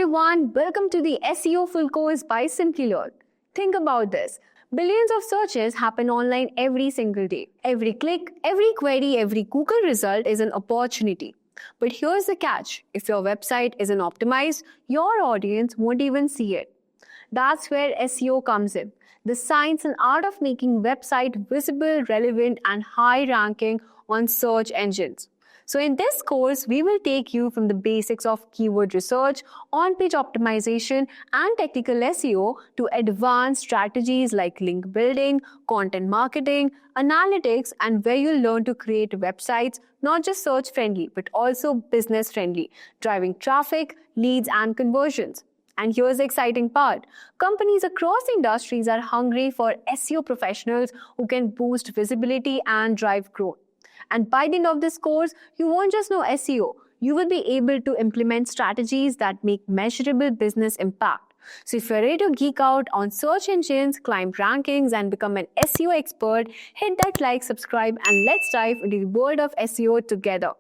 everyone, welcome to the SEO Full Course by Simplilearn. Think about this. Billions of searches happen online every single day. Every click, every query, every Google result is an opportunity. But here's the catch. If your website isn't optimized, your audience won't even see it. That's where SEO comes in. The science and art of making website visible, relevant, and high-ranking on search engines. So in this course, we will take you from the basics of keyword research, on-page optimization, and technical SEO to advanced strategies like link building, content marketing, analytics, and where you'll learn to create websites not just search-friendly, but also business-friendly, driving traffic, leads, and conversions. And here's the exciting part. Companies across industries are hungry for SEO professionals who can boost visibility and drive growth. And by the end of this course, you won't just know SEO. You will be able to implement strategies that make measurable business impact. So if you're ready to geek out on search engines, climb rankings, and become an SEO expert, hit that like, subscribe, and let's dive into the world of SEO together.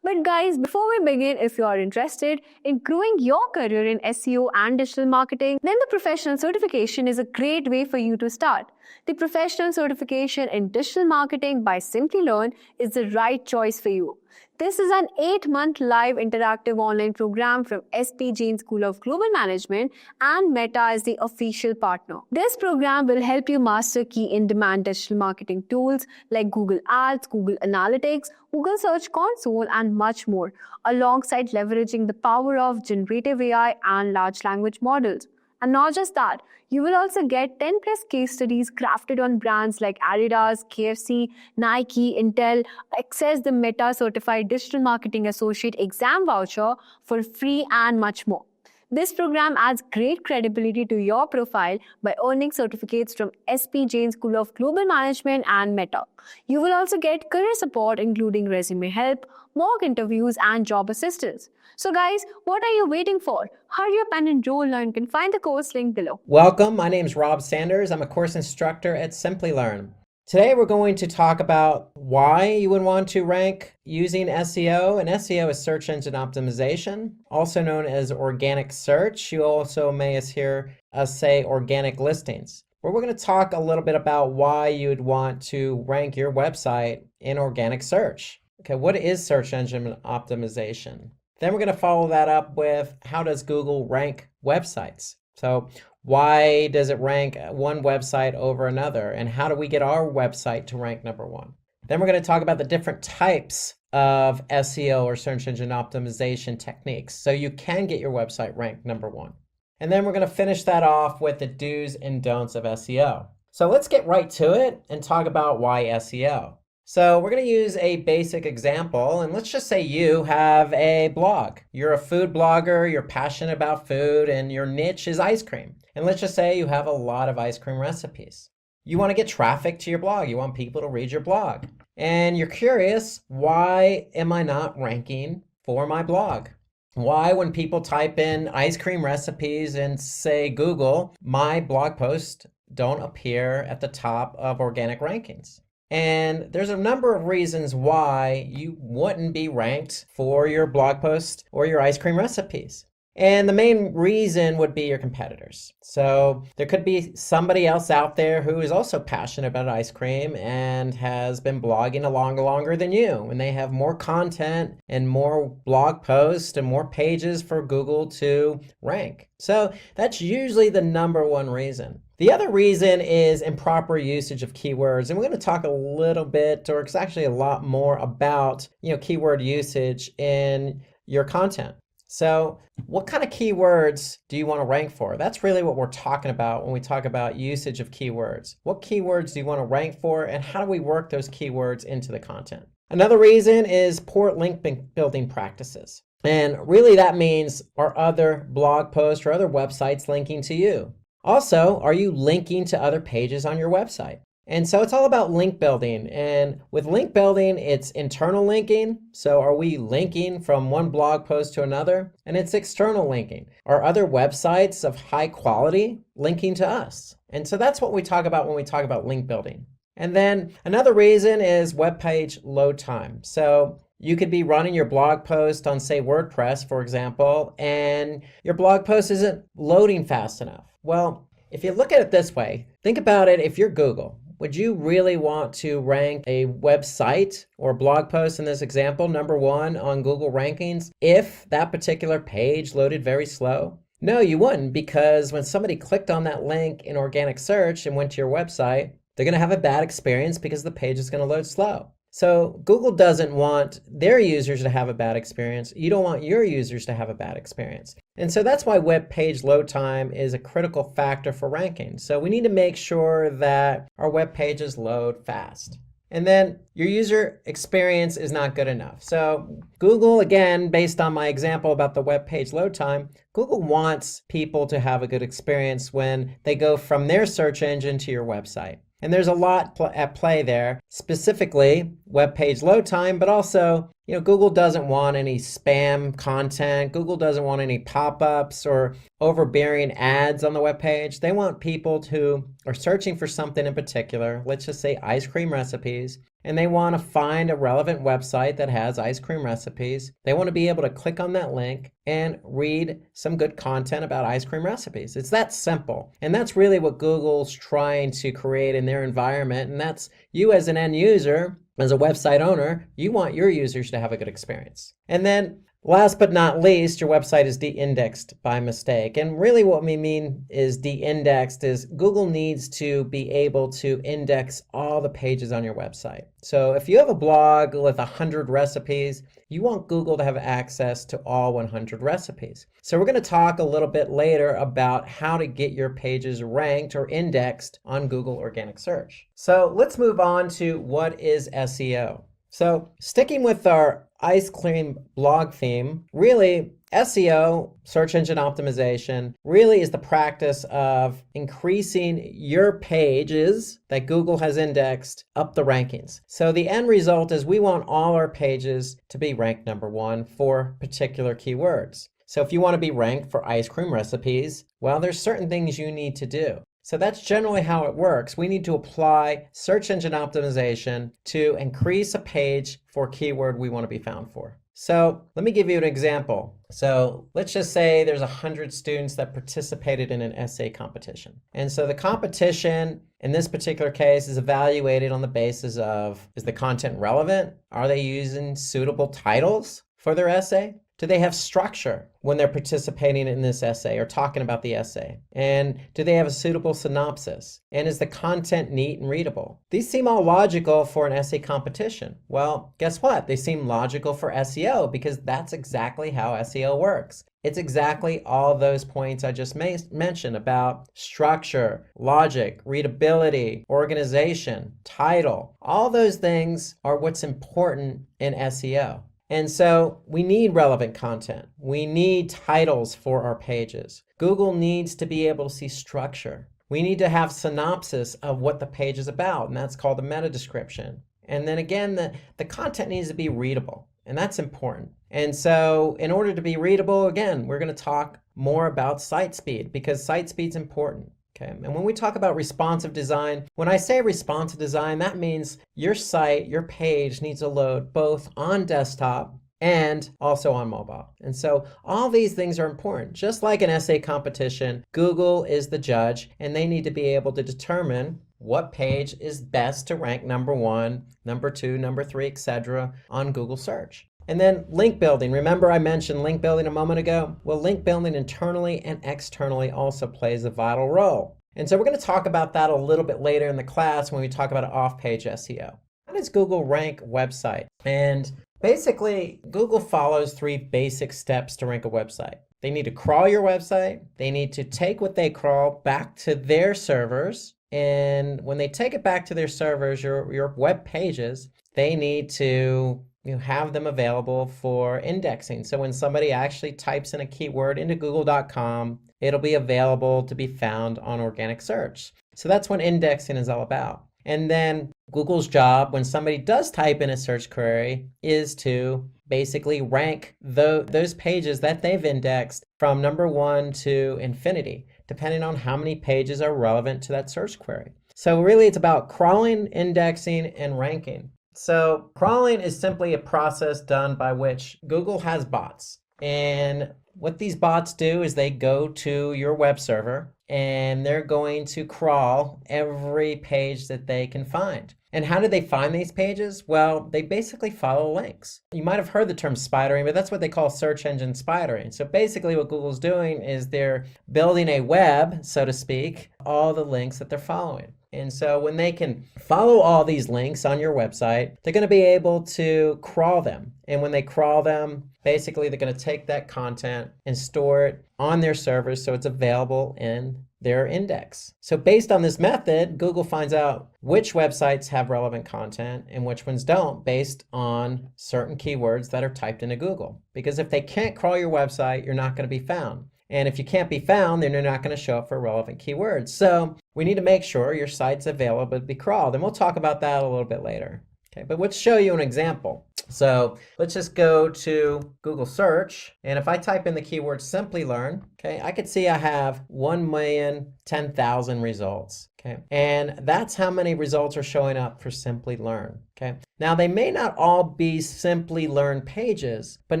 But guys, before we begin, if you are interested in growing your career in SEO and digital marketing, then the professional certification is a great way for you to start. The professional certification in digital marketing by Simplilearn is the right choice for you. This is an 8-month live interactive online program from SP Jain School of Global Management, and Meta is the official partner. This program will help you master key in-demand digital marketing tools like Google Ads, Google Analytics, Google Search Console, and much more, alongside leveraging the power of generative AI and large language models. And not just that, you will also get 10 plus case studies crafted on brands like Adidas, KFC, Nike, Intel. Access the Meta Certified Digital Marketing Associate exam voucher for free and much more. This program adds great credibility to your profile by earning certificates from SP Jain School of Global Management and Meta. You will also get career support including resume help, mock interviews, and job assistance. So guys, what are you waiting for? Hurry up and enroll now. You can find the course link below. Welcome, my name is Rob Sanders. I'm a course instructor at Simplilearn. Today we're going to talk about why you would want to rank using SEO. And SEO is search engine optimization, also known as organic search. You also may hear us say organic listings. But we're going to talk a little bit about why you'd want to rank your website in organic search. Okay, what is search engine optimization? Then we're going to follow that up with how does Google rank websites? So why does it rank one website over another? And how do we get our website to rank number one? Then we're going to talk about the different types of SEO or search engine optimization techniques so you can get your website ranked number one. And then we're going to finish that off with the do's and don'ts of SEO. So let's get right to it and talk about why SEO. So we're going to use a basic example, and let's just say you have a blog. You're a food blogger, you're passionate about food, and your niche is ice cream. And let's just say you have a lot of ice cream recipes. You want to get traffic to your blog. You want people to read your blog. And you're curious, why am I not ranking for my blog? Why, when people type in ice cream recipes and say Google, my blog posts don't appear at the top of organic rankings? And there's a number of reasons why you wouldn't be ranked for your blog post or your ice cream recipes. And the main reason would be your competitors. So there could be somebody else out there who is also passionate about ice cream and has been blogging longer than you. And they have more content and more blog posts and more pages for Google to rank. So that's usually the number one reason. The other reason is improper usage of keywords. And we're going to talk a little bit, or it's actually a lot more about, keyword usage in your content. So what kind of keywords do you want to rank for? That's really what we're talking about when we talk about usage of keywords. What keywords do you want to rank for, and how do we work those keywords into the content? Another reason is poor link building practices. And really that means are other blog posts or other websites linking to you? Also, are you linking to other pages on your website? And so it's all about link building. And with link building, it's internal linking. So are we linking from one blog post to another? And it's external linking. Are other websites of high quality linking to us? And so that's what we talk about when we talk about link building. And then another reason is web page load time. So you could be running your blog post on, say, WordPress, for example, and your blog post isn't loading fast enough. Well, if you look at it this way, think about it. If you're Google, would you really want to rank a website or blog post in this example, #1 on Google rankings, if that particular page loaded very slow? No, you wouldn't, because when somebody clicked on that link in organic search and went to your website, they're going to have a bad experience because the page is going to load slow. So Google doesn't want their users to have a bad experience. You don't want your users to have a bad experience. And so that's why web page load time is a critical factor for ranking. So we need to make sure that our web pages load fast. And then your user experience is not good enough. So Google, again, based on my example about the web page load time, Google wants people to have a good experience when they go from their search engine to your website. And there's a lot at play there, specifically web page load time, but also, Google doesn't want any spam content. Google doesn't want any pop-ups or overbearing ads on the web page. They want people who are searching for something in particular, let's just say ice cream recipes, and they want to find a relevant website that has ice cream recipes. They want to be able to click on that link and read some good content about ice cream recipes. It's that simple. And that's really what Google's trying to create in their environment. And that's you as an end user, as a website owner, you want your users to have a good experience. And then last but not least, your website is de-indexed by mistake. And really what we mean is de-indexed is Google needs to be able to index all the pages on your website. So if you have a blog with 100 recipes, you want Google to have access to all 100 recipes. So we're going to talk a little bit later about how to get your pages ranked or indexed on Google organic search. So let's move on to what is SEO. So sticking with our ice cream blog theme, really SEO, search engine optimization, really is the practice of increasing your pages that Google has indexed up the rankings. So the end result is we want all our pages to be ranked #1 for particular keywords. So if you want to be ranked for ice cream recipes, well, there's certain things you need to do. So that's generally how it works. We need to apply search engine optimization to increase a page for a keyword we want to be found for. So let me give you an example. So let's just say there's 100 students that participated in an essay competition. And so the competition in this particular case is evaluated on the basis of, is the content relevant? Are they using suitable titles for their essay? Do they have structure when they're participating in this essay or talking about the essay? And do they have a suitable synopsis? And is the content neat and readable? These seem all logical for an essay competition. Well, guess what? They seem logical for SEO because that's exactly how SEO works. It's exactly all those points I just mentioned about structure, logic, readability, organization, title. All those things are what's important in SEO. And so we need relevant content. We need titles for our pages. Google needs to be able to see structure. We need to have synopsis of what the page is about, and that's called a meta description. And then again, the content needs to be readable, and that's important. And so in order to be readable, again, we're going to talk more about site speed because site speed's important. Okay. And when we talk about responsive design, when I say responsive design, that means your site, your page needs to load both on desktop and also on mobile. And so all these things are important. Just like an essay competition, Google is the judge, and they need to be able to determine what page is best to rank #1, #2, #3, etc. on Google search. And then link building. Remember I mentioned link building a moment ago? Well, link building internally and externally also plays a vital role. And so we're going to talk about that a little bit later in the class when we talk about off-page SEO. How does Google rank website? And basically, Google follows 3 basic steps to rank a website. They need to crawl your website. They need to take what they crawl back to their servers. And when they take it back to their servers, your web pages, they need to have them available for indexing. So when somebody actually types in a keyword into google.com, it'll be available to be found on organic search. So that's what indexing is all about. And then Google's job when somebody does type in a search query is to basically rank those pages that they've indexed from #1 to infinity, depending on how many pages are relevant to that search query. So really it's about crawling, indexing, and ranking. So crawling is simply a process done by which Google has bots. And what these bots do is they go to your web server and they're going to crawl every page that they can find. And how do they find these pages? Well, they basically follow links. You might have heard the term spidering, but that's what they call search engine spidering. So basically what Google's doing is they're building a web, so to speak, all the links that they're following. And so when they can follow all these links on your website, they're going to be able to crawl them. And when they crawl them, basically they're going to take that content and store it on their servers so it's available in their index. So based on this method, Google finds out which websites have relevant content and which ones don't based on certain keywords that are typed into Google. Because if they can't crawl your website, you're not going to be found. And if you can't be found, then you're not going to show up for relevant keywords. So we need to make sure your site's available to be crawled. And we'll talk about that a little bit later. Okay, but let's show you an example. So let's just go to Google search. And if I type in the keyword Simplilearn, okay, I could see I have 1,010,000 results. Okay, and that's how many results are showing up for Simplilearn. Okay, now they may not all be Simplilearn pages, but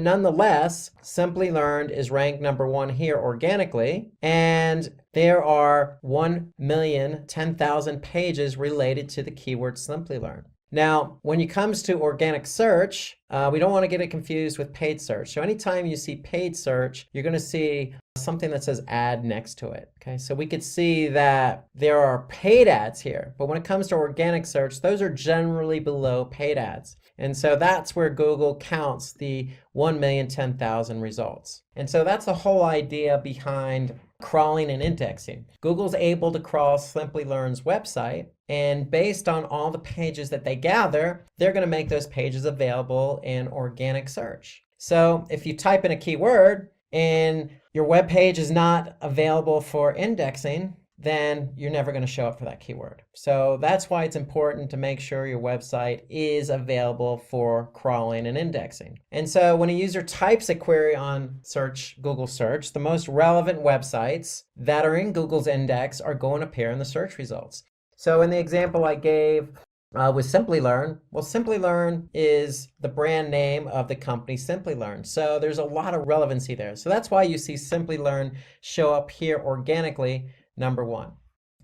nonetheless, Simplilearn is ranked #1 here organically, and there are 1,010,000 pages related to the keyword Simplilearn. Now, when it comes to organic search, we don't want to get it confused with paid search. So anytime you see paid search, you're going to see something that says ad next to it. Okay, so we could see that there are paid ads here, but when it comes to organic search, those are generally below paid ads. And so that's where Google counts the 1,010,000 results. And so that's the whole idea behind crawling and indexing. Google's able to crawl Simplilearn's website, and based on all the pages that they gather, they're going to make those pages available in organic search. So if you type in a keyword and your web page is not available for indexing, then you're never going to show up for that keyword. So that's why it's important to make sure your website is available for crawling and indexing. And so when a user types a query on Google search, the most relevant websites that are in Google's index are going to appear in the search results. So in the example I gave with Simplilearn, well, Simplilearn is the brand name of the company Simplilearn. So there's a lot of relevancy there. So that's why you see Simplilearn show up here organically #1.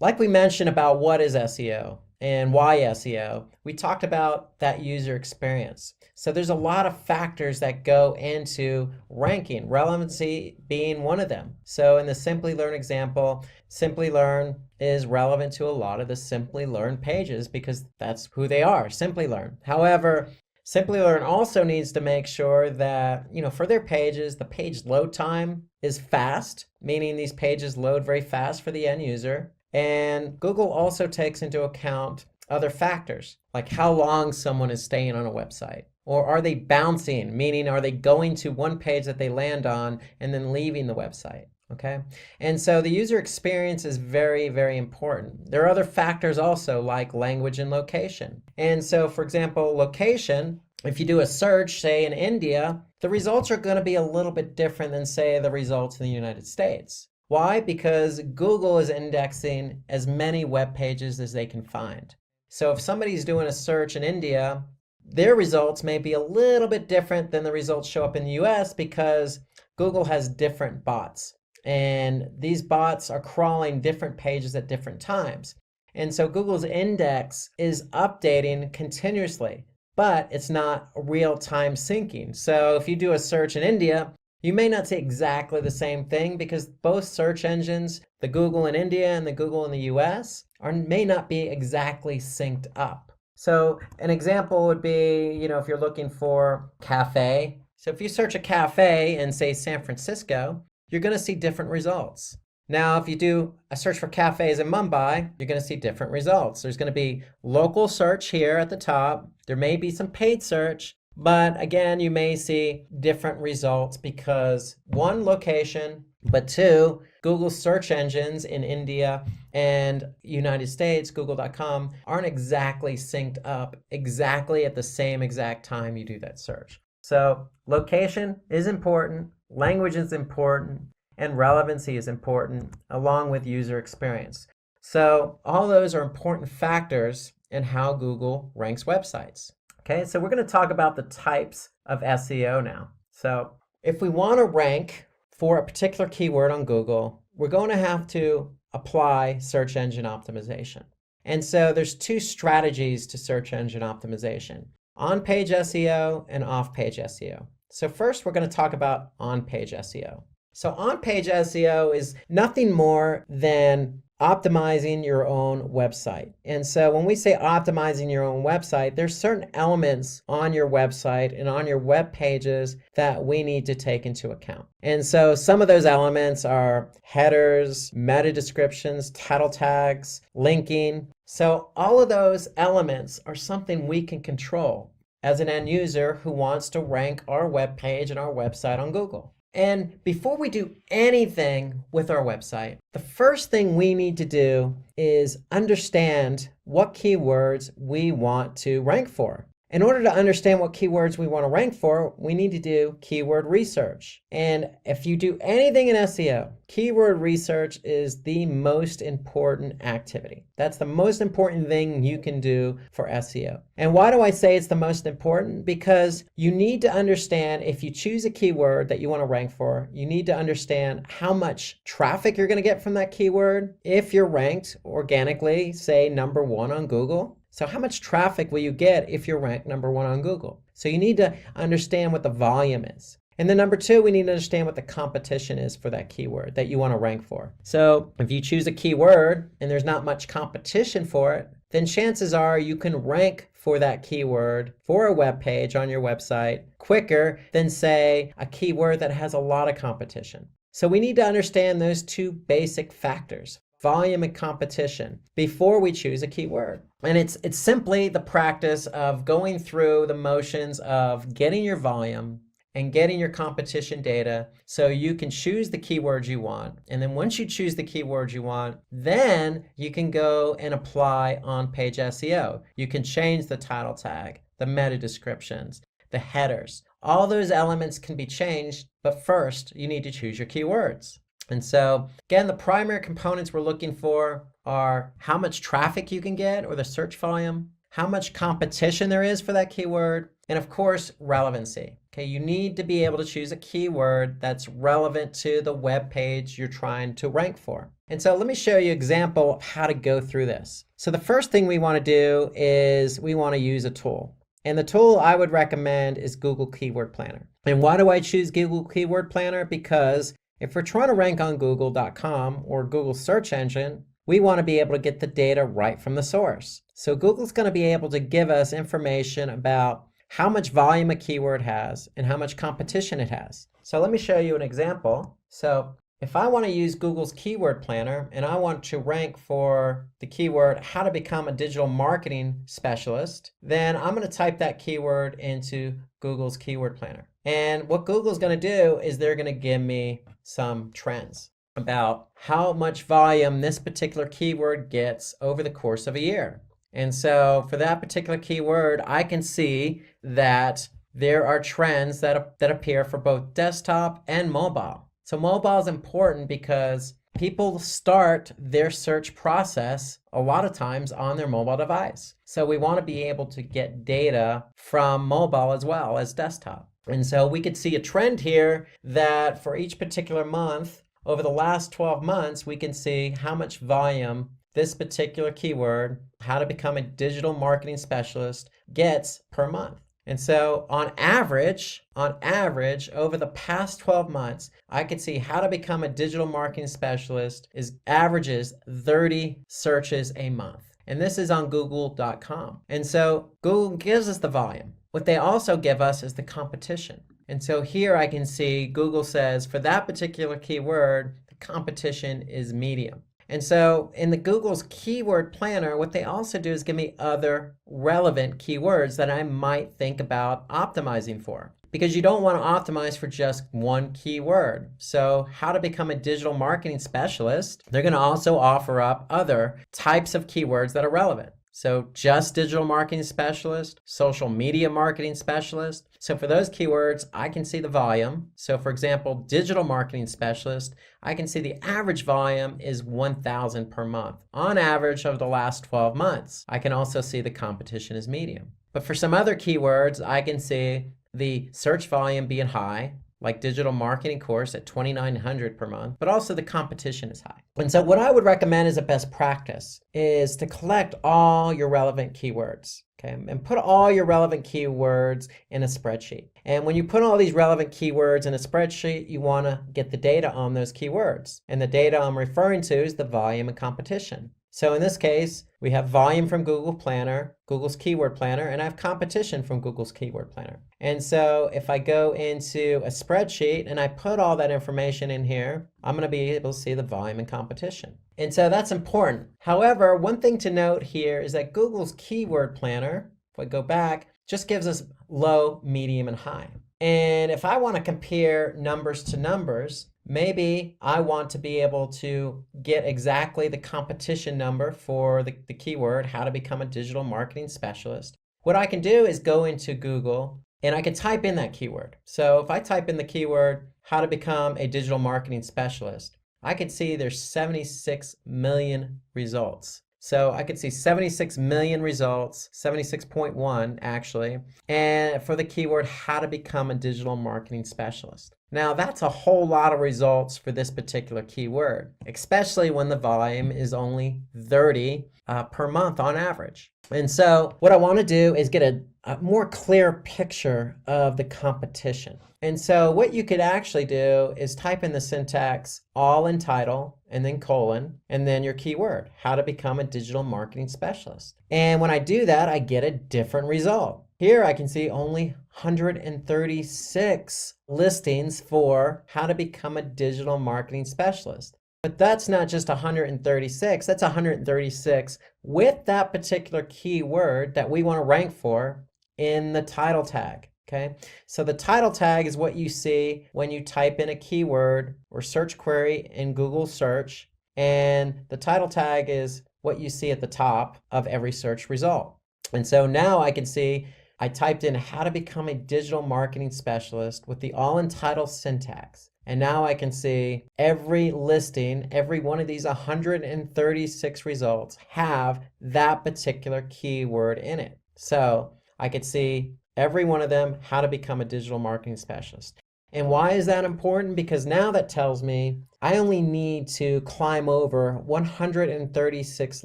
Like we mentioned about what is SEO and why SEO, we talked about that user experience. So there's a lot of factors that go into ranking, relevancy being one of them. So in the Simplilearn example, Simplilearn is relevant to a lot of the Simplilearn pages because that's who they are, Simplilearn. However, Simplilearn also needs to make sure that, for their pages, the page load time is fast, meaning these pages load very fast for the end user. And Google also takes into account other factors, like how long someone is staying on a website. Or are they bouncing, meaning are they going to one page that they land on and then leaving the website? Okay, and so the user experience is very, very important. There are other factors also like language and location. And so, for example, location, if you do a search, say in India, the results are going to be a little bit different than, say, the results in the United States. Why? Because Google is indexing as many web pages as they can find. So if somebody's doing a search in India, their results may be a little bit different than the results show up in the US because Google has different bots. And these bots are crawling different pages at different times. And so Google's index is updating continuously, but it's not real-time syncing. So if you do a search in India, you may not see exactly the same thing because both search engines, the Google in India and the Google in the US, may not be exactly synced up. So an example would be, if you're looking for cafe. So if you search a cafe in, say, San Francisco, you're going to see different results. Now, if you do a search for cafes in Mumbai, you're going to see different results. There's going to be local search here at the top. There may be some paid search, but again, you may see different results because one, location, but two, Google search engines in India and United States, Google.com, aren't exactly synced up exactly at the same exact time you do that search. So location is important. Language is important, and relevancy is important, along with user experience. So all those are important factors in how Google ranks websites. Okay, so we're going to talk about the types of SEO now. So if we want to rank for a particular keyword on Google, we're going to have to apply search engine optimization. And so there's two strategies to search engine optimization: on-page SEO and off-page SEO. So first we're going to talk about on-page SEO. So on-page SEO is nothing more than optimizing your own website. And so when we say optimizing your own website, there's certain elements on your website and on your web pages that we need to take into account. And so some of those elements are headers, meta descriptions, title tags, linking. So all of those elements are something we can control as an end user who wants to rank our web page and our website on Google. And before we do anything with our website, the first thing we need to do is understand what keywords we want to rank for. In order to understand what keywords we want to rank for, we need to do keyword research. And if you do anything in SEO, keyword research is the most important activity. That's the most important thing you can do for SEO. And why do I say it's the most important? Because you need to understand, if you choose a keyword that you want to rank for, you need to understand how much traffic you're going to get from that keyword. If you're ranked organically, say #1 on Google, so how much traffic will you get if you're ranked #1 on Google? So you need to understand what the volume is. And then #2, we need to understand what the competition is for that keyword that you want to rank for. So if you choose a keyword and there's not much competition for it, then chances are you can rank for that keyword for a web page on your website quicker than, say, a keyword that has a lot of competition. So we need to understand those two basic factors: volume and competition, before we choose a keyword. And it's simply the practice of going through the motions of getting your volume and getting your competition data so you can choose the keywords you want. And then once you choose the keywords you want, then you can go and apply on-page SEO. You can change the title tag, the meta descriptions, the headers. All those elements can be changed, but first you need to choose your keywords. And so, again, the primary components we're looking for are how much traffic you can get, or the search volume, how much competition there is for that keyword, and of course, relevancy. Okay, you need to be able to choose a keyword that's relevant to the web page you're trying to rank for. And so let me show you an example of how to go through this. So the first thing we want to do is we want to use a tool. And the tool I would recommend is Google Keyword Planner. And why do I choose Google Keyword Planner? Because if we're trying to rank on Google.com or Google search engine, we want to be able to get the data right from the source. So Google's going to be able to give us information about how much volume a keyword has and how much competition it has. So let me show you an example. So if I want to use Google's Keyword Planner and I want to rank for the keyword how to become a digital marketing specialist, then I'm going to type that keyword into Google's Keyword Planner. And what Google's going to do is they're going to give me some trends about how much volume this particular keyword gets over the course of a year. And so for that particular keyword, I can see that there are trends that appear for both desktop and mobile. So mobile is important because people start their search process a lot of times on their mobile device. So we want to be able to get data from mobile as well as desktop. And so we could see a trend here that for each particular month, over the last 12 months, we can see how much volume this particular keyword, how to become a digital marketing specialist, gets per month. And so on average, over the past 12 months, I could see how to become a digital marketing specialist averages 30 searches a month. And this is on Google.com. And so Google gives us the volume. What they also give us is the competition. And so here I can see Google says for that particular keyword, the competition is medium. And so in the Google's Keyword Planner, what they also do is give me other relevant keywords that I might think about optimizing for. Because you don't want to optimize for just one keyword. So how to become a digital marketing specialist, they're going to also offer up other types of keywords that are relevant. So just digital marketing specialist, social media marketing specialist. So for those keywords, I can see the volume. So for example, digital marketing specialist, I can see the average volume is 1,000 per month on average over the last 12 months. I can also see the competition is medium. But for some other keywords, I can see the search volume being high, like digital marketing course at 2,900 per month, but also the competition is high. And so what I would recommend as a best practice is to collect all your relevant keywords, okay? And put all your relevant keywords in a spreadsheet. And when you put all these relevant keywords in a spreadsheet, you want to get the data on those keywords. And the data I'm referring to is the volume and competition. So in this case, we have volume from Google Planner, Google's Keyword Planner, and I have competition from Google's Keyword Planner. And so if I go into a spreadsheet and I put all that information in here, I'm going to be able to see the volume and competition. And so that's important. However, one thing to note here is that Google's Keyword Planner, if I go back, just gives us low, medium, and high. And if I want to compare numbers to numbers, maybe I want to be able to get exactly the competition number for the keyword, how to become a digital marketing specialist. What I can do is go into Google and I can type in that keyword. So if I type in the keyword, how to become a digital marketing specialist, I can see there's 76 million results. So I could see 76 million results, 76.1 actually, and for the keyword, how to become a digital marketing specialist. Now that's a whole lot of results for this particular keyword, especially when the volume is only 30 per month on average. And so what I want to do is get a more clear picture of the competition. And so what you could actually do is type in the syntax all in title and then colon and then your keyword, how to become a digital marketing specialist. And when I do that, I get a different result. Here I can see only 136 listings for how to become a digital marketing specialist. But that's not just 136, that's 136 with that particular keyword that we want to rank for in the title tag. Okay, so the title tag is what you see when you type in a keyword or search query in Google search, and the title tag is what you see at the top of every search result. And so now I can see I typed in how to become a digital marketing specialist with the all in title syntax. And now I can see every listing, every one of these 136 results have that particular keyword in it. So I could see every one of them, how to become a digital marketing specialist. And why is that important? Because now that tells me I only need to climb over 136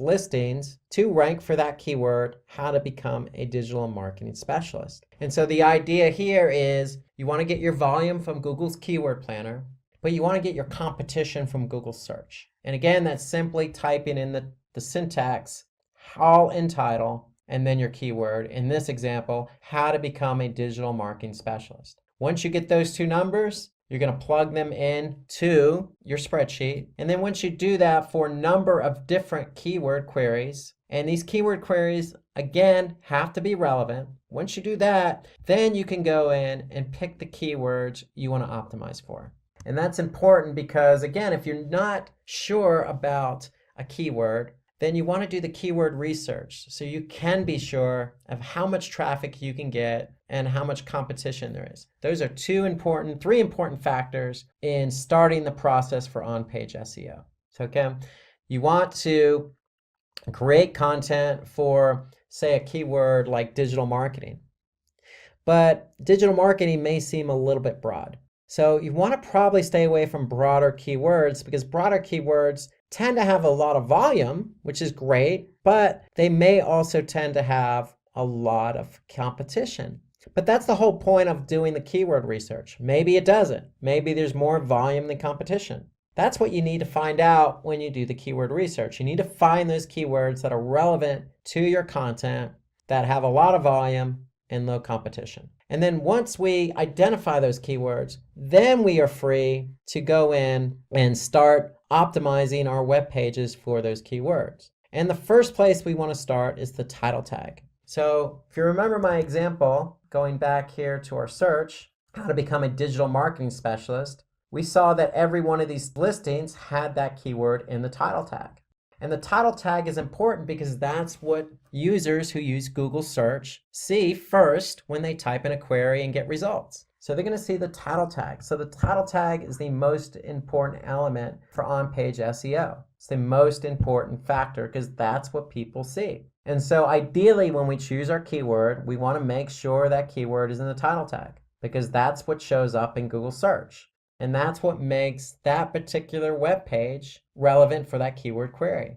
listings to rank for that keyword, how to become a digital marketing specialist. And so the idea here is you want to get your volume from Google's Keyword Planner, but you want to get your competition from Google Search. And again, that's simply typing in the syntax, all in title, and then your keyword. In this example, how to become a digital marketing specialist. Once you get those two numbers, you're going to plug them in to your spreadsheet. And then once you do that for a number of different keyword queries, and these keyword queries, again, have to be relevant. Once you do that, then you can go in and pick the keywords you want to optimize for. And that's important because, again, if you're not sure about a keyword, then you want to do the keyword research so you can be sure of how much traffic you can get and how much competition there is. Those are three important factors in starting the process for on-page SEO. So again, you want to create content for, say, a keyword like digital marketing. But digital marketing may seem a little bit broad. So you want to probably stay away from broader keywords because broader keywords tend to have a lot of volume, which is great, but they may also tend to have a lot of competition. But that's the whole point of doing the keyword research. Maybe it doesn't. Maybe there's more volume than competition. That's what you need to find out when you do the keyword research. You need to find those keywords that are relevant to your content, that have a lot of volume and low competition. And then once we identify those keywords, then we are free to go in and start optimizing our web pages for those keywords. And the first place we want to start is the title tag. So if you remember my example, going back here to our search, how to become a digital marketing specialist, we saw that every one of these listings had that keyword in the title tag. And the title tag is important because that's what users who use Google search see first when they type in a query and get results. So they're going to see the title tag. So the title tag is the most important element for on-page SEO. It's the most important factor because that's what people see. And so ideally, when we choose our keyword, we want to make sure that keyword is in the title tag, because that's what shows up in Google search. And that's what makes that particular web page relevant for that keyword query.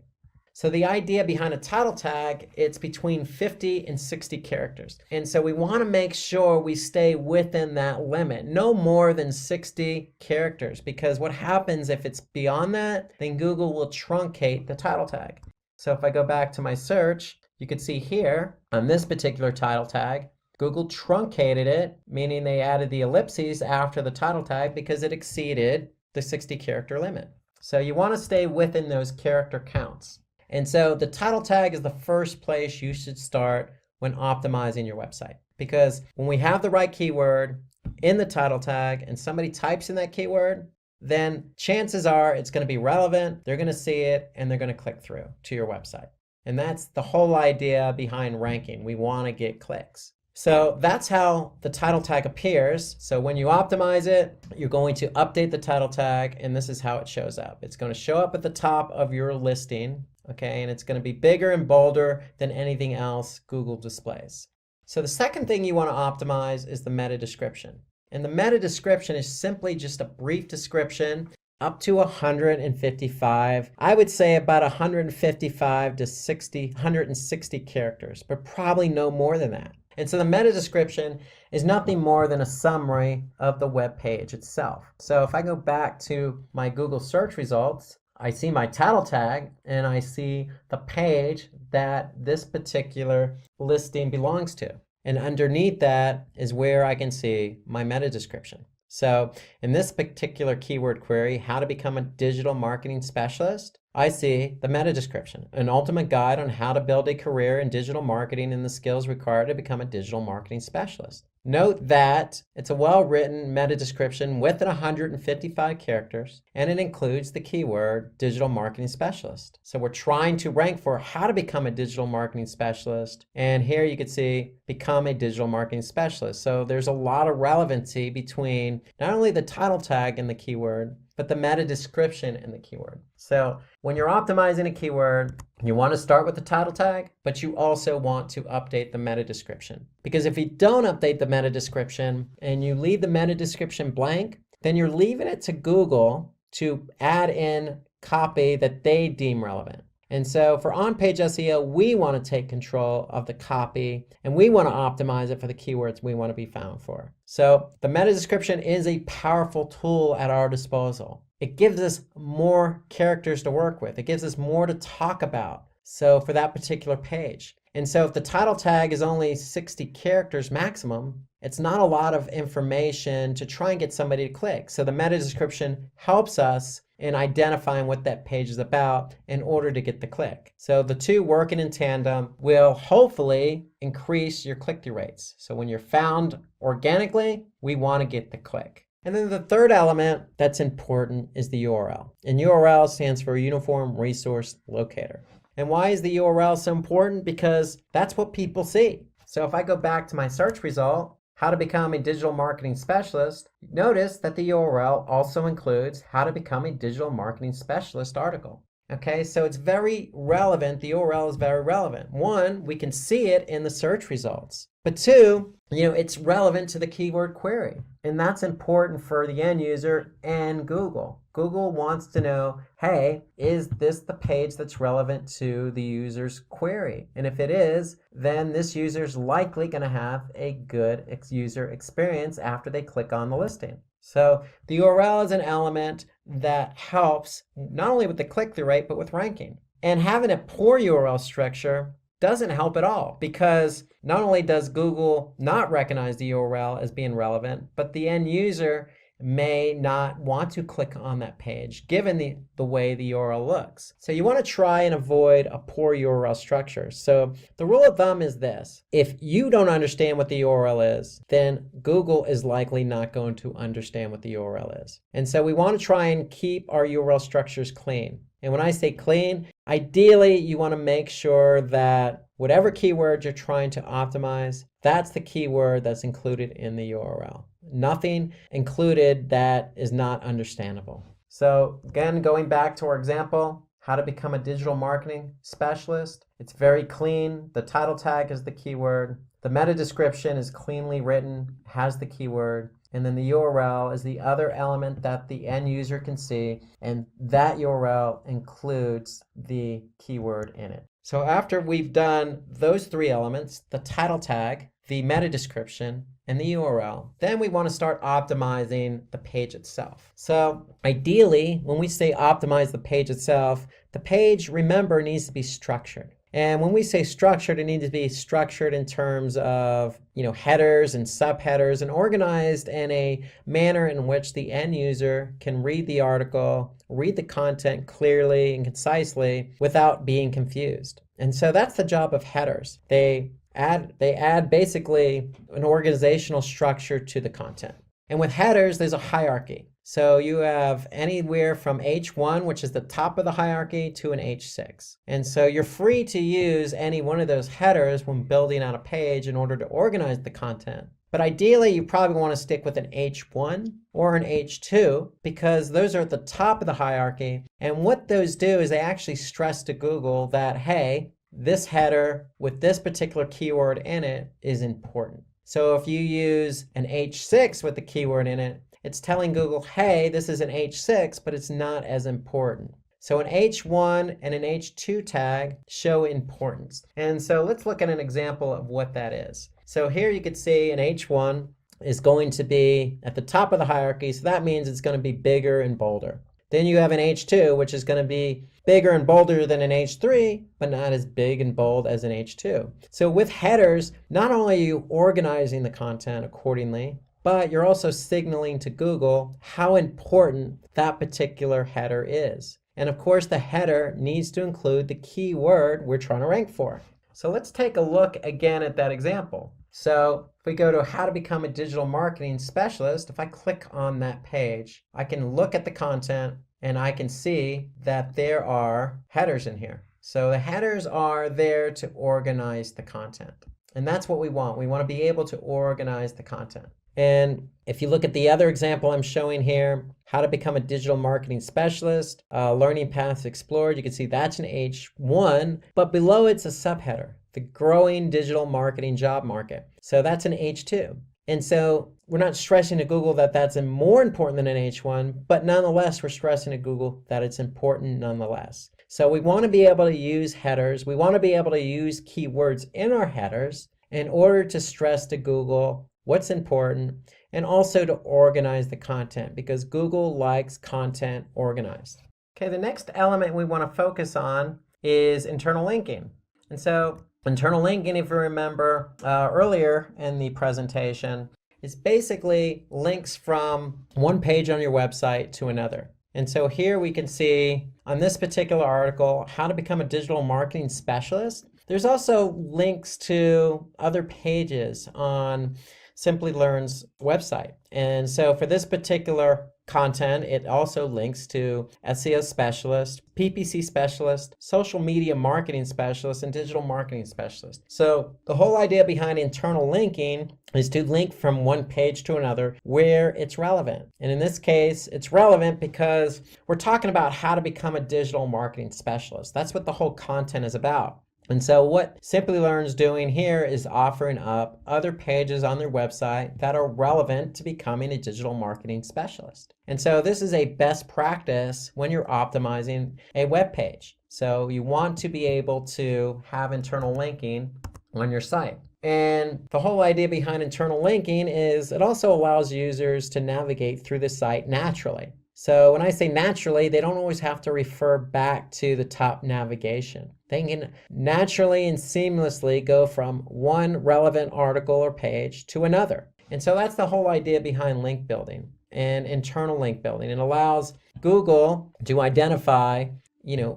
So the idea behind a title tag, it's between 50 and 60 characters. And so we want to make sure we stay within that limit, no more than 60 characters, because what happens if it's beyond that, then Google will truncate the title tag. So if I go back to my search, you can see here on this particular title tag, Google truncated it, meaning they added the ellipses after the title tag because it exceeded the 60 character limit. So you want to stay within those character counts. And so the title tag is the first place you should start when optimizing your website. Because when we have the right keyword in the title tag and somebody types in that keyword, then chances are it's going to be relevant, they're going to see it, and they're going to click through to your website. And that's the whole idea behind ranking. We want to get clicks. So that's how the title tag appears. So when you optimize it, you're going to update the title tag, and this is how it shows up. It's going to show up at the top of your listing, okay, and it's going to be bigger and bolder than anything else Google displays. So the second thing you want to optimize is the meta description. And the meta description is simply just a brief description up to 155. I would say about 155 to 160 characters, but probably no more than that. And so the meta description is nothing more than a summary of the web page itself. So if I go back to my Google search results, I see my title tag and I see the page that this particular listing belongs to. And underneath that is where I can see my meta description. So in this particular keyword query, how to become a digital marketing specialist, I see the meta description, an ultimate guide on how to build a career in digital marketing and the skills required to become a digital marketing specialist. Note that it's a well-written meta description with 155 characters, and it includes the keyword digital marketing specialist. So we're trying to rank for how to become a digital marketing specialist, and here you can see become a digital marketing specialist. So there's a lot of relevancy between not only the title tag and the keyword, but the meta description in the keyword. So when you're optimizing a keyword, you want to start with the title tag, but you also want to update the meta description. Because if you don't update the meta description and you leave the meta description blank, then you're leaving it to Google to add in copy that they deem relevant. And so for on-page SEO, we want to take control of the copy and we want to optimize it for the keywords we want to be found for. So the meta description is a powerful tool at our disposal. It gives us more characters to work with. It gives us more to talk about. So for that particular page. And so if the title tag is only 60 characters maximum, it's not a lot of information to try and get somebody to click. So the meta description helps us in identifying what that page is about in order to get the click. So the two working in tandem will hopefully increase your click-through rates. So when you're found organically, we want to get the click. And then the third element that's important is the URL. And URL stands for Uniform Resource Locator. And why is the URL so important? Because that's what people see. So if I go back to my search result, how to become a digital marketing specialist, notice that the URL also includes how to become a digital marketing specialist article. Okay, so it's very relevant. The URL is very relevant. One, we can see it in the search results. But two, it's relevant to the keyword query. And that's important for the end user and Google. Google wants to know, hey, is this the page that's relevant to the user's query? And if it is, then this user's likely going to have a good user experience after they click on the listing. So the URL is an element that helps not only with the click-through rate, but with ranking. And having a poor URL structure doesn't help at all, because not only does Google not recognize the URL as being relevant, but the end user may not want to click on that page given the way the URL looks. So you want to try and avoid a poor URL structure. So the rule of thumb is this: if you don't understand what the URL is, then Google is likely not going to understand what the URL is. And so we want to try and keep our URL structures clean. And when I say clean, ideally you want to make sure that whatever keyword you're trying to optimize, that's the keyword that's included in the URL. Nothing included that is not understandable. So again, going back to our example, how to become a digital marketing specialist. It's very clean. The title tag is the keyword. The meta description is cleanly written, has the keyword. And then the URL is the other element that the end user can see. And that URL includes the keyword in it. So after we've done those three elements, the title tag, the meta description, and the URL, then we want to start optimizing the page itself. So ideally, when we say optimize the page itself, the page, remember, needs to be structured. And when we say structured, it needs to be structured in terms of, headers and subheaders and organized in a manner in which the end user can read the article, read the content clearly and concisely without being confused. And so that's the job of headers. They add basically an organizational structure to the content. And with headers, there's a hierarchy. So you have anywhere from H1, which is the top of the hierarchy, to an H6. And so you're free to use any one of those headers when building out a page in order to organize the content. But ideally, you probably want to stick with an H1 or an H2 because those are at the top of the hierarchy. And what those do is they actually stress to Google that, hey, this header with this particular keyword in it is important. So if you use an H6 with the keyword in it, it's telling Google, hey, this is an H6, but it's not as important. So an H1 and an H2 tag show importance. And so let's look at an example of what that is. So here you can see an H1 is going to be at the top of the hierarchy. So that means it's going to be bigger and bolder. Then you have an H2, which is going to be bigger and bolder than an H3, but not as big and bold as an H2. So with headers, not only are you organizing the content accordingly, but you're also signaling to Google how important that particular header is. And of course, the header needs to include the keyword we're trying to rank for. So let's take a look again at that example. So if we go to how to become a digital marketing specialist, if I click on that page, I can look at the content and I can see that there are headers in here. So the headers are there to organize the content. And that's what we want. We want to be able to organize the content. And if you look at the other example I'm showing here, how to become a digital marketing specialist, learning paths explored, you can see that's an H1, but below it's a subheader, the growing digital marketing job market. So that's an H2. And so we're not stressing to Google that that's more important than an H1, but nonetheless, we're stressing to Google that it's important nonetheless. So we want to be able to use headers. We want to be able to use keywords in our headers in order to stress to Google what's important, and also to organize the content because Google likes content organized. Okay, the next element we want to focus on is internal linking. And so internal linking, if you remember earlier in the presentation, is basically links from one page on your website to another. And so here we can see on this particular article, how to become a digital marketing specialist. There's also links to other pages on Simplilearn's website. And so for this particular content, it also links to SEO specialist, PPC specialist, social media marketing specialist, and digital marketing specialist. So the whole idea behind internal linking is to link from one page to another where it's relevant. And in this case, it's relevant because we're talking about how to become a digital marketing specialist. That's what the whole content is about. And so what Simplilearn's doing here is offering up other pages on their website that are relevant to becoming a digital marketing specialist. And so this is a best practice when you're optimizing a web page. So you want to be able to have internal linking on your site. And the whole idea behind internal linking is it also allows users to navigate through the site naturally. So when I say naturally, they don't always have to refer back to the top navigation. They can naturally and seamlessly go from one relevant article or page to another. And so that's the whole idea behind link building and internal link building. It allows Google to identify,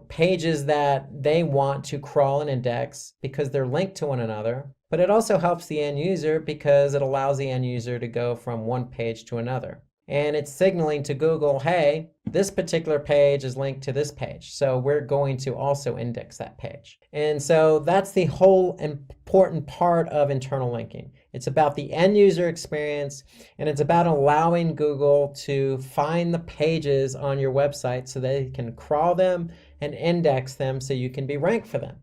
pages that they want to crawl and index because they're linked to one another. But it also helps the end user because it allows the end user to go from one page to another. And it's signaling to Google, hey, this particular page is linked to this page. So we're going to also index that page. And so that's the whole important part of internal linking. It's about the end user experience, and it's about allowing Google to find the pages on your website so they can crawl them and index them so you can be ranked for them.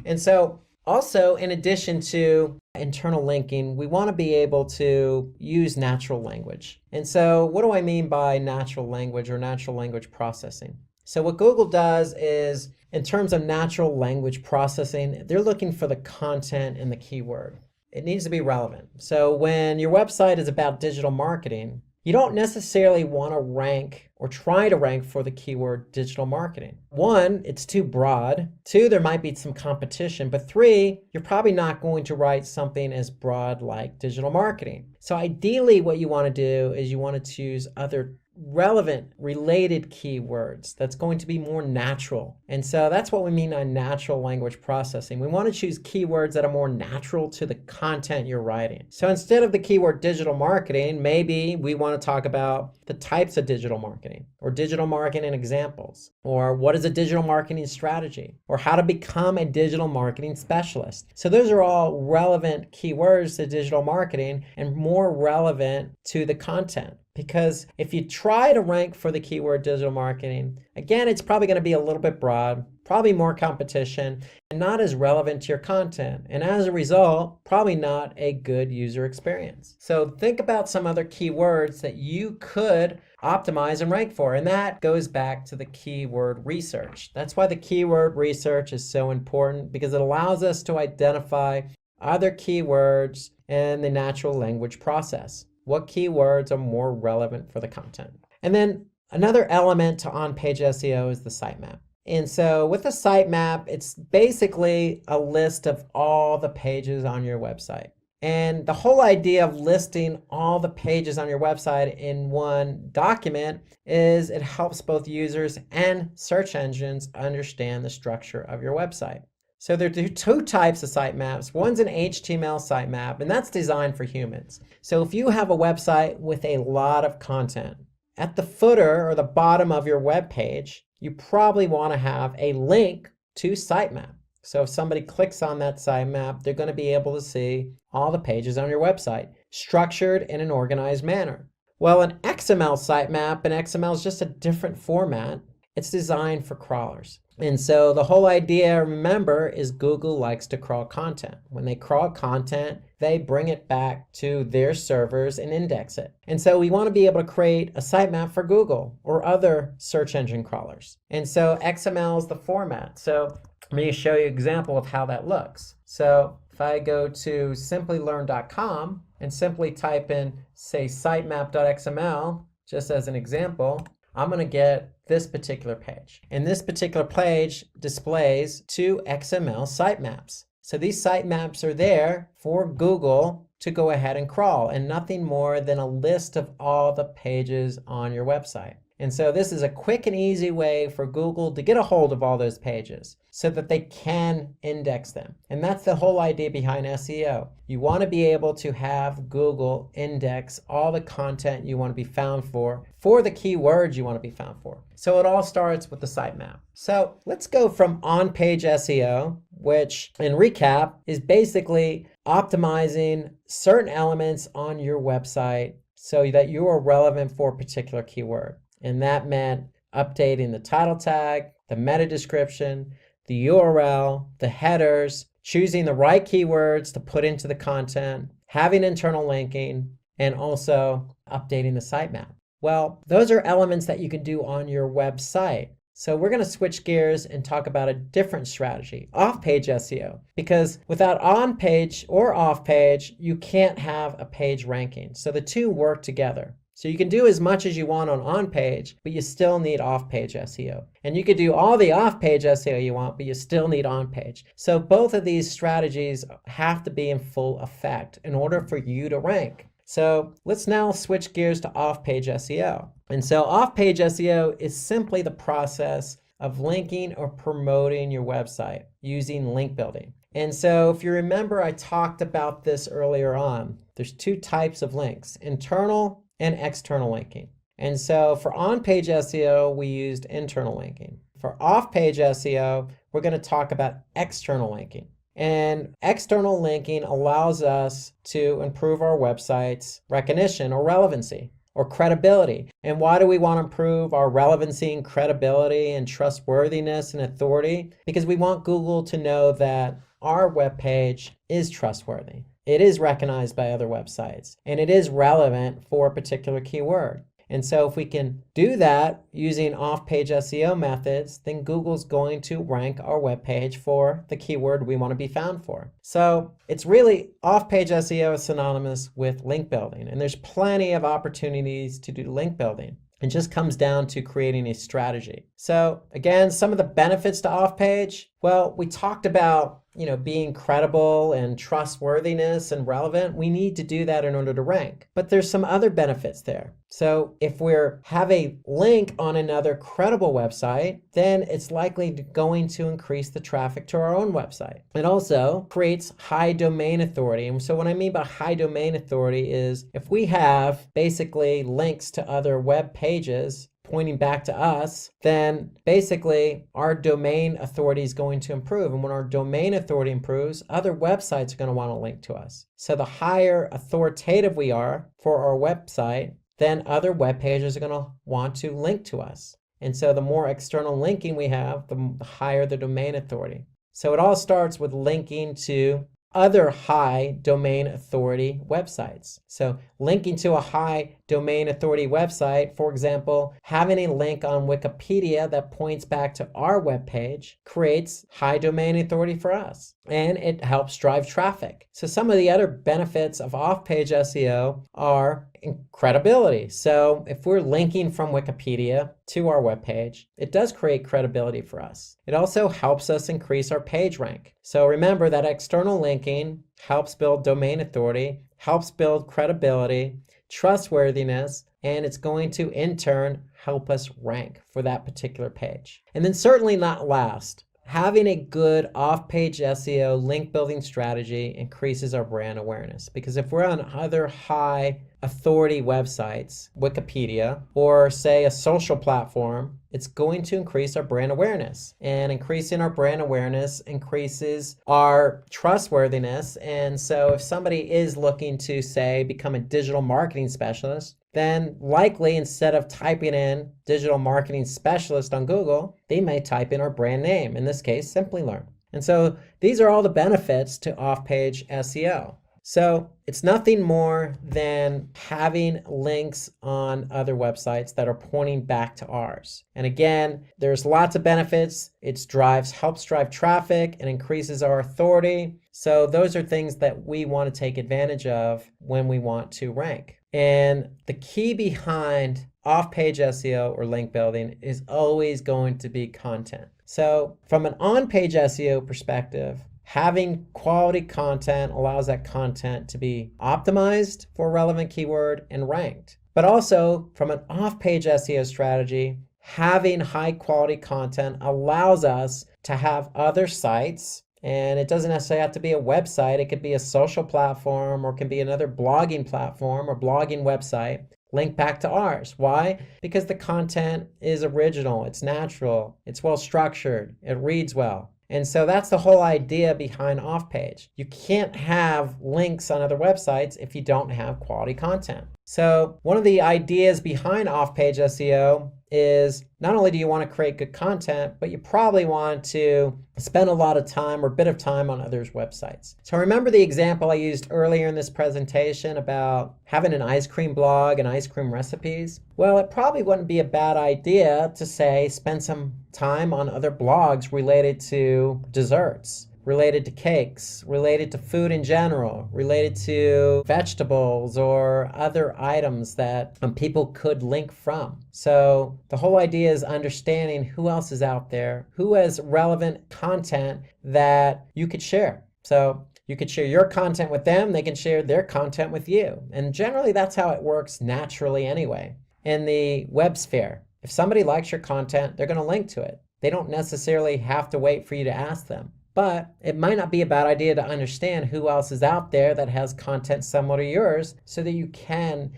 And so also, in addition to internal linking, we want to be able to use natural language. And so what do I mean by natural language or natural language processing? So what Google does is, in terms of natural language processing, they're looking for the content and the keyword. It needs to be relevant. So when your website is about digital marketing, you don't necessarily want to rank or try to rank for the keyword digital marketing. One, it's too broad. Two, there might be some competition. But three, you're probably not going to write something as broad like digital marketing. So ideally, what you want to do is you want to choose other relevant, related keywords that's going to be more natural. And so that's what we mean by natural language processing. We want to choose keywords that are more natural to the content you're writing. So instead of the keyword digital marketing, maybe we want to talk about the types of digital marketing, or digital marketing examples, or what is a digital marketing strategy, or how to become a digital marketing specialist. So those are all relevant keywords to digital marketing and more relevant to the content. Because if you try to rank for the keyword digital marketing, again, it's probably going to be a little bit broad, probably more competition, and not as relevant to your content. And as a result, probably not a good user experience. So think about some other keywords that you could optimize and rank for. And that goes back to the keyword research. That's why the keyword research is so important, because it allows us to identify other keywords in the natural language process. What keywords are more relevant for the content? And then another element to on-page SEO is the sitemap. And so with the sitemap, it's basically a list of all the pages on your website. And the whole idea of listing all the pages on your website in one document is it helps both users and search engines understand the structure of your website. So there are two types of sitemaps. One's an HTML sitemap, and that's designed for humans. So if you have a website with a lot of content, at the footer or the bottom of your web page, you probably want to have a link to sitemap. So if somebody clicks on that sitemap, they're going to be able to see all the pages on your website, structured in an organized manner. Well, an XML sitemap, and XML is just a different format. It's designed for crawlers. And so the whole idea, remember, is Google likes to crawl content. When they crawl content, they bring it back to their servers and index it. And so we want to be able to create a sitemap for Google or other search engine crawlers. And so XML is the format. So let me show you an example of how that looks. So if I go to Simplilearn.com and simply type in, say, sitemap.xml, just as an example, I'm going to get this particular page. And this particular page displays two XML sitemaps. So these sitemaps are there for Google to go ahead and crawl, and nothing more than a list of all the pages on your website. And so this is a quick and easy way for Google to get a hold of all those pages so that they can index them. And that's the whole idea behind SEO. You want to be able to have Google index all the content you want to be found for the keywords you want to be found for. So it all starts with the sitemap. So let's go from on-page SEO, which in recap is basically optimizing certain elements on your website so that you are relevant for a particular keyword. And that meant updating the title tag, the meta description, the URL, the headers, choosing the right keywords to put into the content, having internal linking, and also updating the sitemap. Well, those are elements that you can do on your website. So we're going to switch gears and talk about a different strategy, off-page SEO, because without on-page or off-page, you can't have a page ranking. So the two work together. So you can do as much as you want on page, but you still need off-page SEO. And you could do all the off-page SEO you want, but you still need on-page. So both of these strategies have to be in full effect in order for you to rank. So let's now switch gears to off-page SEO. And so off-page SEO is simply the process of linking or promoting your website using link building. And so if you remember, I talked about this earlier on. There's two types of links, internal and external linking. And so for on-page SEO, we used internal linking. For off-page SEO, we're going to talk about external linking. And external linking allows us to improve our website's recognition or relevancy. or credibility. And why do we want to improve our relevancy and credibility and trustworthiness and authority? Because we want Google to know that our web page is trustworthy. It is recognized by other websites, and it is relevant for a particular keyword. And so if we can do that using off-page SEO methods, then Google's going to rank our webpage for the keyword we want to be found for. So it's really off-page SEO is synonymous with link building, and there's plenty of opportunities to do link building. It just comes down to creating a strategy. So again, some of the benefits to off-page, well, we talked about being credible and trustworthiness and relevant. We need to do that in order to rank. But there's some other benefits there. So if we have a link on another credible website, then it's likely going to increase the traffic to our own website. It also creates high domain authority. And so what I mean by high domain authority is if we have basically links to other web pages pointing back to us, then basically our domain authority is going to improve. And when our domain authority improves, other websites are going to want to link to us. So the higher authoritative we are for our website, then other web pages are going to want to link to us. And so the more external linking we have, the higher the domain authority. So it all starts with linking to other high domain authority websites. So linking to a high domain authority website, for example, having a link on Wikipedia that points back to our webpage creates high domain authority for us, and it helps drive traffic. So some of the other benefits of off-page SEO are credibility. So if we're linking from Wikipedia to our webpage, it does create credibility for us. It also helps us increase our page rank. So remember that external linking helps build domain authority, helps build credibility, trustworthiness, and it's going to in turn help us rank for that particular page. And then certainly not last, having a good off-page SEO link building strategy increases our brand awareness, because if we're on other high authority websites, Wikipedia, or say a social platform, it's going to increase our brand awareness. And increasing our brand awareness increases our trustworthiness. And so if somebody is looking to, say, become a digital marketing specialist, then likely instead of typing in digital marketing specialist on Google, they may type in our brand name, in this case, Simplilearn. And so these are all the benefits to off-page SEO. So it's nothing more than having links on other websites that are pointing back to ours. And again, there's lots of benefits. It helps drive traffic and increases our authority. So those are things that we want to take advantage of when we want to rank. And the key behind off-page SEO or link building is always going to be content. So from an on-page SEO perspective, having quality content allows that content to be optimized for a relevant keyword and ranked. But also from an off-page SEO strategy, having high quality content allows us to have other sites, and it doesn't necessarily have to be a website. It could be a social platform, or it can be another blogging platform or blogging website, link back to ours. Why? Because the content is original, it's natural, it's well structured, it reads well. And so that's the whole idea behind off-page. You can't have links on other websites if you don't have quality content. So one of the ideas behind off-page SEO is not only do you want to create good content, but you probably want to spend a lot of time or a bit of time on others' websites. So remember the example I used earlier in this presentation about having an ice cream blog and ice cream recipes? Well, it probably wouldn't be a bad idea to say spend some time on other blogs related to desserts, related to cakes, related to food in general, related to vegetables or other items that people could link from. So the whole idea is understanding who else is out there, who has relevant content that you could share. So you could share your content with them, they can share their content with you. And generally that's how it works naturally anyway. In the web sphere, if somebody likes your content, they're going to link to it. They don't necessarily have to wait for you to ask them. But it might not be a bad idea to understand who else is out there that has content similar to yours so that you can,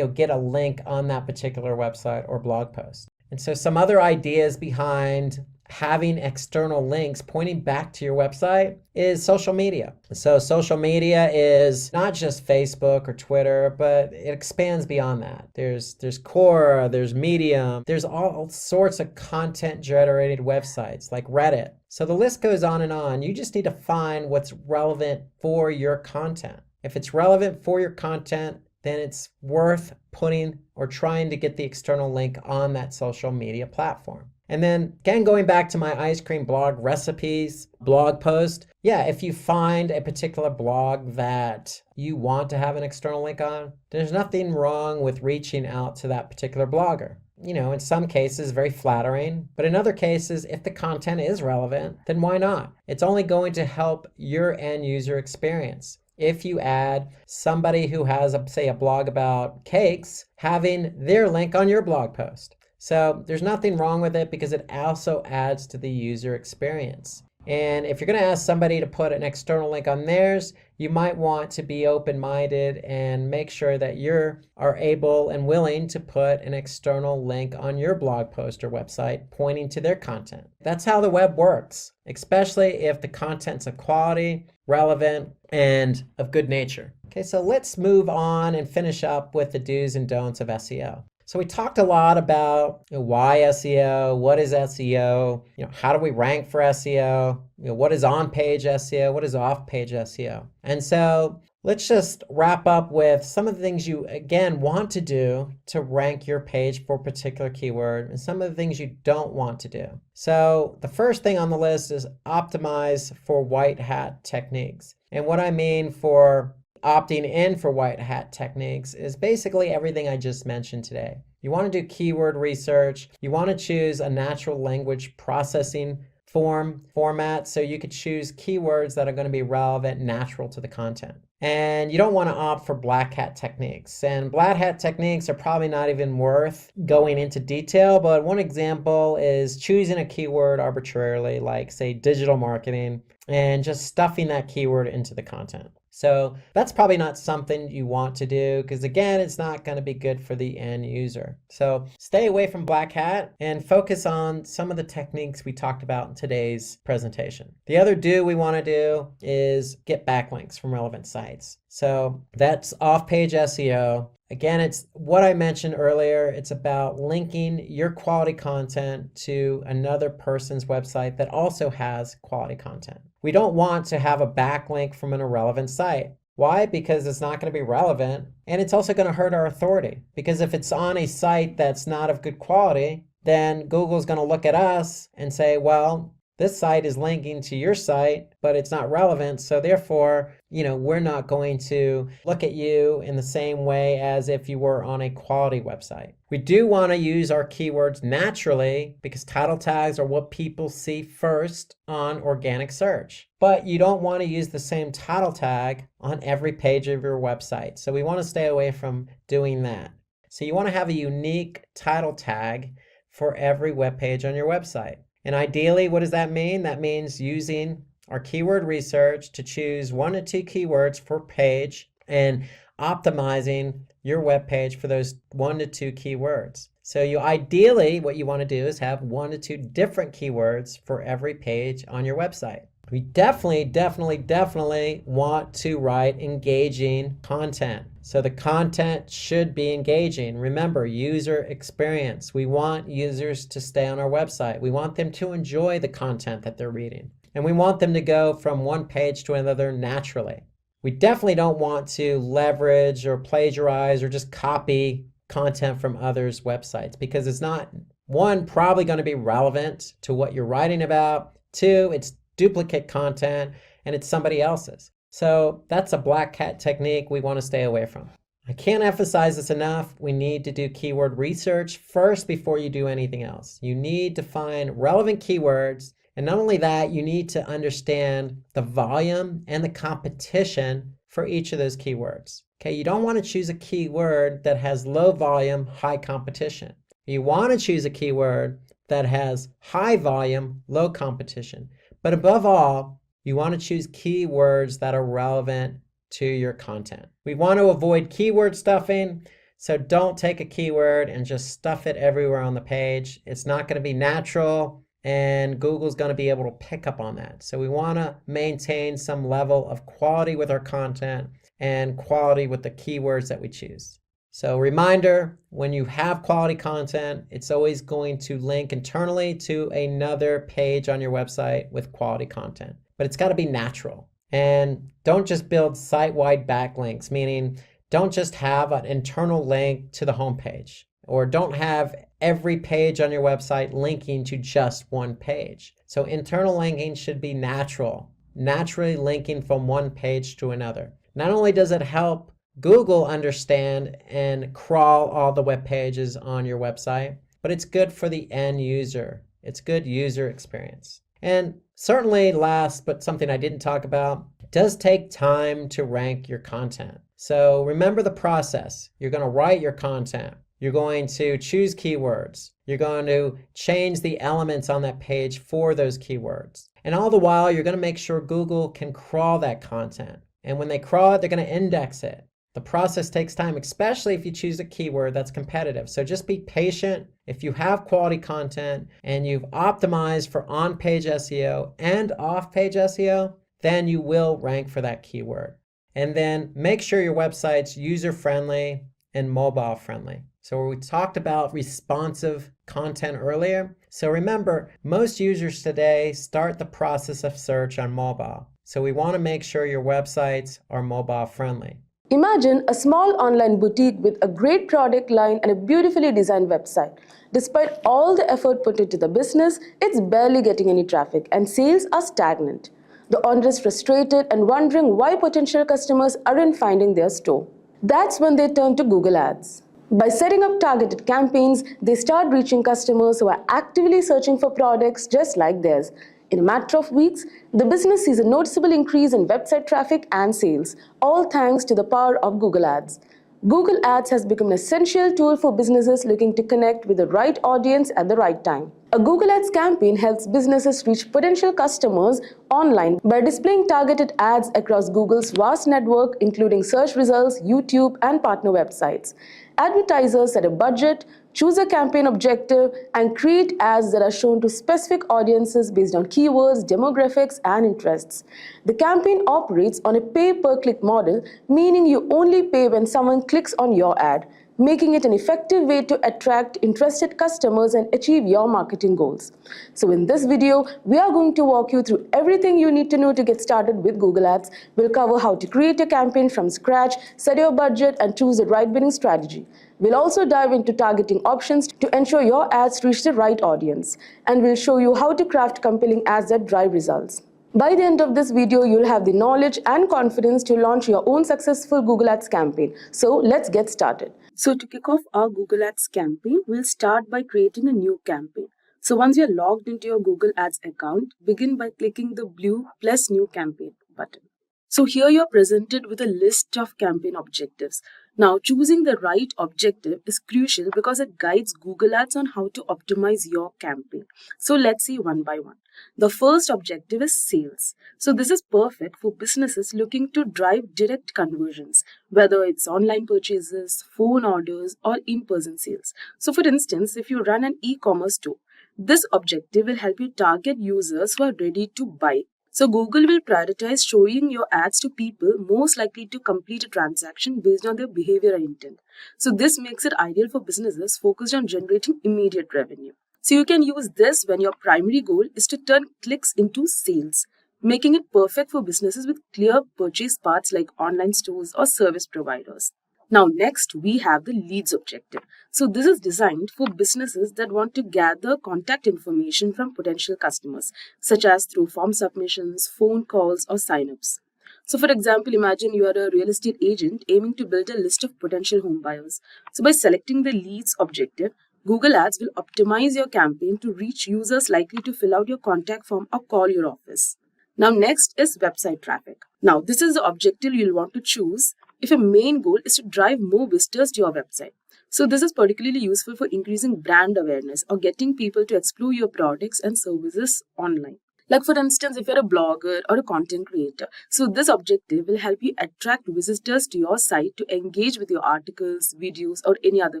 get a link on that particular website or blog post. And so some other ideas behind having external links pointing back to your website is social media. So social media is not just Facebook or Twitter, but it expands beyond that. There's Quora, there's Medium, there's all sorts of content generated websites like Reddit. So the list goes on and on. You just need to find what's relevant for your content. If it's relevant for your content, then it's worth putting or trying to get the external link on that social media platform. And then again, going back to my ice cream blog recipes blog post, yeah, if you find a particular blog that you want to have an external link on, there's nothing wrong with reaching out to that particular blogger. You know, in some cases, very flattering, but in other cases, if the content is relevant, then why not? It's only going to help your end user experience. If you add somebody who has, say, a blog about cakes, having their link on your blog post. So there's nothing wrong with it because it also adds to the user experience. And if you're going to ask somebody to put an external link on theirs, you might want to be open-minded and make sure that you are able and willing to put an external link on your blog post or website pointing to their content. That's how the web works, especially if the content's of quality, relevant, and of good nature. Okay, so let's move on and finish up with the do's and don'ts of SEO. So we talked a lot about why SEO, what is SEO, how do we rank for SEO, what is on-page SEO, what is off-page SEO. And so let's just wrap up with some of the things you, again, want to do to rank your page for a particular keyword and some of the things you don't want to do. So the first thing on the list is optimize for white hat techniques. And what I mean for opting in for white hat techniques is basically everything I just mentioned today. You want to do keyword research. You want to choose a natural language processing format so you could choose keywords that are going to be relevant, natural to the content. And you don't want to opt for black hat techniques. And black hat techniques are probably not even worth going into detail, but one example is choosing a keyword arbitrarily, like say digital marketing, and just stuffing that keyword into the content. So that's probably not something you want to do because, again, it's not going to be good for the end user. So stay away from black hat and focus on some of the techniques we talked about in today's presentation. The other do we want to do is get backlinks from relevant sites. So that's off-page SEO. Again, it's what I mentioned earlier. It's about linking your quality content to another person's website that also has quality content. We don't want to have a backlink from an irrelevant site. Why? Because it's not going to be relevant, and it's also going to hurt our authority. Because if it's on a site that's not of good quality, then Google's going to look at us and say, well, this site is linking to your site, but it's not relevant. So therefore, we're not going to look at you in the same way as if you were on a quality website. We do want to use our keywords naturally because title tags are what people see first on organic search. But you don't want to use the same title tag on every page of your website. So we want to stay away from doing that. So you want to have a unique title tag for every web page on your website. And ideally, what does that mean? That means using our keyword research to choose 1 to 2 keywords per page and optimizing your web page for those 1 to 2 keywords. So ideally, what you want to do is have 1 to 2 different keywords for every page on your website. We definitely want to write engaging content. So the content should be engaging. Remember, user experience. We want users to stay on our website. We want them to enjoy the content that they're reading. And we want them to go from one page to another naturally. We definitely don't want to leverage or plagiarize or just copy content from others' websites because it's not, 1, probably going to be relevant to what you're writing about. 2, it's duplicate content and it's somebody else's. So that's a black hat technique we want to stay away from. I can't emphasize this enough. We need to do keyword research first before you do anything else. You need to find relevant keywords. And not only that, you need to understand the volume and the competition for each of those keywords. Okay, you don't want to choose a keyword that has low volume, high competition. You want to choose a keyword that has high volume, low competition. But above all, you want to choose keywords that are relevant to your content. We want to avoid keyword stuffing, so don't take a keyword and just stuff it everywhere on the page. It's not going to be natural, and Google's going to be able to pick up on that. So we want to maintain some level of quality with our content and quality with the keywords that we choose. So reminder, when you have quality content, it's always going to link internally to another page on your website with quality content, but it's got to be natural. And don't just build site-wide backlinks, meaning don't just have an internal link to the homepage, or don't have every page on your website linking to just one page. So internal linking should be natural, naturally linking from one page to another. Not only does it help Google understand and crawl all the web pages on your website, but it's good for the end user. It's good user experience. And certainly last, but something I didn't talk about, it does take time to rank your content. So remember the process. You're going to write your content. You're going to choose keywords. You're going to change the elements on that page for those keywords. And all the while, you're going to make sure Google can crawl that content. And when they crawl it, they're going to index it. The process takes time, especially if you choose a keyword that's competitive. So just be patient. If you have quality content and you've optimized for on-page SEO and off-page SEO, then you will rank for that keyword. And then make sure your website's user-friendly and mobile-friendly. So we talked about responsive content earlier. So remember, most users today start the process of search on mobile. So we want to make sure your websites are mobile-friendly. Imagine a small online boutique with a great product line and a beautifully designed website. Despite all the effort put into the business, it's barely getting any traffic and sales are stagnant. The owner is frustrated and wondering why potential customers aren't finding their store. That's when they turn to Google Ads. By setting up targeted campaigns, they start reaching customers who are actively searching for products just like theirs. In a matter of weeks, the business sees a noticeable increase in website traffic and sales, all thanks to the power of Google Ads. Google Ads has become an essential tool for businesses looking to connect with the right audience at the right time. A Google Ads campaign helps businesses reach potential customers online by displaying targeted ads across Google's vast network, including search results, YouTube, and partner websites. Advertisers set a budget, choose a campaign objective, and create ads that are shown to specific audiences based on keywords, demographics, and interests. The campaign operates on a pay-per-click model, meaning you only pay when someone clicks on your ad, making it an effective way to attract interested customers and achieve your marketing goals. So in this video, we are going to walk you through everything you need to know to get started with Google Ads. We'll cover how to create a campaign from scratch, set your budget, and choose the right bidding strategy. We'll also dive into targeting options to ensure your ads reach the right audience. And we'll show you how to craft compelling ads that drive results. By the end of this video, you'll have the knowledge and confidence to launch your own successful Google Ads campaign. So let's get started. So to kick off our Google Ads campaign, we'll start by creating a new campaign. So once you're logged into your Google Ads account, begin by clicking the blue plus new campaign button. So here you're presented with a list of campaign objectives. Now choosing the right objective is crucial because it guides Google Ads on how to optimize your campaign. So let's see one by one. The first objective is sales. So this is perfect for businesses looking to drive direct conversions, whether it's online purchases, phone orders, or in-person sales. So for instance, if you run an e-commerce store, this objective will help you target users who are ready to buy. So Google will prioritize showing your ads to people most likely to complete a transaction based on their behavior and intent. So this makes it ideal for businesses focused on generating immediate revenue. So you can use this when your primary goal is to turn clicks into sales, making it perfect for businesses with clear purchase paths like online stores or service providers. Now next, we have the leads objective. So this is designed for businesses that want to gather contact information from potential customers, such as through form submissions, phone calls, or signups. So for example, imagine you are a real estate agent aiming to build a list of potential home buyers. So by selecting the leads objective, Google Ads will optimize your campaign to reach users likely to fill out your contact form or call your office. Now next is website traffic. Now this is the objective you'll want to choose if your main goal is to drive more visitors to your website. So this is particularly useful for increasing brand awareness or getting people to explore your products and services online. Like for instance, if you're a blogger or a content creator, so this objective will help you attract visitors to your site to engage with your articles, videos, or any other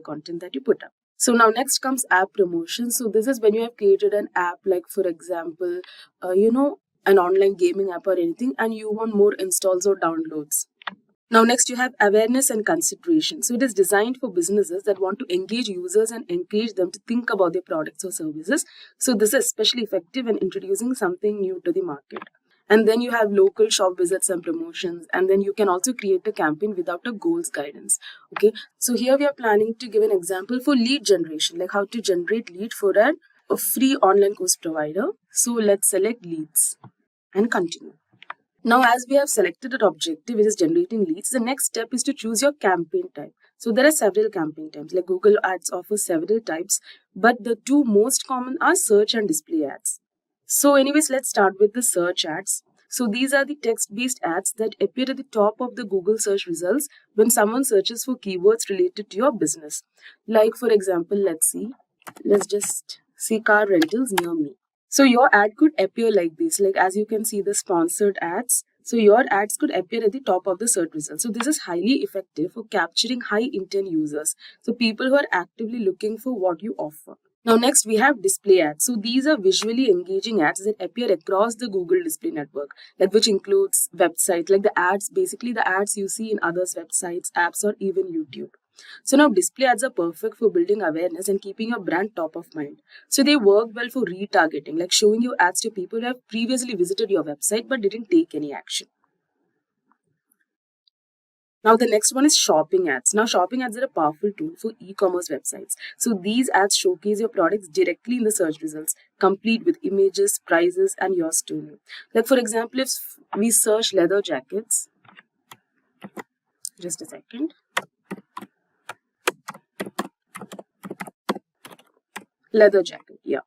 content that you put up. So now next comes app promotion. So this is when you have created an app, like for example, an online gaming app or anything, and you want more installs or downloads. Now next you have awareness and consideration. So it is designed for businesses that want to engage users and encourage them to think about their products or services. So this is especially effective in introducing something new to the market. And then you have local shop visits and promotions. And then you can also create a campaign without a goals guidance. Okay, so here we are planning to give an example for lead generation, like how to generate lead for a free online course provider. So let's select leads and continue. Now, as we have selected our objective, which is generating leads, the next step is to choose your campaign type. So there are several campaign types, like Google Ads offers several types, but the two most common are search and display ads. So anyways, let's start with the search ads. So these are the text-based ads that appear at the top of the Google search results when someone searches for keywords related to your business. Like for example, let's just see car rentals near me. So your ad could appear like this, like as you can see the sponsored ads. So your ads could appear at the top of the search results. So this is highly effective for capturing high intent users. So people who are actively looking for what you offer. Now next we have display ads. So these are visually engaging ads that appear across the Google display network, like which includes websites, like the ads, basically the ads you see in others' websites, apps, or even YouTube. So now display ads are perfect for building awareness and keeping your brand top of mind. So they work well for retargeting, like showing your ads to people who have previously visited your website but didn't take any action. Now the next one is shopping ads. Now shopping ads are a powerful tool for e-commerce websites. So these ads showcase your products directly in the search results, complete with images, prices, and your story. Like for example, if we search leather jackets, just a second. Leather jacket, yeah.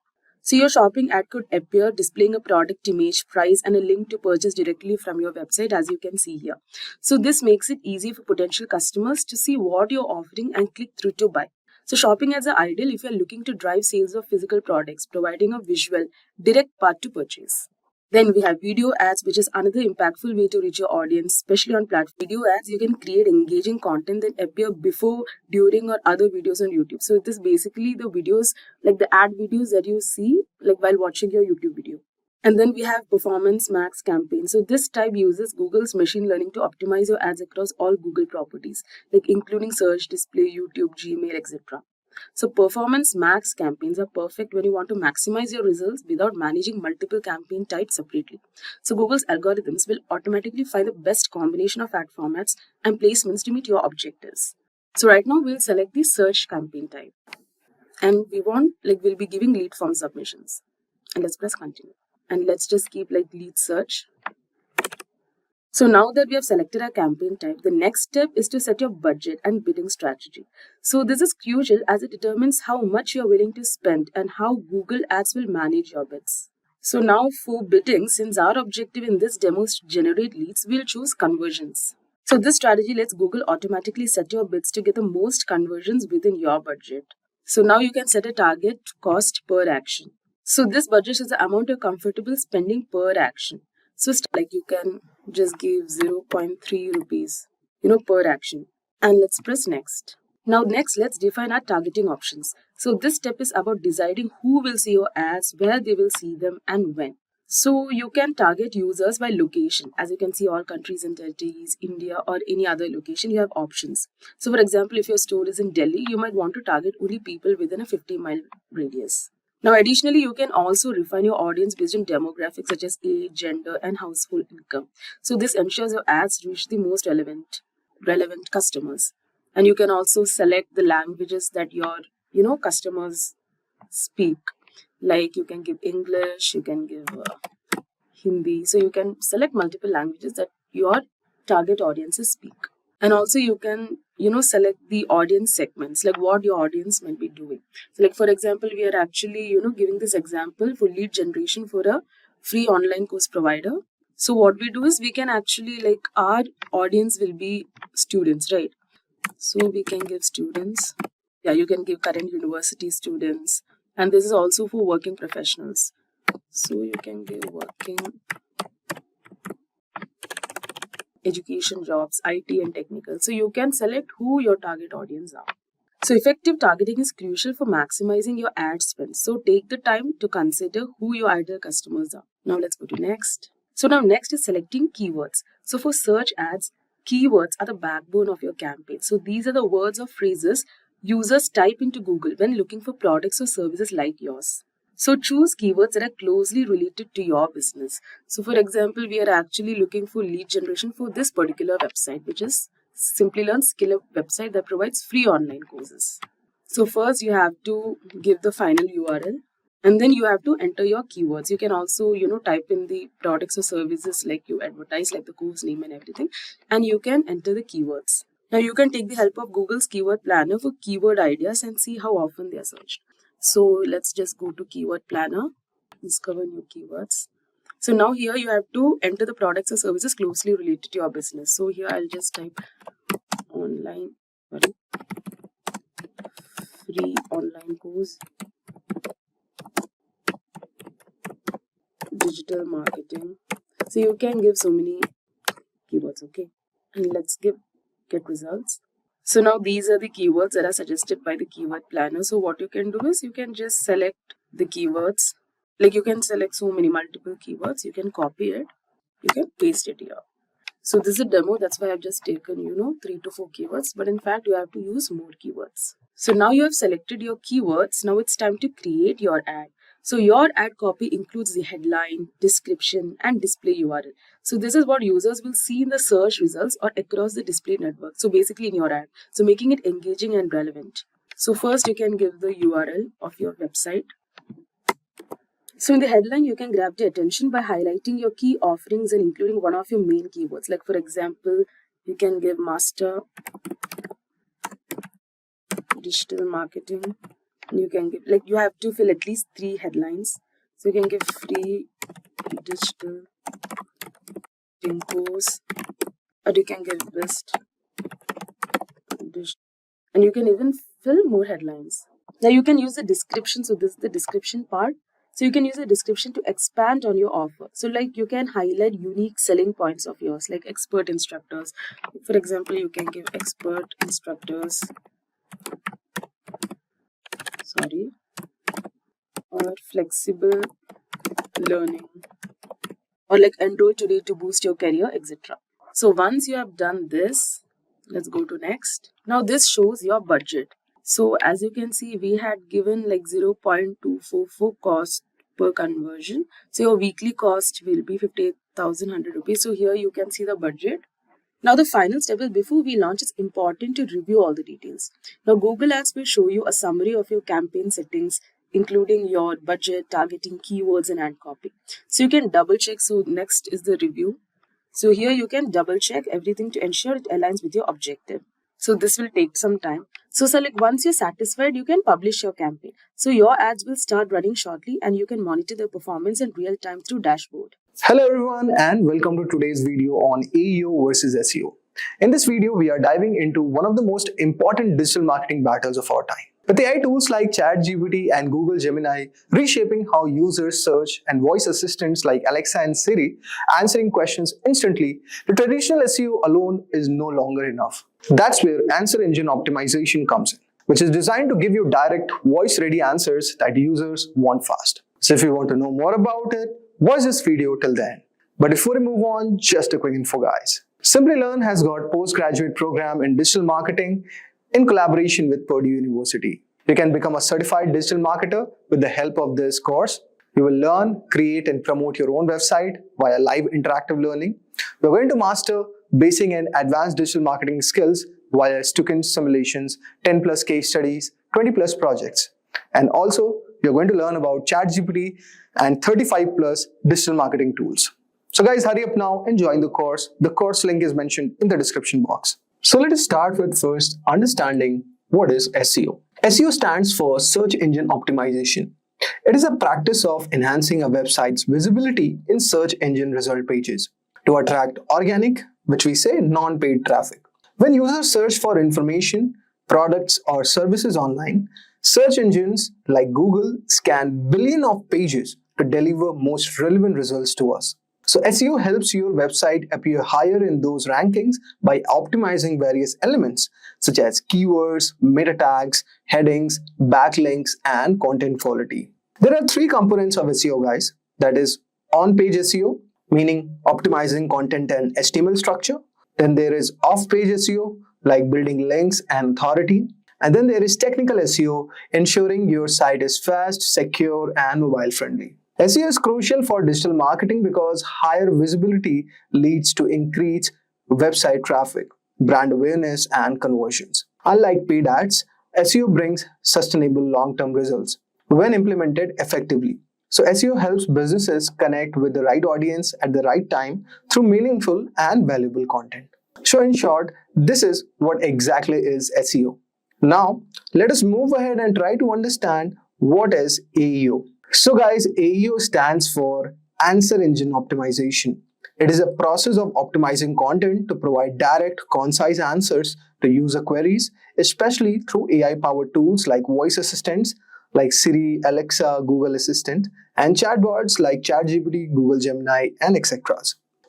So your shopping ad could appear displaying a product image, price, and a link to purchase directly from your website, as you can see here. So this makes it easy for potential customers to see what you're offering and click through to buy. So shopping ads are ideal if you're looking to drive sales of physical products, providing a visual, direct path to purchase. Then we have video ads, which is another impactful way to reach your audience, especially on platform. Video ads, you can create engaging content that appear before, during, or other videos on YouTube. So it is basically the videos, like the ad videos that you see, like while watching your YouTube video. And then we have performance max campaign. So this type uses Google's machine learning to optimize your ads across all Google properties, like including search, display, YouTube, Gmail, etc. So performance max campaigns are perfect when you want to maximize your results without managing multiple campaign types separately. So Google's algorithms will automatically find the best combination of ad formats and placements to meet your objectives. So right now we'll select the search campaign type. And we'll be giving lead form submissions. And let's press continue. And let's just keep like lead search. So now that we have selected our campaign type, the next step is to set your budget and bidding strategy. So this is crucial as it determines how much you're willing to spend and how Google Ads will manage your bids. So now for bidding, since our objective in this demo is to generate leads, we'll choose conversions. So this strategy lets Google automatically set your bids to get the most conversions within your budget. So now you can set a target cost per action. So this budget is the amount you're comfortable spending per action. So like you can just give 0.3 rupees, per action. And let's press next. Now next, let's define our targeting options. So this step is about deciding who will see your ads, where they will see them, and when. So you can target users by location. As you can see, all countries and territories, India, or any other location, you have options. So for example, if your store is in Delhi, you might want to target only people within a 50-mile radius. Now, additionally, you can also refine your audience based on demographics such as age, gender, and household income. So this ensures your ads reach the most relevant customers. And you can also select the languages that your, customers speak. Like you can give English, you can give Hindi. So you can select multiple languages that your target audiences speak. And also you can, select the audience segments, like what your audience might be doing. So like, for example, we are actually, giving this example for lead generation for a free online course provider. So what we do is we can actually, like, our audience will be students, right? So we can give students. Yeah, you can give current university students. And this is also for working professionals. So you can give working education jobs, IT and technical. So you can select who your target audience are. So effective targeting is crucial for maximizing your ad spend. So take the time to consider who your ideal customers are. Now let's go to next. So now next is selecting keywords. So for search ads, keywords are the backbone of your campaign. So these are the words or phrases users type into Google when looking for products or services like yours. So choose keywords that are closely related to your business. So for example, we are actually looking for lead generation for this particular website, which is Simplilearn skill website that provides free online courses. So first you have to give the final URL and then you have to enter your keywords. You can also, type in the products or services like you advertise, like the course name and everything, and you can enter the keywords. Now you can take the help of Google's keyword planner for keyword ideas and see how often they are searched. So let's just go to keyword planner, discover new keywords. So now here you have to enter the products or services closely related to your business. So here I'll just type free online course, digital marketing. So you can give so many keywords, okay? And let's get results. So now these are the keywords that are suggested by the keyword planner. So what you can do is you can just select the keywords. Like you can select so many multiple keywords. You can copy it. You can paste it here. So this is a demo. That's why I've just taken, 3 to 4 keywords. But in fact, you have to use more keywords. So now you have selected your keywords. Now it's time to create your ad. So your ad copy includes the headline, description, and display URL. So this is what users will see in the search results or across the display network. So basically in your ad. So making it engaging and relevant. So first you can give the URL of your website. So in the headline, you can grab the attention by highlighting your key offerings and including one of your main keywords. Like for example, you can give master digital marketing. You can give, like you have to fill at least 3 headlines. So you can give free digital marketing course, or you can give best digital, and you can even fill more headlines. Now you can use the description. So this is the description part. So you can use the description to expand on your offer. So like you can highlight unique selling points of yours, like expert instructors. For example, you can give expert instructors, or flexible learning, or like enroll today to boost your career, etc. So once you have done this, let's go to next. Now this shows your budget. So as you can see, we had given like 0.244 cost per conversion. So your weekly cost will be 58,100 rupees. So here you can see the budget. Now the final step is, before we launch, it's important to review all the details. Now Google Ads will show you a summary of your campaign settings, including your budget, targeting, keywords, and ad copy. So you can double check. So next is the review. So here you can double check everything to ensure it aligns with your objective. So this will take some time. So select, once you're satisfied, you can publish your campaign. So your ads will start running shortly and you can monitor their performance in real time through dashboard. Hello everyone and welcome to today's video on AEO versus SEO. In this video, we are diving into one of the most important digital marketing battles of our time. With AI tools like ChatGPT and Google Gemini reshaping how users search, and voice assistants like Alexa and Siri answering questions instantly, the traditional SEO alone is no longer enough. That's where answer engine optimization comes in, which is designed to give you direct, voice-ready answers that users want fast. So if you want to know more about it, watch this video till the end. But before we move on, just a quick info guys. Simplilearn has got postgraduate program in digital marketing in collaboration with Purdue University. You can become a certified digital marketer with the help of this course. You will learn, create and promote your own website via live interactive learning. We're going to master basic and advanced digital marketing skills via student simulations, 10 plus case studies, 20 plus projects. And also, you're going to learn about ChatGPT and 35 plus digital marketing tools. So guys, hurry up now and join the course. The course link is mentioned in the description box. So let us start with first understanding what is SEO. SEO stands for Search Engine Optimization. It is a practice of enhancing a website's visibility in search engine result pages to attract organic, which we say non-paid traffic. When users search for information, products or services online, search engines like Google scan billions of pages to deliver most relevant results to us. So SEO helps your website appear higher in those rankings by optimizing various elements such as keywords, meta tags, headings, backlinks, and content quality. There are three components of SEO, guys. That is on-page SEO, meaning optimizing content and HTML structure. Then there is off-page SEO, like building links and authority. And then there is technical SEO, ensuring your site is fast, secure, and mobile-friendly. SEO is crucial for digital marketing because higher visibility leads to increased website traffic, brand awareness, and conversions. Unlike paid ads, SEO brings sustainable long-term results when implemented effectively. So SEO helps businesses connect with the right audience at the right time through meaningful and valuable content. So in short, this is what exactly is SEO. Now, let us move ahead and try to understand what is AEO. So guys, AEO stands for Answer Engine Optimization. It is a process of optimizing content to provide direct, concise answers to user queries, especially through AI-powered tools like voice assistants like Siri, Alexa, Google Assistant, and chatbots like ChatGPT, Google Gemini, and etc.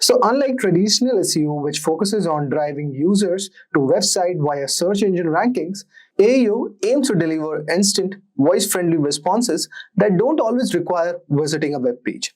So unlike traditional SEO, which focuses on driving users to website via search engine rankings, AEO aims to deliver instant, voice-friendly responses that don't always require visiting a web page.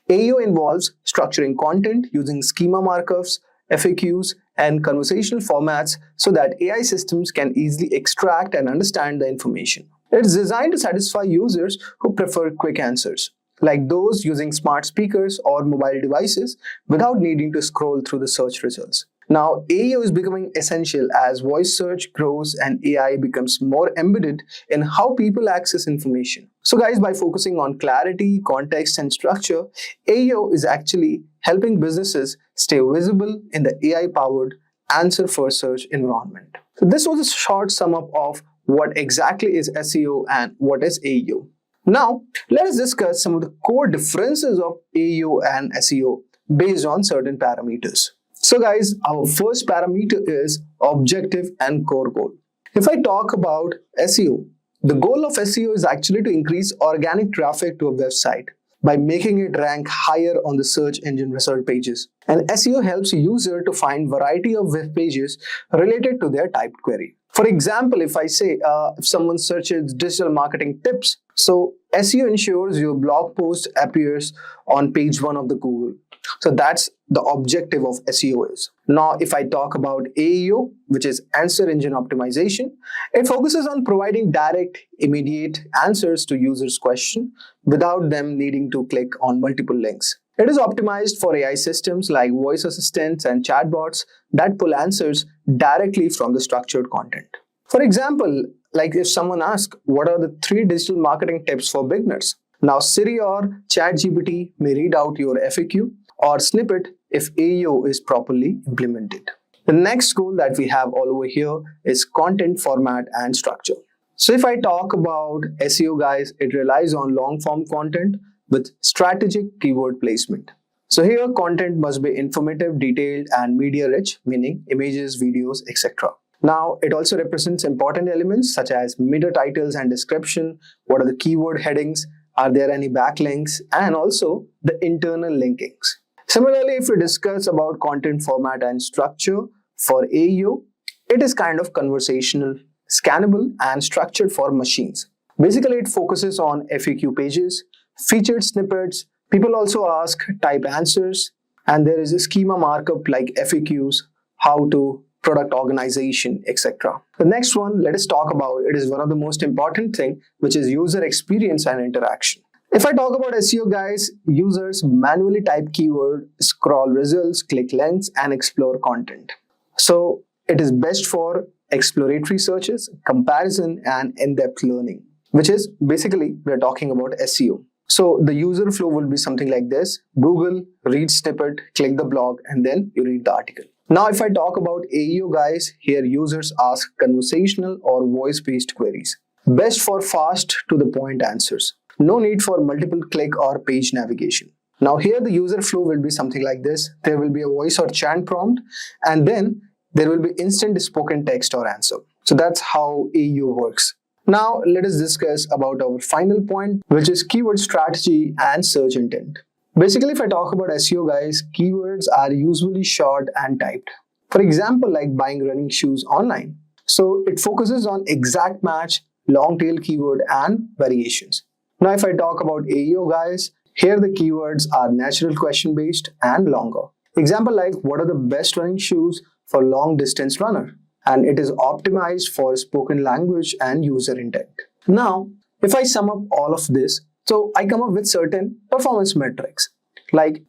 AEO involves structuring content using schema markups, FAQs, and conversational formats so that AI systems can easily extract and understand the information. It's designed to satisfy users who prefer quick answers, like those using smart speakers or mobile devices without needing to scroll through the search results. Now, AEO is becoming essential as voice search grows and AI becomes more embedded in how people access information. So guys, by focusing on clarity, context, and structure, AEO is actually helping businesses stay visible in the AI-powered answer-first search environment. So this was a short sum up of what exactly is SEO and what is AEO. Now, let us discuss some of the core differences of AEO and SEO based on certain parameters. So guys, our first parameter is objective and core goal. If I talk about SEO, the goal of SEO is actually to increase organic traffic to a website by making it rank higher on the search engine result pages. And SEO helps a user to find variety of web pages related to their typed query. For example, if I say, if someone searches digital marketing tips, so SEO ensures your blog post appears on page 1 of the Google. So that's the objective of SEO is. Now, if I talk about AEO, which is Answer Engine Optimization, it focuses on providing direct, immediate answers to users' questions without them needing to click on multiple links. It is optimized for AI systems like voice assistants and chatbots that pull answers directly from the structured content. For example, like if someone asks, what are the 3 digital marketing tips for beginners? Now, Siri or ChatGPT may read out your FAQ or snippet if AEO is properly implemented. The next goal that we have all over here is content format and structure. So if I talk about SEO, guys, it relies on long-form content with strategic keyword placement. So here content must be informative, detailed, and media-rich, meaning images, videos, etc. Now, it also represents important elements such as meta titles and description, what are the keyword headings, are there any backlinks, and also the internal linkings. Similarly, if we discuss about content format and structure for AEO, it is kind of conversational, scannable, and structured for machines. Basically, it focuses on FAQ pages, featured snippets. People also ask type answers, and there is a schema markup like FAQs, how to, product organization, etc. The next one, let us talk about, it is one of the most important thing, which is user experience and interaction. If I talk about SEO, guys, users manually type keyword, scroll results, click links, and explore content. So it is best for exploratory searches, comparison, and in-depth learning, which is basically we're talking about SEO. So the user flow will be something like this: Google, read snippet, click the blog, and then you read the article. Now, if I talk about AEO, guys, here users ask conversational or voice-based queries. Best for fast to the point answers. No need for multiple click or page navigation. Now here the user flow will be something like this. There will be a voice or chat prompt, and then there will be instant spoken text or answer. So that's how AEO works. Now let us discuss about our final point, which is keyword strategy and search intent. Basically, if I talk about SEO, guys, keywords are usually short and typed. For example, like buying running shoes online. So it focuses on exact match, long tail keyword and variations. Now, if I talk about AEO, guys, here the keywords are natural question based and longer. Example like what are the best running shoes for long distance runner? And it is optimized for spoken language and user intent. Now, if I sum up all of this, so I come up with certain performance metrics.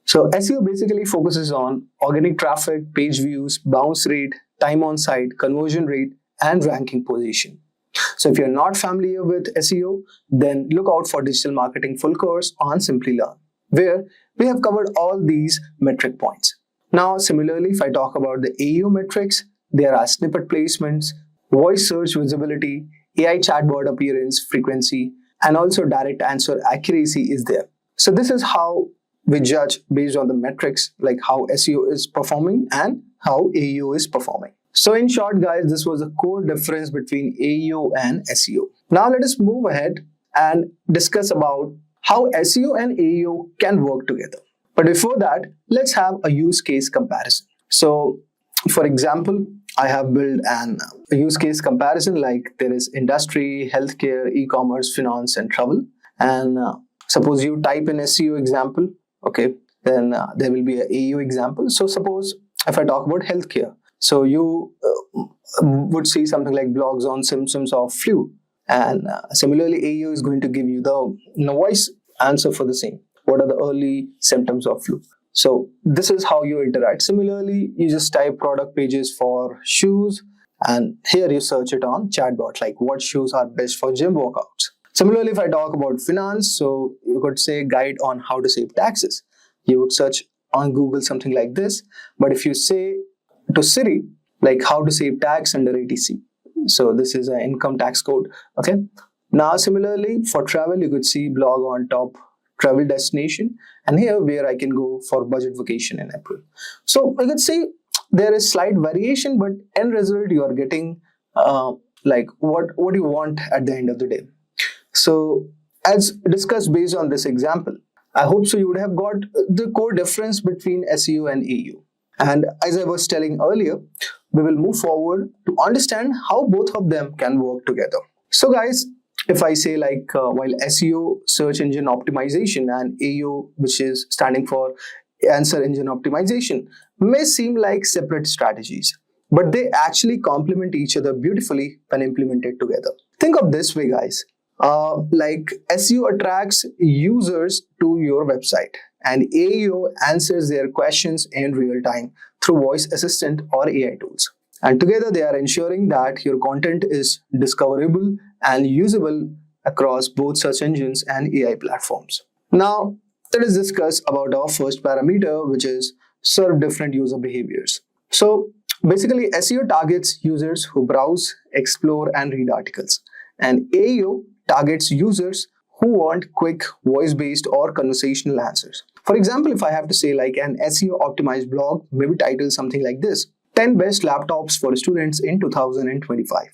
So SEO basically focuses on organic traffic, page views, bounce rate, time on site, conversion rate, and ranking position. So if you're not familiar with SEO, then look out for Digital Marketing Full Course on Simplilearn, where we have covered all these metric points. Now, similarly, if I talk about the AEO metrics, there are snippet placements, voice search visibility, AI chatbot appearance frequency, and also direct answer accuracy is there. So this is how we judge based on the metrics, like how SEO is performing and how AEO is performing. So in short, guys, this was the core difference between AEO and SEO. Now let us move ahead and discuss about how SEO and AEO can work together. But before that, let's have a use case comparison. So for example, I have built a use case comparison, like there is industry, healthcare, e-commerce, finance, and travel. And suppose you type in SEO example, okay, then there will be an AEO example. So suppose if I talk about healthcare, so you would see something like blogs on symptoms of flu. And similarly, AEO is going to give you the voice answer for the same. What are the early symptoms of flu? So this is how you interact. Similarly, you just type product pages for shoes, and here you search it on chatbot, like what shoes are best for gym workouts. Similarly, if I talk about finance, so you could say guide on how to save taxes. You would search on Google something like this. But if you say to Siri, like how to save tax under ATC, so this is an income tax code. Okay. Now, similarly, for travel, you could see blog on top travel destination, and here where I can go for budget vacation in April. So I could say there is slight variation, but end result you are getting like what you want at the end of the day. So as discussed based on this example, I hope so you would have got the core difference between SEO and AEO. And as I was telling earlier, we will move forward to understand how both of them can work together. So guys, if I say like while SEO, search engine optimization, and AEO, which is standing for answer engine optimization, may seem like separate strategies, but they actually complement each other beautifully when implemented together. Think of this way, guys. Like SEO attracts users to your website, and AEO answers their questions in real time through voice assistant or AI tools. And together they are ensuring that your content is discoverable and usable across both search engines and AI platforms. Now, let us discuss about our first parameter, which is serve different user behaviors. So basically, SEO targets users who browse, explore, and read articles. And AEO targets users who want quick voice-based or conversational answers. For example, if I have to say like an SEO optimized blog, maybe title something like this: 10 best laptops for students in 2025.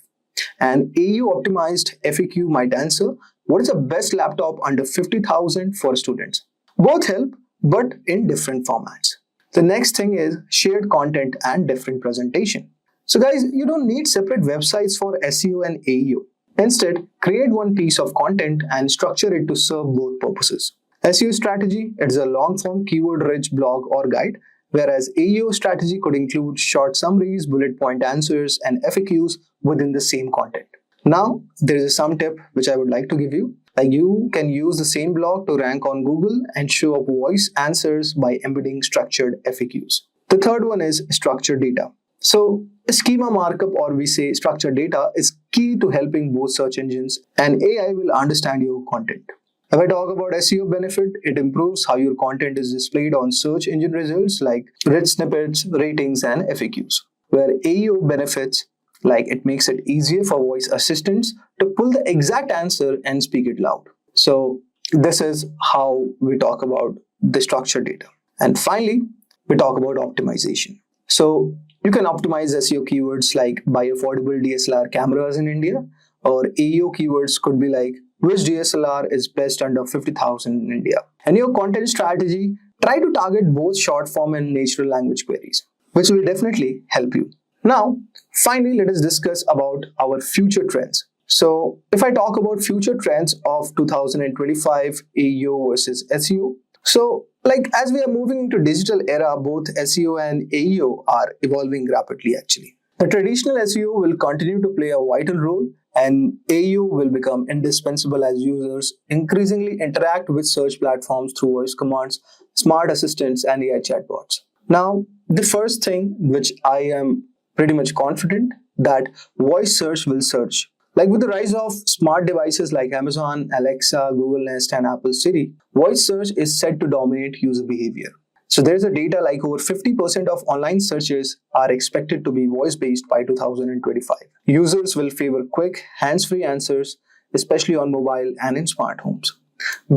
And AEO optimized FAQ might answer, what is the best laptop under 50,000 for students? Both help, but in different formats. The next thing is shared content and different presentation. So guys, you don't need separate websites for SEO and AEO. Instead, create one piece of content and structure it to serve both purposes. SEO strategy, it is a long-form keyword-rich blog or guide, whereas AEO strategy could include short summaries, bullet point answers, and FAQs within the same content. Now, there is some tip which I would like to give you. Like you can use the same blog to rank on Google and show up voice answers by embedding structured FAQs. The third one is structured data. So schema markup, or we say structured data, is key to helping both search engines and AI will understand your content. If I talk about SEO benefit, it improves how your content is displayed on search engine results like rich snippets, ratings, and FAQs. Where AEO benefits, like it makes it easier for voice assistants to pull the exact answer and speak it loud. So this is how we talk about the structured data. And finally, we talk about optimization. So you can optimize SEO keywords like buy affordable DSLR cameras in India, or AEO keywords could be like which DSLR is best under 50,000 in India. And your content strategy try to target both short form and natural language queries, which will definitely help you. Now, finally, let us discuss about our future trends. So, if I talk about future trends of 2025 AEO versus SEO, so as we are moving into digital era, both SEO and AEO are evolving rapidly actually. The traditional SEO will continue to play a vital role, and AEO will become indispensable as users increasingly interact with search platforms through voice commands, smart assistants, and AI chatbots. Now, the first thing which I am pretty much confident that voice search will surge. Like with the rise of smart devices like Amazon, Alexa, Google Nest, and Apple Siri, voice search is set to dominate user behavior. So there's a data like over 50% of online searches are expected to be voice-based by 2025. Users will favor quick, hands-free answers, especially on mobile and in smart homes.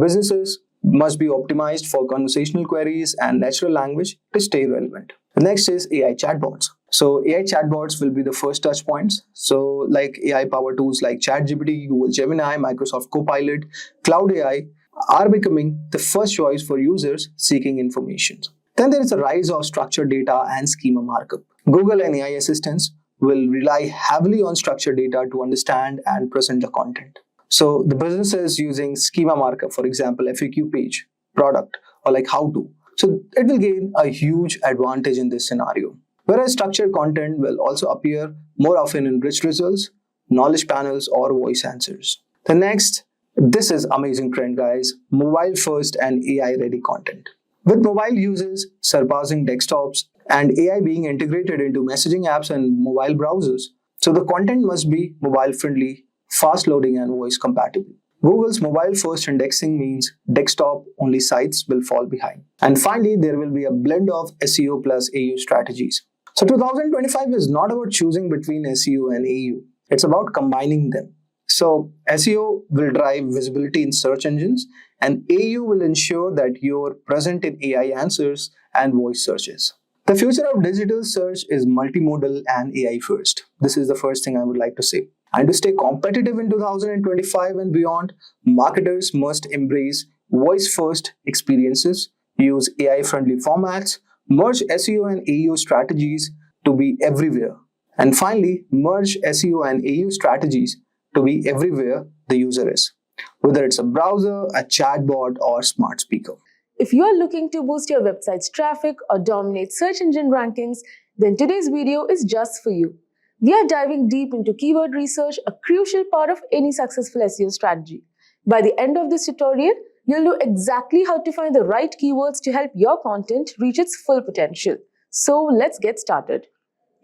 Businesses must be optimized for conversational queries and natural language to stay relevant. The next is AI chatbots. So AI chatbots will be the first touch points. So like AI power tools like ChatGPT, Google Gemini, Microsoft Copilot, Cloud AI are becoming the first choice for users seeking information. Then there is a rise of structured data and schema markup. Google and AI assistants will rely heavily on structured data to understand and present the content. So the businesses using schema markup, for example, FAQ page, product, or like how to. So it will gain a huge advantage in this scenario. Whereas structured content will also appear more often in rich results, knowledge panels, or voice answers. The next, this is amazing trend, guys, mobile first and AI ready content. With mobile users surpassing desktops and AI being integrated into messaging apps and mobile browsers, so the content must be mobile friendly, fast loading, and voice compatible. Google's mobile first indexing means desktop only sites will fall behind. And finally, there will be a blend of SEO plus AEO strategies. So 2025 is not about choosing between SEO and AEO. It's about combining them. So SEO will drive visibility in search engines, and AEO will ensure that you're present in AI answers and voice searches. The future of digital search is multimodal and AI first. This is the first thing I would like to say. And to stay competitive in 2025 and beyond, marketers must embrace voice-first experiences, use AI-friendly formats, merge SEO and AEO strategies to be everywhere. And finally, merge SEO and AEO strategies to be everywhere the user is, whether it's a browser, a chatbot, or smart speaker. If you are looking to boost your website's traffic or dominate search engine rankings, then today's video is just for you. We are diving deep into keyword research, a crucial part of any successful SEO strategy. By the end of this tutorial, you'll know exactly how to find the right keywords to help your content reach its full potential. So let's get started.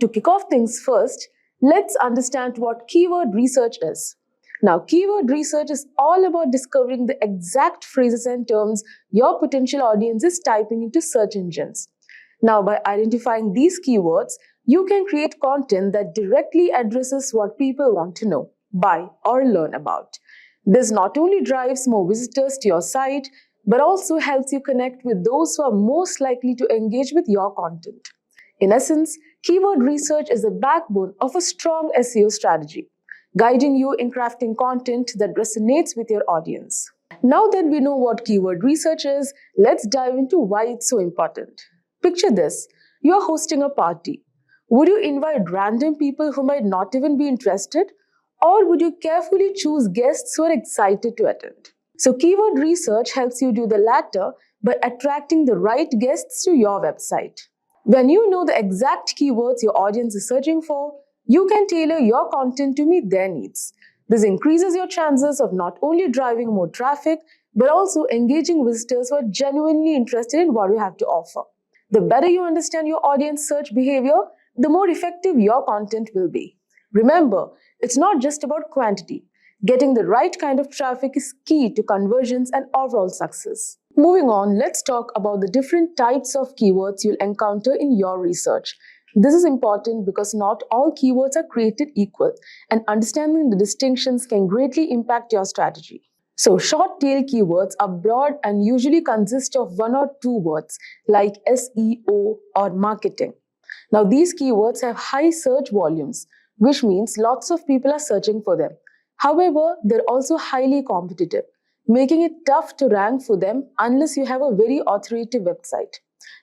To kick off things first, let's understand what keyword research is. Now, keyword research is all about discovering the exact phrases and terms your potential audience is typing into search engines. Now, by identifying these keywords, you can create content that directly addresses what people want to know, buy, or learn about. This not only drives more visitors to your site, but also helps you connect with those who are most likely to engage with your content. In essence, keyword research is the backbone of a strong SEO strategy, guiding you in crafting content that resonates with your audience. Now that we know what keyword research is, let's dive into why it's so important. Picture this: you are hosting a party. Would you invite random people who might not even be interested? Or would you carefully choose guests who are excited to attend? So keyword research helps you do the latter by attracting the right guests to your website. When you know the exact keywords your audience is searching for, you can tailor your content to meet their needs. This increases your chances of not only driving more traffic, but also engaging visitors who are genuinely interested in what you have to offer. The better you understand your audience search behavior, the more effective your content will be. Remember, it's not just about quantity. Getting the right kind of traffic is key to conversions and overall success. Moving on, let's talk about the different types of keywords you'll encounter in your research. This is important because not all keywords are created equal, and understanding the distinctions can greatly impact your strategy. So, short tail keywords are broad and usually consist of one or two words like SEO or marketing. Now, these keywords have high search volumes, which means lots of people are searching for them. However, they're also highly competitive, making it tough to rank for them unless you have a very authoritative website.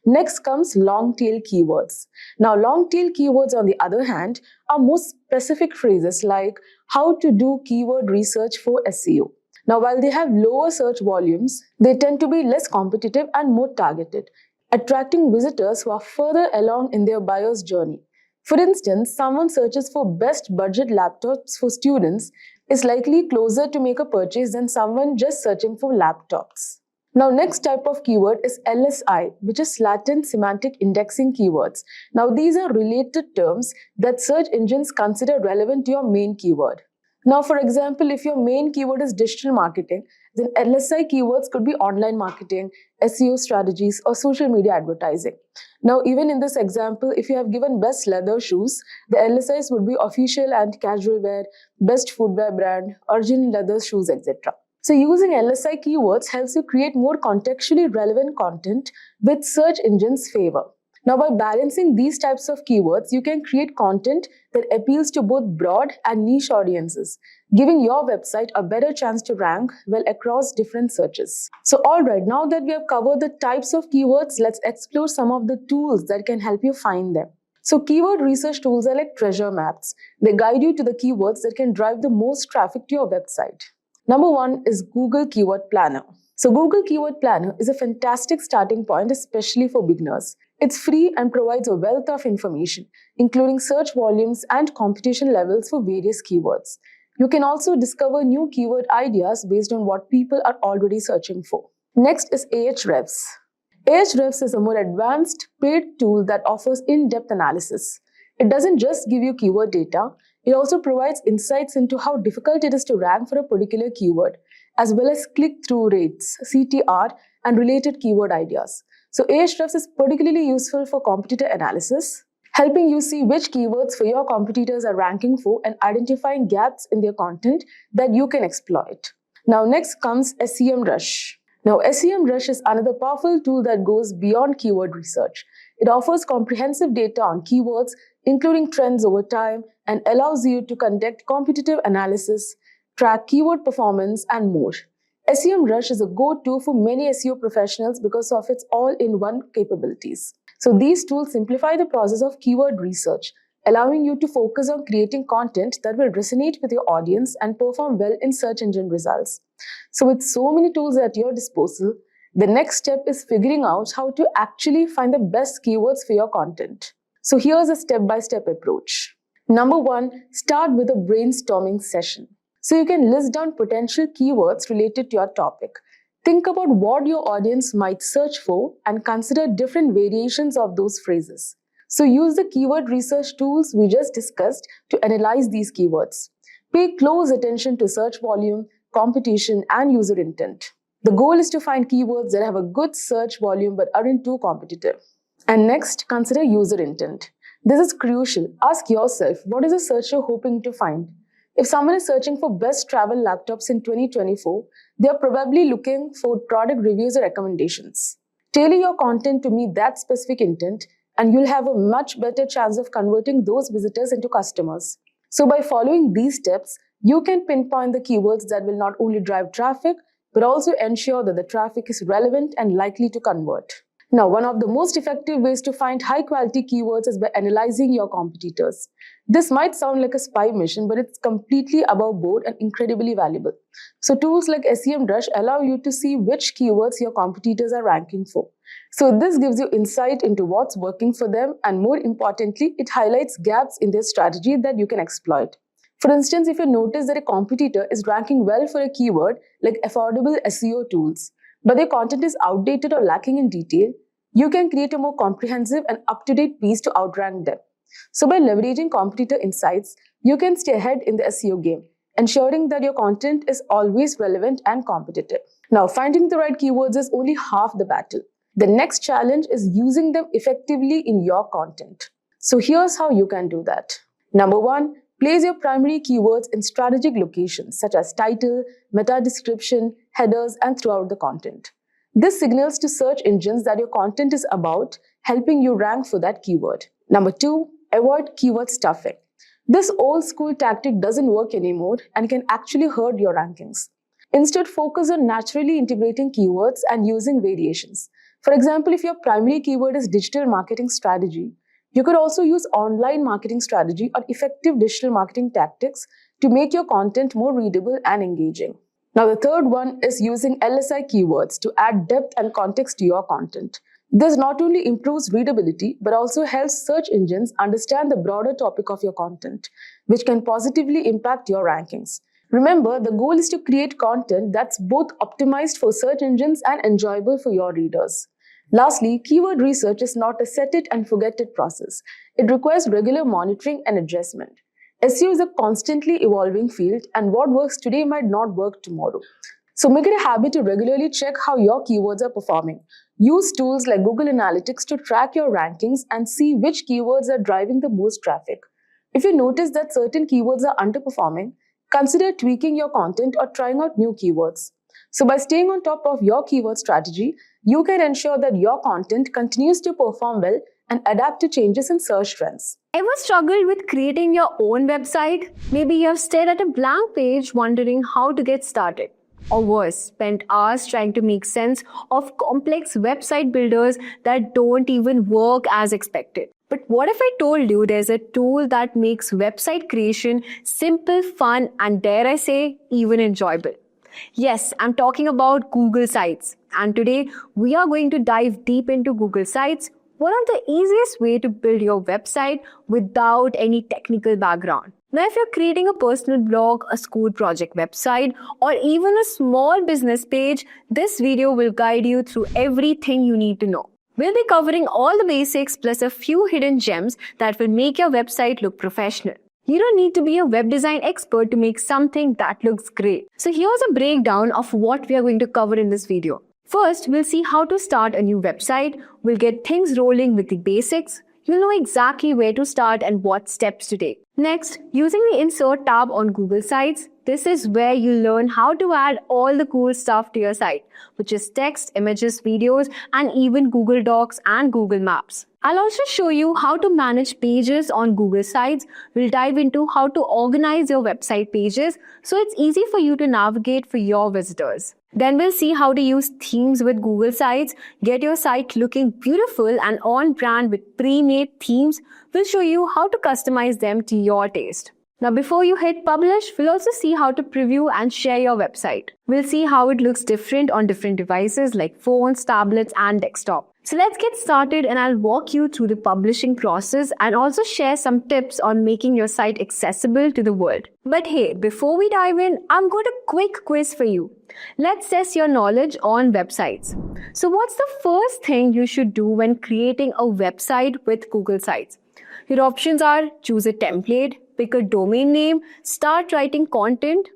Next comes long-tail keywords. Now, long-tail keywords, on the other hand, are more specific phrases like how to do keyword research for SEO. Now, while they have lower search volumes, they tend to be less competitive and more targeted, attracting visitors who are further along in their buyer's journey. For instance, someone searches for best budget laptops for students is likely closer to make a purchase than someone just searching for laptops. Now, next type of keyword is LSI, which is latent semantic indexing keywords. Now, these are related terms that search engines consider relevant to your main keyword. Now, for example, if your main keyword is digital marketing, then LSI keywords could be online marketing, SEO strategies, or social media advertising. Now, even in this example, if you have given best leather shoes, the LSIs would be official and casual wear, best footwear brand, original leather shoes, etc. So, using LSI keywords helps you create more contextually relevant content with search engines' favor. Now, by balancing these types of keywords, you can create content that appeals to both broad and niche audiences, giving your website a better chance to rank well across different searches. So, alright, now that we have covered the types of keywords, let's explore some of the tools that can help you find them. So, keyword research tools are like treasure maps. They guide you to the keywords that can drive the most traffic to your website. Number one is Google Keyword Planner. So, Google Keyword Planner is a fantastic starting point, especially for beginners. It's free and provides a wealth of information, including search volumes and competition levels for various keywords. You can also discover new keyword ideas based on what people are already searching for. Next is Ahrefs. Ahrefs is a more advanced paid tool that offers in-depth analysis. It doesn't just give you keyword data, it also provides insights into how difficult it is to rank for a particular keyword, as well as click-through rates, CTR, and related keyword ideas. So, Ahrefs is particularly useful for competitor analysis, helping you see which keywords for your competitors are ranking for and identifying gaps in their content that you can exploit. Now, next comes SEMrush. Now, SEMrush is another powerful tool that goes beyond keyword research. It offers comprehensive data on keywords, including trends over time, and allows you to conduct competitive analysis, track keyword performance, and more. SEMrush is a go-to for many SEO professionals because of its all-in-one capabilities. So these tools simplify the process of keyword research, allowing you to focus on creating content that will resonate with your audience and perform well in search engine results. So with so many tools at your disposal, the next step is figuring out how to actually find the best keywords for your content. So here's a step-by-step approach. Number one, start with a brainstorming session. So you can list down potential keywords related to your topic. Think about what your audience might search for and consider different variations of those phrases. So use the keyword research tools we just discussed to analyze these keywords. Pay close attention to search volume, competition, and user intent. The goal is to find keywords that have a good search volume but aren't too competitive. And next, consider user intent. This is crucial. Ask yourself, what is a searcher hoping to find? If someone is searching for best travel laptops in 2024, they are probably looking for product reviews or recommendations. Tailor your content to meet that specific intent, and you'll have a much better chance of converting those visitors into customers. So by following these steps, you can pinpoint the keywords that will not only drive traffic, but also ensure that the traffic is relevant and likely to convert. Now, one of the most effective ways to find high-quality keywords is by analyzing your competitors. This might sound like a spy mission, but it's completely above board and incredibly valuable. So tools like SEMrush allow you to see which keywords your competitors are ranking for. So this gives you insight into what's working for them, and more importantly, it highlights gaps in their strategy that you can exploit. For instance, if you notice that a competitor is ranking well for a keyword like affordable SEO tools, but their content is outdated or lacking in detail, you can create a more comprehensive and up-to-date piece to outrank them. So by leveraging competitor insights, you can stay ahead in the SEO game, ensuring that your content is always relevant and competitive. Now, finding the right keywords is only half the battle. The next challenge is using them effectively in your content. So here's how you can do that. Number one, place your primary keywords in strategic locations such as title, meta description, headers, and throughout the content. This signals to search engines that your content is about, helping you rank for that keyword. Number two, avoid keyword stuffing. This old school tactic doesn't work anymore and can actually hurt your rankings. Instead, focus on naturally integrating keywords and using variations. For example, if your primary keyword is digital marketing strategy, you could also use online marketing strategy or effective digital marketing tactics to make your content more readable and engaging. Now, the third one is using LSI keywords to add depth and context to your content. This not only improves readability, but also helps search engines understand the broader topic of your content, which can positively impact your rankings. Remember, the goal is to create content that's both optimized for search engines and enjoyable for your readers. Lastly, keyword research is not a set it and forget it process. It requires regular monitoring and adjustment. SEO is a constantly evolving field, and what works today might not work tomorrow. So make it a habit to regularly check how your keywords are performing. Use tools like Google Analytics to track your rankings and see which keywords are driving the most traffic. If you notice that certain keywords are underperforming, consider tweaking your content or trying out new keywords. So by staying on top of your keyword strategy, you can ensure that your content continues to perform well and adapt to changes in search trends. Ever struggled with creating your own website? Maybe you have stared at a blank page wondering how to get started. Or worse, spent hours trying to make sense of complex website builders that don't even work as expected. But what if I told you there's a tool that makes website creation simple, fun, and dare I say, even enjoyable? Yes, I'm talking about Google Sites. And today, we are going to dive deep into Google Sites, one of the easiest way to build your website without any technical background. Now, if you're creating a personal blog, a school project website, or even a small business page, this video will guide you through everything you need to know. We'll be covering all the basics plus a few hidden gems that will make your website look professional. You don't need to be a web design expert to make something that looks great. So here's a breakdown of what we are going to cover in this video. First, we'll see how to start a new website. We'll get things rolling with the basics. You'll know exactly where to start and what steps to take. Next, using the Insert tab on Google Sites, this is where you learn how to add all the cool stuff to your site, which is text, images, videos, and even Google Docs and Google Maps. I'll also show you how to manage pages on Google Sites. We'll dive into how to organize your website pages so it's easy for you to navigate for your visitors. Then we'll see how to use themes with Google Sites, get your site looking beautiful and on brand with pre-made themes. We'll show you how to customize them to your taste. Now, before you hit publish, we'll also see how to preview and share your website. We'll see how it looks different on different devices like phones, tablets, and desktop. So let's get started and I'll walk you through the publishing process and also share some tips on making your site accessible to the world. But hey, before we dive in, I'm got a quick quiz for you. Let's test your knowledge on websites. So what's the first thing you should do when creating a website with Google Sites? Your options are choose a template, pick a domain name, start writing content.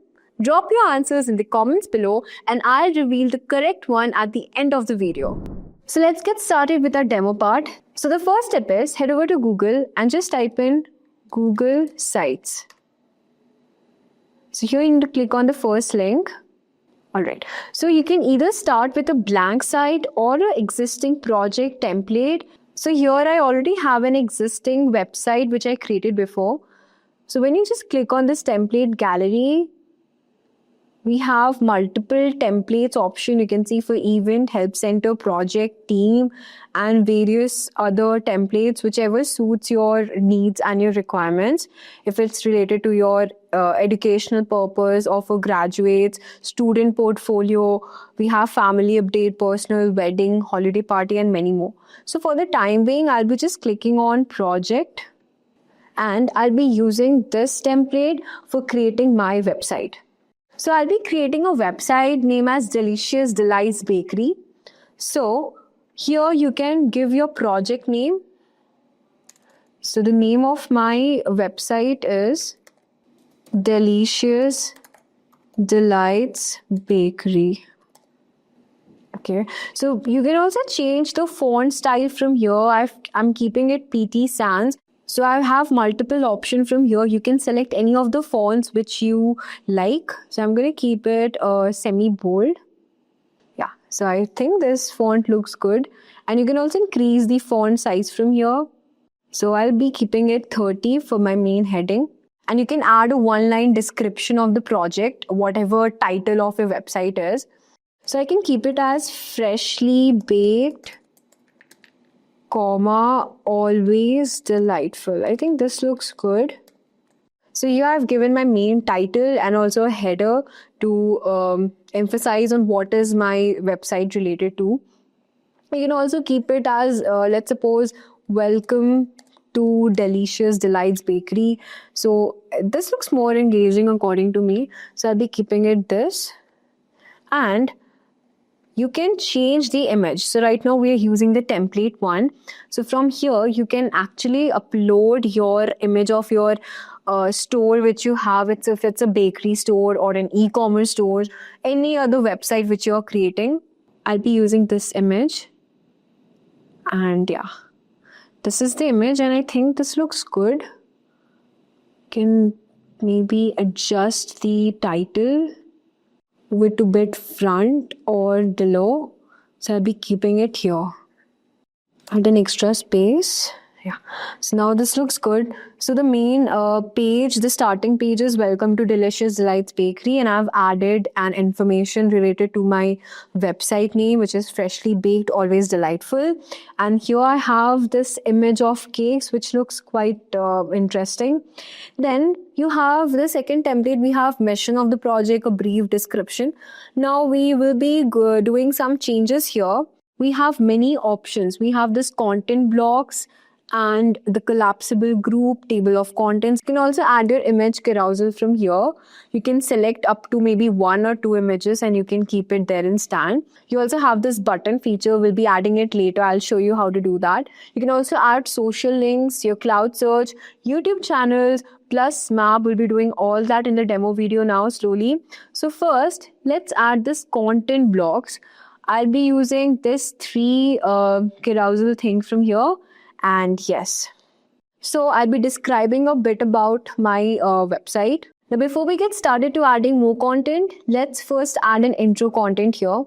Drop your answers in the comments below and I'll reveal the correct one at the end of the video. So let's get started with our demo part. So the first step is head over to Google and just type in Google Sites. So here you need to click on the first link. Alright, so you can either start with a blank site or an existing project template. So here I already have an existing website which I created before. So when you just click on this template gallery, we have multiple templates option. You can see for event, help center, project, team, and various other templates, whichever suits your needs and your requirements. If it's related to your educational purpose or for graduates, student portfolio, we have family update, personal, wedding, holiday party, and many more. So for the time being, I'll be just clicking on project and I'll be using this template for creating my website. So I'll be creating a website named as Delicious Delights Bakery. So here you can give your project name. So the name of my website is Delicious Delights Bakery. Okay, so you can also change the font style from here. I'm keeping it PT Sans. So I have multiple options from here. You can select any of the fonts which you like. So I'm going to keep it semi-bold. Yeah, so I think this font looks good. And you can also increase the font size from here. So I'll be keeping it 30 for my main heading. And you can add a one-line description of the project, whatever title of your website is. So I can keep it as freshly baked, always delightful. I think this looks good. So here I've given my main title and also a header to emphasize on what is my website related to. You can also keep it as, let's suppose, welcome to Delicious Delights Bakery. So this looks more engaging according to me. So I'll be keeping it this. And you can change the image. So right now we are using the template one. So from here, you can actually upload your image of your store which you have. If it's a bakery store or an e-commerce store, any other website which you're creating. I'll be using this image. And yeah, this is the image and I think this looks good. Can maybe adjust the title with a bit front or below. So I'll be keeping it here. Add an extra space. Yeah. So now this looks good. So the main page, the starting page is Welcome to Delicious Delights Bakery, and I've added an information related to my website name, which is Freshly Baked, Always Delightful. And here I have this image of cakes, which looks quite interesting. Then you have the second template. We have mission of the project, a brief description. Now we will be doing some changes here. We have many options. We have this content blocks and the collapsible group, table of contents. You can also add your image carousel from here. You can select up to maybe 1 or 2 images and you can keep it there and stand. You also have this button feature. We'll be adding it later. I'll show you how to do that. You can also add social links, your cloud search, YouTube channels, plus map. We'll be doing all that in the demo video now slowly. So first, let's add this content blocks. I'll be using this 3 carousel thing from here. And yes, so I'll be describing a bit about my website. Now, before we get started to adding more content, let's first add an intro content here,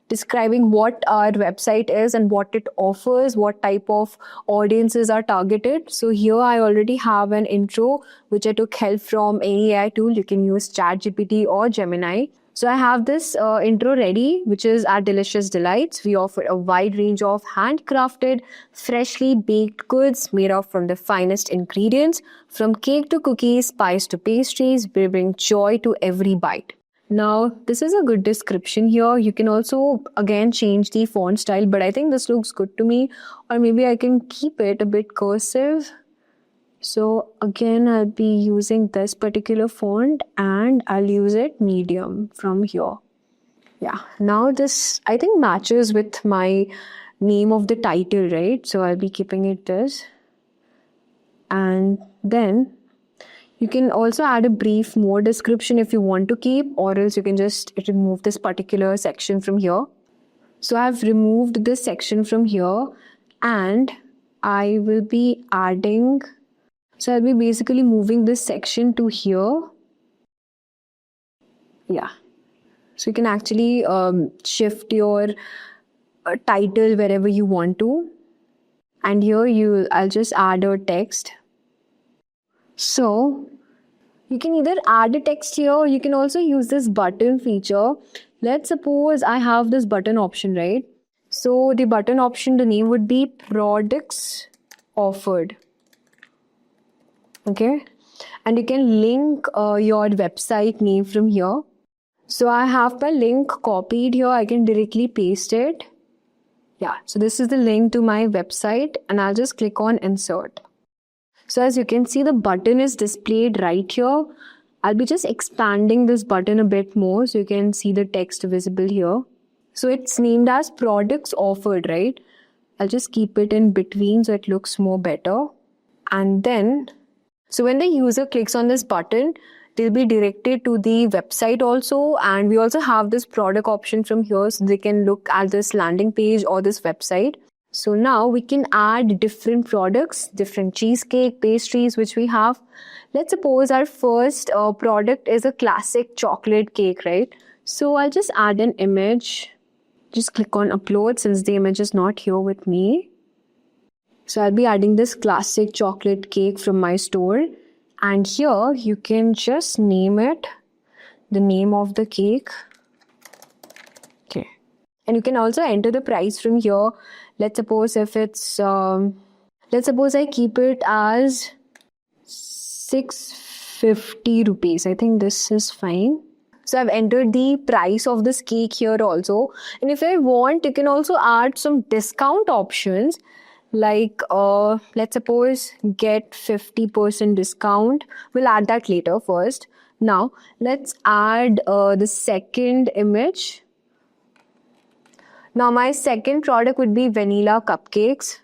describing what our website is and what it offers, what type of audiences are targeted. So here I already have an intro, which I took help from any AI tool. You can use ChatGPT or Gemini. So I have this intro ready, which is our Delicious Delights. We offer a wide range of handcrafted, freshly baked goods made from the finest ingredients. From cake to cookies, spice to pastries, we bring joy to every bite. Now, this is a good description here. You can also, again, change the font style, but I think this looks good to me. Or maybe I can keep it a bit cursive. So again, I'll be using this particular font and I'll use it medium from here. Yeah, now this I think matches with my name of the title, right? So I'll be keeping it this. And then you can also add a brief more description if you want to keep, or else you can just remove this particular section from here. So I've removed this section from here and I will be adding. So I'll be basically moving this section to here. Yeah. So you can actually shift your title wherever you want to. And here I'll just add a text. So you can either add a text here, or you can also use this button feature. Let's suppose I have this button option, right? So the button option, the name would be Products Offered. Okay, and you can link your website name from here. So I have my link copied here. I can directly paste it. Yeah, so this is the link to my website and I'll just click on insert. So as you can see, the button is displayed right here. I'll be just expanding this button a bit more so you can see the text visible here. So it's named as Products Offered, right? I'll just keep it in between so it looks more better. And then so when the user clicks on this button, they'll be directed to the website also. And we also have this product option from here so they can look at this landing page or this website. So now we can add different products, different cheesecake, pastries, which we have. Let's suppose our first product is a classic chocolate cake, right? So I'll just add an image. Just click on upload since the image is not here with me. So I'll be adding this classic chocolate cake from my store. And here you can just name it, the name of the cake. Okay. And you can also enter the price from here. Let's suppose if it's, let's suppose I keep it as 650 rupees. I think this is fine. So I've entered the price of this cake here also. And if I want, you can also add some discount options. Like, let's suppose get 50% discount. We'll add that later first. Now, let's add the second image. Now, my second product would be vanilla cupcakes.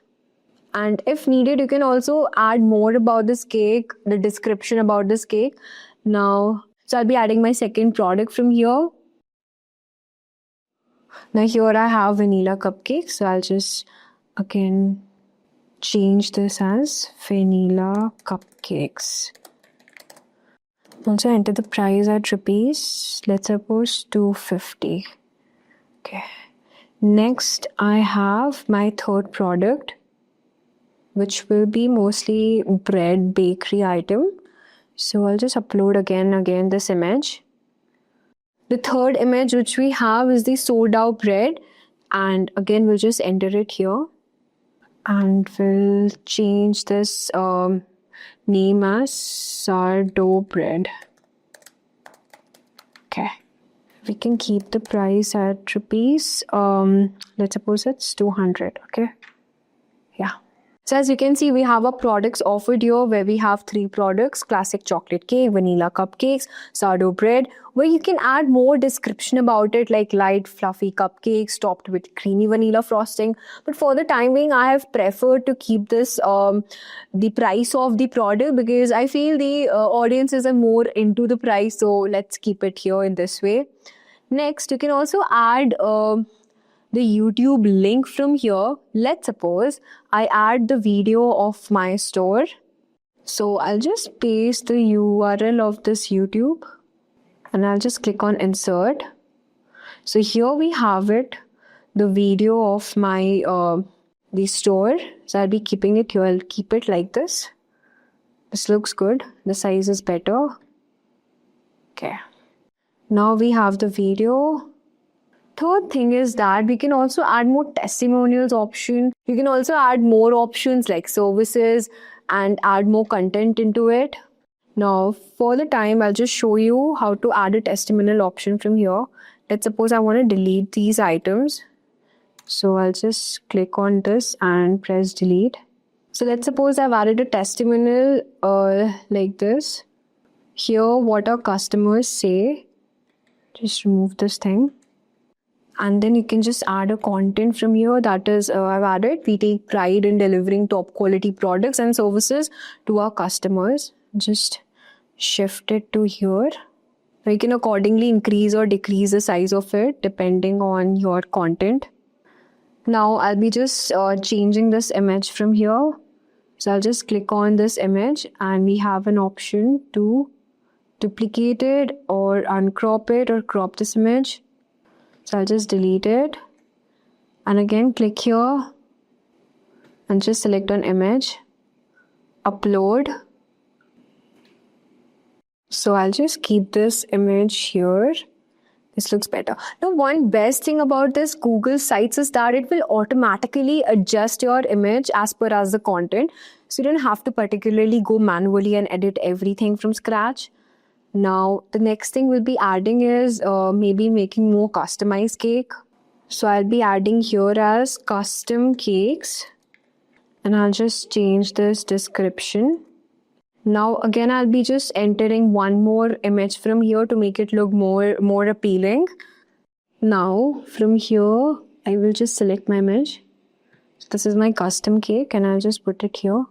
And if needed, you can also add more about this cake, the description about this cake. Now, so I'll be adding my second product from here. Now, here I have vanilla cupcakes. So I'll just, again, change this as vanilla cupcakes. Also enter the price at rupees, let's suppose 250. Okay. Next, I have my third product, which will be mostly bread bakery item. So I'll just upload again this image. The third image which we have is the sourdough bread, and again we'll just enter it here. And we'll change this name as sourdough bread. Okay. We can keep the price at rupees. Let's suppose it's 200. Okay. Yeah. So as you can see, we have our products offered here where we have 3 products: classic chocolate cake, vanilla cupcakes, sourdough bread, where you can add more description about it, like light fluffy cupcakes topped with creamy vanilla frosting. But for the time being, I have preferred to keep this the price of the product, because I feel the audiences are more into the price. So let's keep it here in this way. Next, you can also add the YouTube link from here. Let's suppose I add the video of my store. So I'll just paste the URL of this YouTube and I'll just click on insert. So here we have it, the video of my the store. So I'll be keeping it here. I'll keep it like this. This looks good. The size is better. Okay. Now we have the video. Third thing is that we can also add more testimonials option. You can also add more options like services and add more content into it. Now for the time, I'll just show you how to add a testimonial option from here. Let's suppose I want to delete these items. So I'll just click on this and press delete. So let's suppose I've added a testimonial like this. Here what our customers say. Just remove this thing. And then you can just add a content from here. That is, I've added, we take pride in delivering top quality products and services to our customers. Just shift it to here. You can accordingly increase or decrease the size of it depending on your content. Now I'll be just changing this image from here. So I'll just click on this image and we have an option to duplicate it or uncrop it or crop this image. So I'll just delete it and again click here and just select an image, upload. So I'll just keep this image here. This looks better. Now one best thing about this Google Sites is that it will automatically adjust your image as per as the content. So you don't have to particularly go manually and edit everything from scratch. Now, the next thing we'll be adding is maybe making more customized cake. So I'll be adding here as custom cakes and I'll just change this description. Now again, I'll be just entering one more image from here to make it look more appealing. Now from here, I will just select my image. So this is my custom cake and I'll just put it here.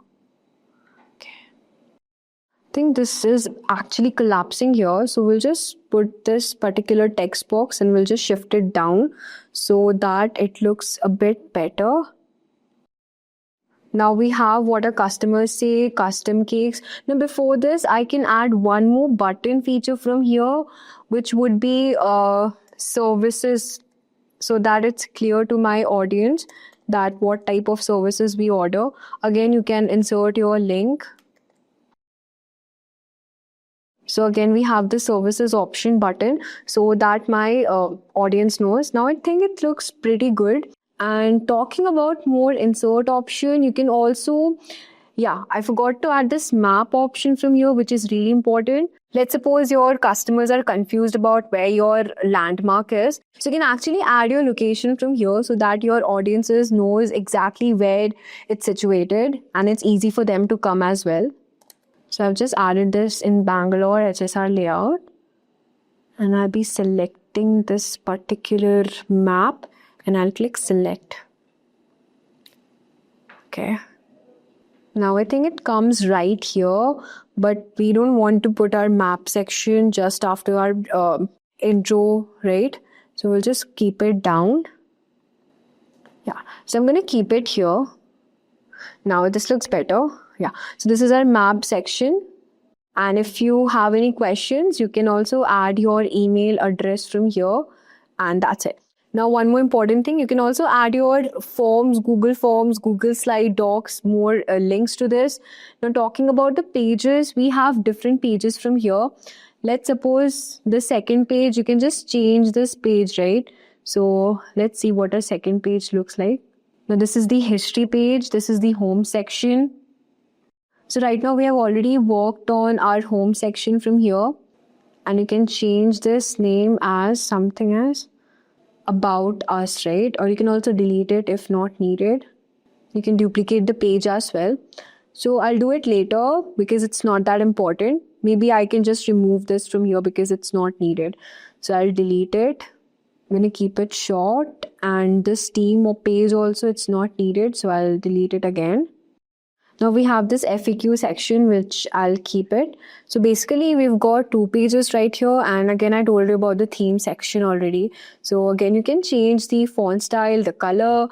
I think this is actually collapsing here, so we'll just put this particular text box and we'll just shift it down so that it looks a bit better. Now we have what our customers say, custom cakes. Now before this, I can add one more button feature from here, which would be services, so that it's clear to my audience that what type of services we order. Again, you can insert your link. So again, we have the services option button so that my audience knows. Now I think it looks pretty good. And talking about more insert option, you can also, I forgot to add this map option from here, which is really important. Let's suppose your customers are confused about where your landmark is. So you can actually add your location from here so that your audiences knows exactly where it's situated and it's easy for them to come as well. So I've just added this in Bangalore HSR layout, and I'll be selecting this particular map and I'll click select. Okay. Now I think it comes right here, but we don't want to put our map section just after our intro, right? So we'll just keep it down. Yeah, so I'm going to keep it here. Now this looks better. Yeah, so this is our map section. And if you have any questions, you can also add your email address from here, and that's it. Now, one more important thing, you can also add your forms, Google Slide Docs, more links to this. Now, talking about the pages, we have different pages from here. Let's suppose the second page, you can just change this page, right? So let's see what our second page looks like. Now, this is the history page. This is the home section. So right now we have already worked on our home section from here, and you can change this name as something as about us, right? Or you can also delete it if not needed. You can duplicate the page as well. So I'll do it later because it's not that important. Maybe I can just remove this from here because it's not needed. So I'll delete it. I'm going to keep it short, and this team or page also, it's not needed. So I'll delete it again. Now we have this FAQ section, which I'll keep it. So basically we've got 2 pages right here. And again, I told you about the theme section already. So again, you can change the font style, the color,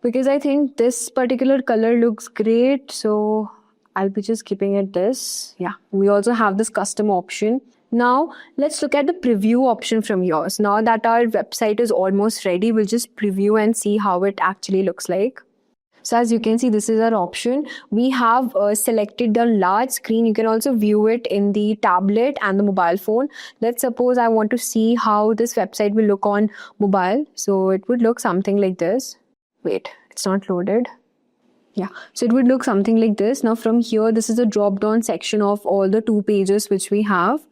because I think this particular color looks great. So I'll be just keeping it this. Yeah, we also have this custom option. Now let's look at the preview option from here. So now that our website is almost ready, we'll just preview and see how it actually looks like. So as you can see, this is our option. We have selected the large screen. You can also view it in the tablet and the mobile phone. Let's suppose I want to see how this website will look on mobile. So it would look something like this. Wait, it's not loaded. Yeah, so it would look something like this. Now from here, this is a drop down section of all the 2 pages which we have.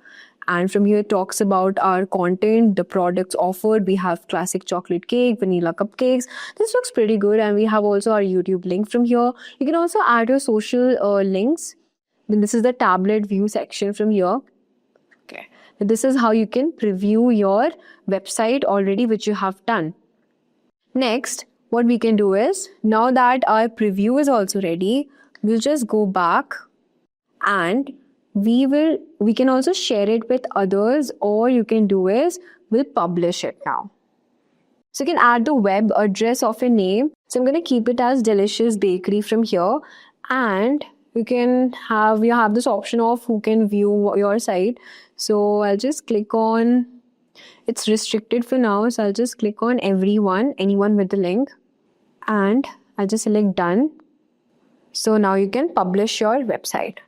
And from here, it talks about our content, the products offered. We have classic chocolate cake, vanilla cupcakes. This looks pretty good. And we have also our YouTube link from here. You can also add your social links. Then this is the tablet view section from here. Okay. This is how you can preview your website already, which you have done. Next, what we can do is, now that our preview is also ready, we'll just go back and we can also share it with others, or you can do is we'll publish it now. So you can add the web address of your name. So I'm going to keep it as Delicious Bakery from here, and you have this option of who can view your site. So I'll just click on, it's restricted for now, so I'll just click on anyone with the link, and I'll just select done. So now you can publish your website.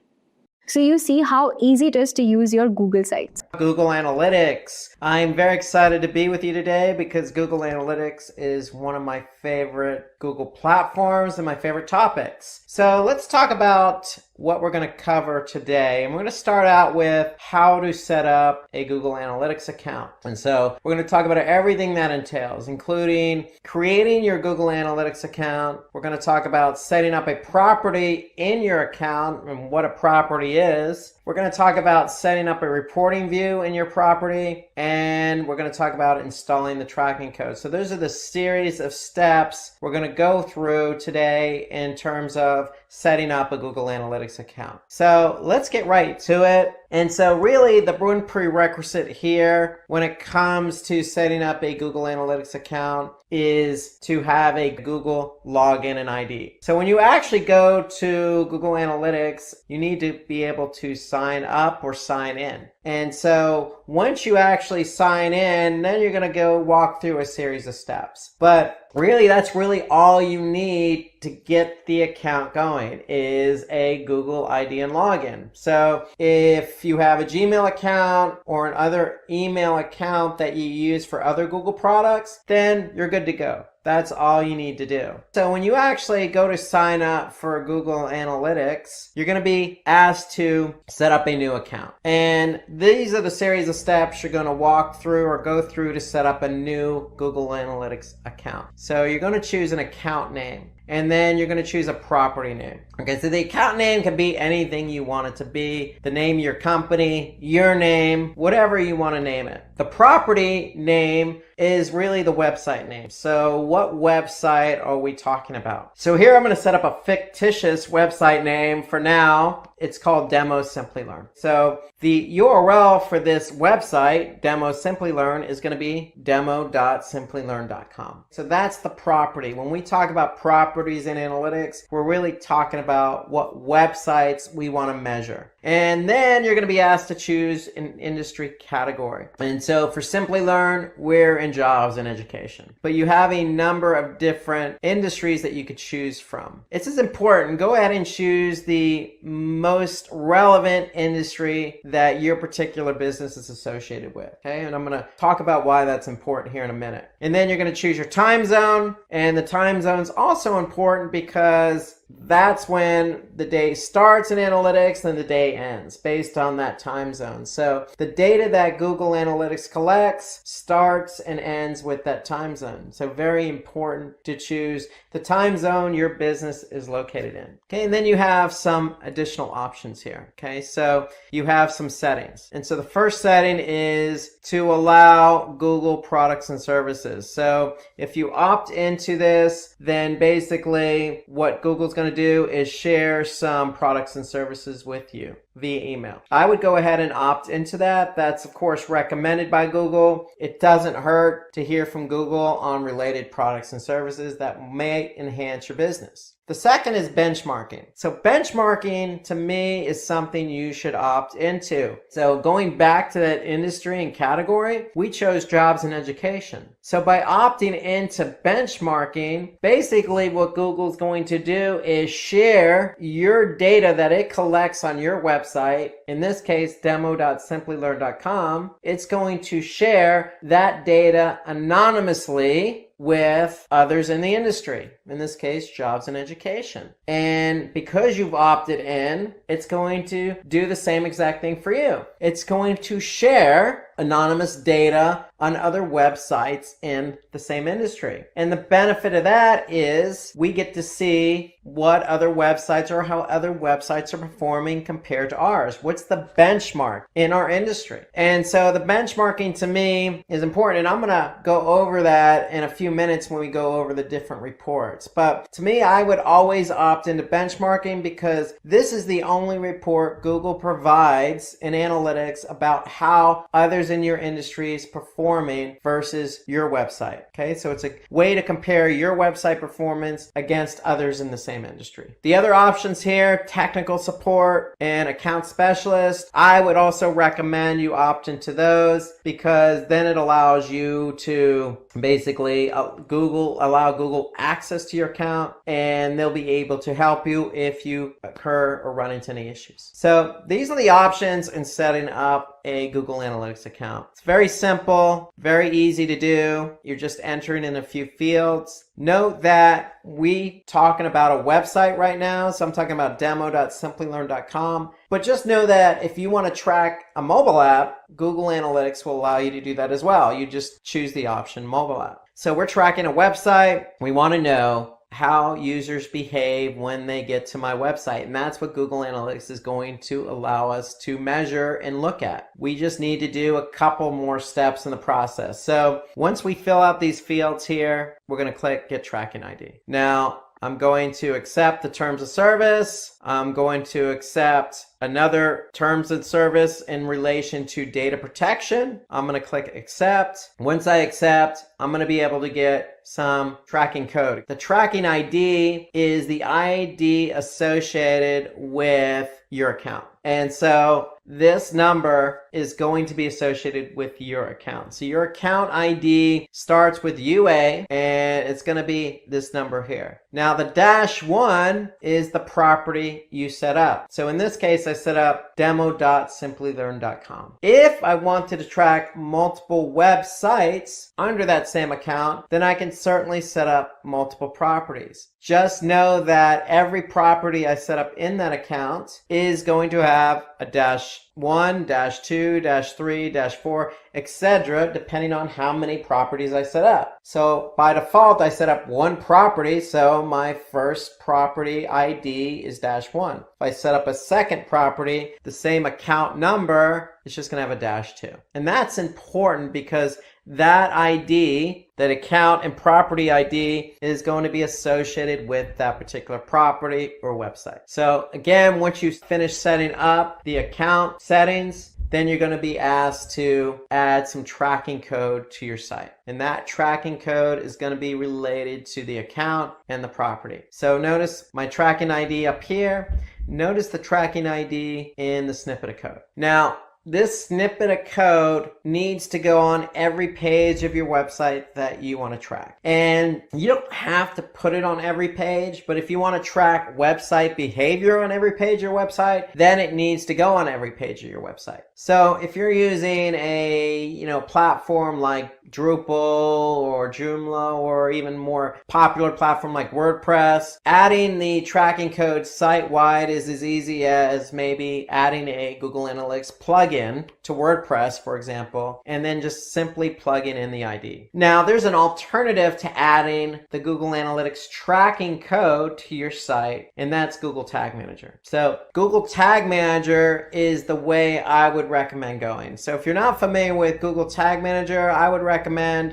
So you see how easy it is to use your Google Sites. Google Analytics. I'm very excited to be with you today because Google Analytics is one of my favorite Google platforms and my favorite topics. So let's talk about what we're going to cover today. And we're going to start out with how to set up a Google Analytics account. And so we're going to talk about everything that entails, including creating your Google Analytics account. We're going to talk about setting up a property in your account and what a property is. We're going to talk about setting up a reporting view in your property, and we're going to talk about installing the tracking code. So those are the series of steps we're going to go through today in terms of setting up a Google Analytics account. So let's get right to it. And so really the one prerequisite here when it comes to setting up a Google Analytics account is to have a Google login and ID. So when you actually go to Google Analytics, you need to be able to sign up or sign in. And so once you actually sign in, then you're going to go walk through a series of steps. But really, that's really all you need to get the account going is a Google ID and login. So if you have a Gmail account or another email account that you use for other Google products, then you're good to go. That's all you need to do. So when you actually go to sign up for Google Analytics, you're going to be asked to set up a new account. And these are the series of steps you're going to walk through or go through to set up a new Google Analytics account. So you're going to choose an account name. And then you're going to choose a property name. Okay, so the account name can be anything you want it to be. The name of your company, your name, whatever you want to name it. The property name is really the website name. So what website are we talking about? So here I'm going to set up a fictitious website name for now. It's called Demo Simplilearn. So the URL for this website, Demo Simplilearn, is going to be demo.simplilearn.com. So that's the property. When we talk about properties in analytics, we're really talking about what websites we want to measure. And then you're going to be asked to choose an industry category. And so for Simplilearn, we're in jobs and education. But you have a number of different industries that you could choose from. This is important. Go ahead and choose the most relevant industry that your particular business is associated with. Okay, and I'm going to talk about why that's important here in a minute. And then you're going to choose your time zone. And the time zone is also important because that's when the day starts in analytics and the day ends based on that time zone. So the data that Google Analytics collects starts and ends with that time zone. So very important to choose the time zone your business is located in. Okay, and then you have some additional options here. Okay, so you have some settings. And so the first setting is to allow Google products and services. So if you opt into this, then basically what Google's going to do is share some products and services with you via email. I would go ahead and opt into that. That's of course recommended by Google. It doesn't hurt to hear from Google on related products and services that may enhance your business. The second is benchmarking. So benchmarking to me is something you should opt into. So going back to that industry and category, we chose jobs and education. So by opting into benchmarking, basically what Google's going to do is share your data that it collects on your website, in this case demo.simplilearn.com. It's going to share that data anonymously with others in the industry, in this case, jobs and education. And because you've opted in, it's going to do the same exact thing for you. It's going to share anonymous data on other websites in the same industry. And the benefit of that is we get to see what other websites or how other websites are performing compared to ours. What's the benchmark in our industry? And so the benchmarking to me is important. And I'm going to go over that in a few minutes when we go over the different reports. But to me, I would always opt into benchmarking because this is the only report Google provides in analytics about how others in your industry is performing versus your website. Okay, so it's a way to compare your website performance against others in the same industry. The other options here, technical support and account specialist, I would also recommend you opt into those because then it allows you to basically allow Google access to your account, and they'll be able to help you if you occur or run into any issues. So these are the options in setting up a Google Analytics account. It's very simple, very easy to do. You're just entering in a few fields. Note that we talking about a website right now, so I'm talking about demo.simplilearn.com. But just know that if you want to track a mobile app, Google Analytics will allow you to do that as well. You just choose the option mobile app. So we're tracking a website. We want to know how users behave when they get to my website. And that's what Google Analytics is going to allow us to measure and look at. We just need to do a couple more steps in the process. So once we fill out these fields here, we're going to click Get Tracking ID. Now, I'm going to accept the terms of service. I'm going to accept another terms of service in relation to data protection. I'm going to click accept. Once I accept, I'm going to be able to get some tracking code. The tracking ID is the ID associated with your account. And so this number is going to be associated with your account. So your account ID starts with UA, and it's going to be this number here. Now the -1 is the property you set up. So in this case, I set up demo.simplylearn.com. If I wanted to track multiple websites under that same account, then I can certainly set up multiple properties. Just know that every property I set up in that account is going to have a -1, -2, -3, -4, etc., depending on how many properties I set up. So by default, I set up one property, so my first property ID is -1. If I set up a second property, the same account number, it's just going to have a -2. And that's important because that ID, that account and property ID, is going to be associated with that particular property or website. So again, once you finish setting up the account settings, then you're going to be asked to add some tracking code to your site. And that tracking code is going to be related to the account and the property. So notice my tracking ID up here. Notice the tracking ID in the snippet of code. Now, this snippet of code needs to go on every page of your website that you want to track. And you don't have to put it on every page, but if you want to track website behavior on every page of your website, then it needs to go on every page of your website. So if you're using a platform like Drupal or Joomla or even more popular platform like WordPress, adding the tracking code site-wide is as easy as maybe adding a Google Analytics plugin to WordPress, for example, and then just simply plugging in the ID. Now, there's an alternative to adding the Google Analytics tracking code to your site, and that's Google Tag Manager. So Google Tag Manager is the way I would recommend going. So if you're not familiar with Google Tag Manager, I would recommend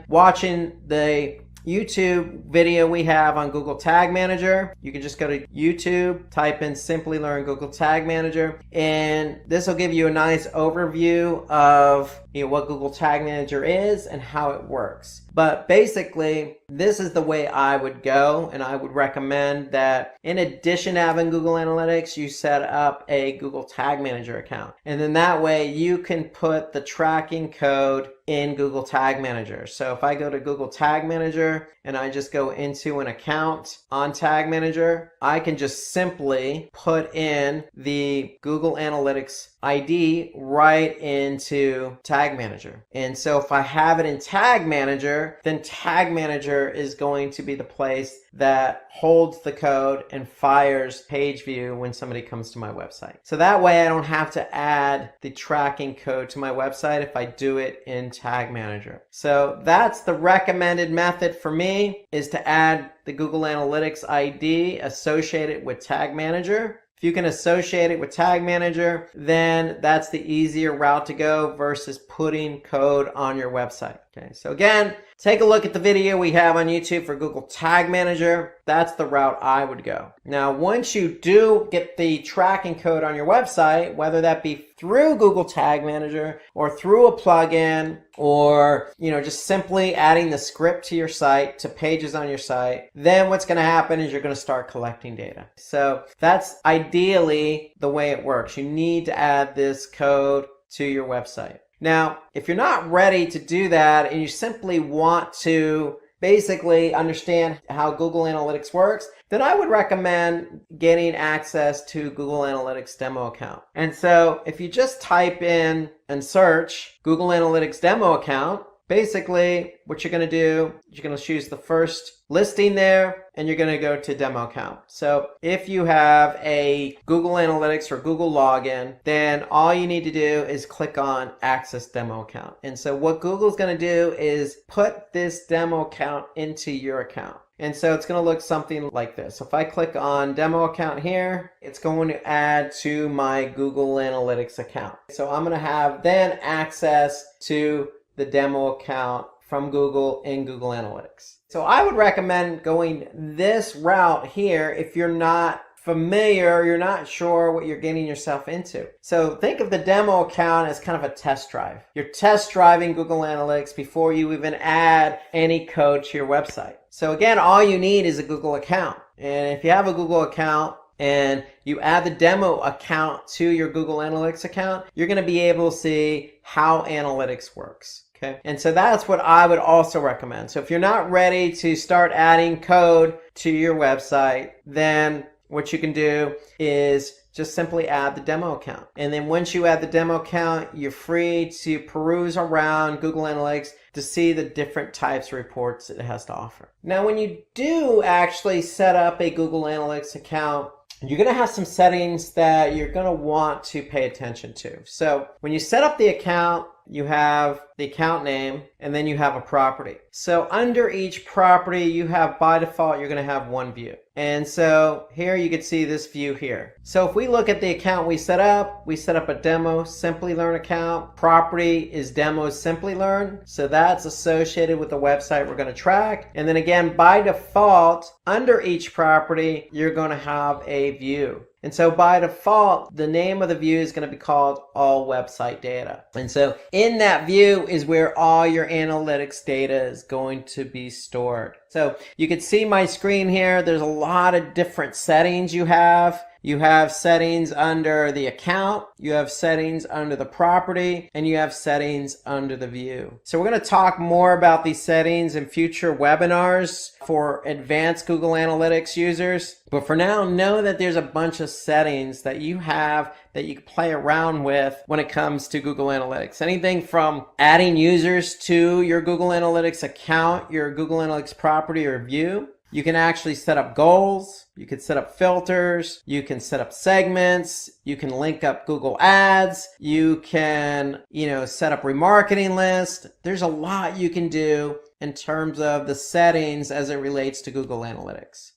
watching the YouTube video we have on Google Tag Manager. You can just go to YouTube, type in Simplilearn Google Tag Manager, and this will give you a nice overview of what Google Tag Manager is and how it works. But basically, this is the way I would go, and I would recommend that in addition to having Google Analytics, you set up a Google Tag Manager account. And then that way you can put the tracking code in Google Tag Manager. So if I go to Google Tag Manager and I just go into an account on Tag Manager, I can just simply put in the Google Analytics ID right into Tag Manager. And so if I have it in Tag Manager, then Tag Manager is going to be the place that holds the code and fires page view when somebody comes to my website. So that way I don't have to add the tracking code to my website if I do it in Tag Manager. So that's the recommended method for me, is to add the Google Analytics ID associated with Tag Manager. If you can associate it with Tag Manager, then that's the easier route to go versus putting code on your website. Okay, so again, take a look at the video we have on YouTube for Google Tag Manager. That's the route I would go. Now, once you do get the tracking code on your website, whether that be through Google Tag Manager or through a plugin, or just simply adding the script to your site, to pages on your site, then what's going to happen is you're going to start collecting data. So that's ideally the way it works. You need to add this code to your website. Now, if you're not ready to do that and you simply want to basically understand how Google Analytics works, then I would recommend getting access to Google Analytics demo account. And so if you just type in and search Google Analytics demo account, basically what you're going to do, you're going to choose the first listing there, and you're going to go to demo account. So if you have a Google Analytics or Google login, then all you need to do is click on access demo account. And so what Google's going to do is put this demo account into your account. And so it's going to look something like this. So if I click on demo account here, it's going to add to my Google Analytics account. So I'm going to have then access to the demo account from Google in Google Analytics. So I would recommend going this route here if you're not familiar, you're not sure what you're getting yourself into. So think of the demo account as kind of a test drive. You're test driving Google Analytics before you even add any code to your website. So again, all you need is a Google account. And if you have a Google account and you add the demo account to your Google Analytics account, you're going to be able to see how analytics works. Okay. And so that's what I would also recommend. So if you're not ready to start adding code to your website, then what you can do is just simply add the demo account. And then once you add the demo account, you're free to peruse around Google Analytics to see the different types of reports it has to offer. Now, when you do actually set up a Google Analytics account, you're going to have some settings that you're going to want to pay attention to. So when you set up the account, you have the account name, and then you have a property. So under each property, you have, by default, you're going to have one view. And so here you can see this view here. So if we look at the account we set up a demo Simplilearn account. Property is demo Simplilearn. So that's associated with the website we're going to track. And then again, by default, under each property, you're going to have a view. And so by default, the name of the view is going to be called All Website Data. And so in that view is where all your analytics data is going to be stored. So you can see my screen here. There's a lot of different settings you have. You have settings under the account, you have settings under the property, and you have settings under the view. So we're going to talk more about these settings in future webinars for advanced Google Analytics users. But for now, know that there's a bunch of settings that you have that you can play around with when it comes to Google Analytics. Anything from adding users to your Google Analytics account, your Google Analytics property or view. You can actually set up goals, you can set up filters, you can set up segments, you can link up Google Ads, you can, set up remarketing lists. There's a lot you can do in terms of the settings as it relates to Google Analytics.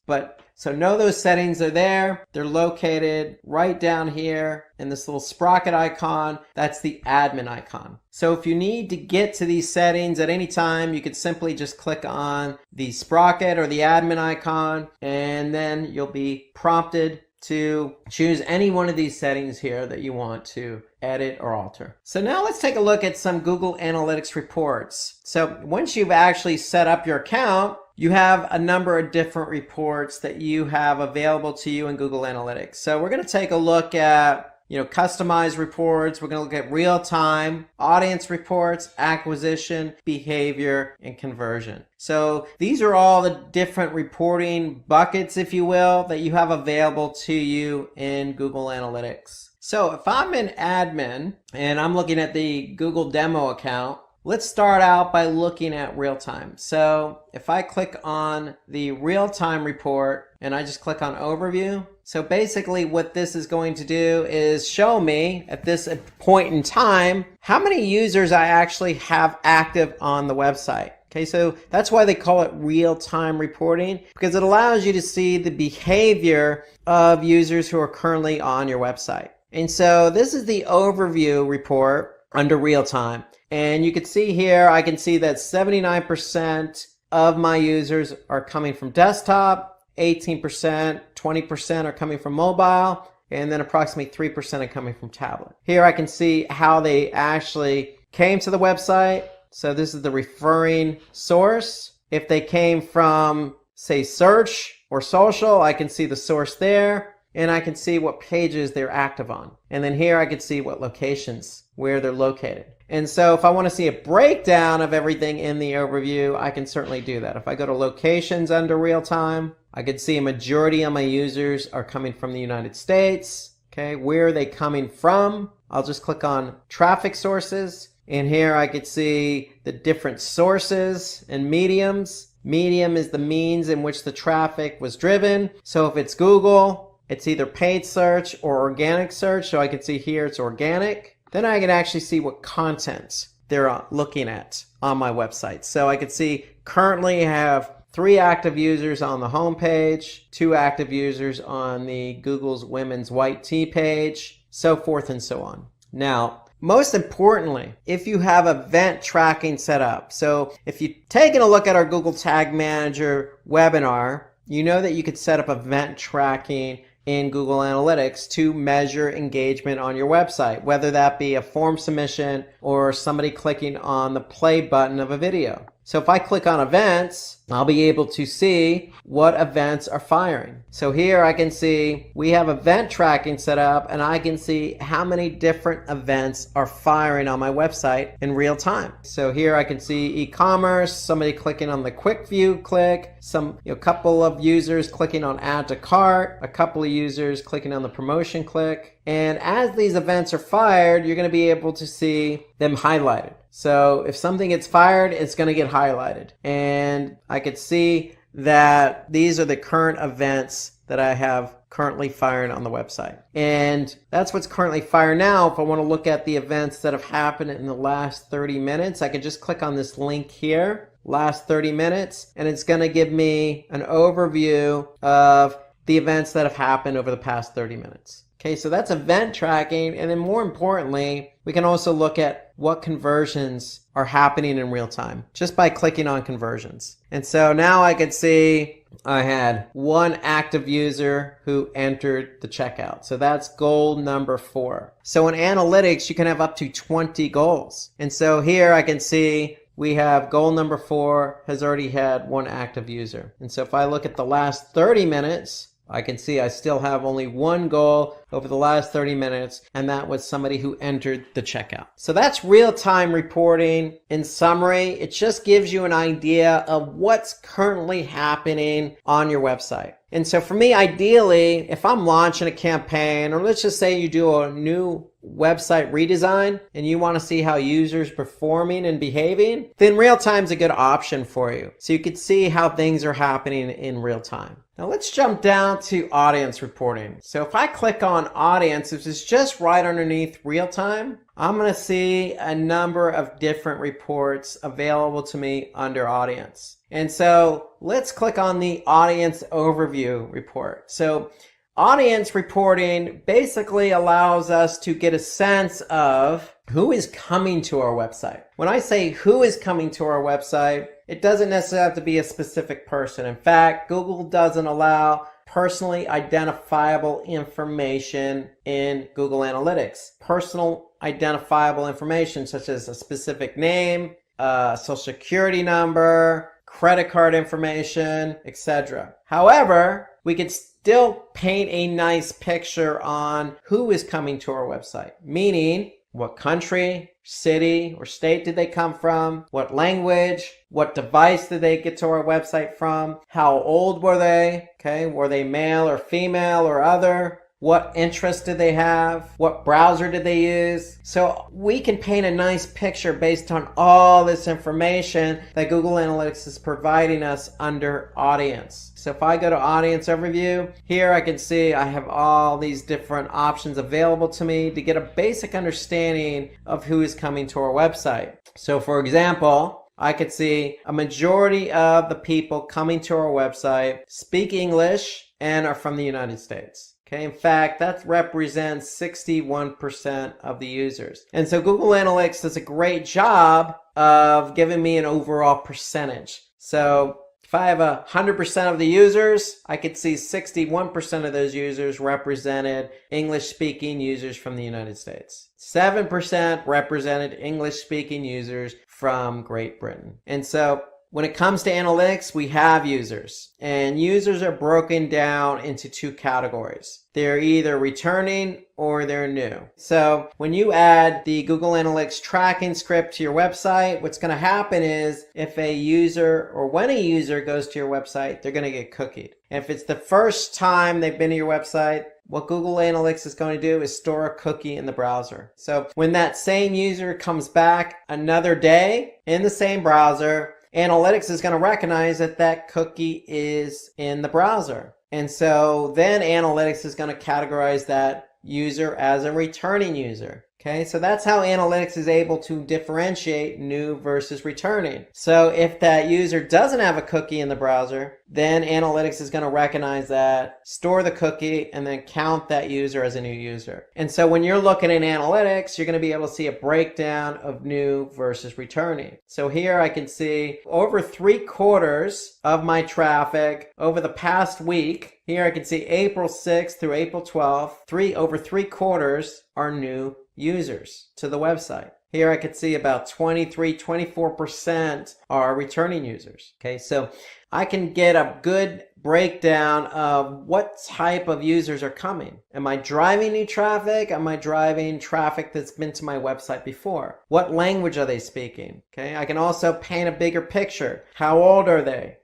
So know those settings are there. They're located right down here in this little sprocket icon. That's the admin icon. So if you need to get to these settings at any time, you could simply just click on the sprocket or the admin icon, and then you'll be prompted to choose any one of these settings here that you want to edit or alter. So now let's take a look at some Google Analytics reports. So once you've actually set up your account, you have a number of different reports that you have available to you in Google Analytics. So we're going to take a look at customized reports. We're going to look at real-time, audience reports, acquisition, behavior, and conversion. So these are all the different reporting buckets, if you will, that you have available to you in Google Analytics. So if I'm an admin and I'm looking at the Google demo account, let's start out by looking at real-time. So if I click on the real-time report and I just click on overview, so basically what this is going to do is show me at this point in time how many users I actually have active on the website. Okay, so that's why they call it real-time reporting, because it allows you to see the behavior of users who are currently on your website. And so this is the overview report under real-time. And you can see here, I can see that 79% of my users are coming from desktop, 18%, 20% are coming from mobile, and then approximately 3% are coming from tablet. Here I can see how they actually came to the website. So this is the referring source. If they came from, say, search or social, I can see the source there, and I can see what pages they're active on. And then here I can see what locations, where they're located. And so if I want to see a breakdown of everything in the overview, I can certainly do that. If I go to locations under real time, I could see a majority of my users are coming from the United States. Okay, where are they coming from? I'll just click on traffic sources. And here I could see the different sources and mediums. Medium is the means in which the traffic was driven. So if it's Google, it's either paid search or organic search. So I can see here it's organic. Then I can actually see what content they're looking at on my website. So I can see currently I have 3 active users on the home page, 2 active users on the Google's Women's White Tea page, so forth and so on. Now, most importantly, if you have event tracking set up, so if you've taken a look at our Google Tag Manager webinar, you know that you could set up event tracking in Google Analytics to measure engagement on your website, whether that be a form submission or somebody clicking on the play button of a video. So if I click on events, I'll be able to see what events are firing. So here I can see we have event tracking set up, and I can see how many different events are firing on my website in real time. So here I can see e-commerce, somebody clicking on the quick view click, a couple of users clicking on add to cart, a couple of users clicking on the promotion click. And as these events are fired, you're going to be able to see them highlighted. So if something gets fired, it's going to get highlighted. And I could see that these are the current events that I have currently firing on the website. And that's what's currently fired now. If I want to look at the events that have happened in the last 30 minutes, I could just click on this link here, last 30 minutes, and it's going to give me an overview of the events that have happened over the past 30 minutes. Okay, so that's event tracking. And then more importantly, we can also look at what conversions are happening in real time just by clicking on conversions. And so now I could see I had one active user who entered the checkout. So that's goal number 4. So in analytics, you can have up to 20 goals. And so here I can see we have goal number 4 has already had one active user. And so if I look at the last 30 minutes, I can see I still have only one goal over the last 30 minutes, and that was somebody who entered the checkout. So that's real-time reporting. In summary, it just gives you an idea of what's currently happening on your website. And so for me, ideally, if I'm launching a campaign, or let's just say you do a new website redesign and you want to see how users performing and behaving, then real time is a good option for you. So you can see how things are happening in real time. Now let's jump down to audience reporting. So if I click on audience, which is just right underneath real time, I'm going to see a number of different reports available to me under audience. And so let's click on the audience overview report. So audience reporting basically allows us to get a sense of who is coming to our website. When I say who is coming to our website, it doesn't necessarily have to be a specific person. In fact, Google doesn't allow personally identifiable information in Google Analytics. Personal identifiable information such as a specific name, social security number, credit card information, etc. However, we could still paint a nice picture on who is coming to our website, meaning what country, city, or state did they come from, what language, what device did they get to our website from, how old were they, okay, were they male or female or other, what interests did they have, what browser did they use. So we can paint a nice picture based on all this information that Google Analytics is providing us under audience. So if I go to audience overview, here I can see I have all these different options available to me to get a basic understanding of who is coming to our website. So for example, I could see a majority of the people coming to our website speak English and are from the United States. Okay, in fact, that represents 61% of the users. And so Google Analytics does a great job of giving me an overall percentage. So if I have 100% of the users, I could see 61% of those users represented English-speaking users from the United States. 7% represented English-speaking users from Great Britain. And so when it comes to analytics, we have users, and users are broken down into 2 categories. They're either returning or they're new. So when you add the Google Analytics tracking script to your website, what's going to happen is if a user or when a user goes to your website, they're going to get cookied. And if it's the first time they've been to your website, what Google Analytics is going to do is store a cookie in the browser. So when that same user comes back another day in the same browser, Analytics is going to recognize that that cookie is in the browser. And so then Analytics is going to categorize that user as a returning user. Okay, so that's how analytics is able to differentiate new versus returning. So if that user doesn't have a cookie in the browser, then analytics is going to recognize that, store the cookie, and then count that user as a new user. And so when you're looking at analytics, you're going to be able to see a breakdown of new versus returning. So here I can see over 3/4 of my traffic over the past week. Here I can see April 6th through April 12th, over 3/4 are new users to the website. Here I could see about 24% are returning users. Okay, so I can get a good breakdown of what type of users are coming. Am I driving new traffic? Am I driving traffic that's been to my website before? What language are they speaking? Okay, I can also paint a bigger picture. How old are they?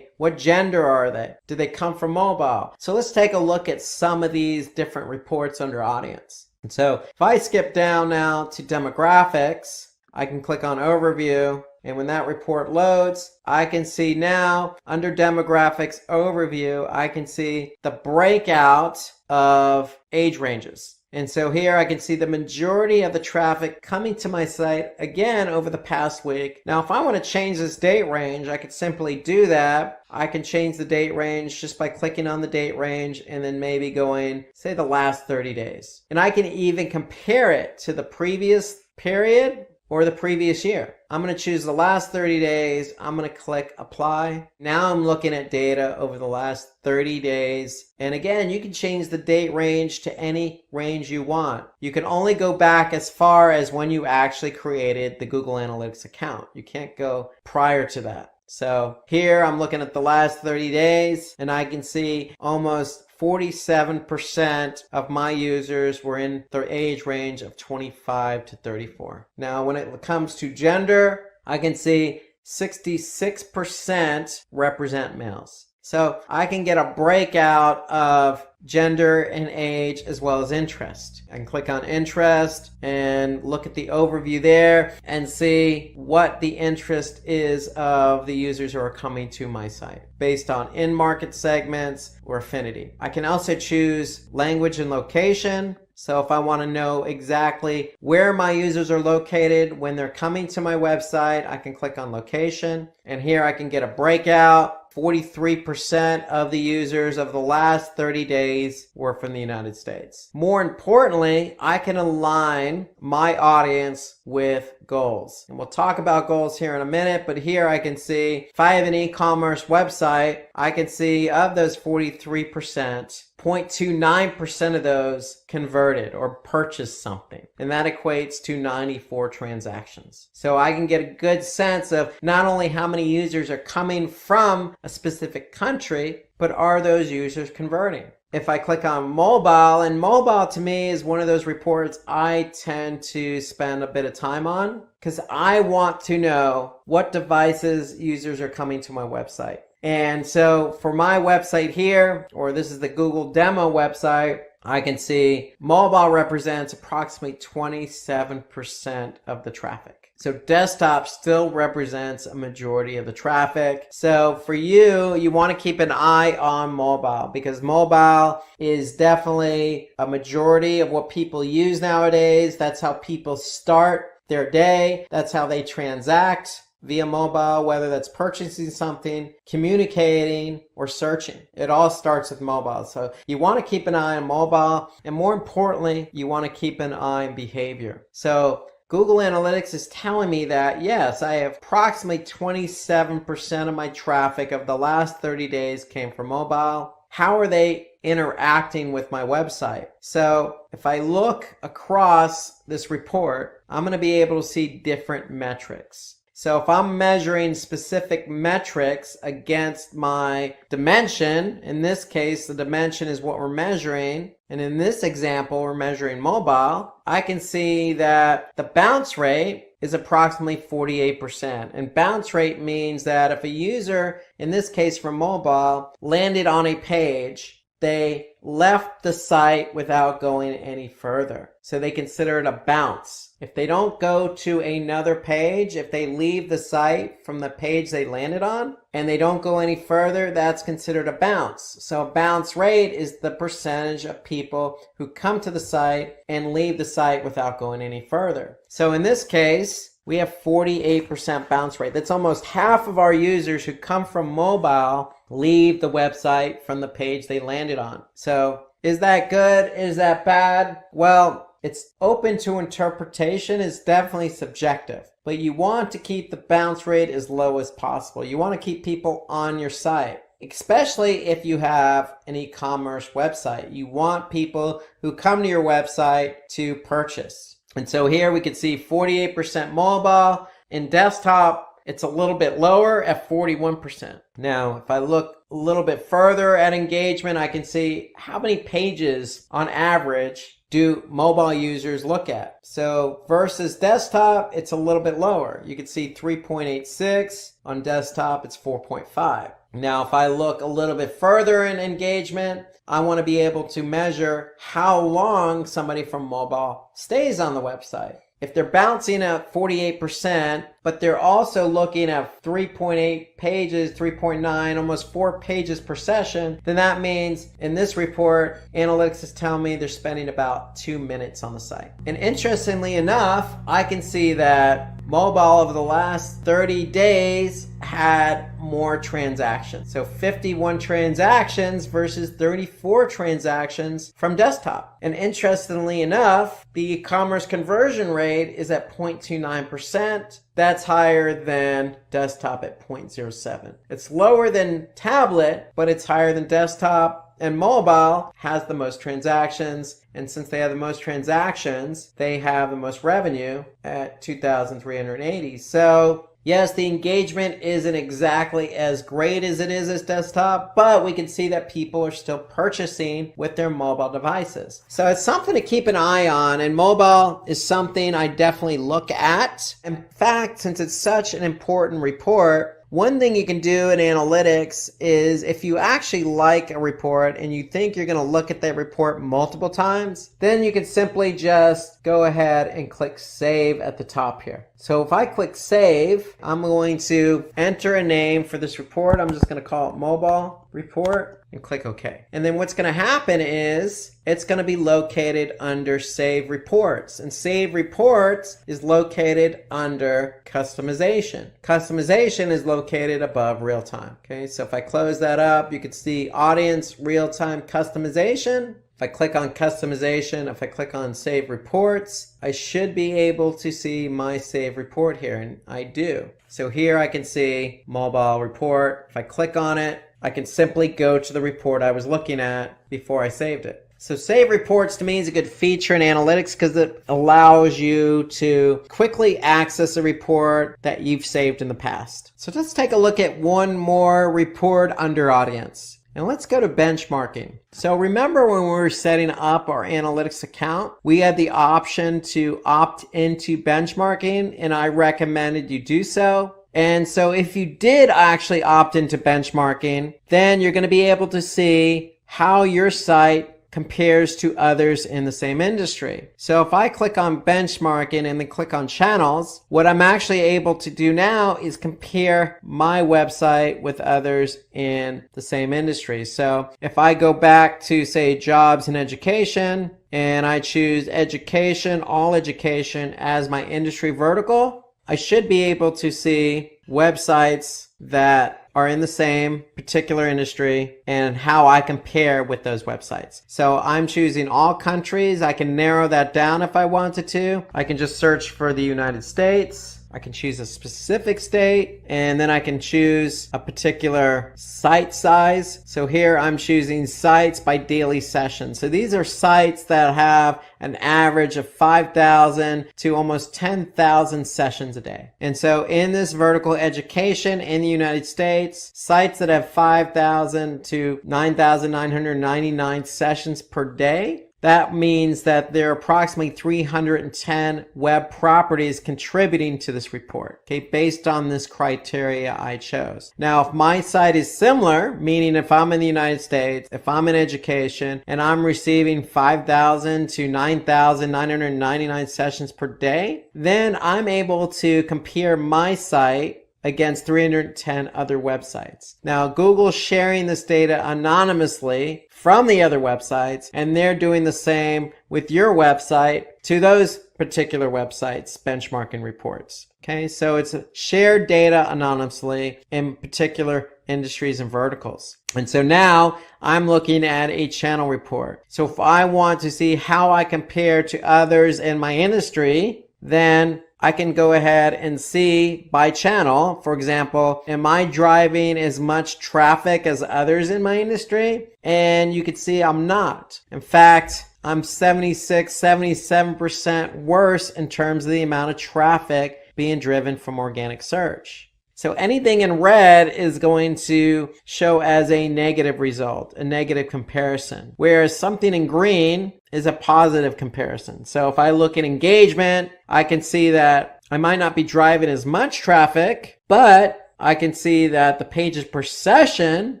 What gender are they? Do they come from mobile? So let's take a look at some of these different reports under audience. And so if I skip down now to demographics, I can click on overview, and when that report loads, I can see now under demographics overview, I can see the breakout of age ranges. And so here I can see the majority of the traffic coming to my site again over the past week. Now, if I want to change this date range, I could simply do that. I can change the date range just by clicking on the date range and then maybe going, say, the last 30 days. And I can even compare it to the previous period or the previous year. I'm going to choose the last 30 days. I'm going to click apply. Now I'm looking at data over the last 30 days. And again, you can change the date range to any range you want. You can only go back as far as when you actually created the Google Analytics account. You can't go prior to that. So here I'm looking at the last 30 days and I can see almost 47% of my users were in their age range of 25 to 34. Now, when it comes to gender, I can see 66% represent males. So I can get a breakout of gender and age as well as interest. I can click on interest and look at the overview there and see what the interest is of the users who are coming to my site based on in-market segments or affinity. I can also choose language and location. So if I want to know exactly where my users are located when they're coming to my website, I can click on location. And here I can get a breakout. 43% of the users of the last 30 days were from the United States. More importantly, I can align my audience with goals. And we'll talk about goals here in a minute, but here I can see if I have an e-commerce website, I can see of those 43%, 0.29% of those converted or purchased something. And that equates to 94 transactions. So I can get a good sense of not only how many users are coming from a specific country, but are those users converting? If I click on mobile, and mobile to me is one of those reports I tend to spend a bit of time on because I want to know what devices users are coming to my website. And so for my website here, or this is the Google demo website, I can see mobile represents approximately 27% of the traffic. So desktop still represents a majority of the traffic. So for you, you want to keep an eye on mobile because mobile is definitely a majority of what people use nowadays. That's how people start their day. That's how they transact via mobile, whether that's purchasing something, communicating, or searching. It all starts with mobile. So you want to keep an eye on mobile, and more importantly, you want to keep an eye on behavior. So Google Analytics is telling me that, yes, I have approximately 27% of my traffic of the last 30 days came from mobile. How are they interacting with my website? So if I look across this report, I'm going to be able to see different metrics. So if I'm measuring specific metrics against my dimension, in this case, the dimension is what we're measuring. And in this example, we're measuring mobile. I can see that the bounce rate is approximately 48%. And bounce rate means that if a user, in this case from mobile, landed on a page, they left the site without going any further. So they consider it a bounce. If they don't go to another page, if they leave the site from the page they landed on and they don't go any further, that's considered a bounce. So a bounce rate is the percentage of people who come to the site and leave the site without going any further. So in this case, we have 48% bounce rate. That's almost half of our users who come from mobile leave the website from the page they landed on. So is that good? Is that bad? Well, it's open to interpretation. It's definitely subjective, but you want to keep the bounce rate as low as possible. You want to keep people on your site, especially if you have an e-commerce website. You want people who come to your website to purchase. And so here we can see 48% mobile. In desktop, it's a little bit lower at 41%. Now, if I look a little bit further at engagement, I can see how many pages on average do mobile users look at. So versus desktop, it's a little bit lower. You can see 3.86. On desktop, it's 4.5. Now, if I look a little bit further in engagement, I want to be able to measure how long somebody from mobile stays on the website. If they're bouncing at 48%, but they're also looking at 3.8 pages, 3.9, almost 4 pages per session, then that means in this report, analytics is telling me they're spending about 2 minutes on the site. And interestingly enough, I can see that mobile over the last 30 days had more transactions. So 51 transactions versus 34 transactions from desktop. And interestingly enough, the e-commerce conversion rate is at 0.29%. That's higher than desktop at 0.07. It's lower than tablet, but it's higher than desktop. And mobile has the most transactions, and since they have the most transactions, they have the most revenue at 2,380. So yes, the engagement isn't exactly as great as it is as desktop, but we can see that people are still purchasing with their mobile devices. So it's something to keep an eye on, and mobile is something I definitely look at. In fact, since it's such an important report, one thing you can do in analytics is if you actually like a report and you think you're going to look at that report multiple times, then you can simply just go ahead and click save at the top here. So if I click save, I'm going to enter a name for this report. I'm just going to call it mobile report and click OK. And then what's going to happen is it's going to be located under save reports, and save reports is located under customization. Customization is located above real time. Okay, so if I close that up, you can see audience, real time, customization. If I click on customization, if I click on save reports, I should be able to see my save report here, and I do. So here I can see mobile report. If I click on it, I can simply go to the report I was looking at before I saved it. So save reports to me is a good feature in analytics because it allows you to quickly access a report that you've saved in the past. So let's take a look at one more report under audience. And let's go to benchmarking. So remember when we were setting up our analytics account, we had the option to opt into benchmarking, and I recommended you do so. And so if you did actually opt into benchmarking, then you're going to be able to see how your site compares to others in the same industry. So if I click on benchmarking and then click on channels, what I'm actually able to do now is compare my website with others in the same industry. So if I go back to say jobs and education, and I choose education, all education as my industry vertical, I should be able to see websites that are in the same particular industry and how I compare with those websites. So I'm choosing all countries. I can narrow that down if I wanted to. I can just search for the United States. I can choose a specific state, and then I can choose a particular site size. So here I'm choosing sites by daily session. So these are sites that have an average of 5,000 to almost 10,000 sessions a day. And so in this vertical education in the United States, sites that have 5,000 to 9,999 sessions per day, that means that there are approximately 310 web properties contributing to this report, okay, based on this criteria I chose. Now, if my site is similar, meaning if I'm in the United States, if I'm in education, and I'm receiving 5,000 to 9,999 sessions per day, then I'm able to compare my site against 310 other websites. Now, Google's sharing this data anonymously from the other websites, and they're doing the same with your website to those particular websites' benchmarking reports. Okay, so it's shared data anonymously in particular industries and verticals. And so now I'm looking at a channel report. So if I want to see how I compare to others in my industry, then I can go ahead and see by channel. For example, am I driving as much traffic as others in my industry? And you can see I'm not. In fact, I'm 76, 77% worse in terms of the amount of traffic being driven from organic search. So anything in red is going to show as a negative result, a negative comparison, whereas something in green is a positive comparison. So if I look at engagement, I can see that I might not be driving as much traffic, but I can see that the pages per session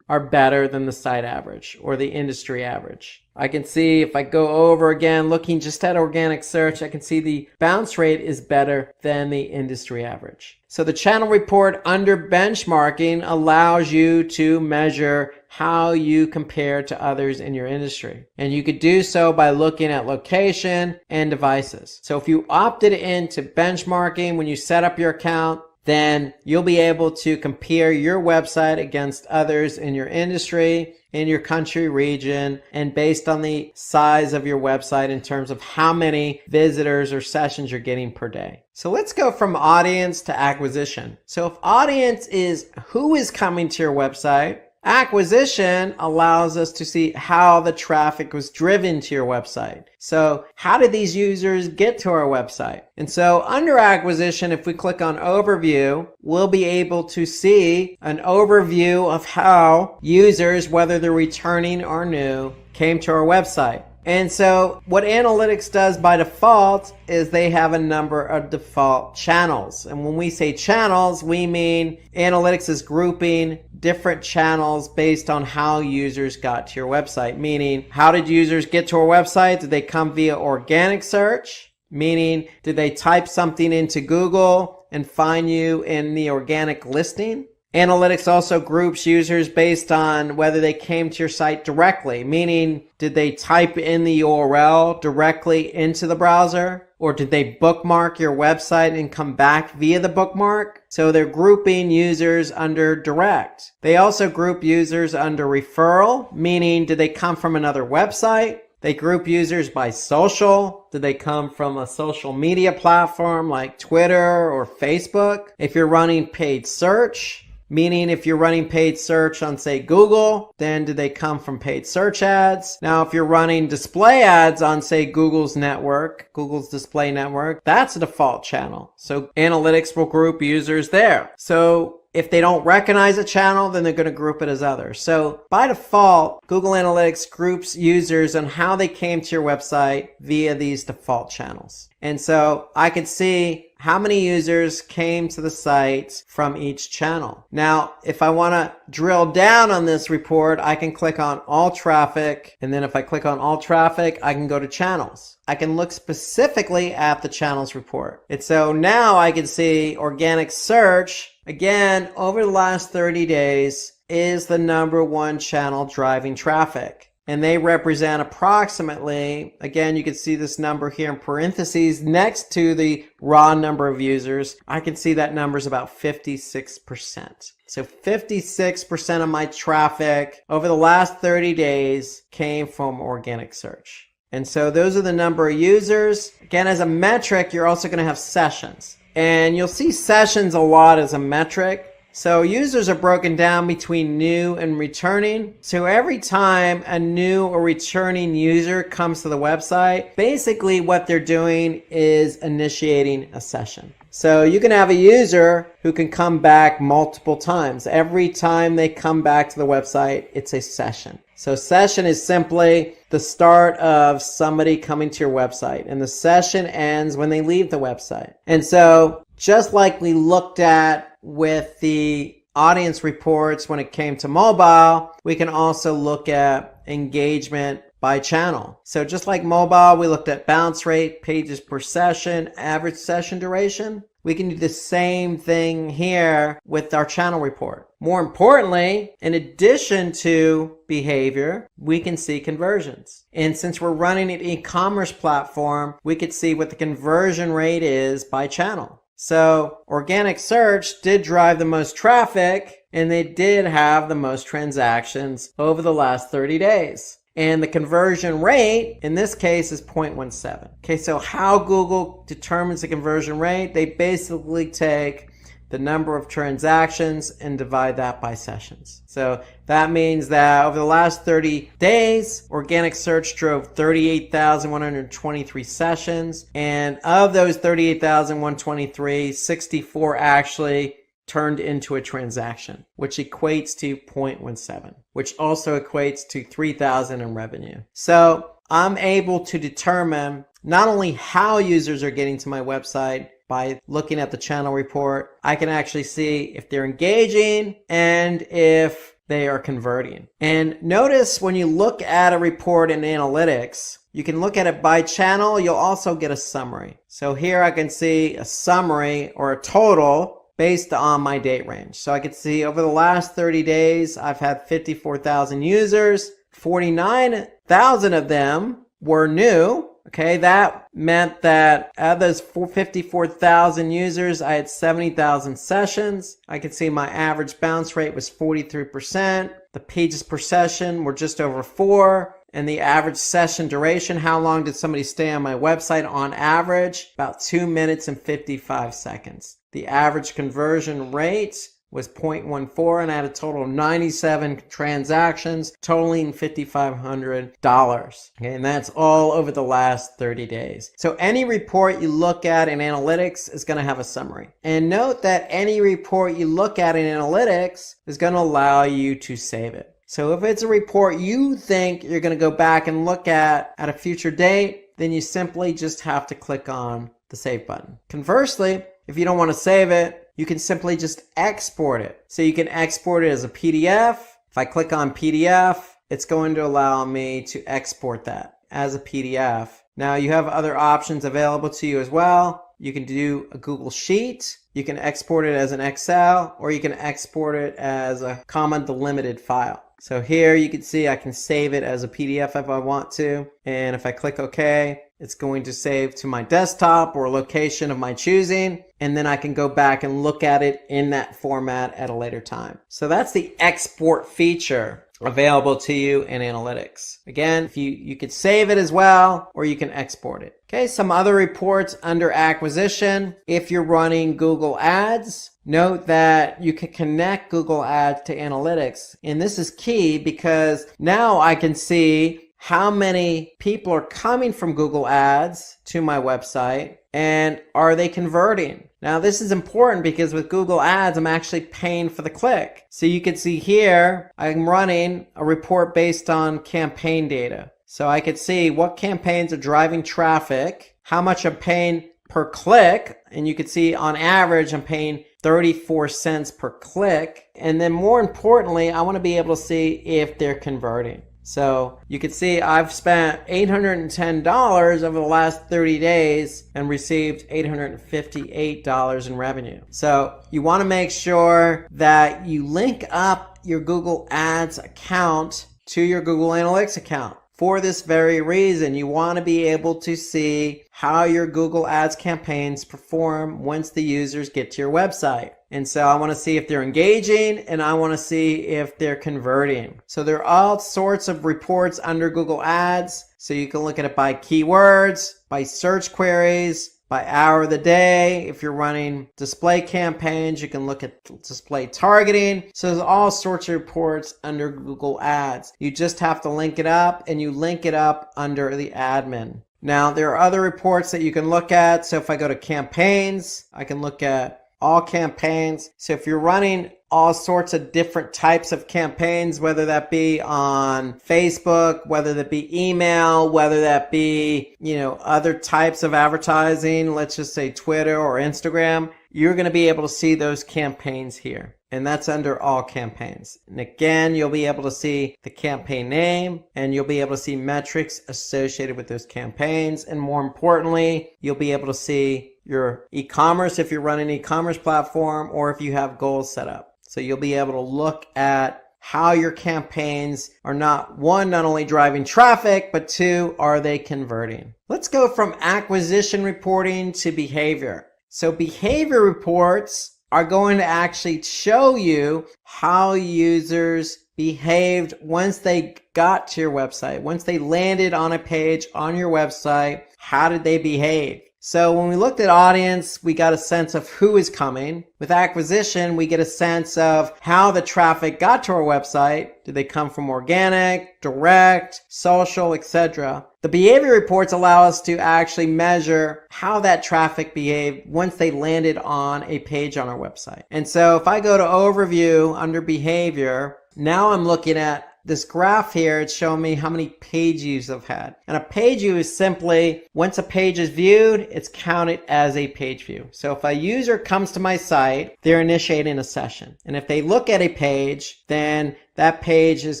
are better than the site average or the industry average. I can see if I go over again, looking just at organic search, I can see the bounce rate is better than the industry average. So the channel report under benchmarking allows you to measure how you compare to others in your industry. And you could do so by looking at location and devices. So if you opted into benchmarking when you set up your account, then you'll be able to compare your website against others in your industry, in your country, region, and based on the size of your website in terms of how many visitors or sessions you're getting per day. So let's go from audience to acquisition. So if audience is who is coming to your website, acquisition allows us to see how the traffic was driven to your website. So how did these users get to our website? And so under acquisition, if we click on overview, we'll be able to see an overview of how users, whether they're returning or new, came to our website. And so what analytics does by default is they have a number of default channels. And when we say channels, we mean analytics is grouping different channels based on how users got to your website. Meaning, how did users get to our website? Did they come via organic search? Meaning, did they type something into Google and find you in the organic listing? Analytics also groups users based on whether they came to your site directly, meaning did they type in the URL directly into the browser, or did they bookmark your website and come back via the bookmark? So they're grouping users under direct. They also group users under referral, meaning did they come from another website? They group users by social. Did they come from a social media platform like Twitter or Facebook? If you're running paid search, meaning if you're running paid search on, say, Google, then do they come from paid search ads? Now, if you're running display ads on, say, Google's network, Google's display network, that's a default channel. So analytics will group users there. So if they don't recognize a channel, then they're going to group it as others. So by default, Google Analytics groups users on how they came to your website via these default channels. And so I could see how many users came to the site from each channel. Now, if I want to drill down on this report, I can click on all traffic. And then if I click on all traffic, I can go to channels. I can look specifically at the channels report. And so now I can see organic search, again, over the last 30 days, is the #1 channel driving traffic. And they represent approximately, again, you can see this number here in parentheses next to the raw number of users. I can see that number is about 56%. So 56% of my traffic over the last 30 days came from organic search. And so those are the number of users. Again, as a metric, you're also going to have sessions. And you'll see sessions a lot as a metric. So users are broken down between new and returning. So every time a new or returning user comes to the website, basically what they're doing is initiating a session. So you can have a user who can come back multiple times. Every time they come back to the website, it's a session. So session is simply the start of somebody coming to your website, and the session ends when they leave the website. And so just like we looked at with the audience reports when it came to mobile, we can also look at engagement by channel. So just like mobile, we looked at bounce rate, pages per session, average session duration. We can do the same thing here with our channel report. More importantly, in addition to behavior, we can see conversions. And since we're running an e-commerce platform, we could see what the conversion rate is by channel. So organic search did drive the most traffic, and they did have the most transactions over the last 30 days. And the conversion rate in this case is 0.17. Okay, so how Google determines the conversion rate, they basically take the number of transactions and divide that by sessions. So that means that over the last 30 days, organic search drove 38,123 sessions. And of those 38,123, 64 actually turned into a transaction, which equates to 0.17, which also equates to 3,000 in revenue. So I'm able to determine not only how users are getting to my website by looking at the channel report, I can actually see if they're engaging and if they are converting. And notice when you look at a report in analytics, you can look at it by channel. You'll also get a summary. So here I can see a summary or a total based on my date range. So I can see over the last 30 days, I've had 54,000 users, 49,000 of them were new. Okay, that meant that out of those 54,000 users, I had 70,000 sessions. I could see my average bounce rate was 43%. The pages per session were just over 4. And the average session duration, how long did somebody stay on my website on average? About 2 minutes and 55 seconds. The average conversion rate was 0.14, and I had a total of 97 transactions totaling $5,500. Okay, and that's all over the last 30 days. So any report you look at in analytics is going to have a summary. And note that any report you look at in analytics is going to allow you to save it. So if it's a report you think you're going to go back and look at a future date, then you simply just have to click on the save button. Conversely, if you don't want to save it, you can simply just export it. So you can export it as a PDF. If I click on PDF, it's going to allow me to export that as a PDF. Now you have other options available to you as well. You can do a Google Sheet. You can export it as an Excel, or you can export it as a comma delimited file. So here you can see I can save it as a PDF if I want to. And if I click OK, it's going to save to my desktop or a location of my choosing. And then I can go back and look at it in that format at a later time. So that's the export feature available to you in analytics. Again, if you could save it as well, or you can export it. Okay, some other reports under acquisition. If you're running Google Ads, note that you can connect Google Ads to analytics. And this is key because now I can see how many people are coming from Google Ads to my website and are they converting? Now this is important because with Google Ads, I'm actually paying for the click. So you can see here, I'm running a report based on campaign data. So I could see what campaigns are driving traffic, how much I'm paying per click, and you can see on average I'm paying 34 cents per click. And then more importantly, I want to be able to see if they're converting. So you can see I've spent $810 over the last 30 days and received $858 in revenue. So you want to make sure that you link up your Google Ads account to your Google Analytics account. For this very reason, you want to be able to see how your Google Ads campaigns perform once the users get to your website. And so I want to see if they're engaging and I want to see if they're converting. So there are all sorts of reports under Google Ads. So you can look at it by keywords, by search queries, by hour of the day. If you're running display campaigns, you can look at display targeting. So there's all sorts of reports under Google Ads. You just have to link it up, and you link it up under the admin. Now, there are other reports that you can look at. So if I go to campaigns, I can look at all campaigns. So if you're running all sorts of different types of campaigns, whether that be on Facebook, whether that be email, whether that be, other types of advertising, let's just say Twitter or Instagram, you're going to be able to see those campaigns here. And that's under all campaigns. And again, you'll be able to see the campaign name and you'll be able to see metrics associated with those campaigns. And more importantly, you'll be able to see your e-commerce if you're running an e-commerce platform or if you have goals set up. So you'll be able to look at how your campaigns are not only driving traffic, but two, are they converting? Let's go from acquisition reporting to behavior. So behavior reports are going to actually show you how users behaved once they got to your website. Once they landed on a page on your website, how did they behave? So when we looked at audience, we got a sense of who is coming. With acquisition, we get a sense of how the traffic got to our website. Did they come from organic, direct, social, etc.? The behavior reports allow us to actually measure how that traffic behaved once they landed on a page on our website. And so if I go to overview under behavior, now I'm looking at this graph here. It's showing me how many page views I've had. And a page view is simply, once a page is viewed, it's counted as a page view. So if a user comes to my site, they're initiating a session. And if they look at a page, then that page is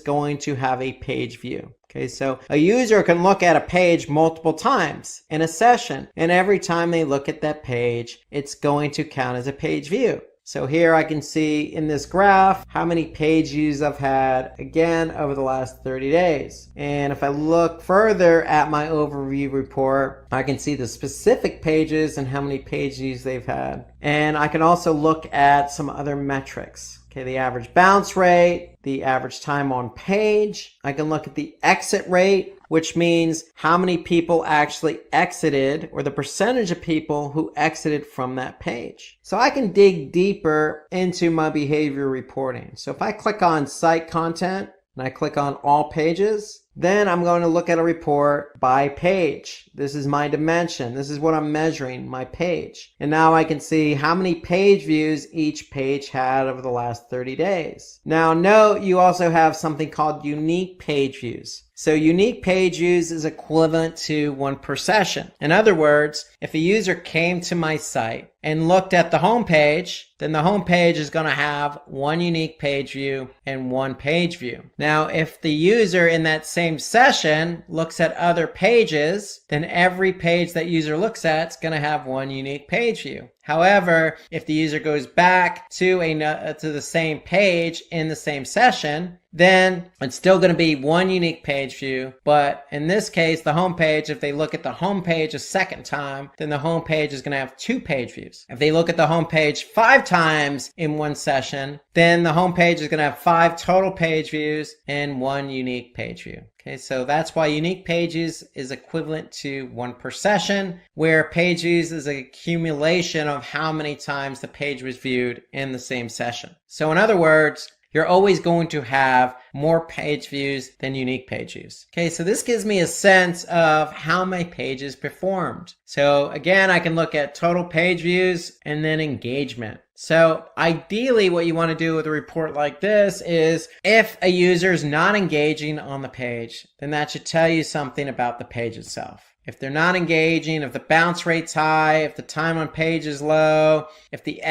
going to have a page view. Okay, so a user can look at a page multiple times in a session, and every time they look at that page, it's going to count as a page view. So here I can see in this graph how many page views I've had, again, over the last 30 days. And if I look further at my overview report, I can see the specific pages and how many page views they've had. And I can also look at some other metrics. Okay, the average bounce rate, the average time on page. I can look at the exit rate, which means how many people actually exited, or the percentage of people who exited from that page. So I can dig deeper into my behavior reporting. So if I click on site content and I click on all pages, then I'm going to look at a report by page. This is my dimension. This is what I'm measuring, my page. And now I can see how many page views each page had over the last 30 days. Now note, you also have something called unique page views. So unique page views is equivalent to one per session. In other words, if a user came to my site and looked at the home page, then the home page is going to have one unique page view and one page view. Now, if the user in that same session looks at other pages, then every page that user looks at is going to have one unique page view. However, if the user goes back to the same page in the same session, then it's still going to be one unique page view. But in this case, the home page, if they look at the home page a second time, then the home page is going to have two page views. If they look at the home page 5 times in one session, then the home page is going to have 5 total page views and one unique page view. Okay, so that's why unique pages is equivalent to one per session, where page views is an accumulation of how many times the page was viewed in the same session. So in other words, you're always going to have more page views than unique page views. Okay, so this gives me a sense of how my pages performed. So again, I can look at total page views and then engagement. So ideally what you want to do with a report like this is, if a user is not engaging on the page, then that should tell you something about the page itself. If they're not engaging, if the bounce rate's high, if the time on page is low, if the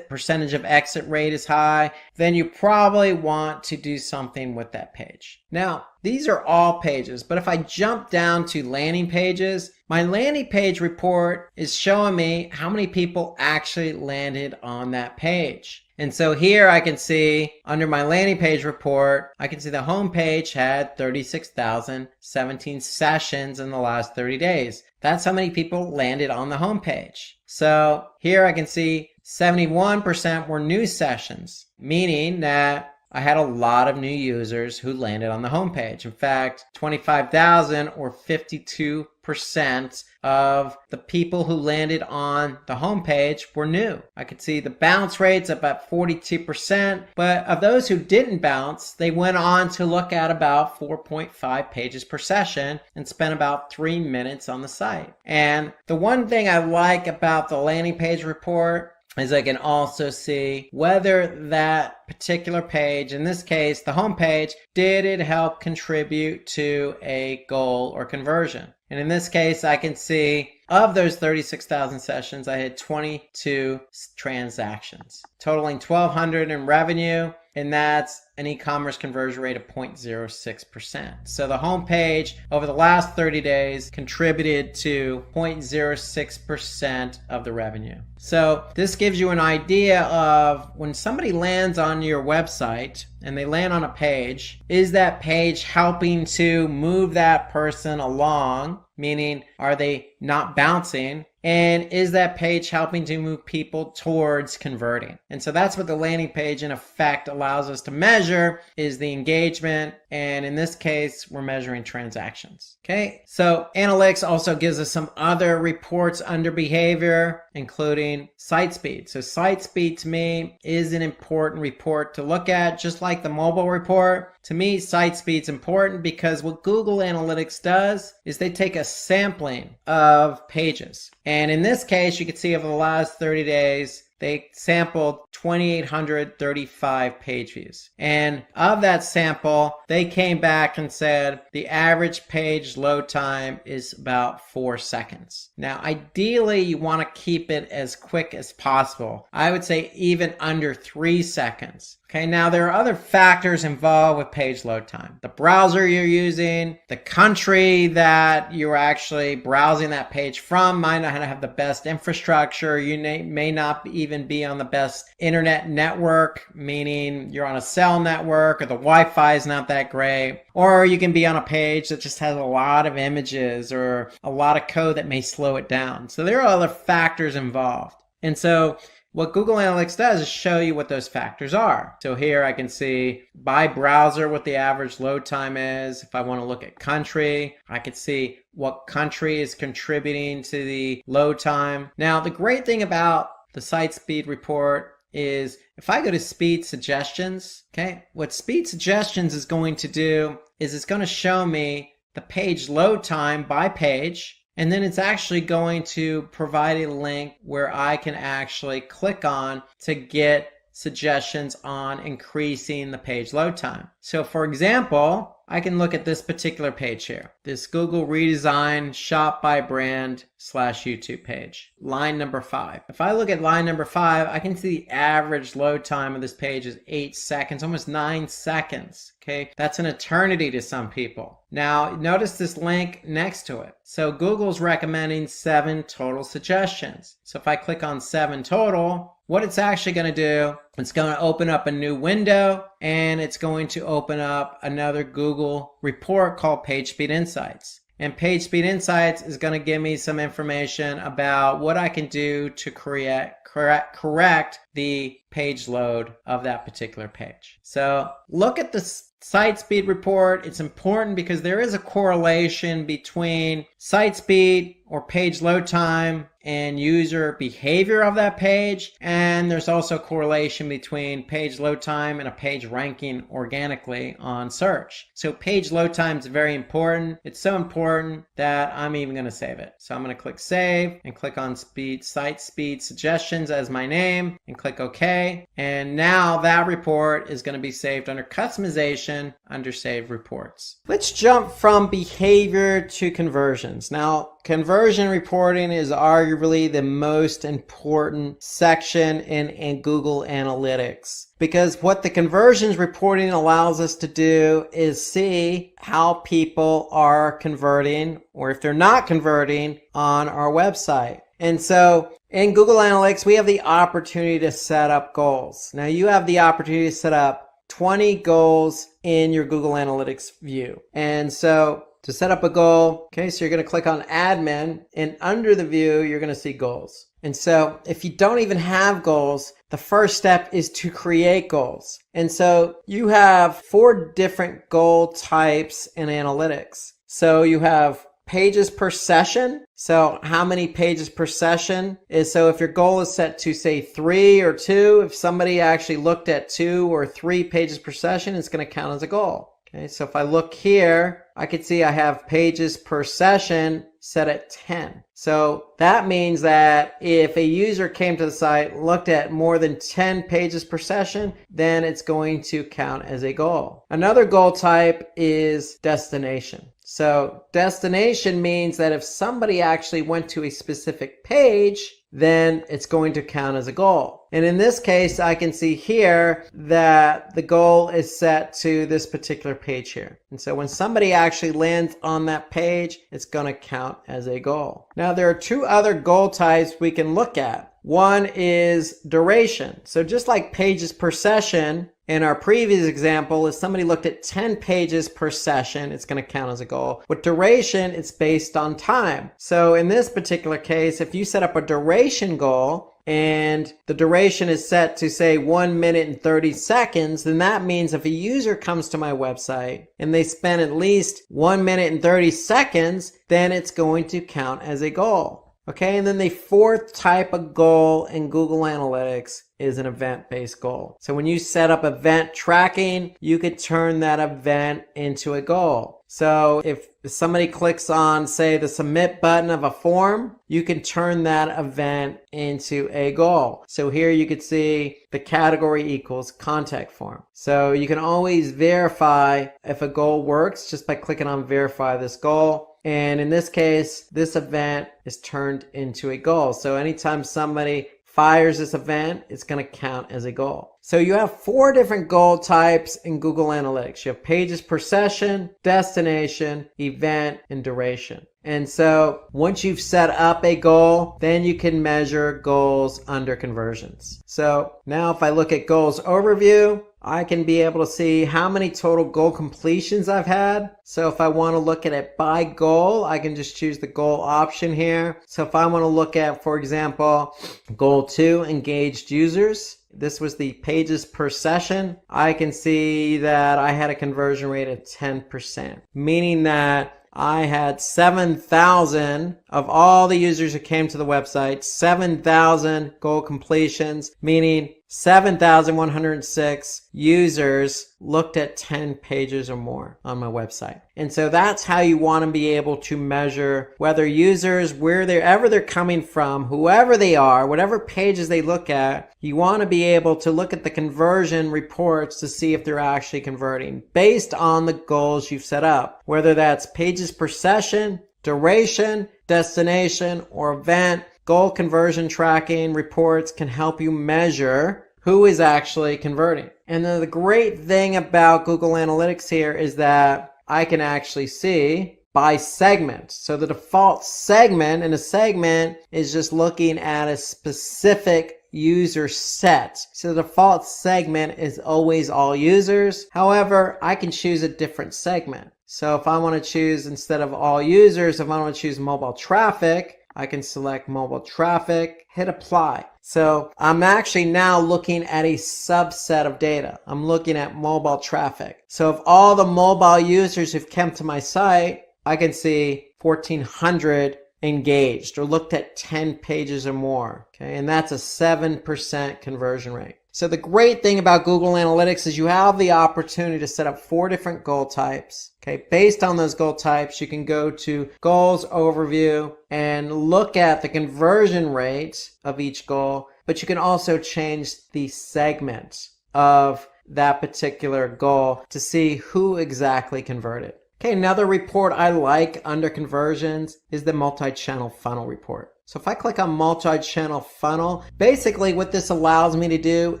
percentage of exit rate is high, then you probably want to do something with that page. Now, these are all pages, but if I jump down to landing pages, my landing page report is showing me how many people actually landed on that page. And so here I can see under my landing page report, I can see the home page had 36,017 sessions in the last 30 days. That's how many people landed on the home page. So here I can see 71% were new sessions, meaning that I had a lot of new users who landed on the homepage. In fact, 25,000 or 52% of the people who landed on the homepage were new. I could see the bounce rates about 42%, but of those who didn't bounce, they went on to look at about 4.5 pages per session and spent about 3 minutes on the site. And the one thing I like about the landing page report is I can also see whether that particular page, in this case, the home page, did it help contribute to a goal or conversion. And in this case, I can see of those 36,000 sessions, I had 22 transactions, totaling $1,200 in revenue, and that's an e-commerce conversion rate of 0.06%. So the homepage over the last 30 days contributed to 0.06% of the revenue. So this gives you an idea of when somebody lands on your website and they land on a page, is that page helping to move that person along? Meaning, are they not bouncing? And is that page helping to move people towards converting? And so that's what the landing page in effect allows us to measure, is the engagement. And in this case, we're measuring transactions. Okay, so analytics also gives us some other reports under behavior, including site speed. So site speed to me is an important report to look at, just like the mobile report. To me, site speed's important because what Google Analytics does is they take a sampling of pages. And in this case, you can see over the last 30 days, they sampled 2,835 page views. And of that sample, they came back and said the average page load time is about 4 seconds. Now, ideally, you want to keep it as quick as possible. I would say even under 3 seconds. Okay, now there are other factors involved with page load time. The browser you're using, the country that you're actually browsing that page from might not have the best infrastructure. You may not even be on the best internet network, meaning you're on a cell network or the Wi-Fi is not that great. Or you can be on a page that just has a lot of images or a lot of code that may slow it down. So there are other factors involved. And so what Google Analytics does is show you what those factors are. So here I can see by browser what the average load time is. If I want to look at country, I could see what country is contributing to the load time. Now, the great thing about the site speed report is if I go to speed suggestions, okay, what speed suggestions is going to do is it's going to show me the page load time by page. And then it's actually going to provide a link where I can actually click on to get suggestions on increasing the page load time. So for example, I can look at this particular page here, this Google redesign shop by brand / YouTube page, line number 5. If I look at line number 5, I can see the average load time of this page is 8 seconds, almost 9 seconds. Okay, that's an eternity to some people. Now, notice this link next to it. So Google's recommending 7 total suggestions. So if I click on 7 total, what it's actually going to do, it's going to open up a new window and it's going to open up another Google report called PageSpeed Insights. And PageSpeed Insights is going to give me some information about what I can do to correct the page load of that particular page. So look at the site speed report. It's important because there is a correlation between site speed or page load time and user behavior of that page. And there's also a correlation between page load time and a page ranking organically on search. So page load time is very important. It's so important that I'm even going to save it. So I'm going to click save and click on site speed suggestions as my name and click OK. And now that report is going to be saved under customization under save reports. Let's jump from behavior to conversions. Now, conversion reporting is arguably the most important section in Google Analytics, because what the conversions reporting allows us to do is see how people are converting, or if they're not converting, on our website. And so in Google Analytics, we have the opportunity to set up goals. Now you have the opportunity to set up 20 goals in your Google Analytics view. And so to set up a goal, okay, so you're going to click on admin, and under the view, you're going to see goals. And so if you don't even have goals, the first step is to create goals. And so you have 4 different goal types in analytics. So you have pages per session. So how many pages per session is, so if your goal is set to say 3 or 2, if somebody actually looked at 2 or 3 pages per session, it's going to count as a goal. Okay, so if I look here, I can see I have pages per session set at 10. So that means that if a user came to the site, looked at more than 10 pages per session, then it's going to count as a goal. Another goal type is destination. So destination means that if somebody actually went to a specific page, then it's going to count as a goal. And in this case, I can see here that the goal is set to this particular page here. And so when somebody actually lands on that page, it's going to count as a goal. Now, there are 2 other goal types we can look at. One is duration. So just like pages per session, in our previous example, if somebody looked at 10 pages per session, it's going to count as a goal. With duration, it's based on time. So in this particular case, if you set up a duration goal, and the duration is set to say 1 minute and 30 seconds, then that means if a user comes to my website and they spend at least 1 minute and 30 seconds, then it's going to count as a goal. Okay, and then the 4th type of goal in Google Analytics is an event-based goal. So when you set up event tracking, you could turn that event into a goal. So if somebody clicks on, say, the submit button of a form, you can turn that event into a goal. So here you could see the category equals contact form. So you can always verify if a goal works just by clicking on verify this goal. And in this case, this event is turned into a goal. So anytime somebody fires this event, it's going to count as a goal. So you have 4 different goal types in Google Analytics. You have pages per session, destination, event, and duration. And so once you've set up a goal, then you can measure goals under conversions. So now if I look at goals overview, I can be able to see how many total goal completions I've had. So if I want to look at it by goal, I can just choose the goal option here. So if I want to look at, for example, goal 2, engaged users, this was the pages per session, I can see that I had a conversion rate of 10%, meaning that I had 7,000 of all the users who came to the website, 7,000 goal completions, meaning 7,106 users looked at 10 pages or more on my website. And so that's how you want to be able to measure whether users, wherever they're coming from, whoever they are, whatever pages they look at, you want to be able to look at the conversion reports to see if they're actually converting based on the goals you've set up, whether that's pages per session, duration, destination, or event. Goal conversion tracking reports can help you measure who is actually converting. And then the great thing about Google Analytics here is that I can actually see by segment. So the default segment in a segment is just looking at a specific user set. So the default segment is always all users. However, I can choose a different segment. So if I want to choose, instead of all users, if I want to choose mobile traffic, I can select mobile traffic, hit apply. So I'm actually now looking at a subset of data. I'm looking at mobile traffic. So if all the mobile users who've come to my site, I can see 1,400 engaged or looked at 10 pages or more. Okay, and that's a 7% conversion rate. So the great thing about Google Analytics is you have the opportunity to set up 4 different goal types. Okay, based on those goal types, you can go to Goals Overview and look at the conversion rate of each goal, but you can also change the segment of that particular goal to see who exactly converted. Okay, another report I like under conversions is the multi-channel funnel report. So if I click on multi-channel funnel, basically what this allows me to do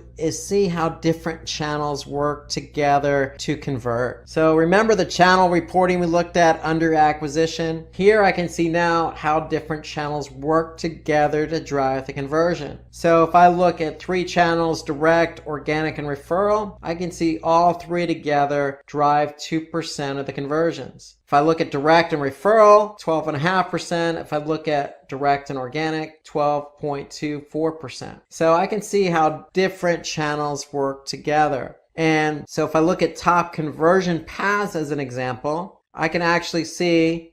is see how different channels work together to convert. So remember the channel reporting we looked at under acquisition? Here I can see now how different channels work together to drive the conversion. So if I look at 3 channels, direct, organic, and referral, I can see all 3 together drive 2% of the conversions. If If I look at direct and referral, 12.5%. If I look at direct and organic, 12.24%. So I can see how different channels work together. And so if I look at top conversion paths as an example, I can actually see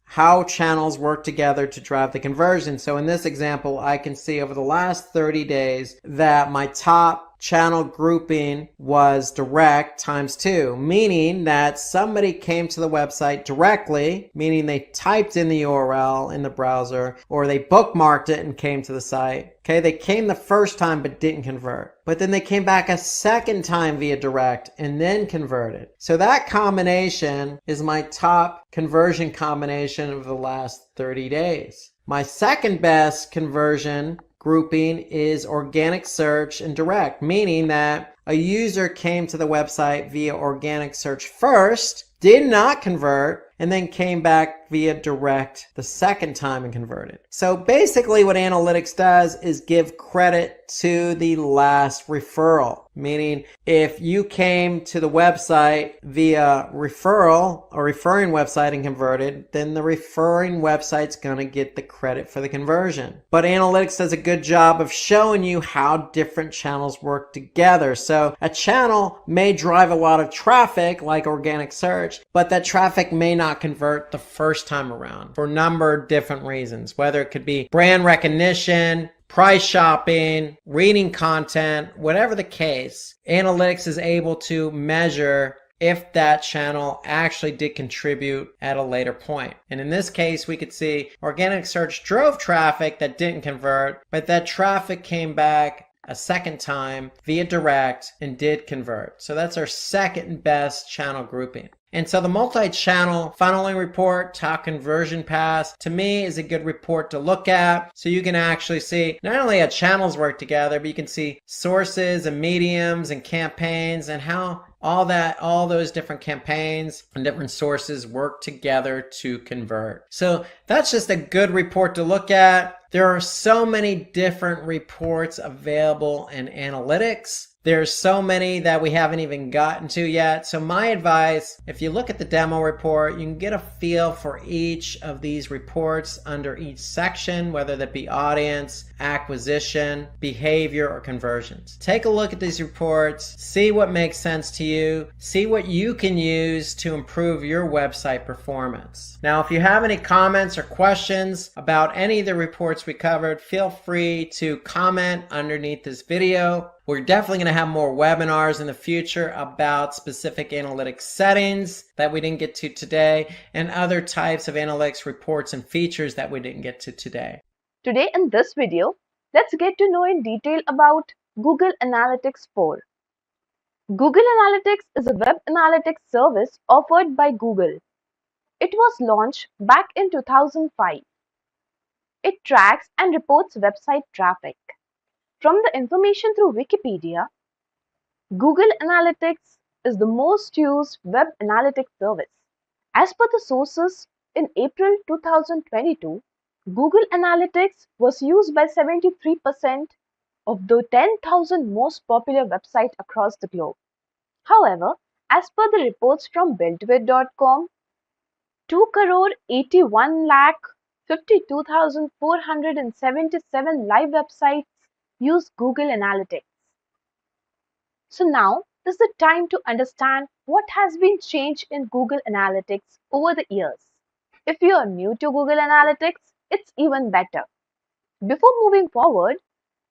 how channels work together to drive the conversion. So in this example, I can see over the last 30 days that my top channel grouping was direct times 2, meaning that somebody came to the website directly, meaning they typed in the URL in the browser, or they bookmarked it and came to the site. Okay, they came the first time but didn't convert. But then they came back a second time via direct and then converted. So that combination is my top conversion combination of the last 30 days. My second best conversion grouping is organic search and direct, meaning that a user came to the website via organic search first, did not convert, and then came back via direct the second time and converted. So basically what analytics does is give credit to the last referral, meaning if you came to the website via referral or referring website and converted, then the referring website's gonna get the credit for the conversion. But analytics does a good job of showing you how different channels work together. So a channel may drive a lot of traffic like organic search, but that traffic may not convert the first time around for a number of different reasons, whether it could be brand recognition, price shopping, reading content, whatever the case. Analytics is able to measure if that channel actually did contribute at a later point. And in this case, we could see organic search drove traffic that didn't convert, but that traffic came back a second time via direct and did convert. So that's our second best channel grouping. And so the multi-channel funneling report, top conversion paths, to me is a good report to look at. So you can actually see not only how channels work together, but you can see sources and mediums and campaigns and how all those different campaigns and different sources work together to convert. So that's just a good report to look at. There are so many different reports available in analytics. There's so many that we haven't even gotten to yet. So my advice, if you look at the demo report, you can get a feel for each of these reports under each section, whether that be audience, acquisition, behavior, or conversions. Take a look at these reports, see what makes sense to you, see what you can use to improve your website performance. Now, if you have any comments or questions about any of the reports we covered, feel free to comment underneath this video. We're definitely going to have more webinars in the future about specific analytics settings that we didn't get to today and other types of analytics reports and features that we didn't get to today. Today in this video, let's get to know in detail about Google Analytics 4. Google Analytics is a web analytics service offered by Google. It was launched back in 2005. It tracks and reports website traffic. From the information through Wikipedia, Google Analytics is the most used web analytics service. As per the sources, in April 2022, Google Analytics was used by 73% of the 10,000 most popular websites across the globe. However, as per the reports from builtwith.com, 2,81,52,477 live websites use Google Analytics. So now is the time to understand what has been changed in Google Analytics over the years. If you are new to Google Analytics, it's even better. Before moving forward,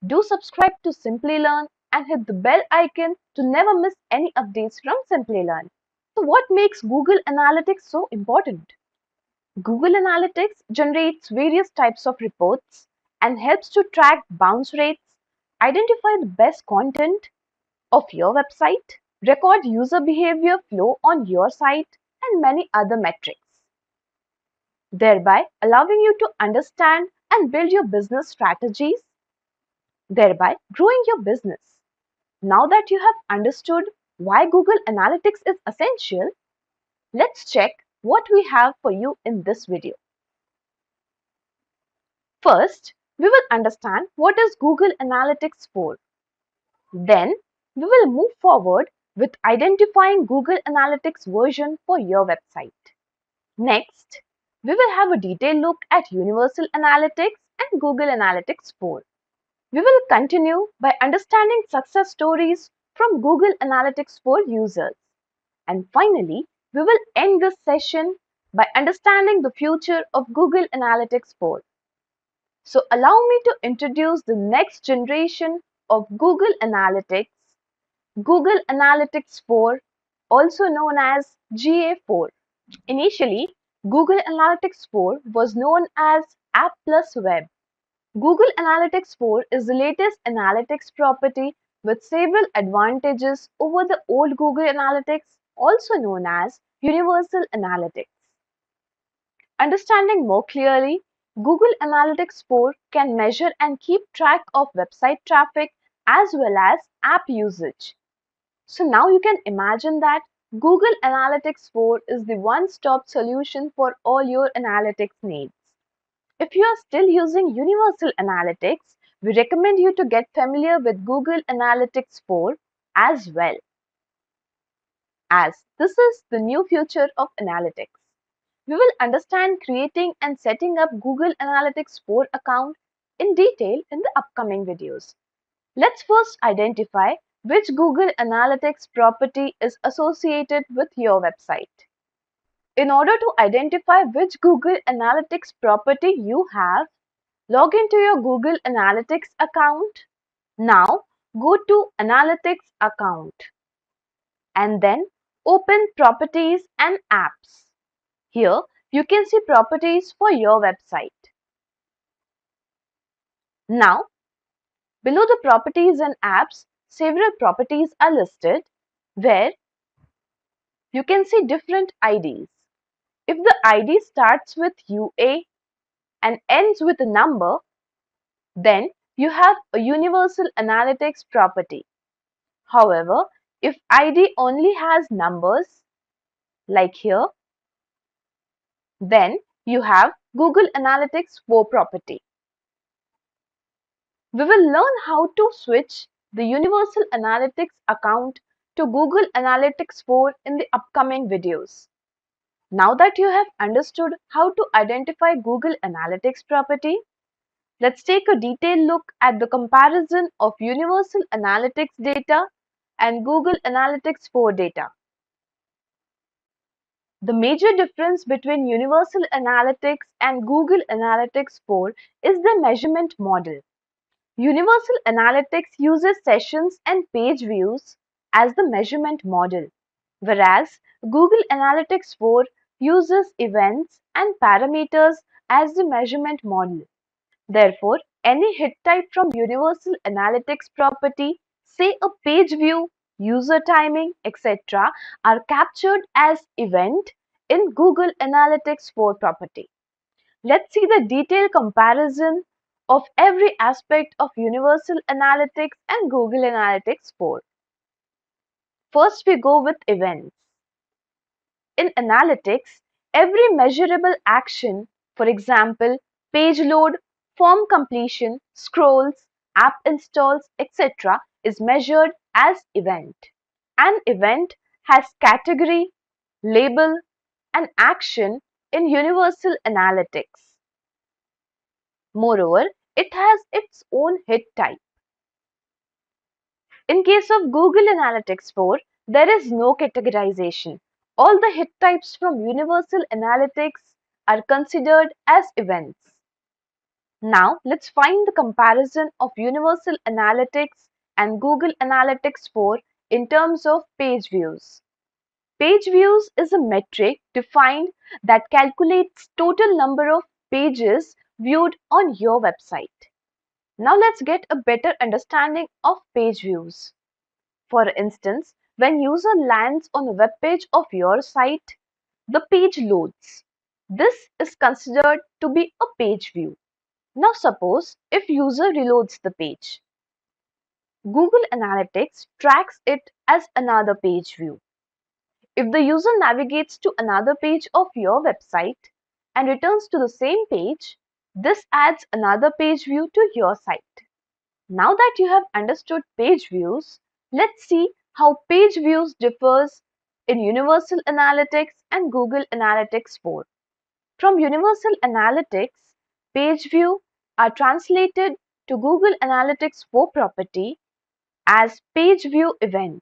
do subscribe to Simplilearn and hit the bell icon to never miss any updates from Simplilearn. So what makes Google Analytics so important? Google Analytics generates various types of reports and helps to track bounce rates, identify the best content of your website, record user behavior flow on your site, and many other metrics, thereby allowing you to understand and build your business strategies, thereby growing your business. Now that you have understood why Google Analytics is essential, let's check what we have for you in this video. First, we will understand what is Google Analytics 4. Then, we will move forward with identifying Google Analytics version for your website. Next, we will have a detailed look at Universal Analytics and Google Analytics 4. We will continue by understanding success stories from Google Analytics 4 users. And finally, we will end this session by understanding the future of Google Analytics 4. So allow me to introduce the next generation of Google Analytics, Google Analytics 4, also known as GA4. Initially, Google Analytics 4 was known as App Plus Web. Google Analytics 4 is the latest analytics property with several advantages over the old Google Analytics, also known as Universal Analytics. Understanding more clearly, Google Analytics 4 can measure and keep track of website traffic as well as app usage. So now you can imagine that Google Analytics 4 is the one-stop solution for all your analytics needs. If you are still using Universal Analytics, we recommend you to get familiar with Google Analytics 4 as well, as this is the new future of analytics. We will understand creating and setting up Google Analytics 4 account in detail in the upcoming videos. Let's first identify which Google Analytics property is associated with your website. In order to identify which Google Analytics property you have, log into your Google Analytics account. Now go to Analytics account and then open Properties and Apps. Here you can see properties for your website. Now, below the properties and apps, several properties are listed where you can see different IDs. If the ID starts with UA and ends with a number, then you have a Universal Analytics property. However, if ID only has numbers, like here, then you have Google Analytics 4 property. We will learn how to switch the Universal Analytics account to Google Analytics 4 in the upcoming videos. Now that you have understood how to identify Google Analytics property, let's take a detailed look at the comparison of Universal Analytics data and Google Analytics 4 data. The major difference between Universal Analytics and Google Analytics 4 is the measurement model. Universal Analytics uses sessions and page views as the measurement model, whereas Google Analytics 4 uses events and parameters as the measurement model. Therefore, any hit type from Universal Analytics property, say a page view, user timing, etc., are captured as event in Google Analytics 4 property. Let's see the detailed comparison of every aspect of Universal Analytics and Google Analytics 4. First, we go with events. In analytics, every measurable action, for example, page load, form completion, scrolls, app installs, etc., is measured as event. An event has category, label, and action in Universal Analytics. Moreover, it has its own hit type. In case of Google Analytics 4, there is no categorization. All the hit types from Universal Analytics are considered as events. Now, let's find the comparison of Universal Analytics and Google Analytics 4 in terms of page views. Page views is a metric defined that calculates total number of pages viewed on your website. Now let's get a better understanding of page views. For instance, when user lands on a web page of your site, the page loads. This is considered to be a page view. Now suppose if user reloads the page. Google Analytics tracks it as another page view. If the user navigates to another page of your website and returns to the same page, this adds another page view to your site. Now that you have understood page views, let's see how page views differs in Universal Analytics and Google Analytics 4. From Universal Analytics, page view are translated to Google Analytics 4 property as page view event.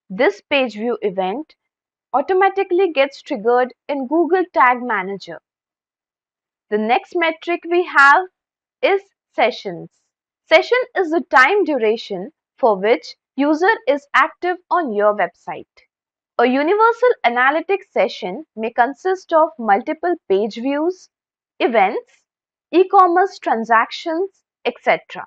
This page view event automatically gets triggered in Google Tag Manager. The next metric we have is sessions. Session is the time duration for which user is active on your website. A universal analytics session may consist of multiple page views, events, e-commerce transactions, etc.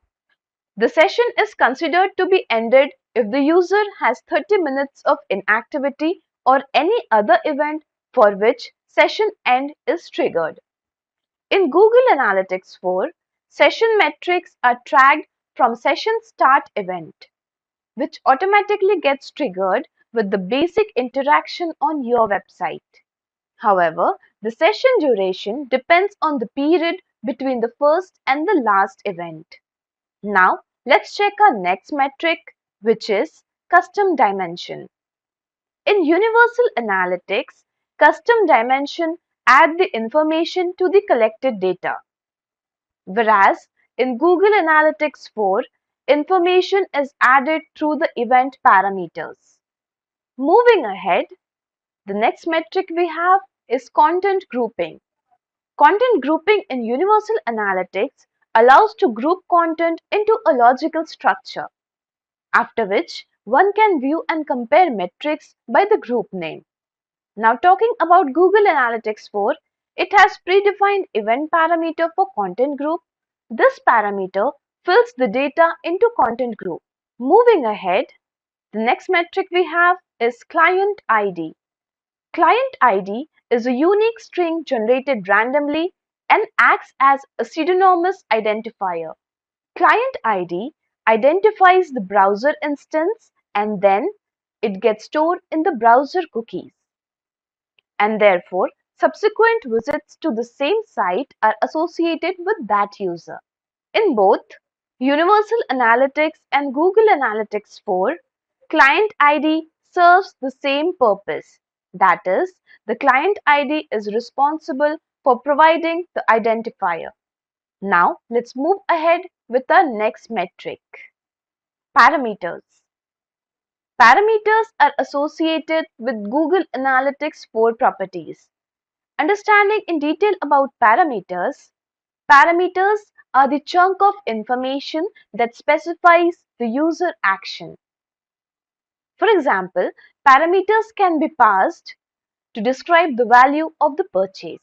The session is considered to be ended if the user has 30 minutes of inactivity or any other event for which session end is triggered. In Google Analytics 4, session metrics are tracked from session start event, which automatically gets triggered with the basic interaction on your website. However, the session duration depends on the period between the first and the last event. Now, let's check our next metric, which is custom dimension. In Universal Analytics, custom dimension add the information to the collected data, whereas in Google Analytics 4, information is added through the event parameters. Moving ahead, the next metric we have is content grouping. Content grouping in Universal Analytics allows to group content into a logical structure, after which one can view and compare metrics by the group name. Now talking about Google Analytics 4, it has predefined event parameter for content group. This parameter fills the data into content group. Moving ahead, the next metric we have is client ID. Client ID is a unique string generated randomly and acts as a pseudonymous identifier. Client ID identifies the browser instance and then it gets stored in the browser cookies. And therefore, subsequent visits to the same site are associated with that user. In both Universal Analytics and Google Analytics 4, client ID serves the same purpose. That is, the client ID is responsible for providing the identifier. Now, let's move ahead with our next metric, parameters. Parameters are associated with Google Analytics 4 properties. Understanding in detail about parameters, parameters are the chunk of information that specifies the user action. For example, parameters can be passed to describe the value of the purchase.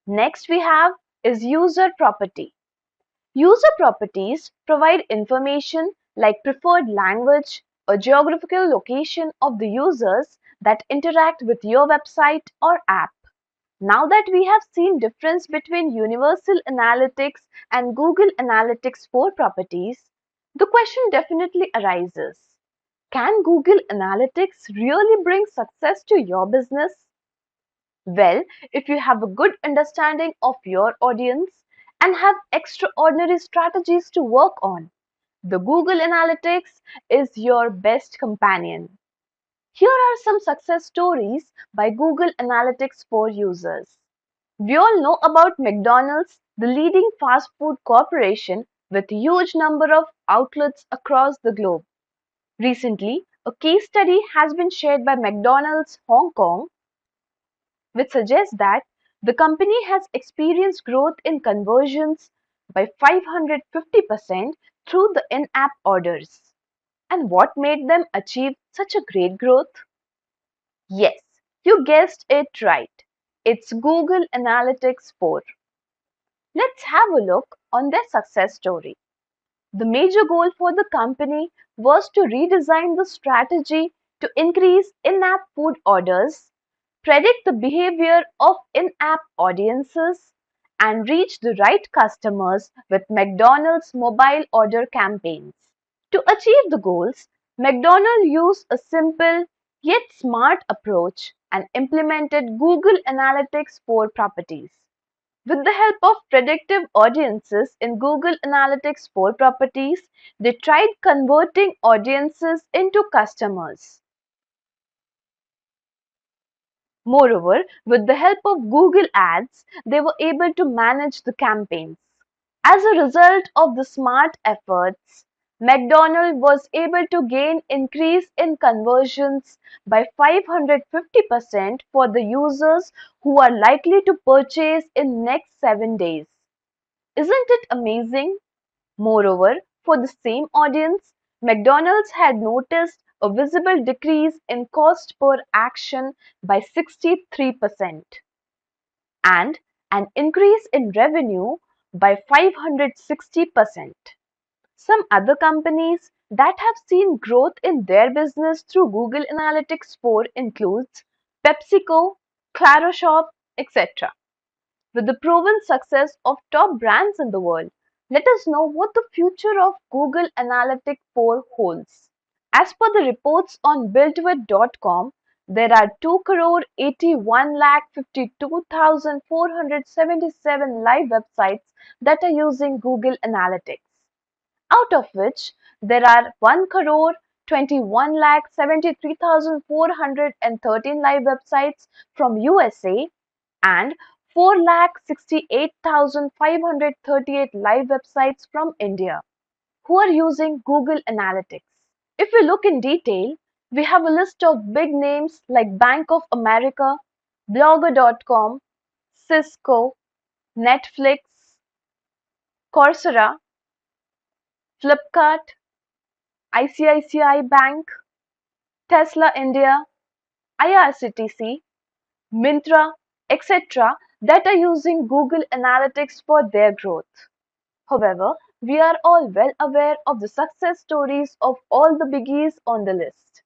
Next we have is user property. User properties provide information like preferred language or geographical location of the users that interact with your website or app. Now that we have seen difference between Universal Analytics and Google Analytics 4 properties, the question definitely arises. Can Google Analytics really bring success to your business? Well, if you have a good understanding of your audience and have extraordinary strategies to work on, the Google Analytics is your best companion. Here are some success stories by Google Analytics 4 users. We all know about McDonald's, the leading fast food corporation with a huge number of outlets across the globe. Recently, a case study has been shared by McDonald's Hong Kong, which suggests that the company has experienced growth in conversions by 550% through the in-app orders. And what made them achieve such a great growth? Yes, you guessed it right. It's Google Analytics 4. Let's have a look on their success story. The major goal for the company was to redesign the strategy to increase in-app food orders, predict the behavior of in-app audiences, and reach the right customers with McDonald's mobile order campaigns. To achieve the goals, McDonald's used a simple yet smart approach and implemented Google Analytics 4 properties. With the help of predictive audiences in Google Analytics 4 properties, they tried converting audiences into customers. Moreover, with the help of Google Ads, they were able to manage the campaigns. As a result of the smart efforts, McDonald's was able to gain increase in conversions by 550% for the users who are likely to purchase in next 7 days. Isn't it amazing? Moreover, for the same audience, McDonald's had noticed a visible decrease in cost per action by 63% and an increase in revenue by 560%. Some other companies that have seen growth in their business through Google Analytics 4 includes PepsiCo, Claro Shop, etc. With the proven success of top brands in the world, let us know what the future of Google Analytics 4 holds. As per the reports on buildwith.com, there are 2,81,52,477 live websites that are using Google Analytics, out of which there are 1,21,73,413 live websites from USA and 4,68,538 live websites from India who are using Google Analytics. If we look in detail, we have a list of big names like Bank of America, Blogger.com, Cisco, Netflix, Coursera, Flipkart, ICICI Bank, Tesla India, IRCTC, Myntra, etc. that are using Google Analytics for their growth. However, we are all well aware of the success stories of all the biggies on the list.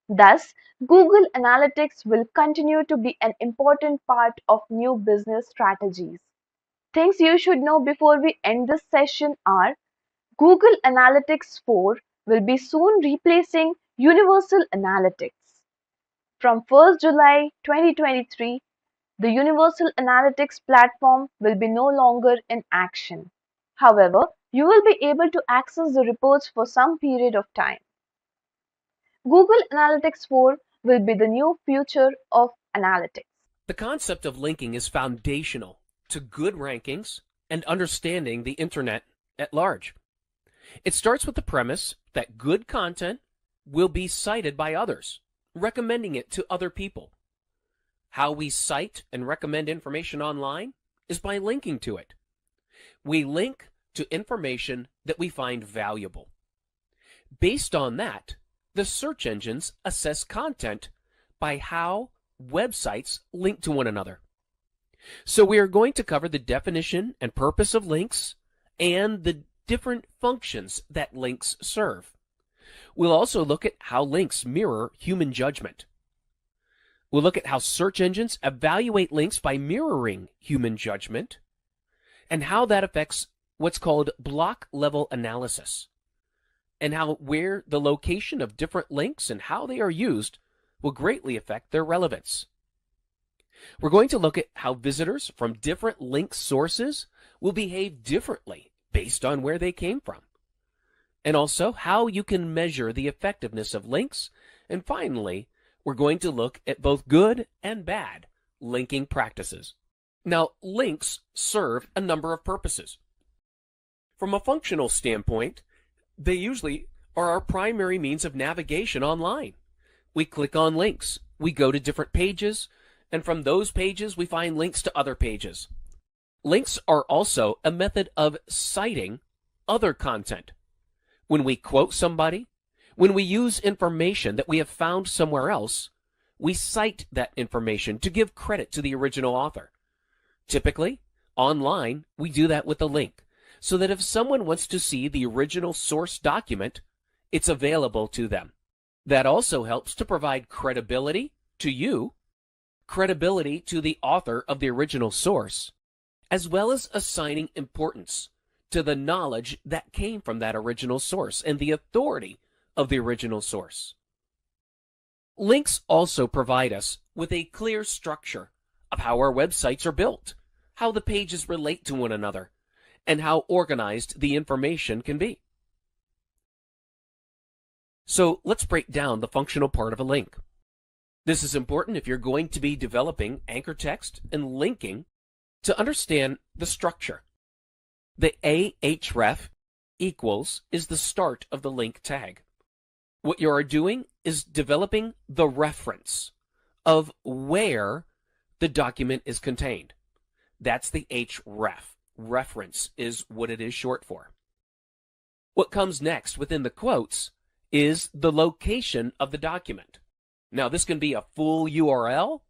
Thus, Google Analytics will continue to be an important part of new business strategies. Things you should know before we end this session are Google Analytics 4 will be soon replacing Universal Analytics. From 1st July 2023, the Universal Analytics platform will be no longer in action. However, you will be able to access the reports for some period of time. Google Analytics 4 will be the new future of analytics. The concept of linking is foundational to good rankings and understanding the internet at large. It starts with the premise that good content will be cited by others, recommending it to other people. How we cite and recommend information online is by linking to it. We link to information that we find valuable. Based on that, the search engines assess content by how websites link to one another. So we are going to cover the definition and purpose of links and the different functions that links serve. We'll also look at how links mirror human judgment. We'll look at how search engines evaluate links by mirroring human judgment and how that affects what's called block level analysis, and how where the location of different links and how they are used will greatly affect their relevance. We're going to look at how visitors from different link sources will behave differently based on where they came from, and also how you can measure the effectiveness of links. And finally, we're going to look at both good and bad linking practices. Now, links serve a number of purposes. From a functional standpoint, they usually are our primary means of navigation online. We click on links, we go to different pages, and from those pages we find links to other pages. Links are also a method of citing other content. When we quote somebody, when we use information that we have found somewhere else, we cite that information to give credit to the original author. Typically, online, we do that with a link, so that if someone wants to see the original source document, it's available to them. That also helps to provide credibility to you, credibility to the author of the original source, as well as assigning importance to the knowledge that came from that original source and the authority of the original source. Links also provide us with a clear structure of how our websites are built, how the pages relate to one another, and how organized the information can be. So let's break down the functional part of a link. This is important if you're going to be developing anchor text and linking to understand the structure. The ahref equals is the start of the link tag. What you are doing is developing the reference of where the document is contained. That's the href. Reference is what it is short for. What comes next within the quotes is the location of the document. Now, this can be a full URL,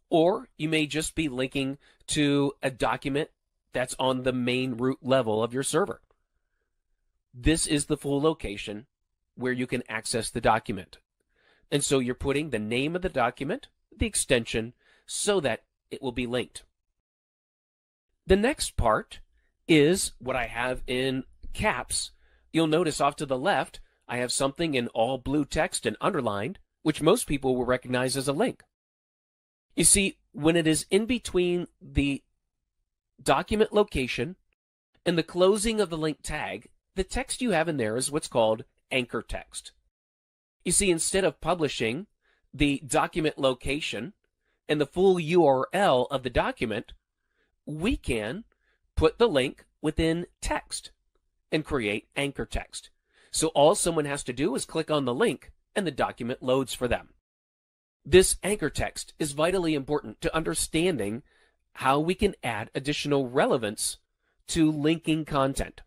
or you may just be linking to a document that's on the main root level of your server. This is the full location where you can access the document. And so you're putting the name of the document, the extension, so that it will be linked. The next part is what I have in caps. You'll notice off to the left, I have something in all blue text and underlined, which most people will recognize as a link. You see, when it is in between the document location and the closing of the link tag, the text you have in there is what's called anchor text. You see, instead of publishing the document location and the full URL of the document, we can put the link within text and create anchor text. So all someone has to do is click on the link and the document loads for them. This anchor text is vitally important to understanding how we can add additional relevance to linking content.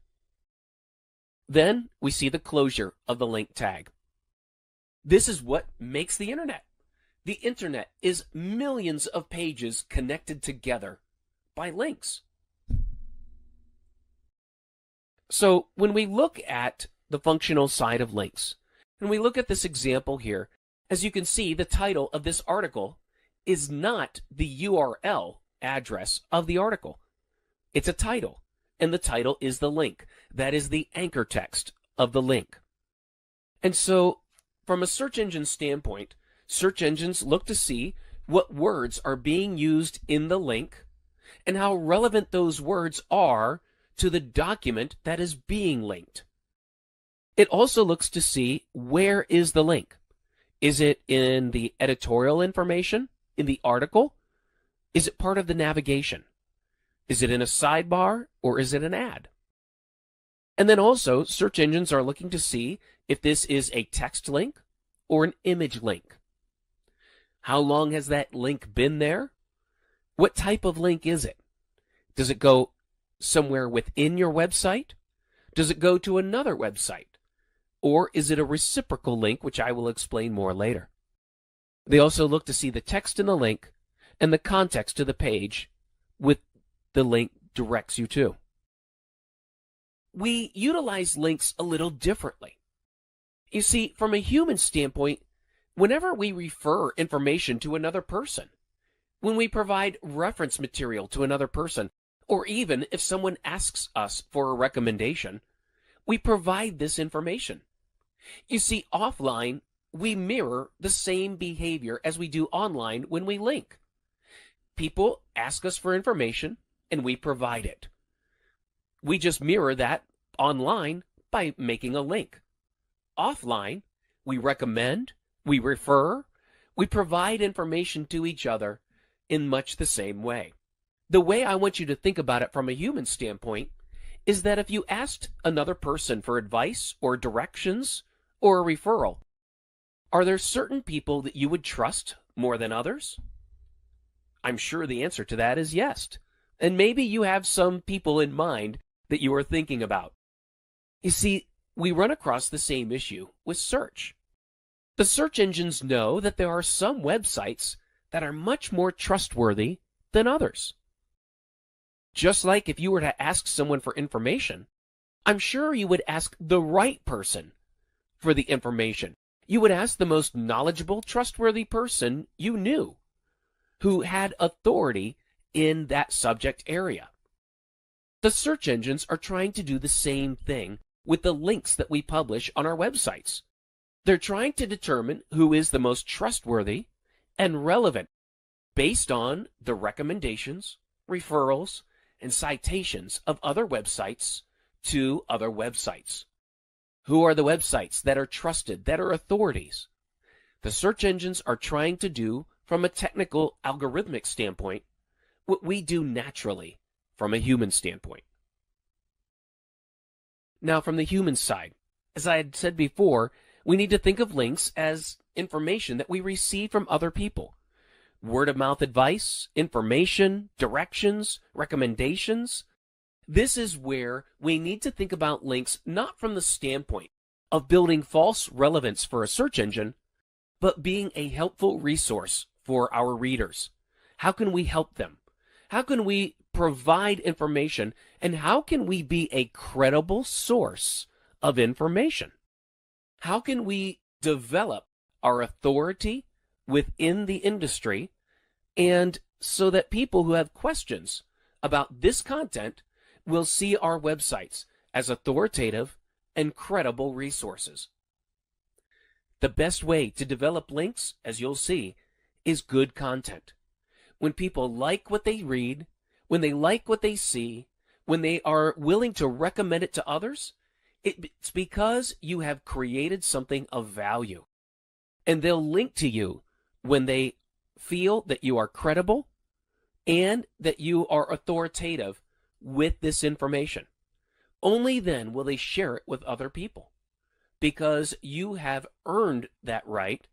Then we see the closure of the link tag. This is what makes the internet. The internet is millions of pages connected together by links. So when we look at the functional side of links, and we look at this example here, as you can see, the title of this article is not the URL address of the article. It's a title, and the title is the link. That is the anchor text of the link. And so, from a search engine standpoint, search engines look to see what words are being used in the link and how relevant those words are to the document that is being linked. It also looks to see where is the link. Is it in the editorial information, in the article? Is it part of the navigation? Is it in a sidebar or is it an ad? And then also, search engines are looking to see if this is a text link or an image link. How long has that link been there? What type of link is it? Does it go somewhere within your website? Does it go to another website? Or is it a reciprocal link, which I will explain more later? They also look to see the text in the link and the context of the page with the link directs you to. We utilize links a little differently. You see, from a human standpoint, whenever we refer information to another person, when we provide reference material to another person, or even if someone asks us for a recommendation, we provide this information. You see, offline, we mirror the same behavior as we do online when we link. People ask us for information, and we provide it. We just mirror that online by making a link. Offline, we recommend, we refer, we provide information to each other in much the same way. The way I want you to think about it from a human standpoint is that if you asked another person for advice or directions or a referral, are there certain people that you would trust more than others? I'm sure the answer to that is yes. And maybe you have some people in mind that you are thinking about. You see, we run across the same issue with search. The search engines know that there are some websites that are much more trustworthy than others. Just like if you were to ask someone for information, I'm sure you would ask the right person for the information. You would ask the most knowledgeable, trustworthy person you knew, who had authority in that subject area. The search engines are trying to do the same thing with the links that we publish on our websites. They're trying to determine who is the most trustworthy and relevant based on the recommendations, referrals, and citations of other websites to other websites. Who are the websites that are trusted, that are authorities? The search engines are trying to do, from a technical algorithmic standpoint, what we do naturally from a human standpoint. Now, from the human side, as I had said before, we need to think of links as information that we receive from other people. Word of mouth advice, information, directions, recommendations. This is where we need to think about links not from the standpoint of building false relevance for a search engine, but being a helpful resource for our readers. How can we help them? How can we provide information? And how can we be a credible source of information? How can we develop our authority within the industry, and so that people who have questions about this content will see our websites as authoritative and credible resources? The best way to develop links, as you'll see, is good content. When people like what they read, when they like what they see, when they are willing to recommend it to others, it's because you have created something of value. And they'll link to you when they feel that you are credible and that you are authoritative with this information. Only then will they share it with other people, because you have earned that right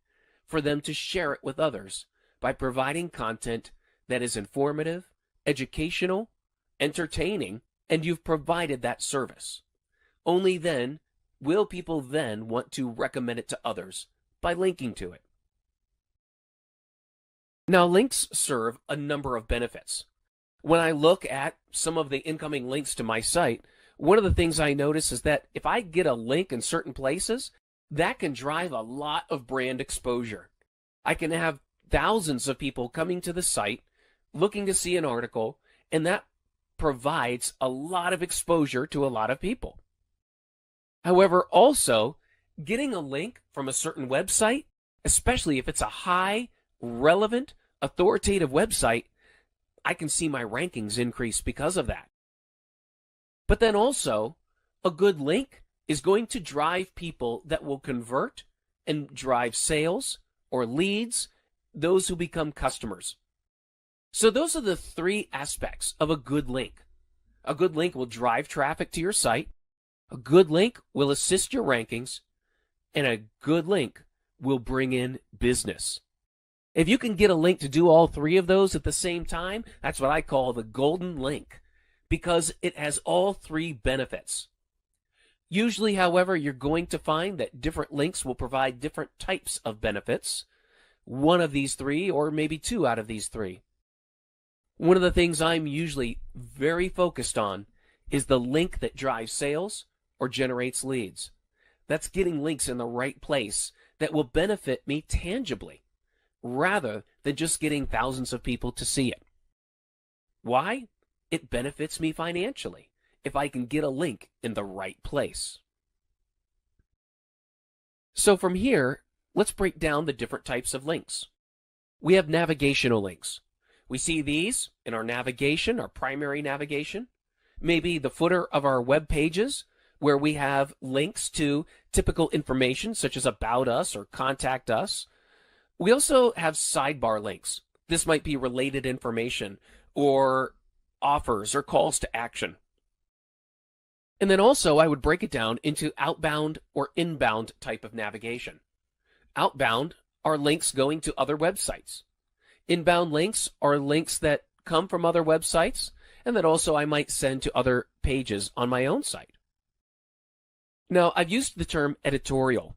for them to share it with others by providing content that is informative, educational, entertaining, and you've provided that service. Only then will people then want to recommend it to others by linking to it. Now, links serve a number of benefits. When I look at some of the incoming links to my site, one of the things I notice is that if I get a link in certain places, that can drive a lot of brand exposure. I can have thousands of people coming to the site looking to see an article, and that provides a lot of exposure to a lot of people. However, also, getting a link from a certain website, especially if it's a high, relevant, authoritative website, I can see my rankings increase because of that. But then also, a good link is going to drive people that will convert and drive sales or leads, those who become customers. So those are the three aspects of a good link. A good link will drive traffic to your site. A good link will assist your rankings, and a good link will bring in business. If you can get a link to do all three of those at the same time, that's what I call the golden link, because it has all three benefits. Usually, however, you're going to find that different links will provide different types of benefits. One of these three, or maybe two out of these three. One of the things I'm usually very focused on is the link that drives sales or generates leads. That's getting links in the right place that will benefit me tangibly, rather than just getting thousands of people to see it. Why? It benefits me financially if I can get a link in the right place. So from here, let's break down the different types of links. We have navigational links. We see these in our navigation, our primary navigation, maybe the footer of our web pages, where we have links to typical information such as about us or contact us. We also have sidebar links. This might be related information or offers or calls to action. And then also I would break it down into outbound or inbound type of navigation. Outbound are links going to other websites. Inbound links are links that come from other websites and that also I might send to other pages on my own site. Now, I've used the term editorial.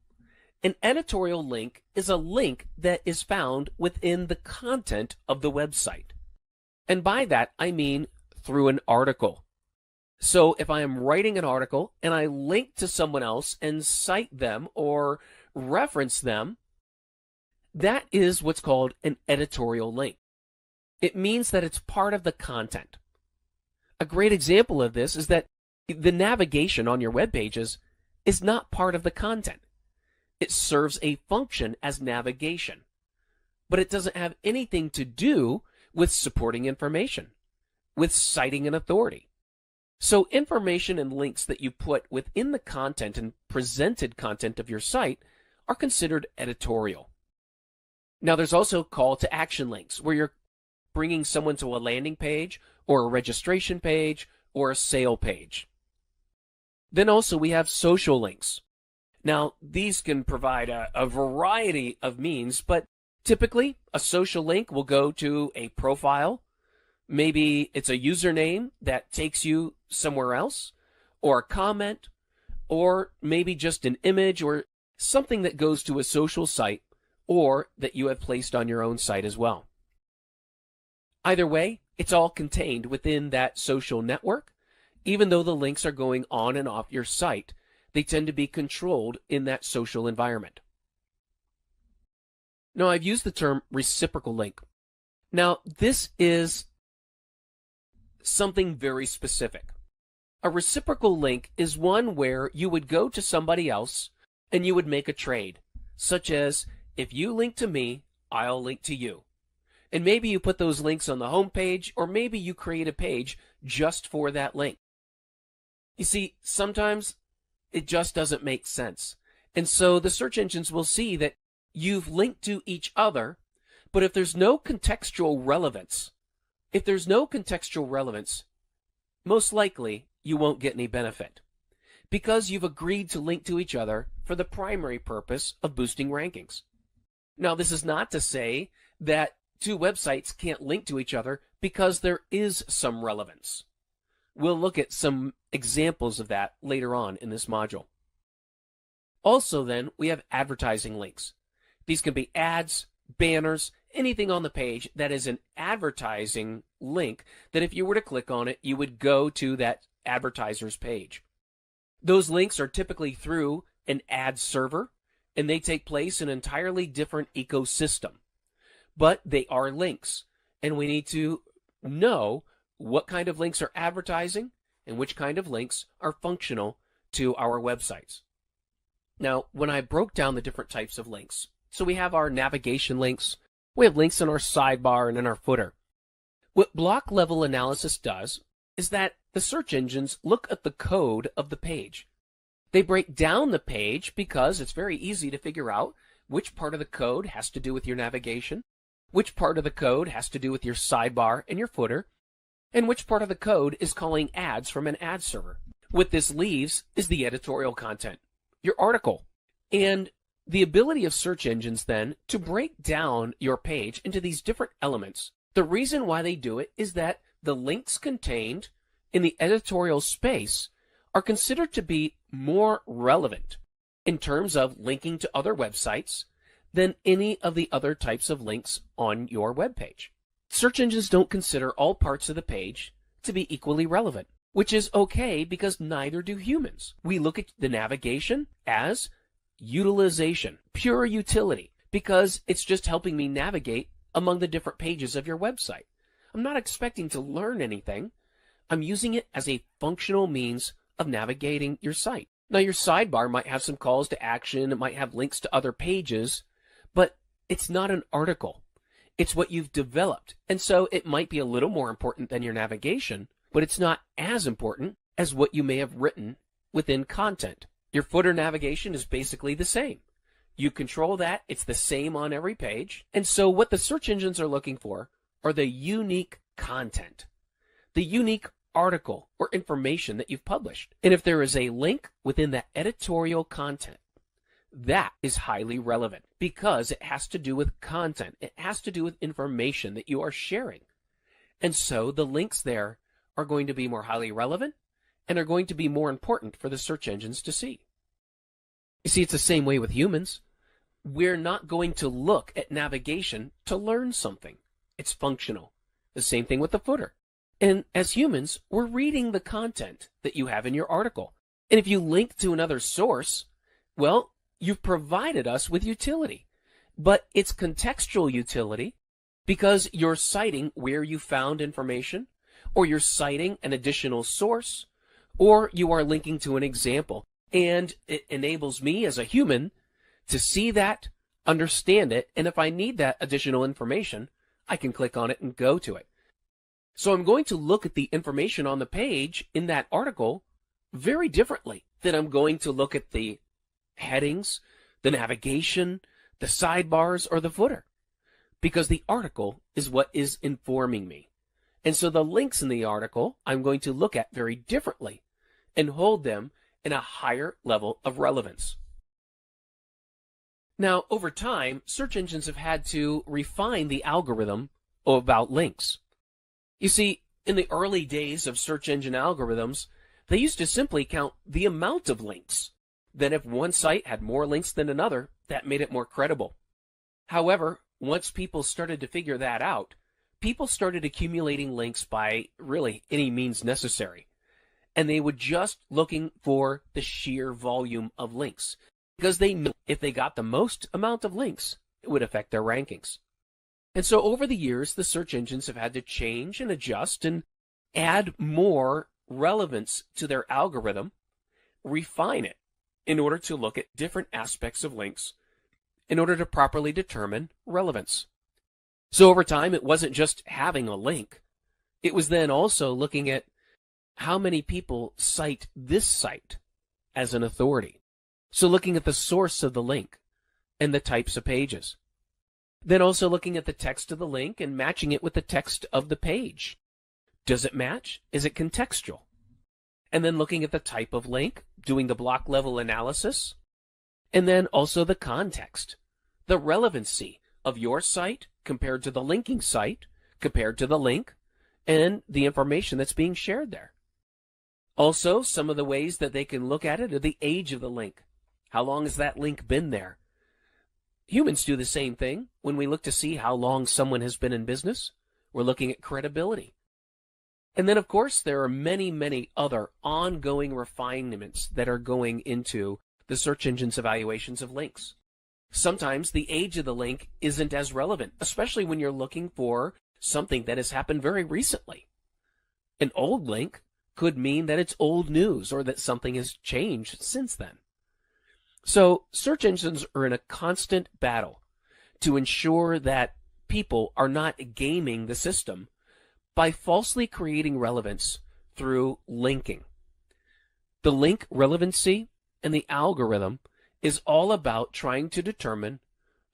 An editorial link is a link that is found within the content of the website. And by that, I mean through an article. So if I am writing an article and I link to someone else and cite them or reference them, that is what's called an editorial link. It means that it's part of the content. A great example of this is that the navigation on your web pages is not part of the content. It serves a function as navigation, but it doesn't have anything to do with supporting information. with citing an authority. So information and links that you put within the content and presented content of your site are considered editorial. Now, there's also call to action links where you're bringing someone to a landing page or a registration page or a sale page. Then also we have social links. Now, these can provide a variety of means, but typically a social link will go to a profile. Maybe it's a username that takes you somewhere else, or a comment, or maybe just an image or something that goes to a social site or that you have placed on your own site as well. Either way, it's all contained within that social network. Even though the links are going on and off your site, they tend to be controlled in that social environment. Now, I've used the term reciprocal link. Now, this is something very specific. A reciprocal link is one where you would go to somebody else and you would make a trade, such as, if you link to me, I'll link to you. And maybe you put those links on the home page, or maybe you create a page just for that link. You see, sometimes it just doesn't make sense. And so the search engines will see that you've linked to each other, but if there's no contextual relevance, most likely you won't get any benefit because you've agreed to link to each other for the primary purpose of boosting rankings. Now, this is not to say that two websites can't link to each other because there is some relevance. We'll look at some examples of that later on in this module. Also then, we have advertising links. These can be ads, banners, anything on the page that is an advertising link that if you were to click on it, you would go to that advertiser's page. Those links are typically through an ad server, and they take place in an entirely different ecosystem. But they are links, and we need to know what kind of links are advertising and which kind of links are functional to our websites. Now, when I broke down the different types of links, so we have our navigation links, we have links in our sidebar and in our footer. What block level analysis does is that the search engines look at the code of the page. They break down the page because it's very easy to figure out which part of the code has to do with your navigation, which part of the code has to do with your sidebar and your footer, and which part of the code is calling ads from an ad server. What this leaves is the editorial content, your article, and the ability of search engines then to break down your page into these different elements. The reason why they do it is that the links contained in the editorial space are considered to be more relevant in terms of linking to other websites than any of the other types of links on your web page. Search engines don't consider all parts of the page to be equally relevant, which is okay because neither do humans. We look at the navigation as utilization, pure utility, because it's just helping me navigate among the different pages of your website. I'm not expecting to learn anything. I'm using it as a functional means of navigating your site. Now, your sidebar might have some calls to action, it might have links to other pages, but it's not an article. It's what you've developed. And so it might be a little more important than your navigation, but it's not as important as what you may have written within content. Your footer navigation is basically the same. You control that. It's the same on every page. And so what the search engines are looking for are the unique content, the unique article or information that you've published. And if there is a link within that editorial content, that is highly relevant because it has to do with content. It has to do with information that you are sharing. And so the links there are going to be more highly relevant and are going to be more important for the search engines to see. You see, it's the same way with humans. We're not going to look at navigation to learn something. It's functional. The same thing with the footer. And as humans, we're reading the content that you have in your article. And if you link to another source, well, you've provided us with utility. But it's contextual utility because you're citing where you found information, or you're citing an additional source, or you are linking to an example. And it enables me as a human to see that, understand it, and if I need that additional information, I can click on it and go to it. So I'm going to look at the information on the page in that article very differently than I'm going to look at the headings, the navigation, the sidebars, or the footer, because the article is what is informing me. And so the links in the article I'm going to look at very differently and hold them in a higher level of relevance. Now, over time, search engines have had to refine the algorithm about links. You see, in the early days of search engine algorithms, they used to simply count the amount of links. Then if one site had more links than another, that made it more credible. However, once people started to figure that out, people started accumulating links by really any means necessary. And they were just looking for the sheer volume of links, because they knew if they got the most amount of links, it would affect their rankings. And so over the years, the search engines have had to change and adjust and add more relevance to their algorithm, refine it in order to look at different aspects of links in order to properly determine relevance. So over time, it wasn't just having a link. It was then also looking at how many people cite this site as an authority. So looking at the source of the link and the types of pages. Then also looking at the text of the link and matching it with the text of the page. Does it match? Is it contextual? And then looking at the type of link, doing the block level analysis, and then also the context, the relevancy of your site compared to the linking site, compared to the link, and the information that's being shared there. Also, some of the ways that they can look at it are the age of the link. How long has that link been there? Humans do the same thing. When we look to see how long someone has been in business, we're looking at credibility. And then, of course, there are many, many other ongoing refinements that are going into the search engine's evaluations of links. Sometimes the age of the link isn't as relevant, especially when you're looking for something that has happened very recently. An old link could mean that it's old news or that something has changed since then. So search engines are in a constant battle to ensure that people are not gaming the system by falsely creating relevance through linking. The link relevancy and the algorithm is all about trying to determine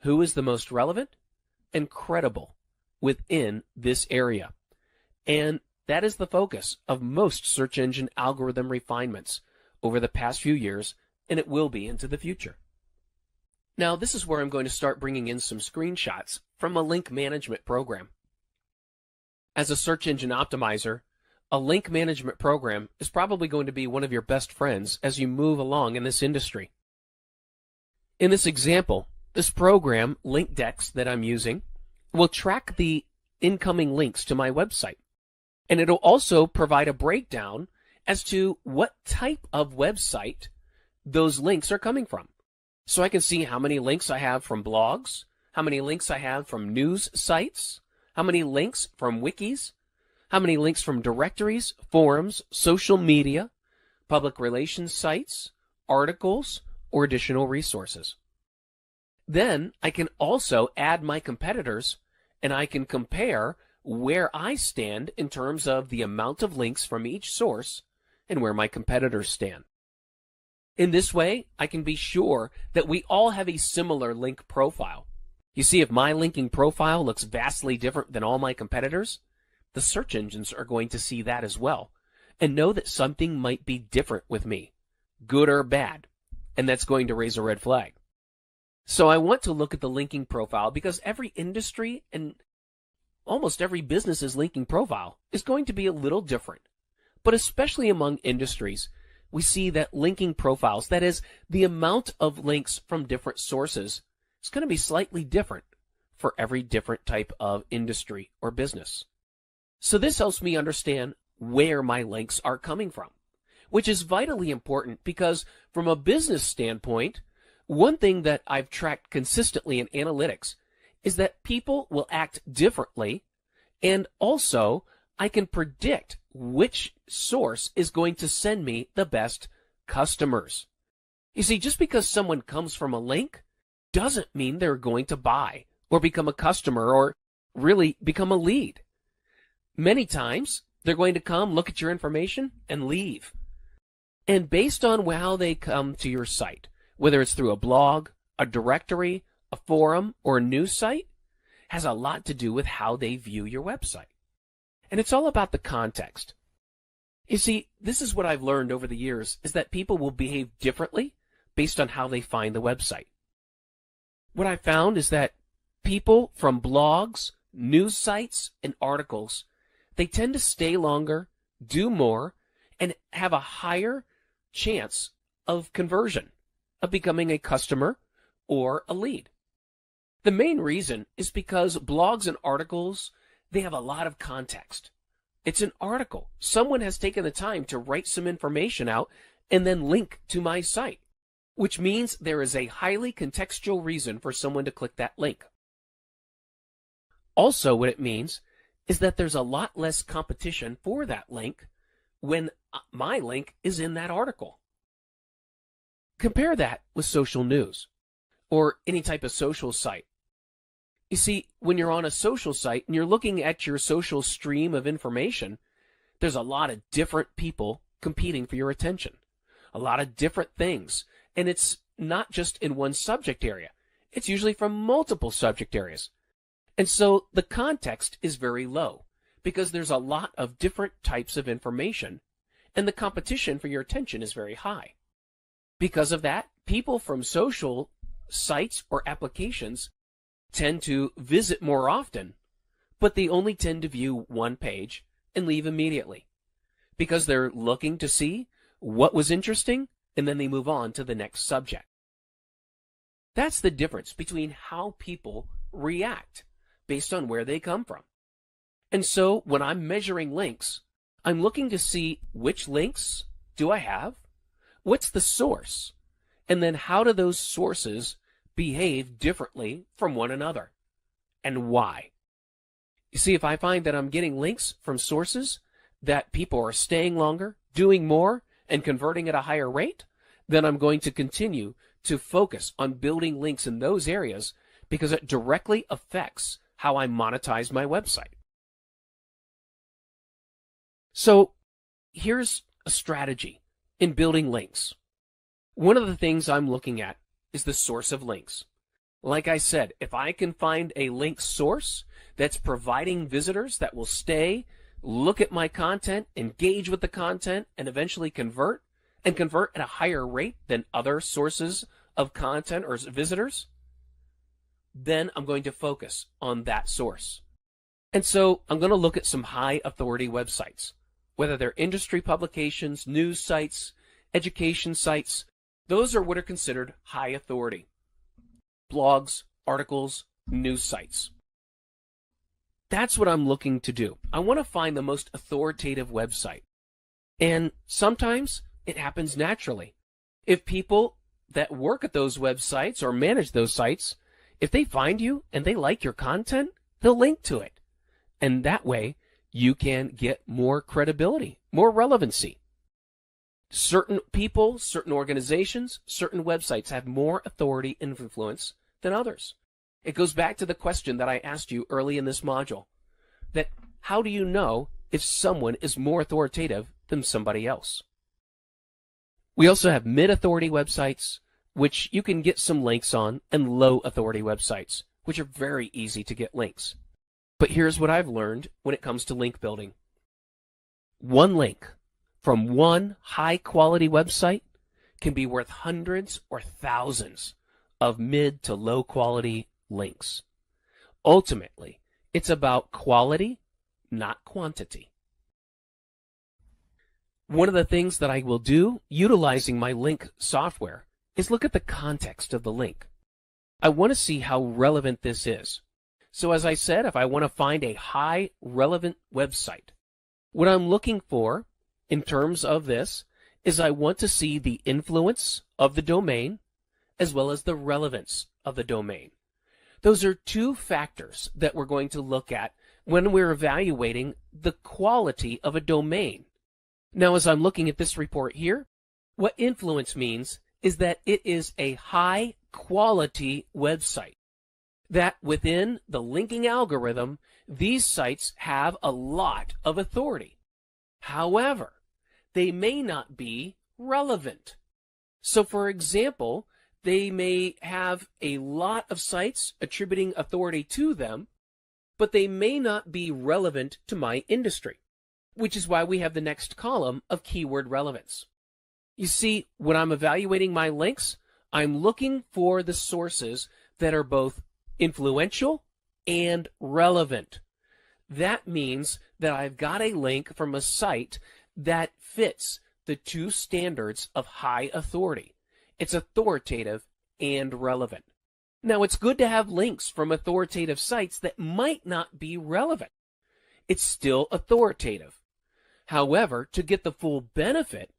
who is the most relevant and credible within this area. And that is the focus of most search engine algorithm refinements over the past few years, and it will be into the future. Now, this is where I'm going to start bringing in some screenshots from a link management program. As a search engine optimizer, a link management program is probably going to be one of your best friends as you move along in this industry. In this example, this program, LinkDex, that I'm using, will track the incoming links to my website. And it'll also provide a breakdown as to what type of website those links are coming from. So I can see how many links I have from blogs, how many links I have from news sites, how many links from wikis, how many links from directories, forums, social media, public relations sites, articles, or additional resources. Then I can also add my competitors, and I can compare where I stand in terms of the amount of links from each source and where my competitors stand. In this way, I can be sure that we all have a similar link profile. You see, if my linking profile looks vastly different than all my competitors, the search engines are going to see that as well and know that something might be different with me, good or bad, and that's going to raise a red flag. So I want to look at the linking profile because every industry and almost every business's linking profile is going to be a little different. But especially among industries, we see that linking profiles, that is, the amount of links from different sources, is going to be slightly different for every different type of industry or business. So this helps me understand where my links are coming from, which is vitally important because from a business standpoint, one thing that I've tracked consistently in analytics is that people will act differently, and also I can predict which source is going to send me the best customers. You see, just because someone comes from a link doesn't mean they're going to buy or become a customer or really become a lead. Many times, they're going to come, look at your information, and leave. And based on how they come to your site, whether it's through a blog, a directory, a forum, or a news site, has a lot to do with how they view your website. And it's all about the context. You see, this is what I've learned over the years, is that people will behave differently based on how they find the website. What I found is that people from blogs, news sites, and articles, they tend to stay longer, do more, and have a higher chance of conversion, of becoming a customer or a lead. The main reason is because blogs and articles, they have a lot of context. It's an article. Someone has taken the time to write some information out and then link to my site, which means there is a highly contextual reason for someone to click that link. Also, what it means is that there's a lot less competition for that link when my link is in that article. Compare that with social news or any type of social site. You see, when you're on a social site and you're looking at your social stream of information, there's a lot of different people competing for your attention, a lot of different things. And it's not just in one subject area. It's usually from multiple subject areas. And so the context is very low because there's a lot of different types of information and the competition for your attention is very high. Because of that, people from social sites or applications tend to visit more often, but they only tend to view one page and leave immediately because they're looking to see what was interesting and then they move on to the next subject. That's the difference between how people react based on where they come from. And so when I'm measuring links, I'm looking to see which links do I have, what's the source, and then how do those sources behave differently from one another, and why. You see, if I find that I'm getting links from sources that people are staying longer, doing more, and converting at a higher rate, then I'm going to continue to focus on building links in those areas because it directly affects how I monetize my website. So here's a strategy in building links. One of the things I'm looking at is the source of links. Like I said, if I can find a link source that's providing visitors that will stay, look at my content, engage with the content, and eventually convert at a higher rate than other sources of content or visitors, then I'm going to focus on that source. And so I'm going to look at some high authority websites, whether they're industry publications, news sites, education sites. Those are what are considered high authority. Blogs, articles, news sites. That's what I'm looking to do. I want to find the most authoritative website. And sometimes it happens naturally. If people that work at those websites or manage those sites, if they find you and they like your content, they'll link to it. And that way you can get more credibility, more relevancy. Certain people, certain organizations, certain websites have more authority and influence than others. It goes back to the question that I asked you early in this module, that how do you know if someone is more authoritative than somebody else? We also have mid-authority websites, which you can get some links on, and low-authority websites, which are very easy to get links. But here's what I've learned when it comes to link building. One link from one high-quality website can be worth hundreds or thousands of mid to low-quality links. Ultimately, it's about quality, not quantity. One of the things that I will do, utilizing my link software, is look at the context of the link. I want to see how relevant this is. So as I said, if I want to find a high relevant website, what I'm looking for in terms of this is I want to see the influence of the domain as well as the relevance of the domain. Those are two factors that we're going to look at when we're evaluating the quality of a domain. Now, as I'm looking at this report here, what influence means is that it is a high quality website. that within the linking algorithm, these sites have a lot of authority. However, they may not be relevant. So for example, they may have a lot of sites attributing authority to them, but they may not be relevant to my industry, which is why we have the next column of keyword relevance. You see, when I'm evaluating my links, I'm looking for the sources that are both influential and relevant. That means that I've got a link from a site that fits the two standards of high authority. It's authoritative and relevant. Now, it's good to have links from authoritative sites that might not be relevant. It's still authoritative. However, to get the full benefit,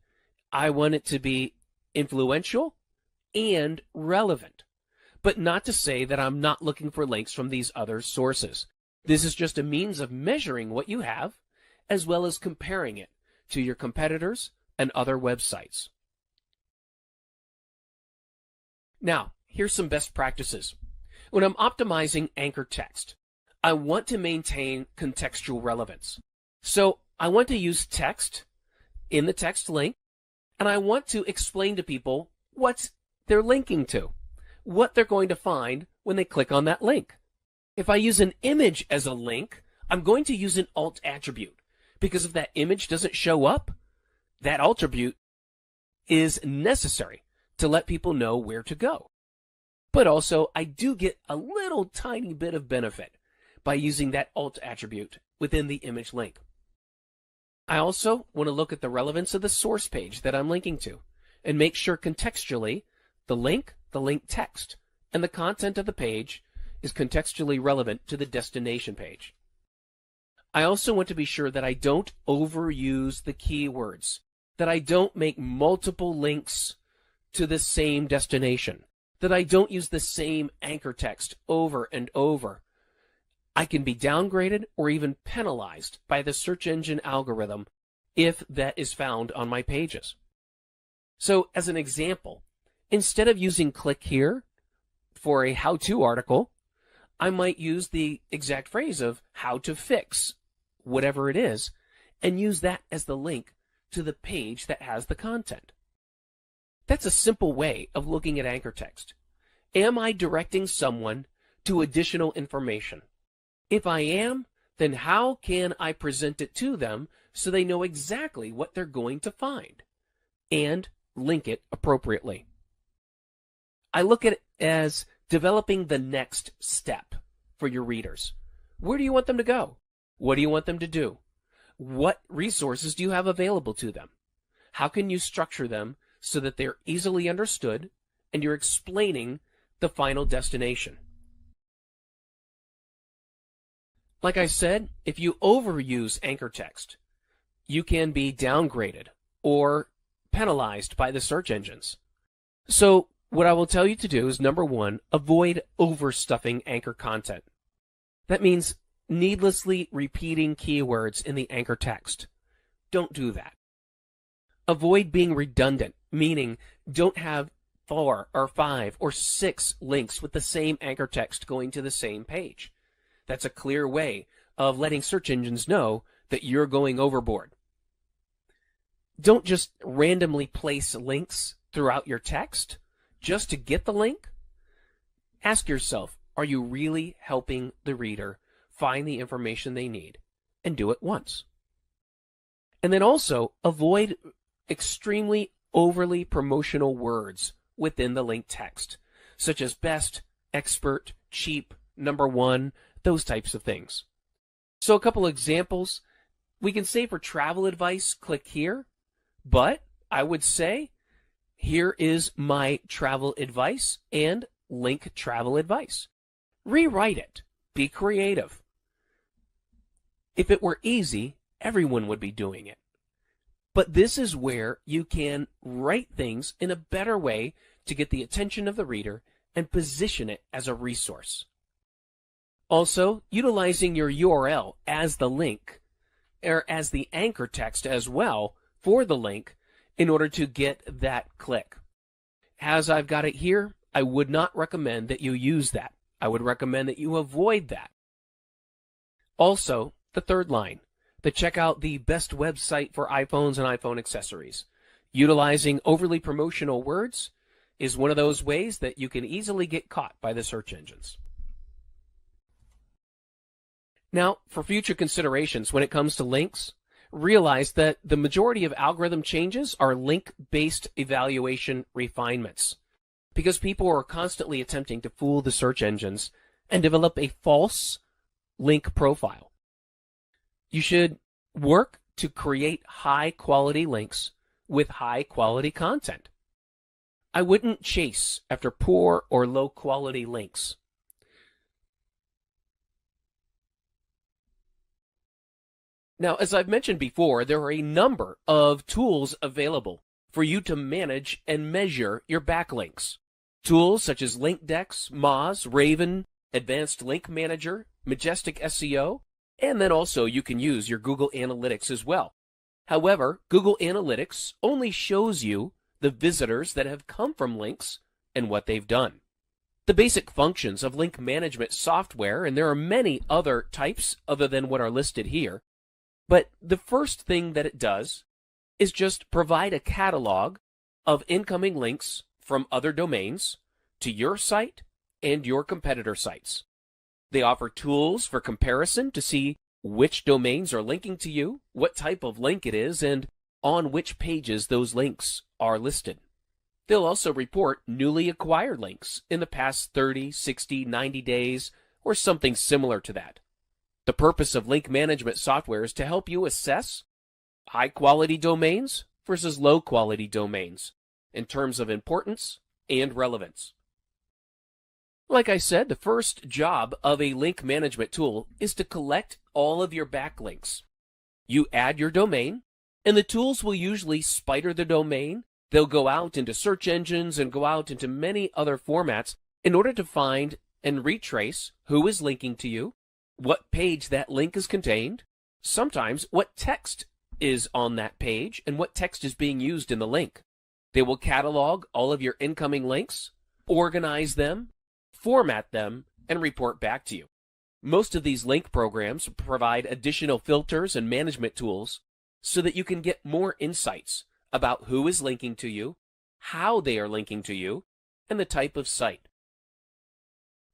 I want it to be influential and relevant. But not to say that I'm not looking for links from these other sources. This is just a means of measuring what you have, as well as comparing it to your competitors and other websites. Now, here's some best practices. When I'm optimizing anchor text, I want to maintain contextual relevance. So I want to use text in the text link, and I want to explain to people what they're linking to, what they're going to find when they click on that link. If I use an image as a link, I'm going to use an alt attribute, because if that image doesn't show up, that attribute is necessary to let people know where to go. But also, I do get a little tiny bit of benefit by using that alt attribute within the image link. I also want to look at the relevance of the source page that I'm linking to and make sure contextually the link text, and the content of the page is contextually relevant to the destination page. I also want to be sure that I don't overuse the keywords, that I don't make multiple links to the same destination, that I don't use the same anchor text over and over. I can be downgraded or even penalized by the search engine algorithm if that is found on my pages. So as an example, instead of using click here for a how-to article, I might use the exact phrase of how to fix whatever it is and use that as the link to the page that has the content. That's a simple way of looking at anchor text. Am I directing someone to additional information? If I am, then how can I present it to them so they know exactly what they're going to find and link it appropriately? I look at it as developing the next step for your readers. Where do you want them to go? What do you want them to do? What resources do you have available to them? How can you structure them so that they're easily understood and you're explaining the final destination? Like I said, if you overuse anchor text, you can be downgraded or penalized by the search engines. So what I will tell you to do is, number one, avoid overstuffing anchor content. That means needlessly repeating keywords in the anchor text. Don't do that. Avoid being redundant, meaning don't have 4 or 5 or 6 links with the same anchor text going to the same page. That's a clear way of letting search engines know that you're going overboard. Don't just randomly place links throughout your text just to get the link. Ask yourself, are you really helping the reader find the information they need? And do it once. And then also avoid extremely overly promotional words within the link text, such as best, expert, cheap, number one, those types of things. So a couple examples. We can say for travel advice, click here, but I would say, here is my travel advice and link travel advice. Rewrite it. Be creative. If it were easy, everyone would be doing it. But this is where you can write things in a better way to get the attention of the reader and position it as a resource. Also, utilizing your URL as the link, or as the anchor text as well for the link in order to get that click. As I've got it here, I would not recommend that you use that. I would recommend that you avoid that. Also, the third line, to check out the best website for iPhones and iPhone accessories. Utilizing overly promotional words is one of those ways that you can easily get caught by the search engines. Now, for future considerations when it comes to links, realize that the majority of algorithm changes are link-based evaluation refinements, because people are constantly attempting to fool the search engines and develop a false link profile. You should work to create high-quality links with high-quality content. I wouldn't chase after poor or low-quality links. Now, as I've mentioned before, there are a number of tools available for you to manage and measure your backlinks. Tools such as LinkDex, Moz, Raven, Advanced Link Manager, Majestic SEO, and then also you can use your Google Analytics as well. However, Google Analytics only shows you the visitors that have come from links and what they've done. The basic functions of link management software, and there are many other types other than what are listed here, but the first thing that it does is just provide a catalog of incoming links from other domains to your site and your competitor sites. They offer tools for comparison to see which domains are linking to you, what type of link it is, and on which pages those links are listed. They'll also report newly acquired links in the past 30, 60, 90 days, or something similar to that. The purpose of link management software is to help you assess high-quality domains versus low-quality domains in terms of importance and relevance. Like I said, the first job of a link management tool is to collect all of your backlinks. You add your domain, and the tools will usually spider the domain. They'll go out into search engines and go out into many other formats in order to find and retrace who is linking to you, what page that link is contained, sometimes what text is on that page, and what text is being used in the link. They will catalog all of your incoming links, organize them, format them, and report back to you. Most of these link programs provide additional filters and management tools so that you can get more insights about who is linking to you, how they are linking to you, and the type of site.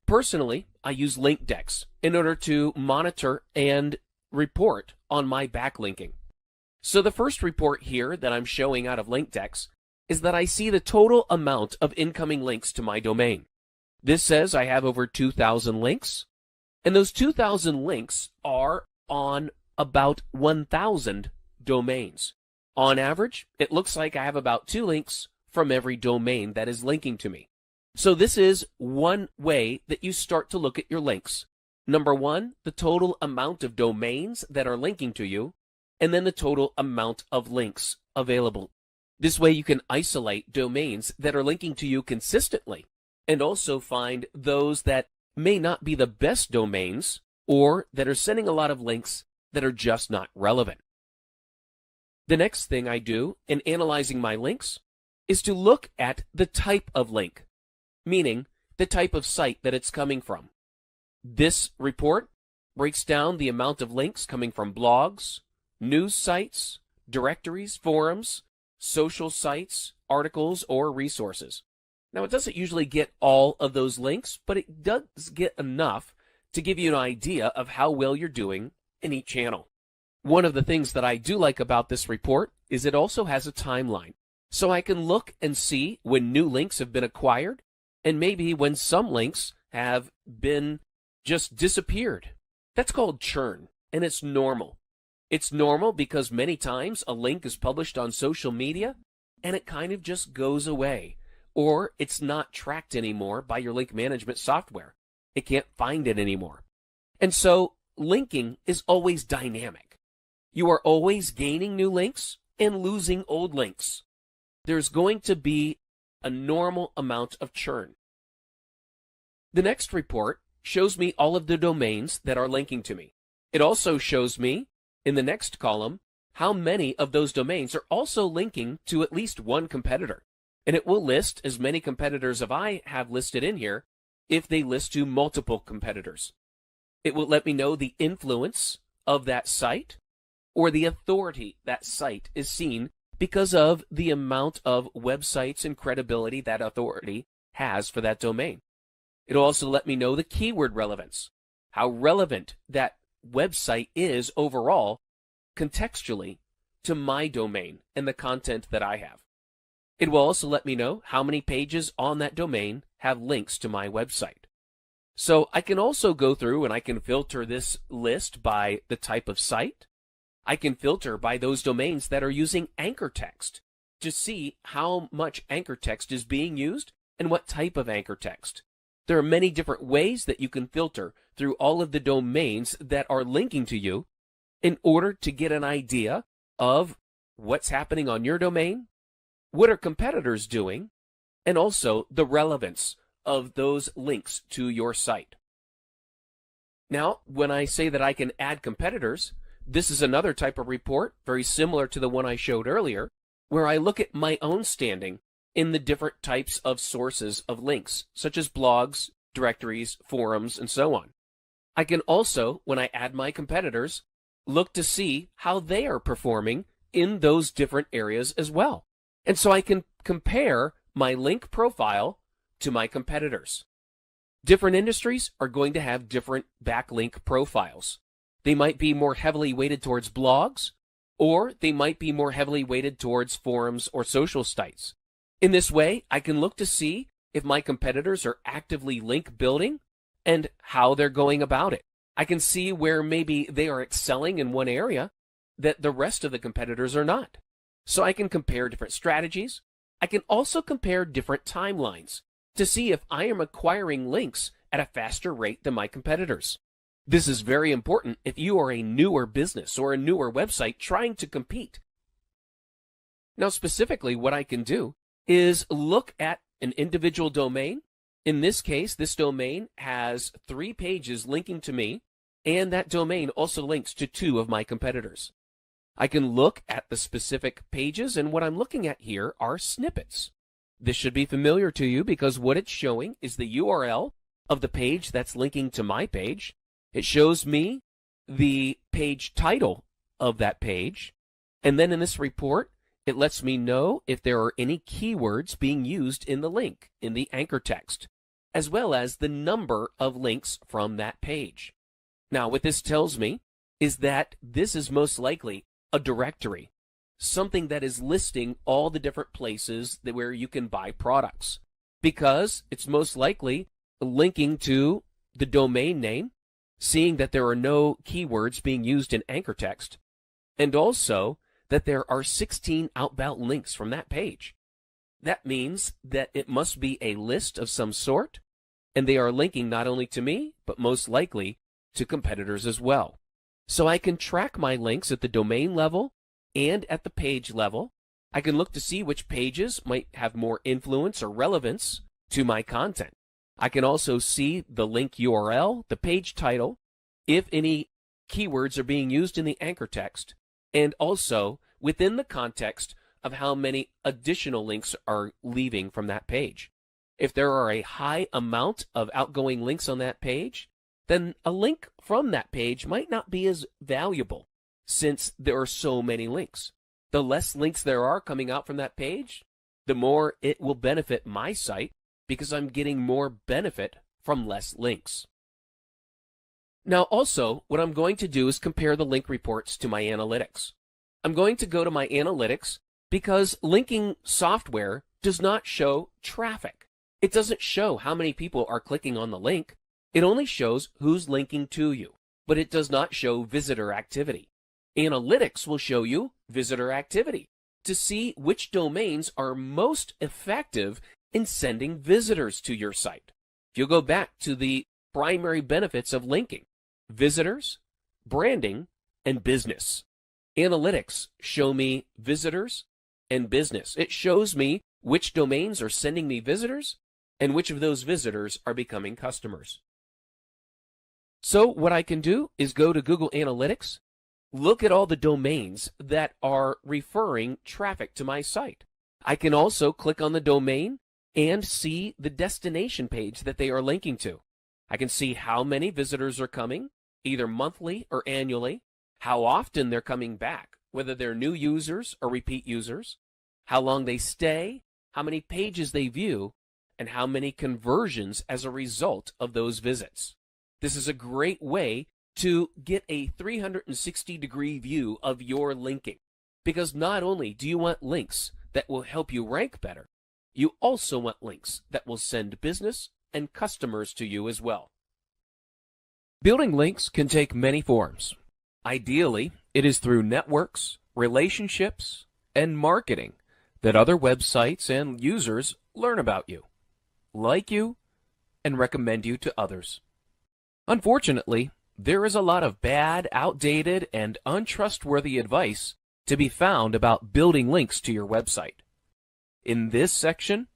Personally, I use LinkDex in order to monitor and report on my backlinking. So the first report here that I'm showing out of LinkDex is that I see the total amount of incoming links to my domain. This says I have over 2,000 links, and those 2,000 links are on about 1,000 domains. On average, it looks like I have about 2 links from every domain that is linking to me. So this is one way that you start to look at your links. Number one, the total amount of domains that are linking to you, and then the total amount of links available. This way you can isolate domains that are linking to you consistently, and also find those that may not be the best domains, or that are sending a lot of links that are just not relevant. The next thing I do in analyzing my links is to look at the type of link, meaning the type of site that it's coming from. This report breaks down the amount of links coming from blogs, news sites, directories, forums, social sites, articles, or resources. Now, it doesn't usually get all of those links, but it does get enough to give you an idea of how well you're doing in each channel. One of the things that I do like about this report is it also has a timeline. So I can look and see when new links have been acquired, and maybe when some links have been just disappeared. That's called churn, and it's normal. It's normal because many times a link is published on social media, and it kind of just goes away, or it's not tracked anymore by your link management software. It can't find it anymore. And so linking is always dynamic. You are always gaining new links and losing old links. There's going to be a normal amount of churn. The next report shows me all of the domains that are linking to me. It also shows me, in the next column, how many of those domains are also linking to at least one competitor. And it will list as many competitors as I have listed in here, if they list to multiple competitors. It will let me know the influence of that site or the authority that site is seen because of the amount of websites and credibility that authority has for that domain. It'll also let me know the keyword relevance, how relevant that website is overall contextually to my domain and the content that I have. It will also let me know how many pages on that domain have links to my website. So I can also go through and I can filter this list by the type of site. I can filter by those domains that are using anchor text to see how much anchor text is being used and what type of anchor text. There are many different ways that you can filter through all of the domains that are linking to you in order to get an idea of what's happening on your domain, what are competitors doing, and also the relevance of those links to your site. Now, when I say that I can add competitors, this is another type of report, very similar to the one I showed earlier, where I look at my own standing in the different types of sources of links, such as blogs, directories, forums, and so on. I can also, when I add my competitors, look to see how they are performing in those different areas as well. And so I can compare my link profile to my competitors. Different industries are going to have different backlink profiles. They might be more heavily weighted towards blogs, or they might be more heavily weighted towards forums or social sites. In this way, I can look to see if my competitors are actively link building and how they're going about it. I can see where maybe they are excelling in one area that the rest of the competitors are not. So I can compare different strategies. I can also compare different timelines to see if I am acquiring links at a faster rate than my competitors. This is very important if you are a newer business or a newer website trying to compete. Now, specifically, what I can do is look at an individual domain. In this case, this domain has 3 pages linking to me, and that domain also links to 2 of my competitors. I can look at the specific pages, and what I'm looking at here are snippets. This should be familiar to you because what it's showing is the URL of the page that's linking to my page. It shows me the page title of that page, and then in this report, it lets me know if there are any keywords being used in the link, in the anchor text, as well as the number of links from that page. Now, what this tells me is that this is most likely a directory, something that is listing all the different places where you can buy products, because it's most likely linking to the domain name, seeing that there are no keywords being used in anchor text, and also that there are 16 outbound links from that page. That means that it must be a list of some sort, and they are linking not only to me, but most likely to competitors as well. So I can track my links at the domain level and at the page level. I can look to see which pages might have more influence or relevance to my content. I can also see the link URL, the page title, if any keywords are being used in the anchor text, and also within the context of how many additional links are leaving from that page. If there are a high amount of outgoing links on that page, then a link from that page might not be as valuable since there are so many links. The less links there are coming out from that page, the more it will benefit my site because I'm getting more benefit from less links. Now also, what I'm going to do is compare the link reports to my analytics. I'm going to go to my analytics because linking software does not show traffic. It doesn't show how many people are clicking on the link. It only shows who's linking to you, but it does not show visitor activity. Analytics will show you visitor activity to see which domains are most effective in sending visitors to your site. If you go back to the primary benefits of linking, visitors, branding, and business. Analytics show me visitors and business. It shows me which domains are sending me visitors and which of those visitors are becoming customers. So what I can do is go to Google Analytics, look at all the domains that are referring traffic to my site. I can also click on the domain and see the destination page that they are linking to. I can see how many visitors are coming, either monthly or annually, how often they're coming back, whether they're new users or repeat users, how long they stay, how many pages they view, and how many conversions as a result of those visits. This is a great way to get a 360-degree view of your linking, because not only do you want links that will help you rank better, you also want links that will send business and customers to you as well. Building links can take many forms. Ideally, it is through networks, relationships, and marketing that other websites and users learn about you, like you, and recommend you to others. Unfortunately, there is a lot of bad, outdated, and untrustworthy advice to be found about building links to your website. In this section,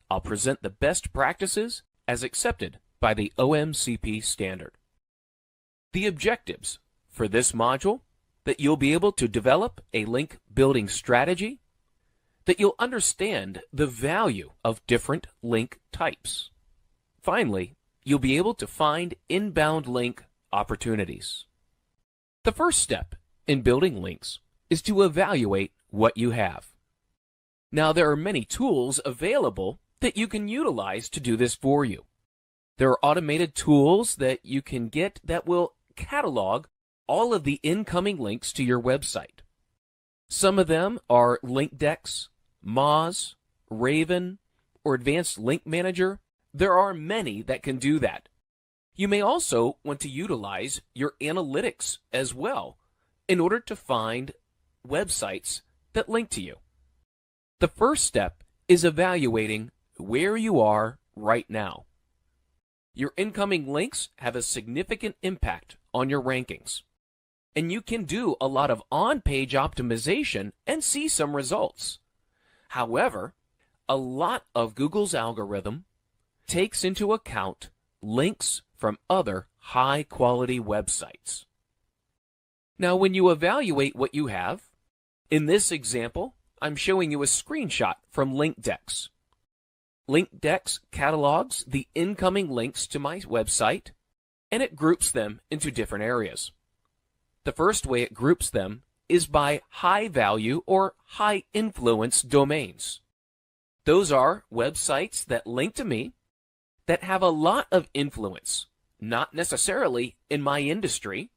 I'll present the best practices as accepted by the OMCP standard. The objectives for this module: that you'll be able to develop a link building strategy, that you'll understand the value of different link types. Finally, you'll be able to find inbound link opportunities. The first step in building links is to evaluate what you have. Now, there are many tools available that you can utilize to do this for you. There are automated tools that you can get that will catalog all of the incoming links to your website. Some of them are LinkDex, Moz, Raven, or Advanced Link Manager. There are many that can do that. You may also want to utilize your analytics as well in order to find websites that link to you. The first step is evaluating where you are right now. Your incoming links have a significant impact on your rankings, and you can do a lot of on-page optimization and see some results. However, a lot of Google's algorithm takes into account links from other high-quality websites. Now, when you evaluate what you have, in this example, I'm showing you a screenshot from LinkDex. LinkDex catalogs the incoming links to my website, and it groups them into different areas. The first way it groups them is by high-value or high-influence domains. Those are websites that link to me that have a lot of influence, not necessarily in my industry,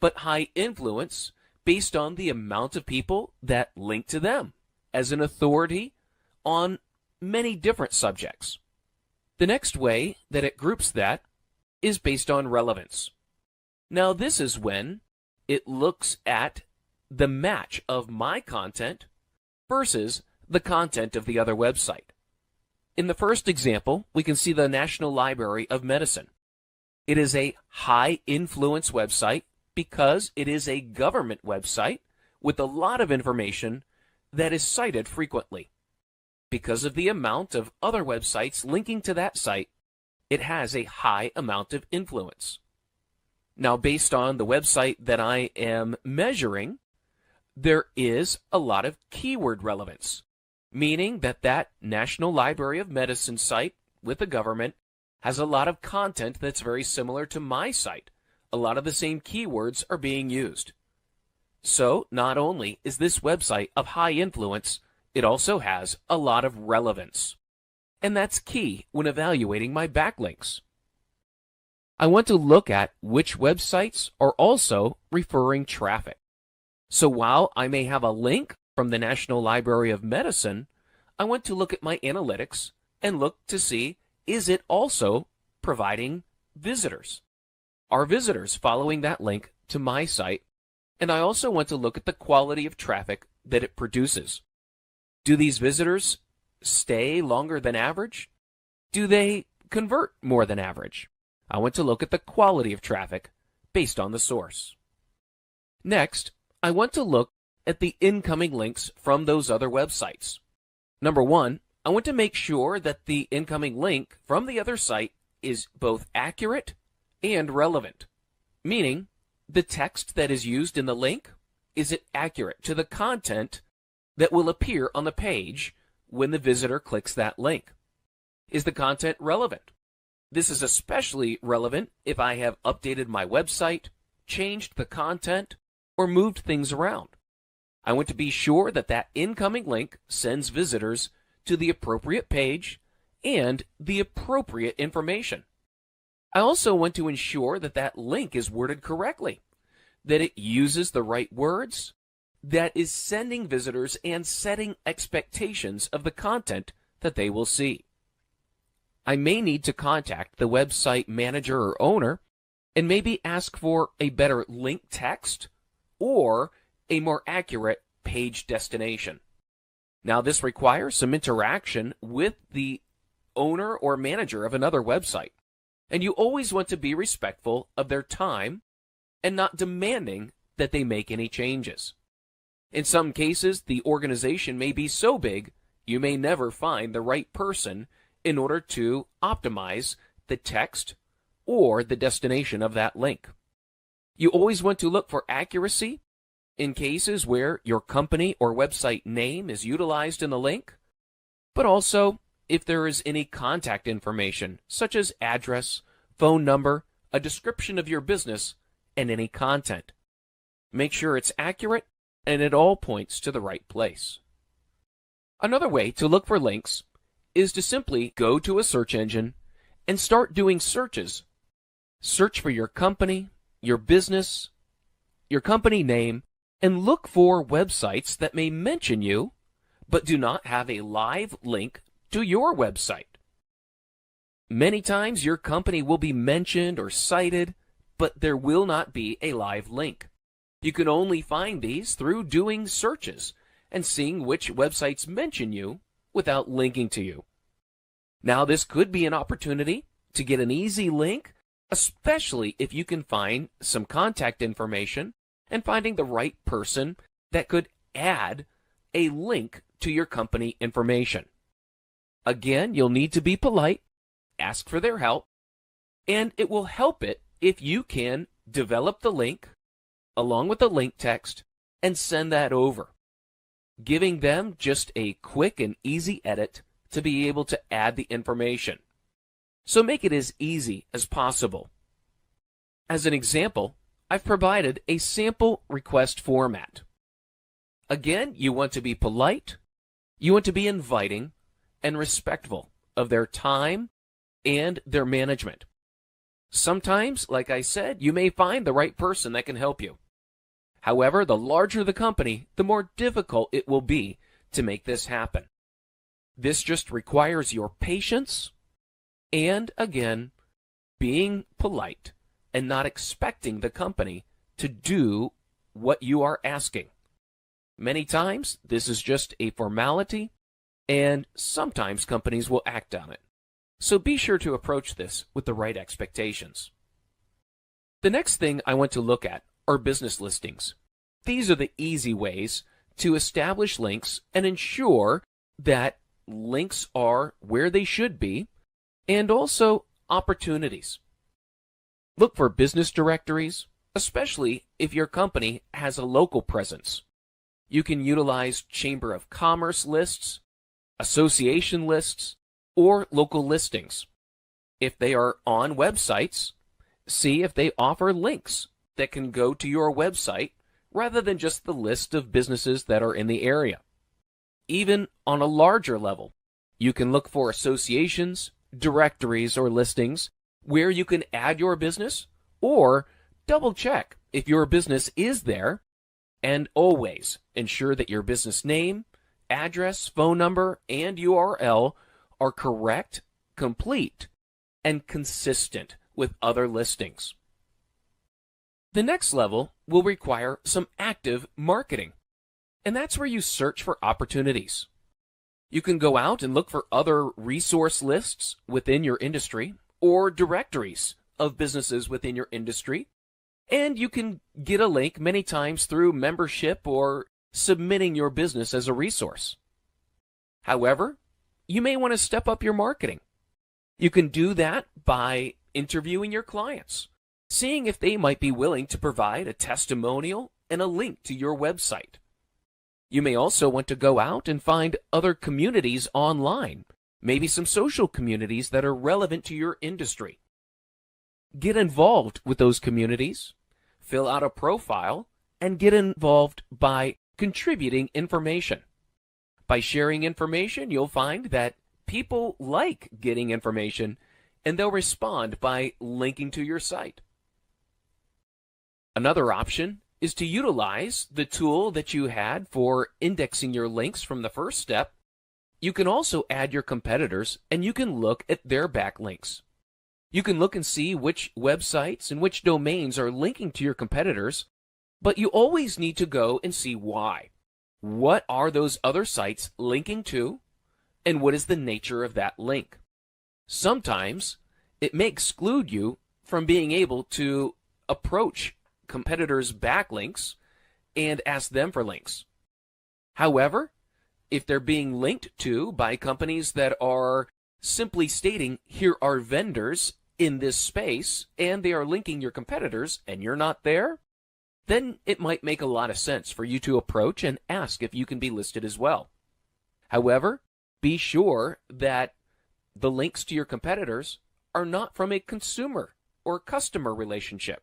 but high influence based on the amount of people that link to them as an authority on many different subjects. The next way that it groups that is based on relevance. Now, this is when it looks at the match of my content versus the content of the other website. In the first example, we can see the National Library of Medicine. It is a high-influence website because it is a government website with a lot of information that is cited frequently. Because of the amount of other websites linking to that site, it has a high amount of influence. Now, based on the website that I am measuring, there is a lot of keyword relevance, meaning that that National Library of Medicine site with the government has a lot of content that's very similar to my site. A lot of the same keywords are being used. So, not only is this website of high influence, it also has a lot of relevance. And that's key when evaluating my backlinks. I want to look at which websites are also referring traffic. So while I may have a link from the National Library of Medicine, I want to look at my analytics and look to see, is it also providing visitors? Are visitors following that link to my site? And I also want to look at the quality of traffic that it produces. Do these visitors stay longer than average? Do they convert more than average? I want to look at the quality of traffic based on the source. Next, I want to look at the incoming links from those other websites. Number one, I want to make sure that the incoming link from the other site is both accurate and relevant, meaning the text that is used in the link, is it accurate to the content that will appear on the page when the visitor clicks that link? Is the content relevant? This is especially relevant if I have updated my website, changed the content, or moved things around. I want to be sure that that incoming link sends visitors to the appropriate page and the appropriate information. I also want to ensure that that link is worded correctly, that it uses the right words, that is sending visitors and setting expectations of the content that they will see. I may need to contact the website manager or owner and maybe ask for a better link text or a more accurate page destination. Now, this requires some interaction with the owner or manager of another website, and you always want to be respectful of their time and not demanding that they make any changes. In some cases, the organization may be so big, you may never find the right person in order to optimize the text or the destination of that link. You always want to look for accuracy in cases where your company or website name is utilized in the link, but also if there is any contact information, such as address, phone number, a description of your business, and any content. Make sure it's accurate and it all points to the right place. Another way to look for links is to simply go to a search engine and start doing searches. Search for your company, your business, your company name, and look for websites that may mention you but do not have a live link to your website. Many times your company will be mentioned or cited, but there will not be a live link. You can only find these through doing searches and seeing which websites mention you without linking to you. Now, this could be an opportunity to get an easy link, especially if you can find some contact information and finding the right person that could add a link to your company information. Again, you'll need to be polite, ask for their help, and it will help it if you can develop the link along with the link text and send that over, giving them just a quick and easy edit to be able to add the information. So make it as easy as possible. As an example, I've provided a sample request format. Again, you want to be polite, you want to be inviting, and respectful of their time and their management. Sometimes, like I said, you may find the right person that can help you. However, the larger the company, the more difficult it will be to make this happen. This just requires your patience and, again, being polite and not expecting the company to do what you are asking. Many times, this is just a formality, and sometimes companies will act on it. So be sure to approach this with the right expectations. The next thing I want to look at are business listings. These are the easy ways to establish links and ensure that links are where they should be, and also opportunities. Look for business directories, especially if your company has a local presence. You can utilize Chamber of Commerce lists, association lists, or local listings. If they are on websites, see if they offer links that can go to your website rather than just the list of businesses that are in the area. Even on a larger level, you can look for associations, directories, or listings where you can add your business or double check if your business is there, and always ensure that your business name, address, phone number, and URL are correct, complete, and consistent with other listings. The next level will require some active marketing, and that's where you search for opportunities. You can go out and look for other resource lists within your industry or directories of businesses within your industry, and you can get a link many times through membership or submitting your business as a resource. However, you may want to step up your marketing. You can do that by interviewing your clients, seeing if they might be willing to provide a testimonial and a link to your website. You may also want to go out and find other communities online maybe some social communities that are relevant to your industry. Get involved with those communities, fill out a profile, and get involved by contributing information. By sharing information, you'll find that people like getting information, and they'll respond by linking to your site. Another option is to utilize the tool that you had for indexing your links from the first step. You can also add your competitors, and you can look at their backlinks. You can look and see which websites and which domains are linking to your competitors, but you always need to go and see why. What are those other sites linking to, and what is the nature of that link? Sometimes it may exclude you from being able to approach competitors' backlinks and ask them for links. However, if they're being linked to by companies that are simply stating, here are vendors in this space, and they are linking your competitors, and you're not there, then it might make a lot of sense for you to approach and ask if you can be listed as well. However, be sure that the links to your competitors are not from a consumer or customer relationship.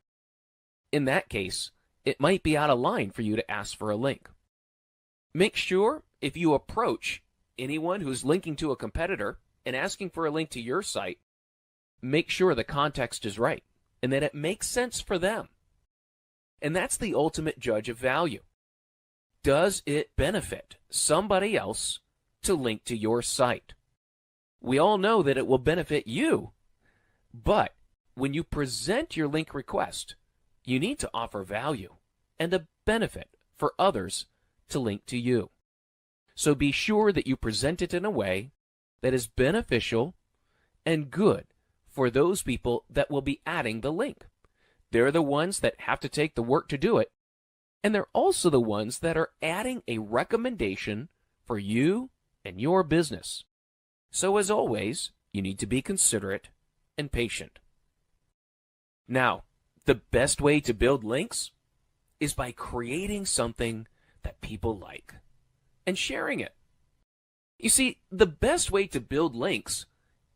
In that case, it might be out of line for you to ask for a link. Make sure if you approach anyone who's linking to a competitor and asking for a link to your site, make sure the context is right and that it makes sense for them. And that's the ultimate judge of value. Does it benefit somebody else to link to your site? We all know that it will benefit you, but when you present your link request, you need to offer value and a benefit for others to link to you. So be sure that you present it in a way that is beneficial and good for those people that will be adding the link. They're the ones that have to take the work to do it, and they're also the ones that are adding a recommendation for you and your business. So as always, you need to be considerate and patient. Now, the best way to build links is by creating something that people like and sharing it. You see, the best way to build links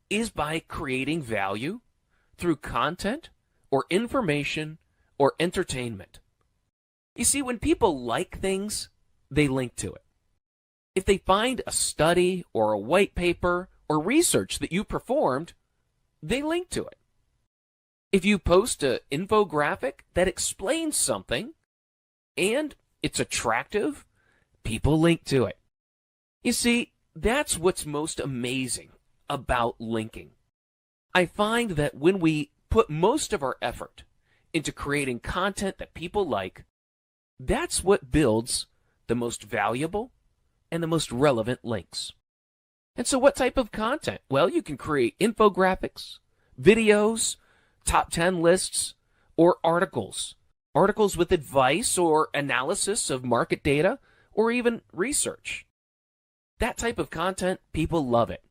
is by creating value through content or information or entertainment. You see, when people like things, they link to it. If they find a study or a white paper or research that you performed, they link to it. If you post an infographic that explains something and it's attractive, people link to it. You see, that's what's most amazing about linking. I find that when we put most of our effort into creating content that people like, that's what builds the most valuable and the most relevant links. And so what type of content? Well, you can create infographics, videos, top 10 lists, or articles. Articles with advice or analysis of market data, or even research. That type of content, people love it.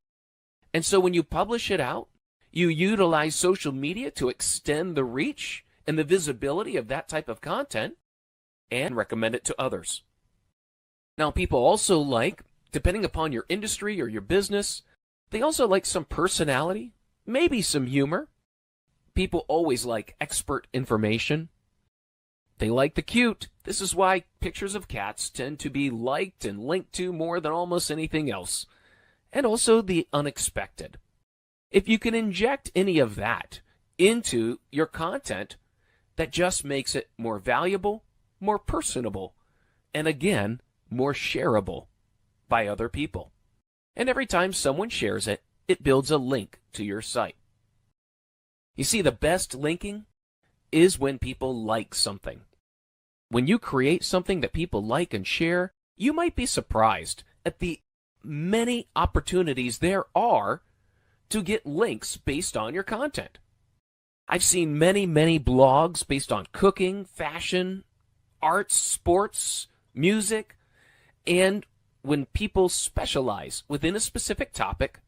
And so when you publish it out, you utilize social media to extend the reach and the visibility of that type of content and recommend it to others. Now, people also like, depending upon your industry or your business, they also like some personality, maybe some humor. People always like expert information. They like the cute. This is why pictures of cats tend to be liked and linked to more than almost anything else. And also the unexpected. If you can inject any of that into your content, that just makes it more valuable, more personable, and again, more shareable by other people. And every time someone shares it, it builds a link to your site. You see, the best linking is when people like something. When you create something that people like and share, you might be surprised at the many opportunities there are to get links based on your content. I've seen many blogs based on cooking, fashion, arts, sports, music, and when people specialize within a specific topic,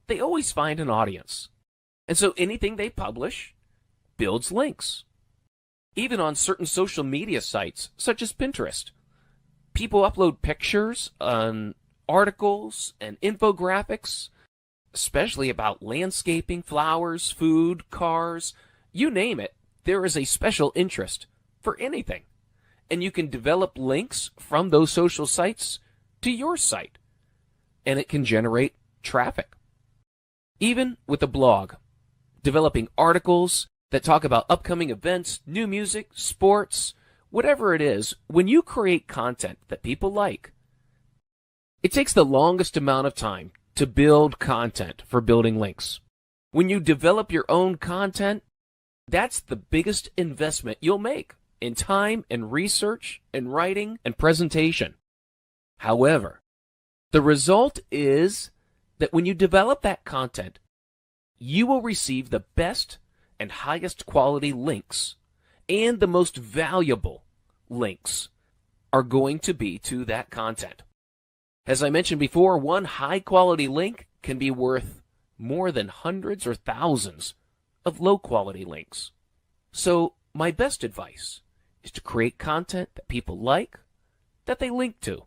they always find an audience. And so anything they publish builds links. Even on certain social media sites, such as Pinterest, people upload pictures, articles, and infographics especially about landscaping, flowers, food, cars, you name it. There is a special interest for anything. And you can develop links from those social sites to your site. And it can generate traffic. Even with a blog, developing articles that talk about upcoming events, new music, sports, whatever it is, when you create content that people like, it takes the longest amount of time to build content for building links. When you develop your own content, that's the biggest investment you'll make in time and research and writing and presentation. However, the result is that when you develop that content, you will receive the best and highest quality links, and the most valuable links are going to be to that content. As I mentioned before, one high quality link can be worth more than hundreds or thousands of low quality links. So my best advice is to create content that people like, that they link to,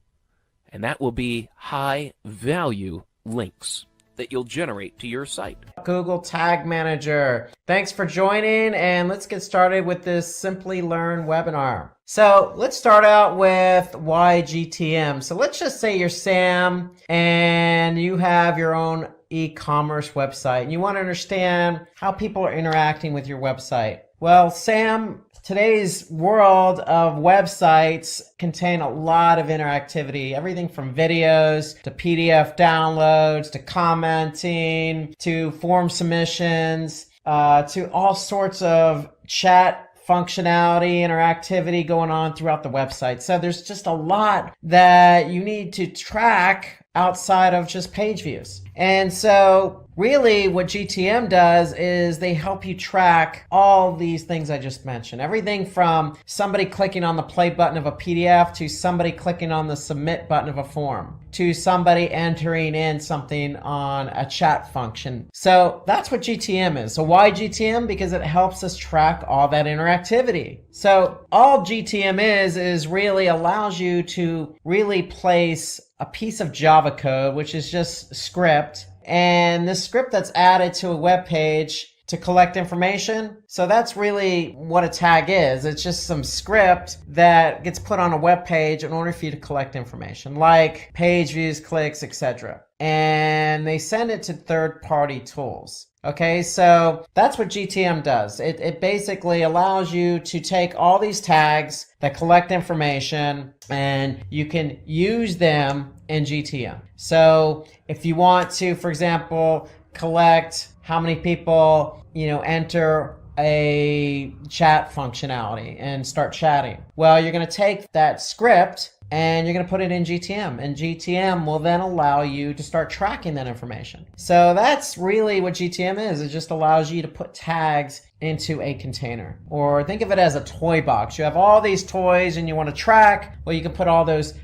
and that will be high value links that you'll generate to your site. Google Tag Manager. Thanks for joining, and let's get started with this Simplilearn webinar. So let's start out with why GTM. So let's just say you're Sam and you have your own e-commerce website and you want to understand how people are interacting with your website. Well, Sam, today's world of websites contain a lot of interactivity, everything from videos to PDF downloads to commenting to form submissions to all sorts of chat functionality, interactivity going on throughout the website. So there's just a lot that you need to track outside of just page views. And so really what GTM does is they help you track all these things I just mentioned. Everything from somebody clicking on the play button of a PDF to somebody clicking on the submit button of a form to somebody entering in something on a chat function. So that's what GTM is. So why GTM? Because it helps us track all that interactivity. So all GTM is really allows you to really place a piece of Java code, which is just script, and this script that's added to a web page to collect information. So that's really what a tag is. It's just some script that gets put on a web page in order for you to collect information, like page views, clicks, etc. And they send it to third-party tools. Okay, so that's what GTM does. It basically allows you to take all these tags that collect information and you can use them in GTM. So if you want to, for example, collect how many people, enter a chat functionality and start chatting. Well, you're going to take that script and you're going to put it in GTM, and GTM will then allow you to start tracking that information. So that's really what GTM is. It just allows you to put tags into a container, or think of it as a toy box. You have all these toys and you want to track, well, you can put all those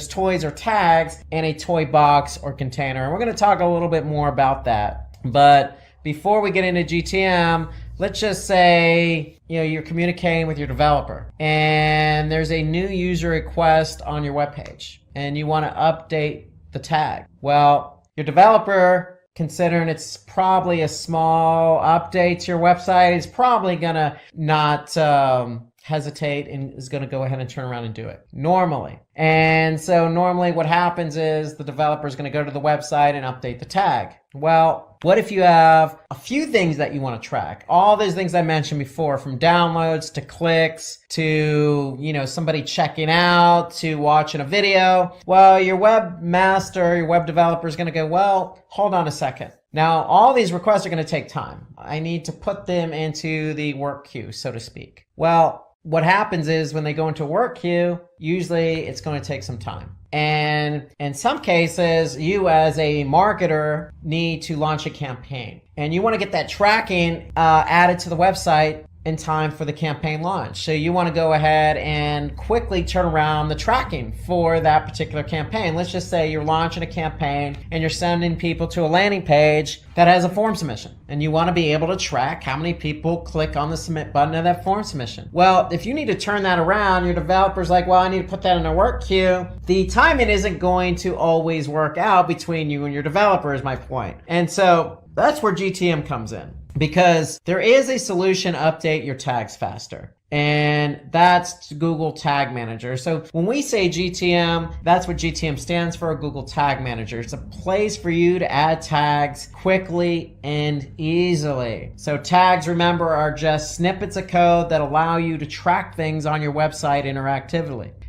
toys or tags in a toy box or container. And we're going to talk a little bit more about that. But before we get into GTM, let's just say, you're communicating with your developer and there's a new user request on your webpage and you want to update the tag. Well, your developer, considering it's probably a small update to your website, is probably gonna not hesitate and is going to go ahead and turn around and do it normally. And so normally what happens is the developer is going to go to the website and update the tag. Well, what if you have a few things that you want to track? All those things I mentioned before, from downloads to clicks to, somebody checking out to watching a video. Well, your webmaster, your web developer is going to go, well, hold on a second. Now, all these requests are going to take time. I need to put them into the work queue, so to speak. Well, what happens is when they go into a work queue, usually it's going to take some time. And in some cases, you as a marketer need to launch a campaign. And you want to get that tracking added to the website in time for the campaign launch. So you want to go ahead and quickly turn around the tracking for that particular campaign. Let's just say you're launching a campaign and you're sending people to a landing page that has a form submission, and you want to be able to track how many people click on the submit button of that form submission. Well, if you need to turn that around, your developer's like, well, I need to put that in a work queue. The timing isn't going to always work out between you and your developer, is my point. And so that's where GTM comes in, because there is a solution to update your tags faster. And that's Google Tag Manager. So when we say GTM, that's what GTM stands for, Google Tag Manager. It's a place for you to add tags quickly and easily. So tags, remember, are just snippets of code that allow you to track things on your website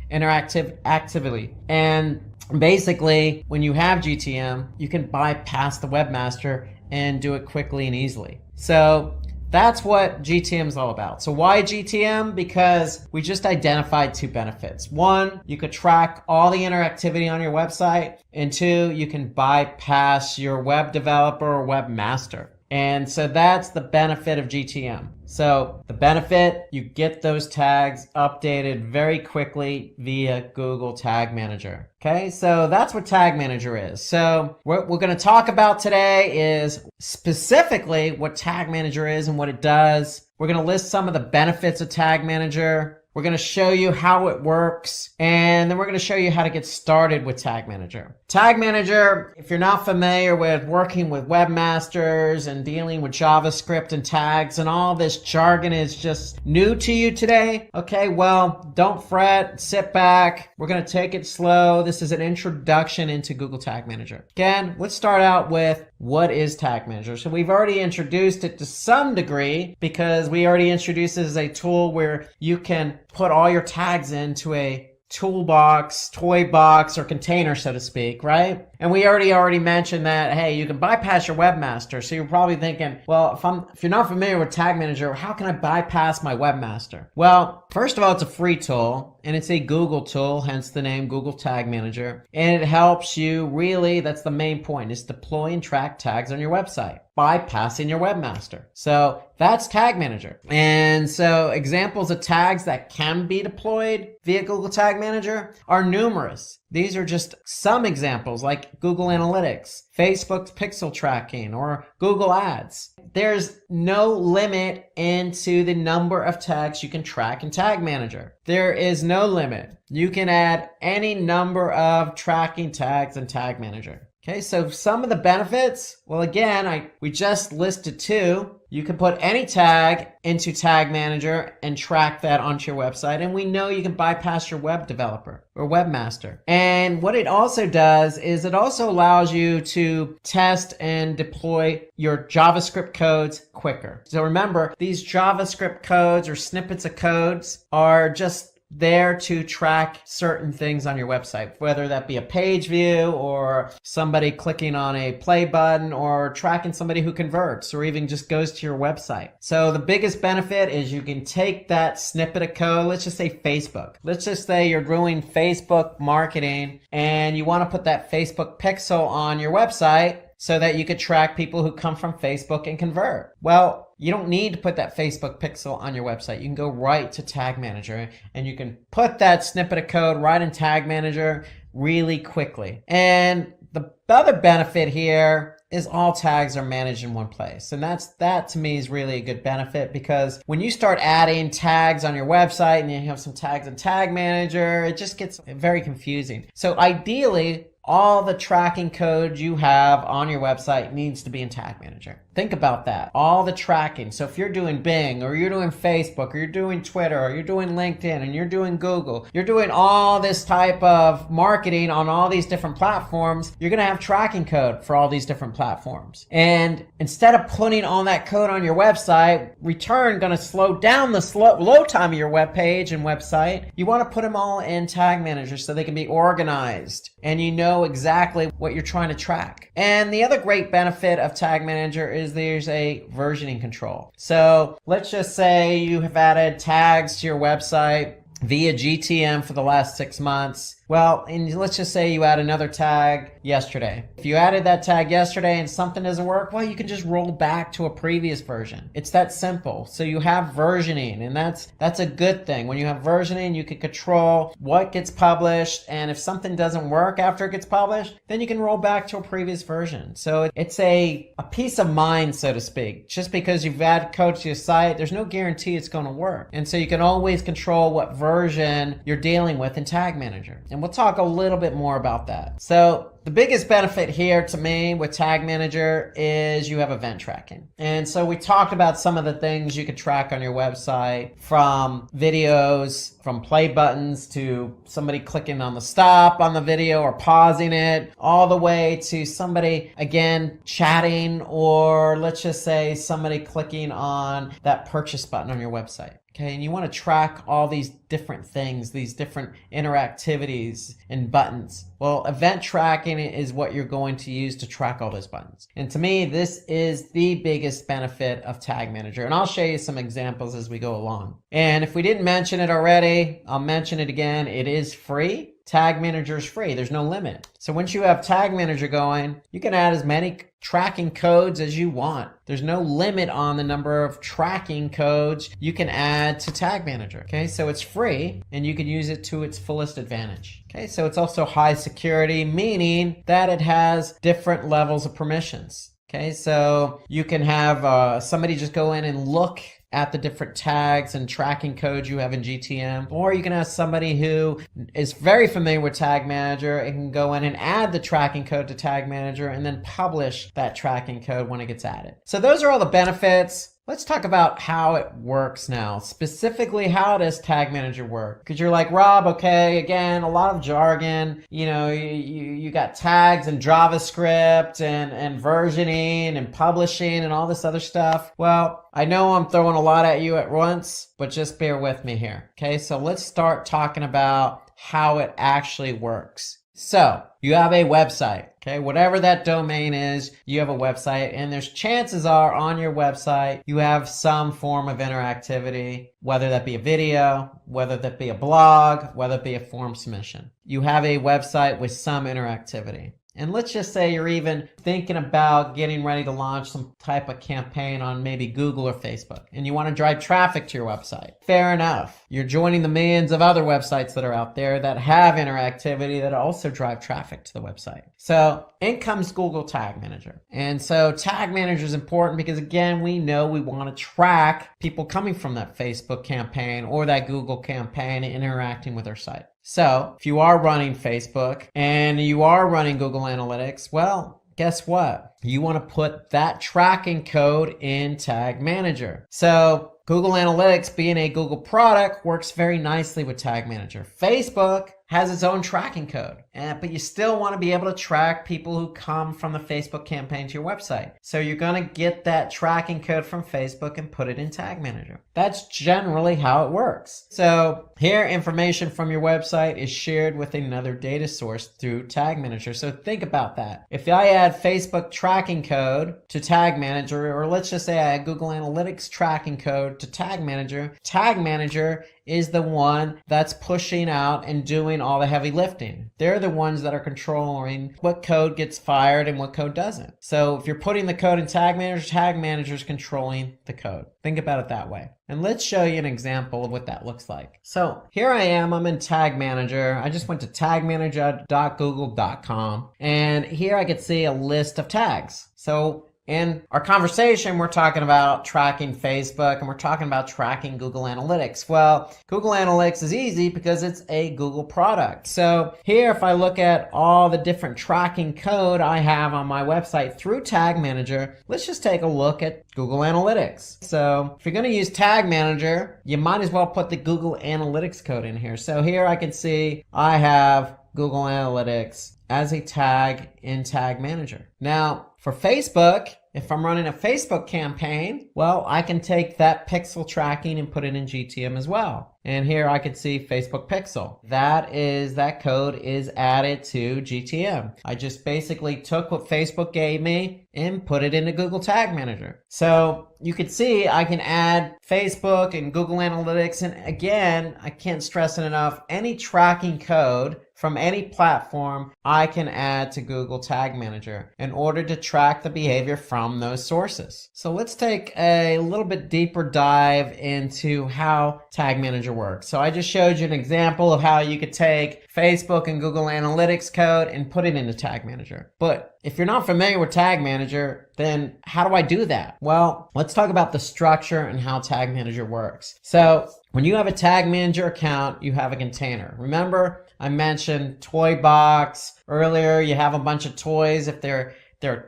interactively. And basically, when you have GTM, you can bypass the webmaster and do it quickly and easily. So that's what GTM is all about. So why GTM? Because we just identified two benefits. One, you could track all the interactivity on your website. And two, you can bypass your web developer or webmaster. And so that's the benefit of GTM. So the benefit, you get those tags updated very quickly via Google Tag Manager. Okay, so that's what Tag Manager is. So what we're going to talk about today is specifically what Tag Manager is and what it does. We're going to list some of the benefits of Tag Manager. We're going to show you how it works, and then we're going to show you how to get started with Tag Manager. Tag Manager, if you're not familiar with working with webmasters and dealing with JavaScript and tags and all this jargon is just new to you today, okay, well, don't fret, sit back. We're going to take it slow. This is an introduction into Google Tag Manager. Again, let's start out with what is Tag Manager. So we've already introduced it to some degree because we already introduced it as a tool where you can put all your tags into a toolbox, toy box, or container, so to speak, right? And we already mentioned that, hey, you can bypass your webmaster. So you're probably thinking, well, if you're not familiar with Tag Manager, how can I bypass my webmaster? Well, first of all, it's a free tool, and it's a Google tool, hence the name Google Tag Manager. And it helps you really, that's the main point, is deploy and track tags on your website, bypassing your webmaster. So that's Tag Manager. And so examples of tags that can be deployed via Google Tag Manager are numerous. These are just some examples, like Google Analytics, Facebook's pixel tracking, or Google Ads. There's no limit into the number of tags you can track in Tag Manager. There is no limit. You can add any number of tracking tags in Tag Manager. Okay, so some of the benefits, well, again, we just listed two. You can put any tag into Tag Manager and track that onto your website. And we know you can bypass your web developer or webmaster. And what it also does is it also allows you to test and deploy your JavaScript codes quicker. So remember, these JavaScript codes or snippets of codes are just there to track certain things on your website, whether that be a page view or somebody clicking on a play button or tracking somebody who converts or even just goes to your website. So the biggest benefit is you can take that snippet of code, let's just say Facebook. Let's just say you're doing Facebook marketing and you want to put that Facebook pixel on your website so that you could track people who come from Facebook and convert. Well, you don't need to put that Facebook pixel on your website. You can go right to Tag Manager and you can put that snippet of code right in Tag Manager really quickly. And the other benefit here is all tags are managed in one place. And that to me is really a good benefit, because when you start adding tags on your website and you have some tags in Tag Manager, it just gets very confusing. So ideally, all the tracking code you have on your website needs to be in Tag Manager. Think about that. All the tracking. So if you're doing Bing or you're doing Facebook or you're doing Twitter or you're doing LinkedIn and you're doing Google, you're doing all this type of marketing on all these different platforms, you're going to have tracking code for all these different platforms. And instead of putting all that code on your website, return going to slow down the load time of your web page and website. You want to put them all in Tag Manager so they can be organized and you know exactly what you're trying to track. And the other great benefit of Tag Manager is there's a versioning control. So let's just say you have added tags to your website via GTM for the last 6 months. Well, and let's just say you add another tag yesterday. If you added that tag yesterday and something doesn't work, well, you can just roll back to a previous version. It's that simple. So you have versioning, and that's a good thing. When you have versioning, you can control what gets published, and if something doesn't work after it gets published, then you can roll back to a previous version. So it's a peace of mind, so to speak. Just because you've added code to your site, there's no guarantee it's going to work. And so you can always control what version you're dealing with in Tag Manager. And we'll talk a little bit more about that. So the biggest benefit here to me with Tag Manager is you have event tracking. And so we talked about some of the things you could track on your website, from videos, from play buttons to somebody clicking on the stop on the video or pausing it, all the way to somebody, again, chatting, or let's just say somebody clicking on that purchase button on your website. Okay, and you want to track all these different things, these different interactivities and buttons. Well, event tracking is what you're going to use to track all those buttons. And to me, this is the biggest benefit of Tag Manager. And I'll show you some examples as we go along. And if we didn't mention it already, I'll mention it again. It is free. Tag Manager is free. There's no limit. So once you have Tag Manager going, you can add as many tracking codes as you want. There's no limit on the number of tracking codes you can add to Tag Manager. Okay, so it's free and you can use it to its fullest advantage. Okay, so it's also high security, meaning that it has different levels of permissions. Okay, so you can have somebody just go in and look at the different tags and tracking codes you have in GTM, or you can ask somebody who is very familiar with Tag Manager and can go in and add the tracking code to Tag Manager and then publish that tracking code when it gets added. So those are all the benefits. Let's talk about how it works now. Specifically, how does Tag Manager work? Because you're like, Rob, okay, again, a lot of jargon. You know, you got tags and JavaScript and versioning and publishing and all this other stuff. Well, I know I'm throwing a lot at you at once, but just bear with me here. Okay, so let's start talking about how it actually works. So you have a website, okay? Whatever that domain is, you have a website, and there's chances are on your website you have some form of interactivity, whether that be a video, whether that be a blog, whether it be a form submission. You have a website with some interactivity. And let's just say you're even thinking about getting ready to launch some type of campaign on maybe Google or Facebook, and you want to drive traffic to your website. Fair enough. You're joining the millions of other websites that are out there that have interactivity that also drive traffic to the website. So in comes Google Tag Manager. And so Tag Manager is important because, again, we know we want to track people coming from that Facebook campaign or that Google campaign and interacting with our site. So if you are running Facebook and you are running Google Analytics, well, guess what? You want to put that tracking code in Tag Manager. So Google Analytics, being a Google product, works very nicely with Tag Manager. Facebook has its own tracking code, but you still want to be able to track people who come from the Facebook campaign to your website. So you're going to get that tracking code from Facebook and put it in Tag Manager. That's generally how it works. So here, information from your website is shared with another data source through Tag Manager. So think about that. If I add Facebook tracking code to Tag Manager, or let's just say I add Google Analytics tracking code to Tag Manager is the one that's pushing out and doing all the heavy lifting. They're the ones that are controlling what code gets fired and what code doesn't. So if you're putting the code in Tag Manager is controlling the code. Think about it that way. And let's show you an example of what that looks like. So here I am, I'm in Tag Manager. I just went to tagmanager.google.com, and here I could see a list of tags. So in our conversation, we're talking about tracking Facebook and we're talking about tracking Google Analytics. Well, Google Analytics is easy because it's a Google product. So here, if I look at all the different tracking code I have on my website through Tag Manager, let's just take a look at Google Analytics. So if you're going to use Tag Manager, you might as well put the Google Analytics code in here. So here I can see I have Google Analytics as a tag in Tag Manager. Now, for Facebook, if I'm running a Facebook campaign, well, I can take that pixel tracking and put it in GTM as well. And here I could see Facebook Pixel. That code is added to GTM. I just basically took what Facebook gave me and put it into Google Tag Manager. So you can see I can add Facebook and Google Analytics. And again, I can't stress it enough, any tracking code from any platform I can add to Google Tag Manager in order to track the behavior from those sources. So let's take a little bit deeper dive into how Tag Manager works. So I just showed you an example of how you could take Facebook and Google Analytics code and put it into Tag Manager. But if you're not familiar with Tag Manager, then how do I do that? Well, let's talk about the structure and how Tag Manager works. So when you have a Tag Manager account, you have a container. Remember, I mentioned toy box earlier. You have a bunch of toys. If they're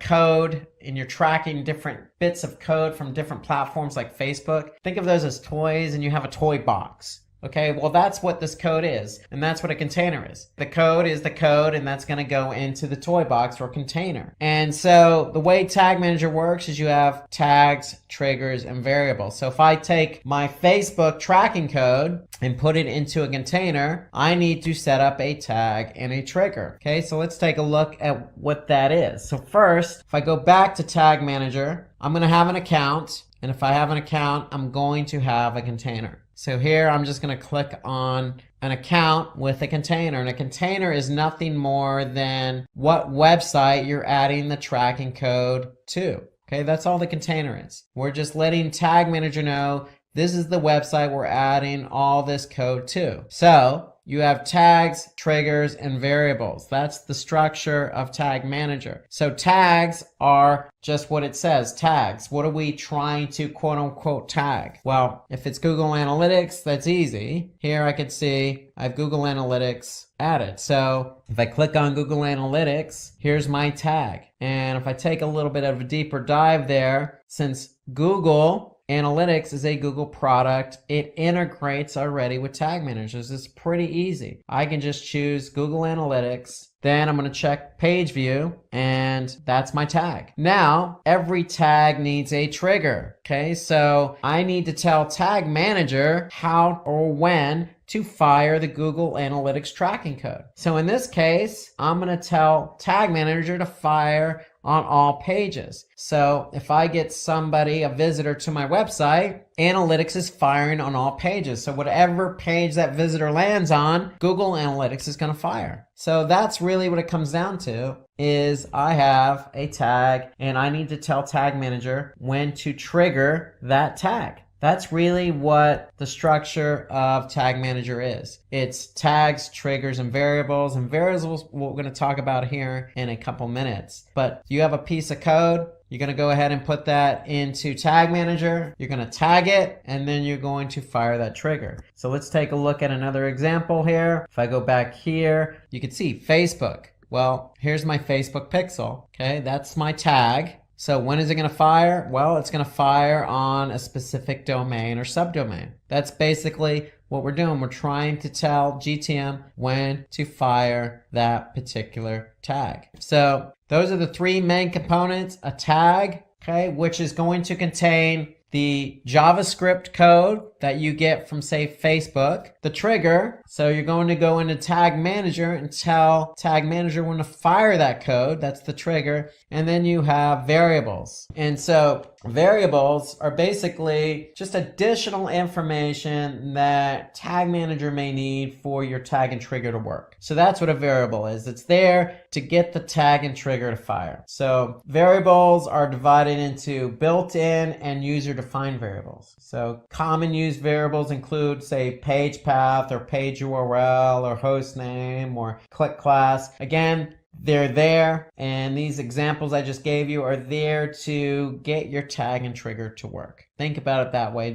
code and you're tracking different bits of code from different platforms like Facebook, think of those as toys, and you have a toy box. Okay, well, that's what this code is, and that's what a container is. The code is the code, and that's going to go into the toy box or container. And so the way Tag Manager works is you have tags, triggers, and variables. So if I take my Facebook tracking code and put it into a container, I need to set up a tag and a trigger. Okay, so let's take a look at what that is. So first, if I go back to Tag Manager, I'm going to have an account, and if I have an account, I'm going to have a container. So here I'm just going to click on an account with a container, and a container is nothing more than what website you're adding the tracking code to. Okay, that's all the container is. We're just letting Tag Manager know this is the website we're adding all this code to. So you have tags, triggers, and variables. That's the structure of Tag Manager. So tags are just what it says, tags. What are we trying to quote unquote tag? Well, if it's Google Analytics, that's easy. Here I can see I have Google Analytics added. So if I click on Google Analytics, here's my tag. And if I take a little bit of a deeper dive there, since Google Analytics is a Google product, it integrates already with Tag Managers. It's pretty easy. I can just choose Google Analytics, then I'm going to check page view, and that's my tag. Now, every tag needs a trigger. Okay, so I need to tell Tag Manager how or when to fire the Google Analytics tracking code. So in this case, I'm going to tell Tag Manager to fire on all pages. So if I get somebody, a visitor to my website, Analytics is firing on all pages. So whatever page that visitor lands on, Google Analytics is going to fire. So that's really what it comes down to, is I have a tag and I need to tell Tag Manager when to trigger that tag. That's really what the structure of Tag Manager is. It's tags, triggers, and variables. And variables we're going to talk about here in a couple minutes. But you have a piece of code. You're going to go ahead and put that into Tag Manager. You're going to tag it, and then you're going to fire that trigger. So let's take a look at another example here. If I go back here, you can see Facebook. Well, here's my Facebook pixel. Okay, that's my tag. So when is it going to fire? Well, it's going to fire on a specific domain or subdomain. That's basically what we're doing. We're trying to tell GTM when to fire that particular tag. So those are the three main components: a tag, okay, which is going to contain the JavaScript code that you get from, say, Facebook, the trigger. So you're going to go into Tag Manager and tell Tag Manager when to fire that code. That's the trigger. And then you have variables. And so variables are basically just additional information that Tag Manager may need for your tag and trigger to work. So that's what a variable is. It's there to get the tag and trigger to fire. So variables are divided into built-in and user-defined variables. So common used variables include, say, page path or page URL or host name or click class. Again, they're there, and these examples I just gave you are there to get your tag and trigger to work. Think about it that way.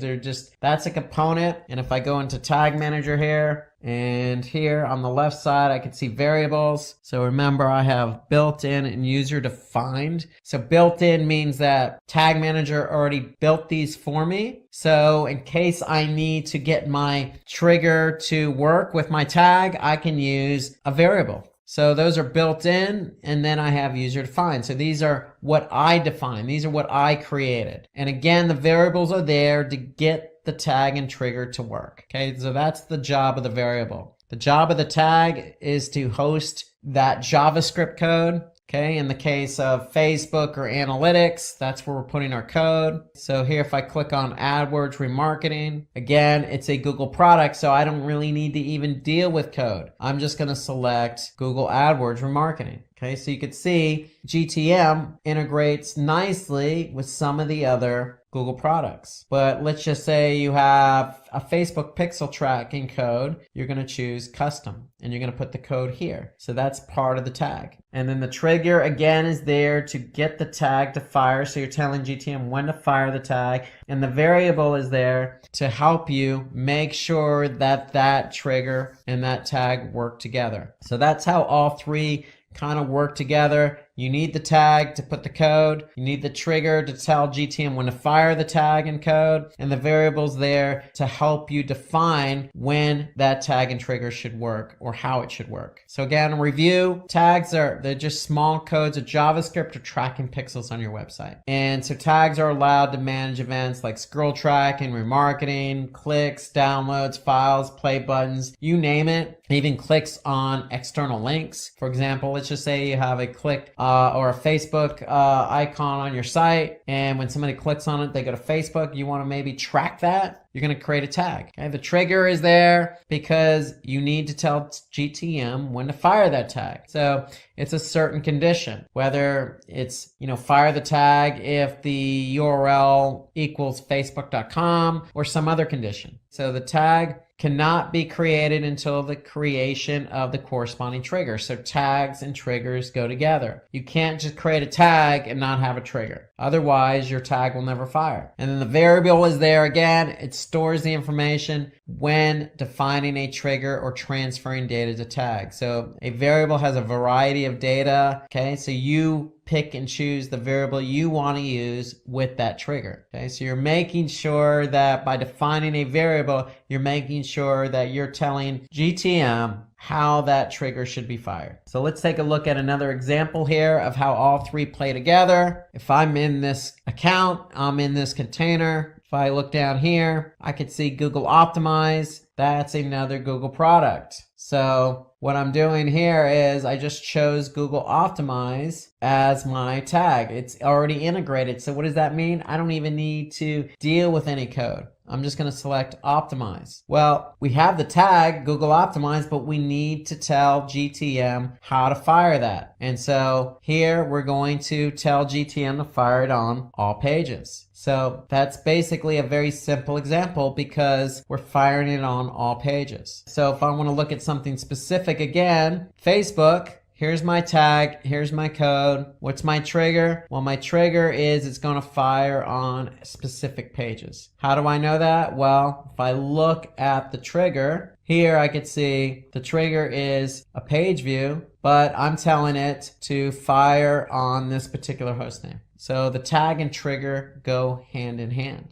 That's a component. And if I go into Tag Manager here, and here on the left side, I can see variables. So remember, I have built-in and user-defined. So built-in means that Tag Manager already built these for me. So in case I need to get my trigger to work with my tag, I can use a variable. So those are built in, and then I have user defined. So these are what I define. These are what I created. And again, the variables are there to get get the tag and trigger to work. Okay, so that's the job of the variable. The job of the tag is to host that JavaScript code. Okay, in the case of Facebook or analytics, that's where we're putting our code. So here, if I click on AdWords remarketing, again, it's a Google product, so I don't really need to even deal with code. I'm just gonna select Google AdWords remarketing. Okay, so you can see GTM integrates nicely with some of the other Google products. But let's just say you have a Facebook pixel tracking code. You're going to choose custom and you're going to put the code here. So that's part of the tag. And then the trigger again is there to get the tag to fire. So you're telling GTM when to fire the tag. And the variable is there to help you make sure that that trigger and that tag work together. So that's how all three kind of work together. You need the tag to put the code. You need the trigger to tell GTM when to fire the tag and code. And the variable's there to help you define when that tag and trigger should work or how it should work. So again, review. Tags they're just small codes of JavaScript or tracking pixels on your website. And so tags are allowed to manage events like scroll tracking, remarketing, clicks, downloads, files, play buttons, you name it. Even clicks on external links. For example, let's just say you have a click or a Facebook icon on your site, and when somebody clicks on it, they go to Facebook. You want to maybe track that. You're going to create a tag. Okay? The trigger is there because you need to tell GTM when to fire that tag. So it's a certain condition, whether it's, fire the tag if the URL equals facebook.com or some other condition. So the tag cannot be created until the creation of the corresponding trigger. So tags and triggers go together. You can't just create a tag and not have a trigger. Otherwise, your tag will never fire. And then the variable is there again. It stores the information when defining a trigger or transferring data to tag. So a variable has a variety of data. Okay, so you pick and choose the variable you want to use with that trigger. Okay, so you're making sure that by defining a variable, you're making sure that you're telling GTM how that trigger should be fired. So let's take a look at another example here of how all three play together. If I'm in this account, I'm in this container. If I look down here, I could see Google Optimize. That's another Google product. So what I'm doing here is I just chose Google Optimize as my tag. It's already integrated. So what does that mean? I don't even need to deal with any code. I'm just going to select Optimize. Well, we have the tag Google Optimize, but we need to tell GTM how to fire that. And so here we're going to tell GTM to fire it on all pages. So that's basically a very simple example because we're firing it on all pages. So if I want to look at something specific again, Facebook, here's my tag, here's my code. What's my trigger? Well, my trigger is it's going to fire on specific pages. How do I know that? Well, if I look at the trigger, here I could see the trigger is a page view, but I'm telling it to fire on this particular hostname. So the tag and trigger go hand in hand.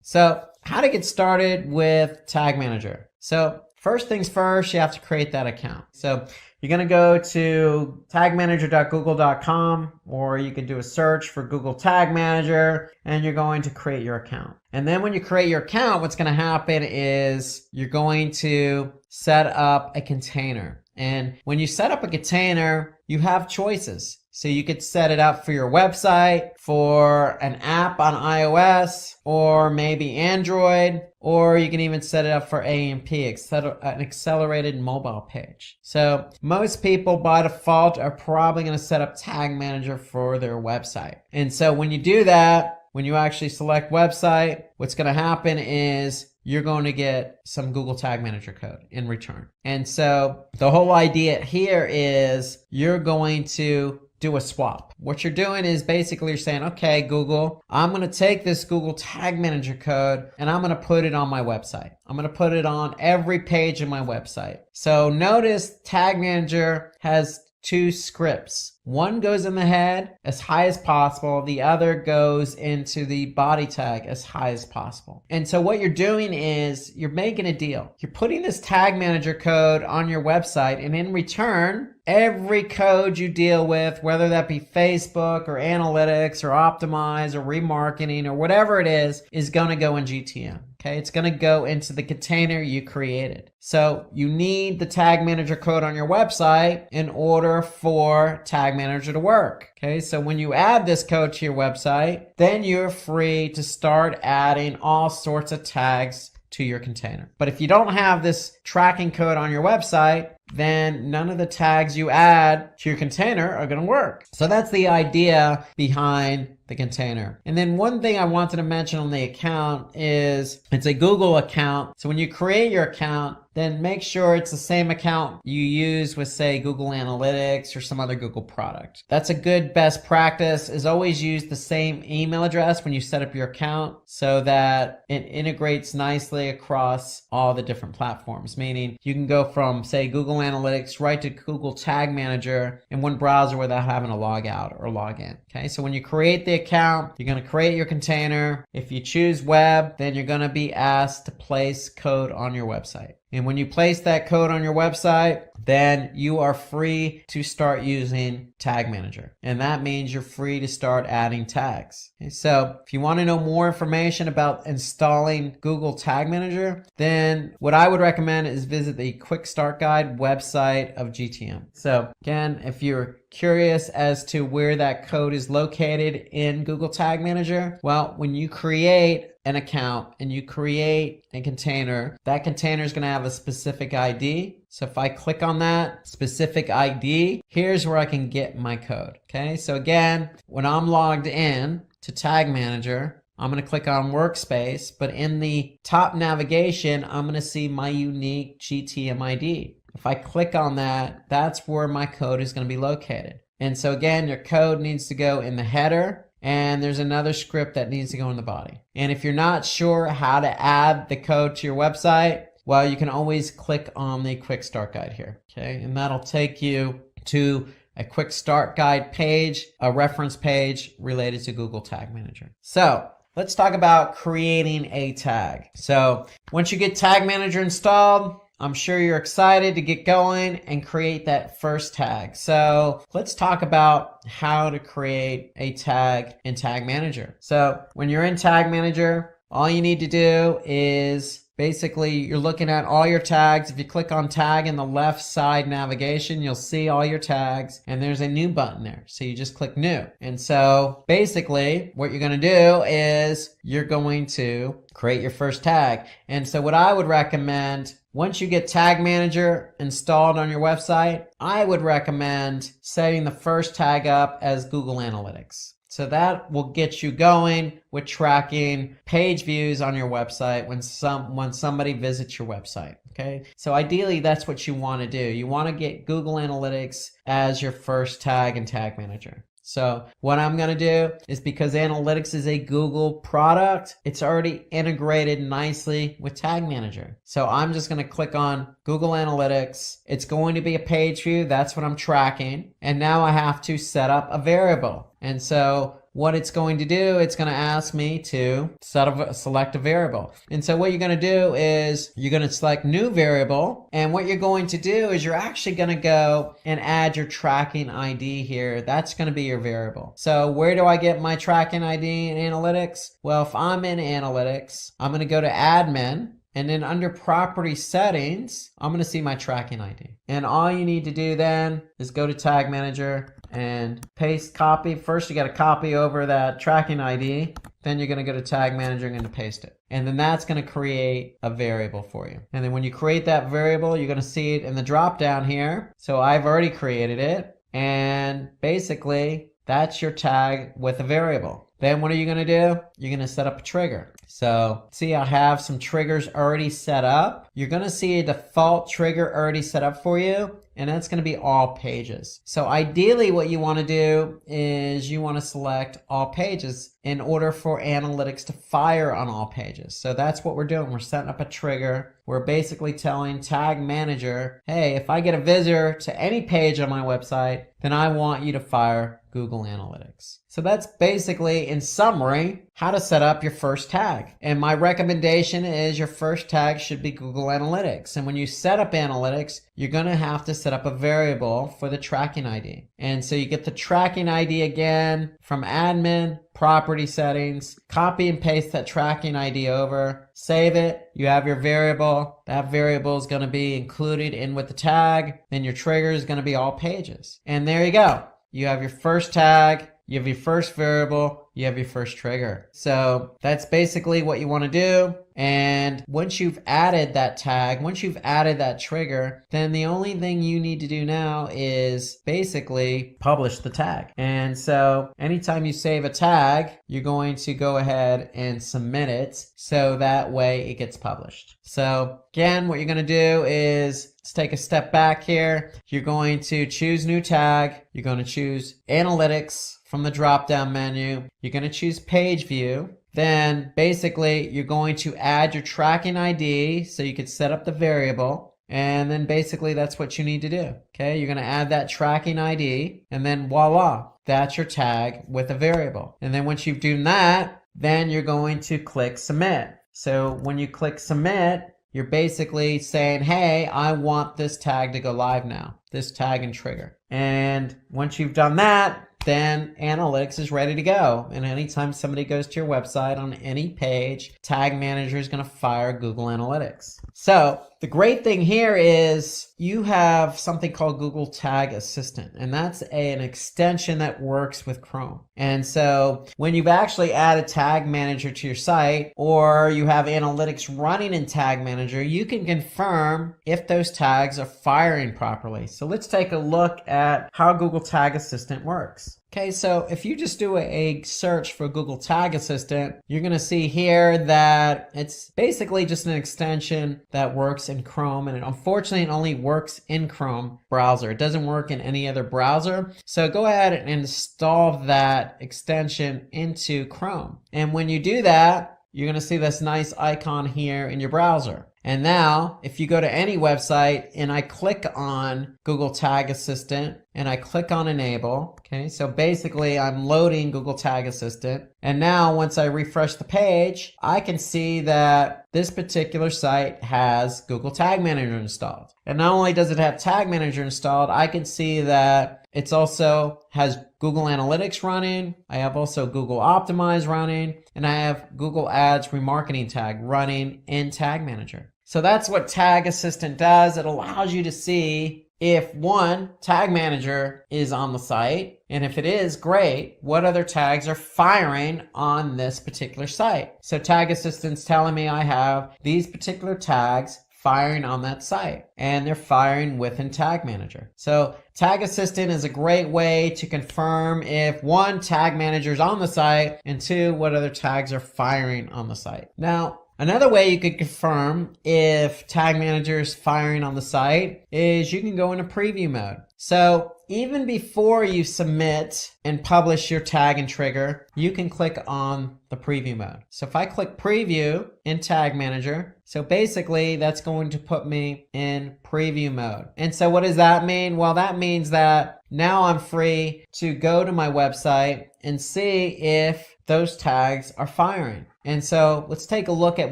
So how to get started with Tag Manager. So first things first, you have to create that account. So you're going to go to tagmanager.google.com, or you can do a search for Google Tag Manager, and you're going to create your account. And then when you create your account, what's going to happen is you're going to set up a container. And when you set up a container, you have choices. So you could set it up for your website, for an app on iOS, or maybe Android, or you can even set it up for AMP, an accelerated mobile page. So most people by default are probably going to set up Tag Manager for their website. And so when you do that, when you actually select website, what's going to happen is you're going to get some Google Tag Manager code in return. And so the whole idea here is you're going to do a swap. What you're doing is basically you're saying, okay, Google, I'm going to take this Google Tag Manager code and I'm going to put it on my website. I'm going to put it on every page of my website. So notice Tag Manager has two scripts. One goes in the head as high as possible. The other goes into the body tag as high as possible. And so what you're doing is you're making a deal. You're putting this tag manager code on your website, and in return, every code you deal with, whether that be Facebook or analytics or optimize or remarketing or whatever it is going to go in GTM. Okay, it's going to go into the container you created. So you need the tag manager code on your website in order for tag manager to work. Okay, so when you add this code to your website, then you're free to start adding all sorts of tags to your container. But if you don't have this tracking code on your website, then none of the tags you add to your container are going to work. So that's the idea behind the container. And then one thing I wanted to mention on the account is it's a Google account. So when you create your account, then make sure it's the same account you use with, say, Google Analytics or some other Google product. That's a good best practice, is always use the same email address when you set up your account so that it integrates nicely across all the different platforms. Meaning you can go from, say, Google Analytics right to Google Tag Manager in one browser without having to log out or log in. Okay, so when you create the account, you're going to create your container. If you choose web, then you're going to be asked to place code on your website. And when you place that code on your website, then you are free to start using Tag Manager. And that means you're free to start adding tags. Okay, so if you want to know more information about installing Google Tag Manager, then what I would recommend is visit the Quick Start Guide website of GTM. So again, if you're curious as to where that code is located in Google Tag Manager, well, when you create an account and you create a container, that container is going to have a specific ID. So if I click on that specific ID, here's where I can get my code. Okay, so again, when I'm logged in to Tag Manager, I'm going to click on Workspace, but in the top navigation, I'm going to see my unique GTM ID. If I click on that, that's where my code is going to be located. And so again, your code needs to go in the header, and there's another script that needs to go in the body. And if you're not sure how to add the code to your website, well, you can always click on the Quick Start Guide here. Okay, and that'll take you to a Quick Start Guide page, a reference page related to Google Tag Manager. So let's talk about creating a tag. So once you get Tag Manager installed, I'm sure you're excited to get going and create that first tag. So let's talk about how to create a tag in Tag Manager. So when you're in Tag Manager, all you need to do is basically you're looking at all your tags. If you click on tag in the left side navigation, you'll see all your tags, and there's a new button there. So you just click new. And so basically what you're going to do is you're going to create your first tag. And so what I would recommend, once you get Tag Manager installed on your website, I would recommend setting the first tag up as Google Analytics. So that will get you going with tracking page views on your website when somebody visits your website. Okay, so ideally that's what you want to do. You want to get Google Analytics as your first tag in Tag Manager. So what I'm going to do is, because Analytics is a Google product, it's already integrated nicely with Tag Manager. So I'm just going to click on Google Analytics. It's going to be a page view. That's what I'm tracking. And now I have to set up a variable. And so what it's going to do, it's going to ask me to select a variable. And so what you're going to do is you're going to select new variable. And what you're going to do is you're actually going to go and add your tracking ID here. That's going to be your variable. So where do I get my tracking ID in Analytics? Well, if I'm in Analytics, I'm going to go to Admin. And then under Property Settings, I'm going to see my tracking ID. And all you need to do then is go to Tag Manager and paste copy. First, you got to copy over that tracking ID. Then you're going to go to Tag Manager and paste it. And then that's going to create a variable for you. And then when you create that variable, you're going to see it in the drop down here. So I've already created it. And basically, that's your tag with a variable. Then what are you going to do? You're going to set up a trigger. So see, I have some triggers already set up. You're going to see a default trigger already set up for you. and that's going to be all pages. So ideally what you want to do is you want to select all pages in order for analytics to fire on all pages. So that's what we're doing. We're setting up a trigger. We're basically telling Tag Manager, hey, if I get a visitor to any page on my website, then I want you to fire Google Analytics. So that's basically, in summary, how to set up your first tag. And my recommendation is your first tag should be Google Analytics. And when you set up analytics, you're going to have to set up a variable for the tracking ID. And so you get the tracking ID again from admin, property settings, copy and paste that tracking ID over, save it, you have your variable. That variable is going to be included in with the tag. Then your trigger is going to be all pages. And there you go. You have your first tag, you have your first variable, you have your first trigger. So that's basically what you want to do. And once you've added that tag, once you've added that trigger, then the only thing you need to do now is basically publish the tag. And so anytime you save a tag, you're going to go ahead and submit it so that way it gets published. So again, what you're going to do is let's take a step back here. You're going to choose new tag. You're going to choose analytics from the drop down menu. You're going to choose page view. Then basically you're going to add your tracking ID so you could set up the variable. And then basically that's what you need to do. Okay, you're going to add that tracking ID and then voila, that's your tag with a variable. And then once you've done that, then you're going to click submit. So when you click submit, you're basically saying, hey, I want this tag to go live now, this tag and trigger. And once you've done that, then analytics is ready to go. And anytime somebody goes to your website on any page, Tag Manager is going to fire Google Analytics. So the great thing here is you have something called Google Tag Assistant, and that's an extension that works with Chrome. And so when you've actually added Tag Manager to your site, or you have analytics running in Tag Manager, you can confirm if those tags are firing properly. So let's take a look at how Google Tag Assistant works. Okay, so if you just do a search for Google Tag Assistant, you're going to see here that it's basically just an extension that works in Chrome, and unfortunately it only works in Chrome browser. It doesn't work in any other browser. So go ahead and install that extension into Chrome. And when you do that, you're going to see this nice icon here in your browser. And now, if you go to any website and I click on Google Tag Assistant and I click on Enable, okay, so basically I'm loading Google Tag Assistant. And now once I refresh the page, I can see that this particular site has Google Tag Manager installed. And not only does it have Tag Manager installed, I can see that it's also has Google Analytics running. I have also Google Optimize running, and I have Google Ads Remarketing Tag running in Tag Manager. So that's what Tag Assistant does. It allows you to see if one, Tag Manager is on the site, and if it is, great, what other tags are firing on this particular site. So Tag Assistant's telling me I have these particular tags firing on that site, and they're firing within Tag Manager. So Tag Assistant is a great way to confirm if one, Tag Manager is on the site, and two, what other tags are firing on the site. Now, another way you could confirm if Tag Manager is firing on the site is you can go into preview mode. So even before you submit and publish your tag and trigger, you can click on the preview mode. So if I click preview in Tag Manager, so basically that's going to put me in preview mode. And so what does that mean? Well, that means that now I'm free to go to my website and see if those tags are firing. And so let's take a look at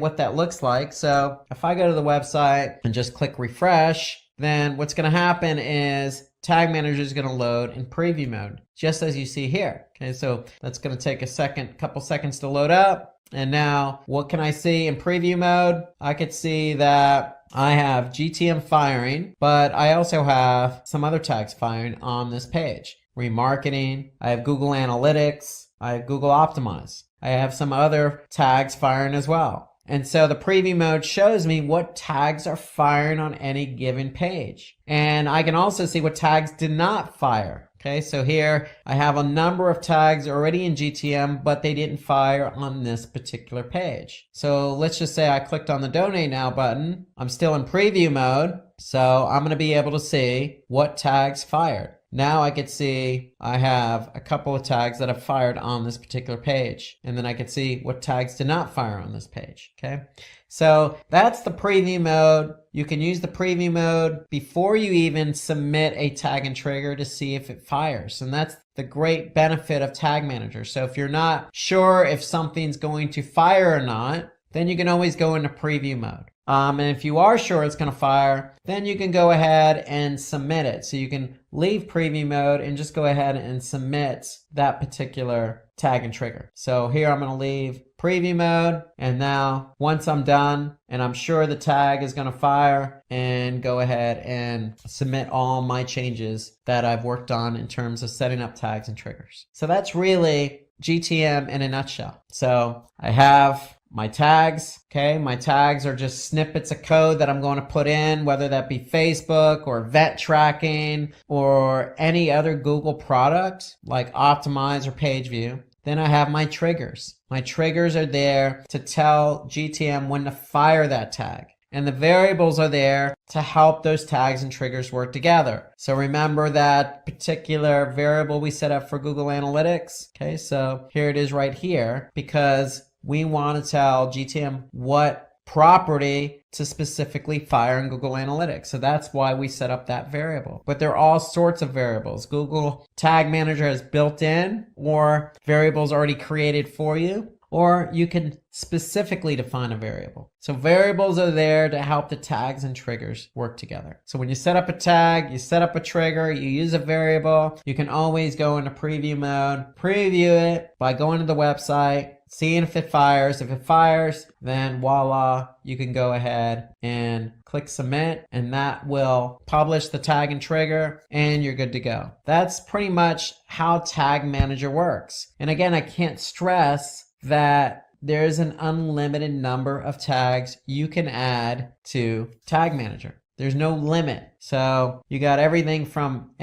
what that looks like. So if I go to the website and just click refresh, then what's going to happen is Tag Manager is going to load in preview mode, just as you see here. Okay, so that's going to take a couple seconds to load up. And now what can I see in preview mode? I could see that I have GTM firing, but I also have some other tags firing on this page. Remarketing, I have Google Analytics, I have Google Optimize. I have some other tags firing as well. And so the preview mode shows me what tags are firing on any given page. And I can also see what tags did not fire. Okay, so here I have a number of tags already in GTM, but they didn't fire on this particular page. So let's just say I clicked on the Donate Now button. I'm still in preview mode. So I'm going to be able to see what tags fired. Now I could see I have a couple of tags that have fired on this particular page. And then I could see what tags did not fire on this page. Okay. So that's the preview mode. You can use the preview mode before you even submit a tag and trigger to see if it fires. And that's the great benefit of Tag Manager. So if you're not sure if something's going to fire or not, then you can always go into preview mode. And if you are sure it's going to fire, then you can go ahead and submit it. So you can leave preview mode and just go ahead and submit that particular tag and trigger. So here I'm going to leave preview mode. And now once I'm done and I'm sure the tag is going to fire, and go ahead and submit all my changes that I've worked on in terms of setting up tags and triggers. So that's really GTM in a nutshell. So I have my tags, okay? My tags are just snippets of code that I'm going to put in, whether that be Facebook or event tracking or any other Google product like Optimize or PageView. Then I have my triggers. My triggers are there to tell GTM when to fire that tag. And the variables are there to help those tags and triggers work together. So remember that particular variable we set up for Google Analytics. Okay, so here it is right here, because we want to tell GTM what property to specifically fire in Google Analytics. So that's why we set up that variable. But there are all sorts of variables. Google Tag Manager has built in, or variables already created for you, or you can specifically define a variable. So variables are there to help the tags and triggers work together. So when you set up a tag, you set up a trigger, you use a variable, you can always go into preview mode, preview it by going to the website, seeing if it fires. If it fires, then voila, you can go ahead and click submit, and that will publish the tag and trigger, and you're good to go. That's pretty much how Tag Manager works. And again, I can't stress that there's an unlimited number of tags you can add to Tag Manager. There's no limit. So you got anything from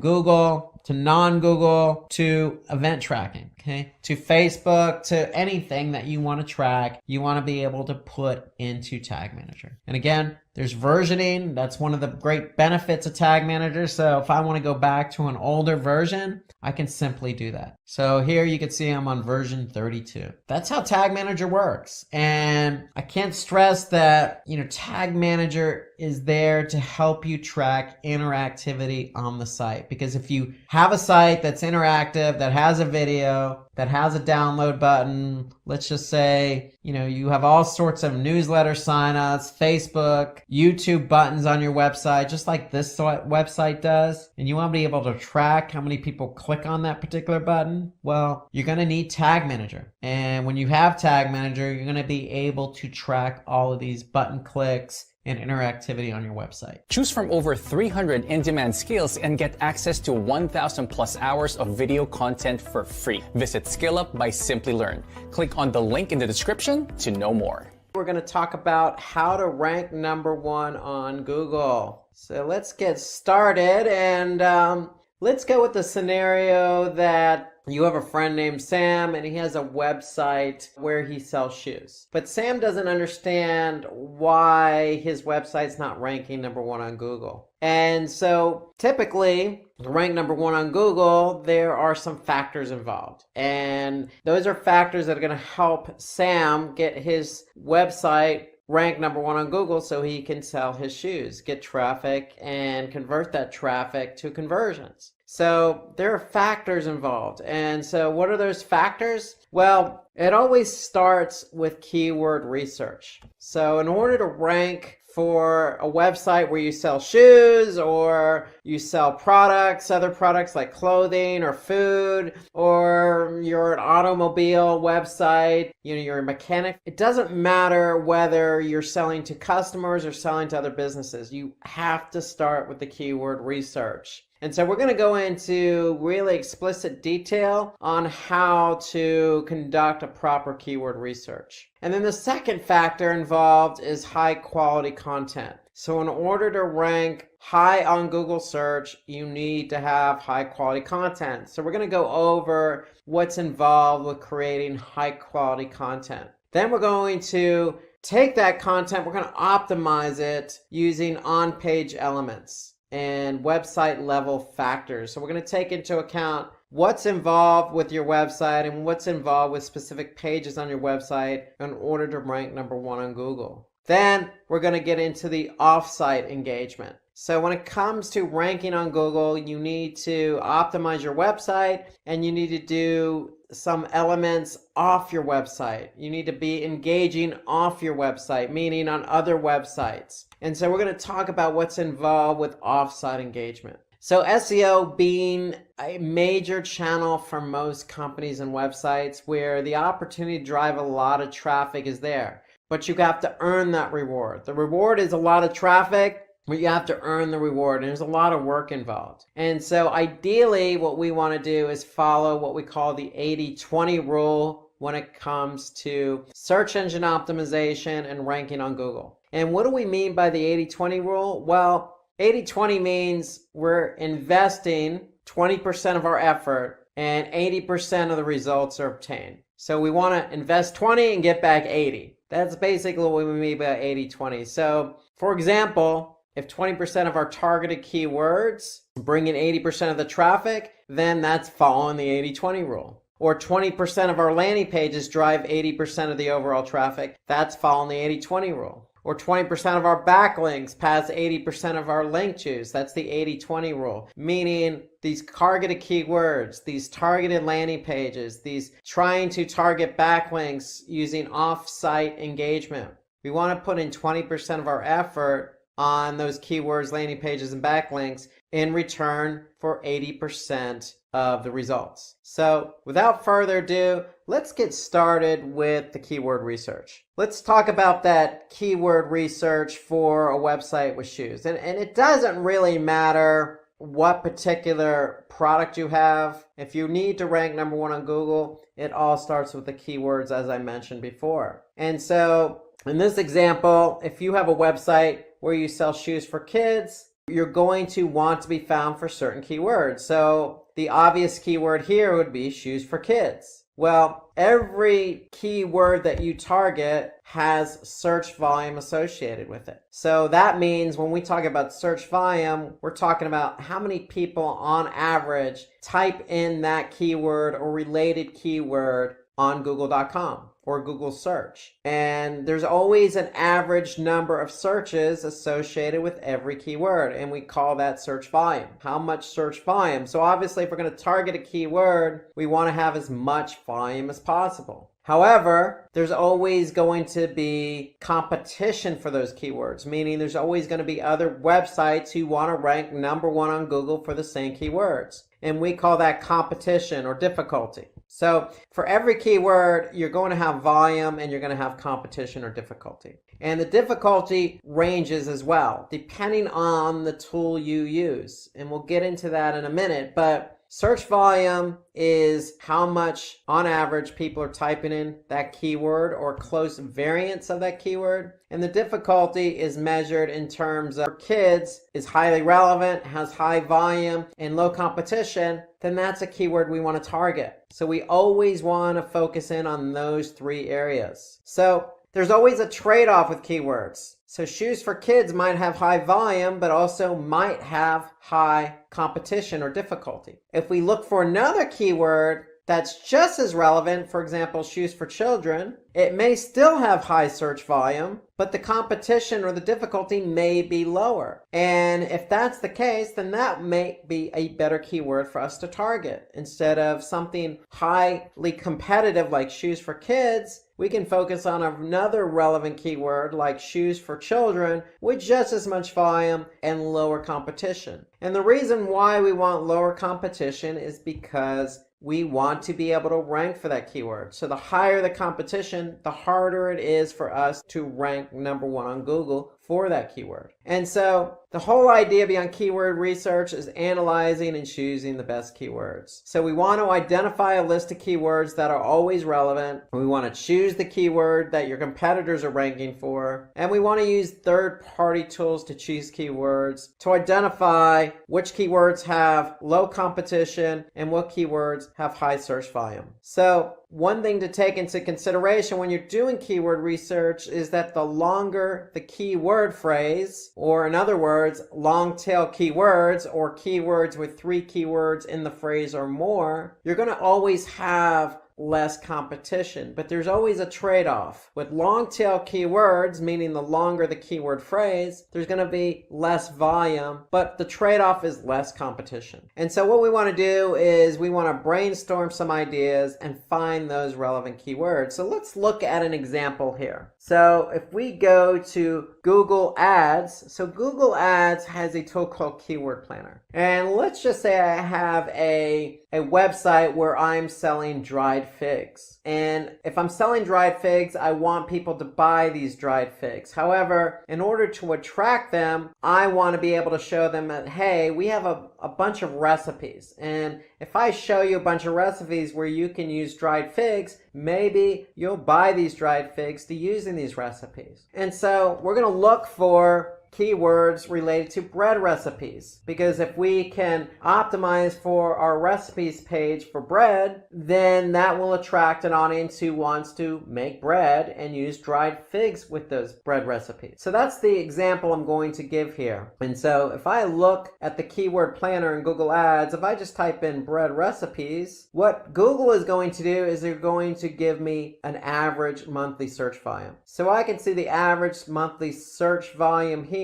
Google to non-Google to event tracking, okay? To Facebook, to anything that you want to track, you want to be able to put into Tag Manager. And again, there's versioning. That's one of the great benefits of Tag Manager. So if I want to go back to an older version, I can simply do that. So here you can see I'm on version 32. That's how Tag Manager works. And I can't stress that, Tag Manager is there to help you track interactivity on the site. Because if you have a site that's interactive, that has a video, that has a download button, let's just say, you have all sorts of newsletter signups, Facebook, YouTube buttons on your website, just like this website does, and you want to be able to track how many people click on that particular button, well, you're going to need Tag Manager. And when you have Tag Manager, you're going to be able to track all of these button clicks and interactivity on your website. Choose from over 300 in-demand skills and get access to 1,000 plus hours of video content for free. Visit SkillUp by Simplilearn. Click on the link in the description to know more. We're going to talk about how to rank #1 on Google. So let's get started, and let's go with the scenario that you have a friend named Sam, and he has a website where he sells shoes. But Sam doesn't understand why his website's not ranking #1 on Google. And so typically, to rank #1 on Google, there are some factors involved. And those are factors that are going to help Sam get his website rank #1 on Google so he can sell his shoes, get traffic, and convert that traffic to conversions. So there are factors involved. And so what are those factors? Well, it always starts with keyword research. So in order to rank for a website where you sell shoes or you sell products, other products like clothing or food, or you're an automobile website, you're a mechanic, it doesn't matter whether you're selling to customers or selling to other businesses. You have to start with the keyword research. And so we're going to go into really explicit detail on how to conduct a proper keyword research. And then the second factor involved is high quality content. So in order to rank high on Google search, you need to have high quality content. So we're going to go over what's involved with creating high quality content. Then we're going to take that content, we're going to optimize it using on-page elements and website level factors. So we're going to take into account what's involved with your website and what's involved with specific pages on your website in order to rank number 1 on Google. Then we're going to get into the off-site engagement. So when it comes to ranking on Google, you need to optimize your website and you need to do some elements off your website. You need to be engaging off your website, meaning on other websites. And so we're going to talk about what's involved with off-site engagement. So SEO being a major channel for most companies and websites where the opportunity to drive a lot of traffic is there. But you have to earn that reward. The reward is a lot of traffic, but you have to earn the reward, and there's a lot of work involved. And so ideally, what we want to do is follow what we call the 80-20 rule when it comes to search engine optimization and ranking on Google. And what do we mean by the 80-20 rule? Well, 80-20 means we're investing 20% of our effort and 80% of the results are obtained. So we want to invest 20 and get back 80. That's basically what we mean by 80-20. So, for example, if 20% of our targeted keywords bring in 80% of the traffic, then that's following the 80-20 rule. Or 20% of our landing pages drive 80% of the overall traffic, that's following the 80-20 rule. Or 20% of our backlinks pass 80% of our link juice. That's the 80-20 rule. Meaning these targeted keywords, these targeted landing pages, these trying to target backlinks using off-site engagement. We want to put in 20% of our effort on those keywords, landing pages, and backlinks in return for 80% of the results. So without further ado, let's get started with the keyword research. Let's talk about that keyword research for a website with shoes. And it doesn't really matter what particular product you have. If you need to rank number 1 on Google, it all starts with the keywords as I mentioned before. And so in this example, if you have a website where you sell shoes for kids, you're going to want to be found for certain keywords. So the obvious keyword here would be shoes for kids. Well, every keyword that you target has search volume associated with it. So that means when we talk about search volume, we're talking about how many people on average type in that keyword or related keyword on Google.com or Google search. And there's always an average number of searches associated with every keyword, and we call that search volume. How much search volume? So obviously if we're going to target a keyword, we want to have as much volume as possible. However, there's always going to be competition for those keywords, meaning there's always going to be other websites who want to rank number 1 on Google for the same keywords. And we call that competition or difficulty. So for every keyword, you're going to have volume and you're going to have competition or difficulty. And the difficulty ranges as well, depending on the tool you use. And we'll get into that in a minute, but search volume is how much on average people are typing in that keyword or close variants of that keyword. And the difficulty is measured in terms of for kids is highly relevant, has high volume, and low competition, then that's a keyword we want to target. So we always want to focus in on those 3 areas. So there's always a trade-off with keywords. So shoes for kids might have high volume, but also might have high competition or difficulty. If we look for another keyword that's just as relevant, for example, shoes for children, it may still have high search volume, but the competition or the difficulty may be lower. And if that's the case, then that may be a better keyword for us to target. Instead of something highly competitive like shoes for kids, we can focus on another relevant keyword like shoes for children with just as much volume and lower competition. And the reason why we want lower competition is because we want to be able to rank for that keyword. So the higher the competition, the harder it is for us to rank number 1 on Google for that keyword. And so the whole idea behind keyword research is analyzing and choosing the best keywords. So we want to identify a list of keywords that are always relevant. We want to choose the keyword that your competitors are ranking for. And we want to use third-party tools to choose keywords to identify which keywords have low competition and what keywords have high search volume. So one thing to take into consideration when you're doing keyword research is that the longer the keyword phrase, or in other words, long tail keywords or keywords with 3 keywords in the phrase or more, you're going to always have less competition. But there's always a trade-off. With long tail keywords, meaning the longer the keyword phrase, there's going to be less volume, but the trade-off is less competition. And so what we want to do is we want to brainstorm some ideas and find those relevant keywords. So let's look at an example here. So if we go to Google Ads, so Google Ads has a tool called Keyword Planner. And let's just say I have a website where I'm selling dried figs. And if I'm selling dried figs, I want people to buy these dried figs. However, in order to attract them, I want to be able to show them that, hey, we have a bunch of recipes. And if I show you a bunch of recipes where you can use dried figs, maybe you'll buy these dried figs to use in these recipes. And so we're going to look for keywords related to bread recipes, because if we can optimize for our recipes page for bread, then that will attract an audience who wants to make bread and use dried figs with those bread recipes. So that's the example I'm going to give here. And so if I look at the keyword planner in Google Ads, if I just type in bread recipes, what Google is going to do is they're going to give me an average monthly search volume. So I can see the average monthly search volume here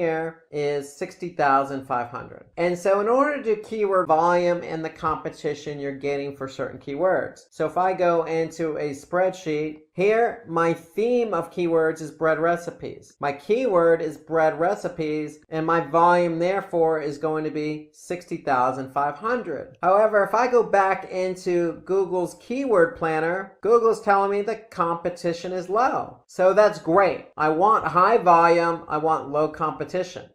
is 60,500. And so in order to do keyword volume and the competition you're getting for certain keywords. So if I go into a spreadsheet, here my theme of keywords is bread recipes. My keyword is bread recipes, and my volume therefore is going to be 60,500. However, if I go back into Google's keyword planner, Google's telling me the competition is low. So that's great. I want high volume, I want low competition.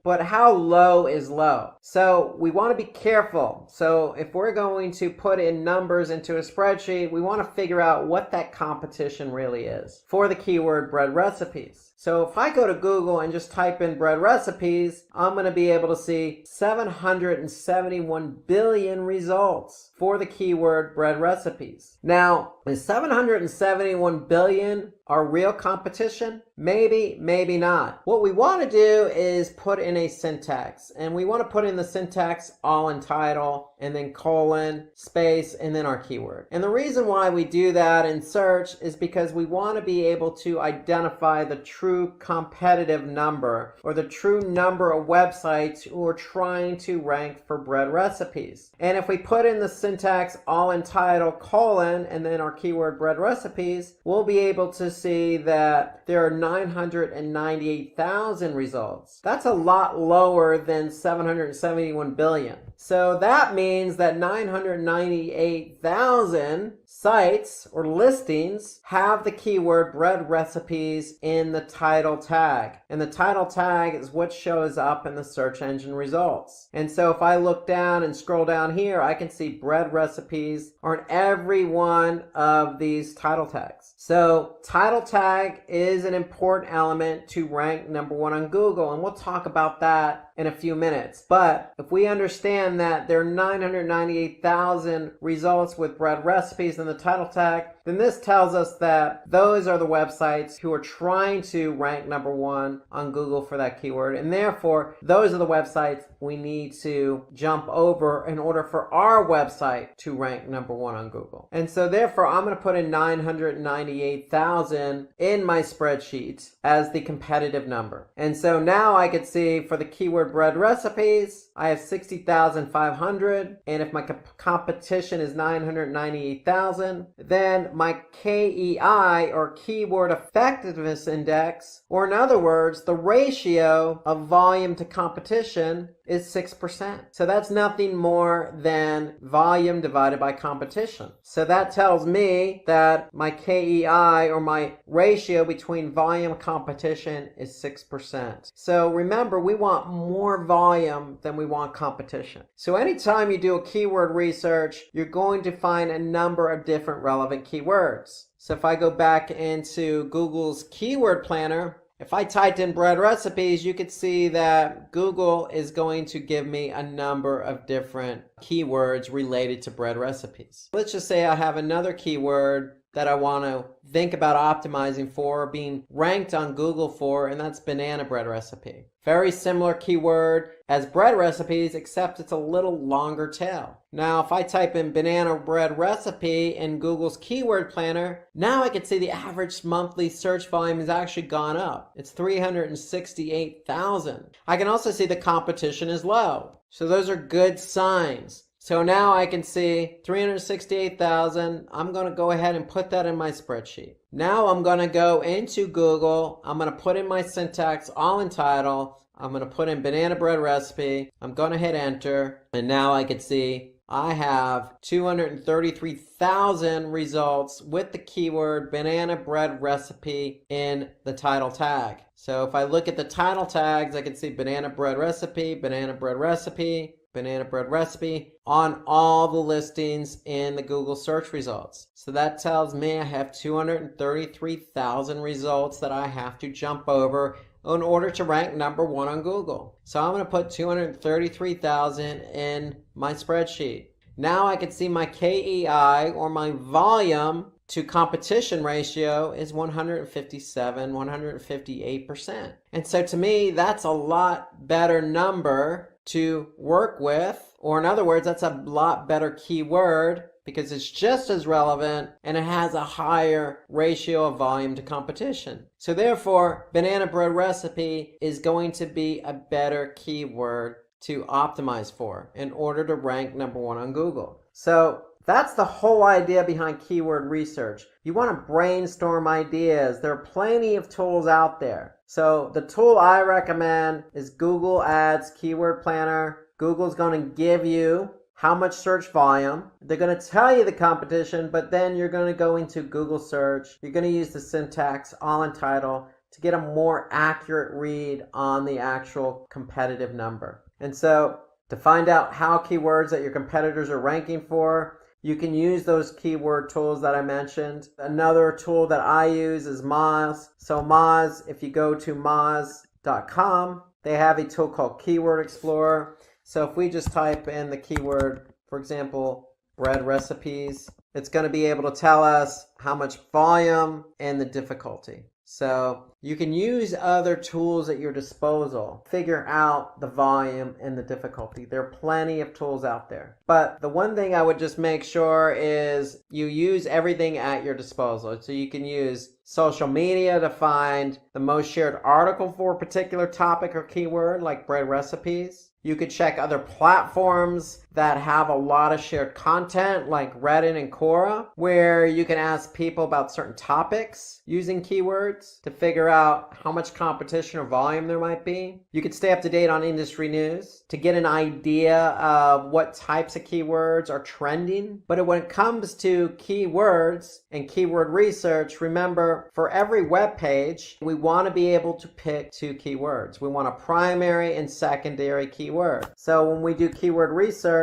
But how low is low? So we want to be careful. So if we're going to put in numbers into a spreadsheet, we want to figure out what that competition really is for the keyword bread recipes. So if I go to Google and just type in bread recipes, I'm going to be able to see 771 billion results for the keyword bread recipes. Now, is 771 billion our real competition? Maybe, maybe not. What we want to do is put in a syntax, and we want to put in the syntax all in title and then colon, space, and then our keyword. And the reason why we do that in search is because we want to be able to identify the true competitive number, or the true number of websites who are trying to rank for bread recipes. And if we put in the syntax all in title, colon, and then our keyword bread recipes, we'll be able to see that there are 998,000 results. That's a lot lower than 771 billion. So that means that 998,000 sites or listings have the keyword bread recipes in the title tag. And the title tag is what shows up in the search engine results. And so if I look down and scroll down here, I can see bread recipes are in every one of these title tags. So title tag is an important element to rank #1 on Google, and we'll talk about that in a few minutes. But if we understand that there are 998,000 results with bread recipes in the title tag, then this tells us that those are the websites who are trying to rank #1 on Google for that keyword, and therefore those are the websites we need to jump over in order for our website to rank #1 on Google. And so therefore I'm going to put in 998,000 in my spreadsheet as the competitive number. And so now I could see for the keyword bread recipes, I have 60,500, and if my competition is 998,000, then my KEI, or Keyword Effectiveness Index, or in other words, the ratio of volume to competition, is 6%. So that's nothing more than volume divided by competition. So that tells me that my KEI, or my ratio between volume and competition, is 6%. So remember, we want more volume than we want competition. So anytime you do a keyword research, you're going to find a number of different relevant keywords. So if I go back into Google's keyword planner, if I typed in bread recipes, you could see that Google is going to give me a number of different keywords related to bread recipes. Let's just say I have another keyword that I want to think about optimizing for, being ranked on Google for, and that's banana bread recipe. Very similar keyword as bread recipes, except it's a little longer tail. Now, if I type in banana bread recipe in Google's keyword planner, now I can see the average monthly search volume has actually gone up. It's 368,000. I can also see the competition is low. So those are good signs. So now I can see 368,000. I'm going to go ahead and put that in my spreadsheet. Now I'm going to go into Google. I'm going to put in my syntax all in title. I'm going to put in banana bread recipe. I'm going to hit enter. And now I can see I have 233,000 results with the keyword banana bread recipe in the title tag. So if I look at the title tags, I can see banana bread recipe, banana bread recipe, banana bread recipe on all the listings in the Google search results. So that tells me I have 233,000 results that I have to jump over in order to rank number 1 on Google. So I'm going to put 233,000 in my spreadsheet. Now I can see my KEI, or my volume to competition ratio, is 157, 158%. And so to me, that's a lot better number to work with, or in other words, that's a lot better keyword because it's just as relevant and it has a higher ratio of volume to competition. So therefore, banana bread recipe is going to be a better keyword to optimize for in order to rank number 1 on Google. So that's the whole idea behind keyword research. You want to brainstorm ideas. There are plenty of tools out there. So the tool I recommend is Google Ads Keyword Planner. Google's going to give you how much search volume. They're going to tell you the competition, but then you're going to go into Google search. You're going to use the syntax all in title to get a more accurate read on the actual competitive number. And so to find out how keywords that your competitors are ranking for, you can use those keyword tools that I mentioned. Another tool that I use is Moz. So Moz, if you go to moz.com, they have a tool called Keyword Explorer. So if we just type in the keyword, for example, bread recipes, it's going to be able to tell us how much volume and the difficulty. So you can use other tools at your disposal, figure out the volume and the difficulty. There are plenty of tools out there. But the one thing I would just make sure is you use everything at your disposal. So you can use social media to find the most shared article for a particular topic or keyword, like bread recipes. You could check other platforms that have a lot of shared content, like Reddit and Quora, where you can ask people about certain topics using keywords to figure out how much competition or volume there might be. You could stay up to date on industry news to get an idea of what types of keywords are trending. But when it comes to keywords and keyword research, remember, for every web page, we want to be able to pick 2 keywords. We want a primary and secondary keyword. So when we do keyword research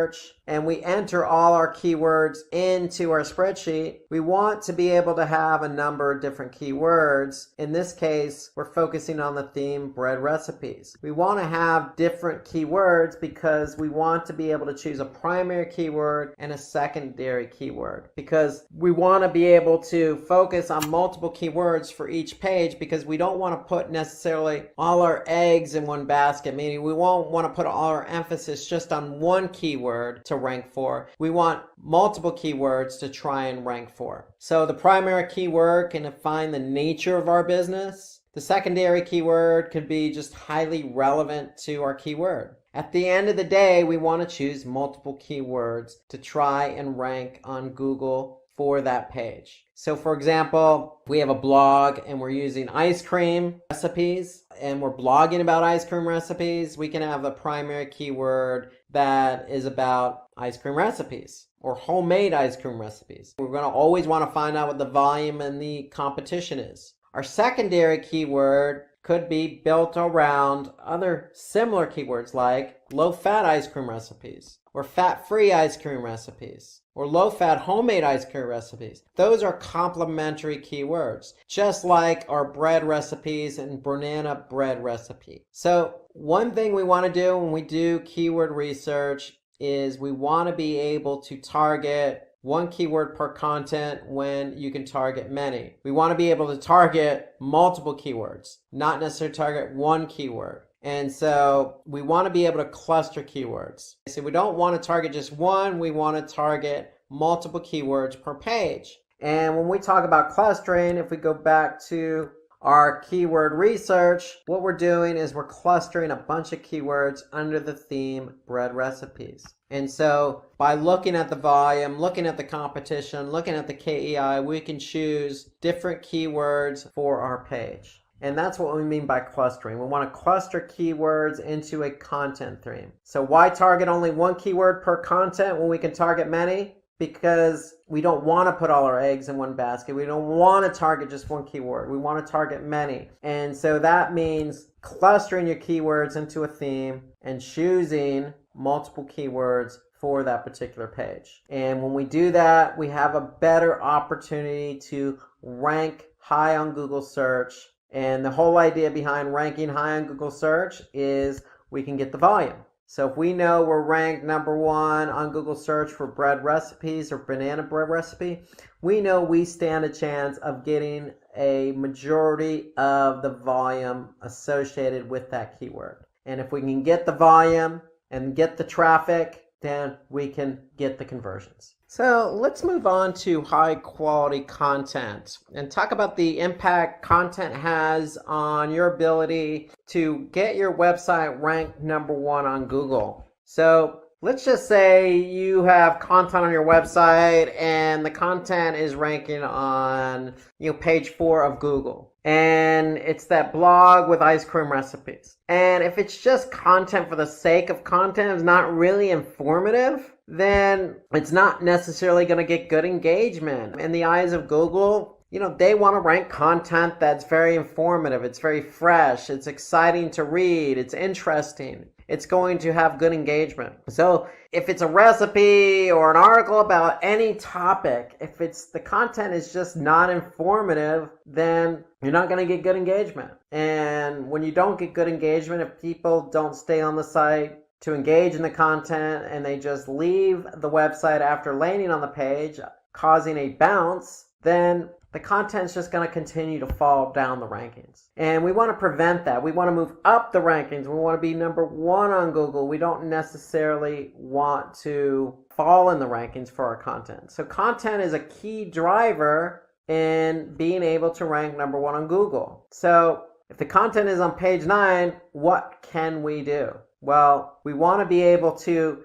and we enter all our keywords into our spreadsheet, we want to be able to have a number of different keywords. In this case, we're focusing on the theme bread recipes. We want to have different keywords because we want to be able to choose a primary keyword and a secondary keyword, because we want to be able to focus on multiple keywords for each page, because we don't want to put necessarily all our eggs in one basket, meaning we won't want to put all our emphasis just on one keyword to rank for. We want multiple keywords to try and rank for. So the primary keyword can define the nature of our business. The secondary keyword could be just highly relevant to our keyword. At the end of the day, we want to choose multiple keywords to try and rank on Google for that page. So for example, if we have a blog and we're using ice cream recipes and we're blogging about ice cream recipes, we can have a primary keyword that is about ice cream recipes or homemade ice cream recipes. We're going to always want to find out what the volume and the competition is. Our secondary keyword could be built around other similar keywords like low-fat ice cream recipes or fat-free ice cream recipes or low-fat homemade ice cream recipes. Those are complementary keywords, just like our bread recipes and banana bread recipe. So one thing we want to do when we do keyword research is we want to be able to target one keyword per content when you can target many. We want to be able to target multiple keywords, not necessarily target one keyword. And so we want to be able to cluster keywords. So we don't want to target just one, we want to target multiple keywords per page. And when we talk about clustering, if we go back to our keyword research, what we're doing is we're clustering a bunch of keywords under the theme bread recipes. And so by looking at the volume, looking at the competition, looking at the KEI, we can choose different keywords for our page. And that's what we mean by clustering. We want to cluster keywords into a content theme. So why target only one keyword per content when we can target many? Because we don't want to put all our eggs in one basket. We don't want to target just one keyword. We want to target many. And so that means clustering your keywords into a theme and choosing multiple keywords for that particular page. And when we do that, we have a better opportunity to rank high on Google search. And the whole idea behind ranking high on Google search is we can get the volume. So if we know we're ranked number 1 on Google search for bread recipes or banana bread recipe, we know we stand a chance of getting a majority of the volume associated with that keyword. And if we can get the volume and get the traffic, then we can get the conversions. So let's move on to high quality content and talk about the impact content has on your ability to get your website ranked number 1 on Google. So let's just say you have content on your website and the content is ranking on page 4 of Google. And it's that blog with ice cream recipes. And if it's just content for the sake of content, it's not really informative, then it's not necessarily going to get good engagement. In the eyes of Google, they want to rank content that's very informative, it's very fresh, it's exciting to read, it's interesting. It's going to have good engagement. So if it's a recipe or an article about any topic, if the content is just not informative, then you're not going to get good engagement. And when you don't get good engagement, if people don't stay on the site to engage in the content and they just leave the website after landing on the page, causing a bounce, then the content's just going to continue to fall down the rankings. And we want to prevent that. We want to move up the rankings. We want to be number 1 on Google. We don't necessarily want to fall in the rankings for our content. So content is a key driver in being able to rank number 1 on Google. So if the content is on page 9, what can we do? Well, we want to be able to,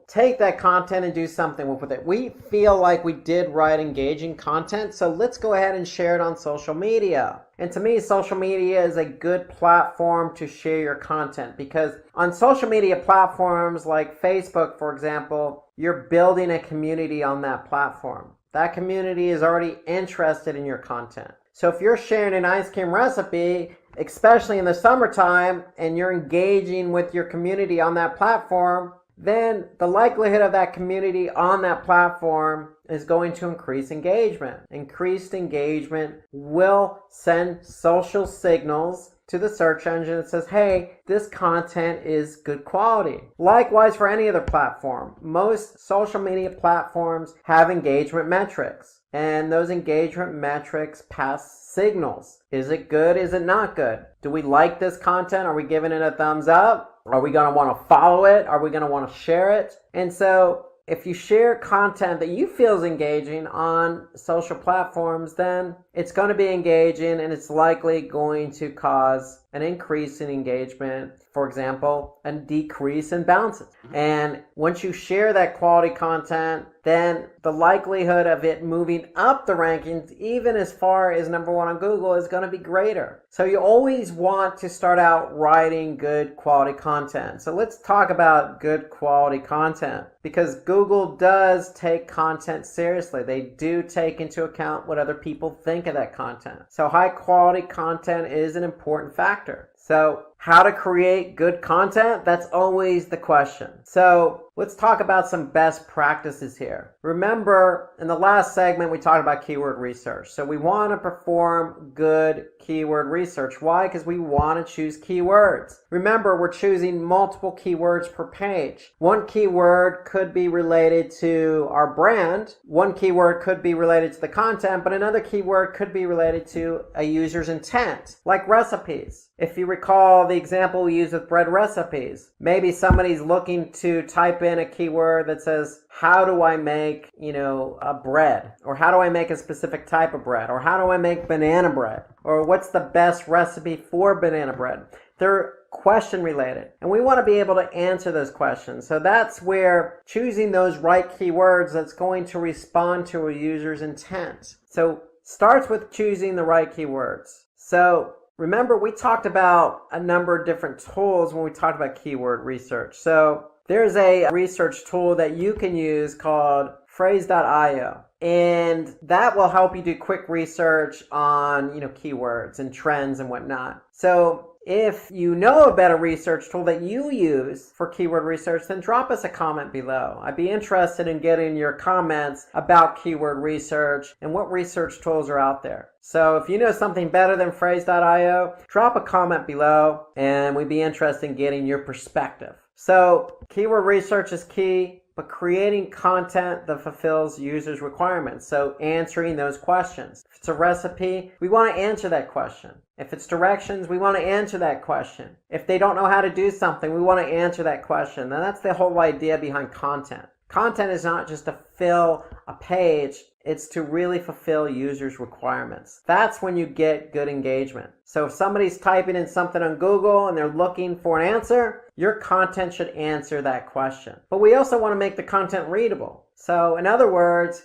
take that content and do something with it. We feel like we did write engaging content, so let's go ahead and share it on social media. And to me, social media is a good platform to share your content because on social media platforms like Facebook, for example, you're building a community on that platform. That community is already interested in your content. So if you're sharing an ice cream recipe, especially in the summertime, and you're engaging with your community on that platform, then the likelihood of that community on that platform is going to increase engagement. Increased engagement will send social signals to the search engine that says, hey, this content is good quality. Likewise for any other platform. Most social media platforms have engagement metrics. And those engagement metrics pass signals. Is it good? Is it not good? Do we like this content? Are we giving it a thumbs up? Are we going to want to follow it? Are we going to want to share it? And so if you share content that you feel is engaging on social platforms, then it's going to be engaging and it's likely going to cause an increase in engagement for example, a decrease in bounces. And once you share that quality content, then the likelihood of it moving up the rankings, even as far as number one on Google, is going to be greater. So you always want to start out writing good quality content. So let's talk about good quality content, because Google does take content seriously. They do take into account what other people think of that content. So high quality content is an important factor. So how to create good content? That's always the question. So let's talk about some best practices here. Remember, in the last segment, we talked about keyword research. So we want to perform good keyword research. Why? Because we want to choose keywords. Remember, we're choosing multiple keywords per page. One keyword could be related to our brand. One keyword could be related to the content, but another keyword could be related to a user's intent, like recipes. If you recall the example we used with bread recipes, maybe somebody's looking to type in a keyword that says, how do I make, a bread? Or how do I make a specific type of bread? Or how do I make banana bread? Or what's the best recipe for banana bread? They're question related, and we want to be able to answer those questions. So that's where choosing those right keywords that's going to respond to a user's intent. So starts with choosing the right keywords. So remember, we talked about a number of different tools when we talked about keyword research. So there's a research tool that you can use called Phrase.io, and that will help you do quick research on, keywords and trends and whatnot. So if you know a better research tool that you use for keyword research, then drop us a comment below. I'd be interested in getting your comments about keyword research and what research tools are out there. So if you know something better than Phrase.io, drop a comment below and we'd be interested in getting your perspective. So keyword research is key, but creating content that fulfills users' requirements. So answering those questions. If it's a recipe, we want to answer that question. If it's directions, we want to answer that question. If they don't know how to do something, we want to answer that question. And that's the whole idea behind content. Content is not just to fill a page, it's to really fulfill users' requirements. That's when you get good engagement. So if somebody's typing in something on Google and they're looking for an answer, your content should answer that question. But we also want to make the content readable. So in other words,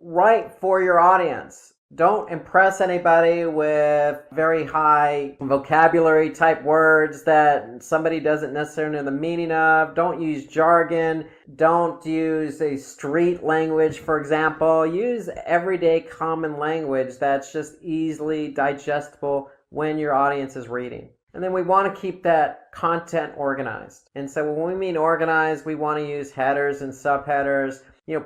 write for your audience. Don't impress anybody with very high vocabulary type words that somebody doesn't necessarily know the meaning of. Don't use jargon. Don't use a street language, for example. Use everyday common language that's just easily digestible when your audience is reading. And then we want to keep that content organized. And so when we mean organized, we want to use headers and subheaders.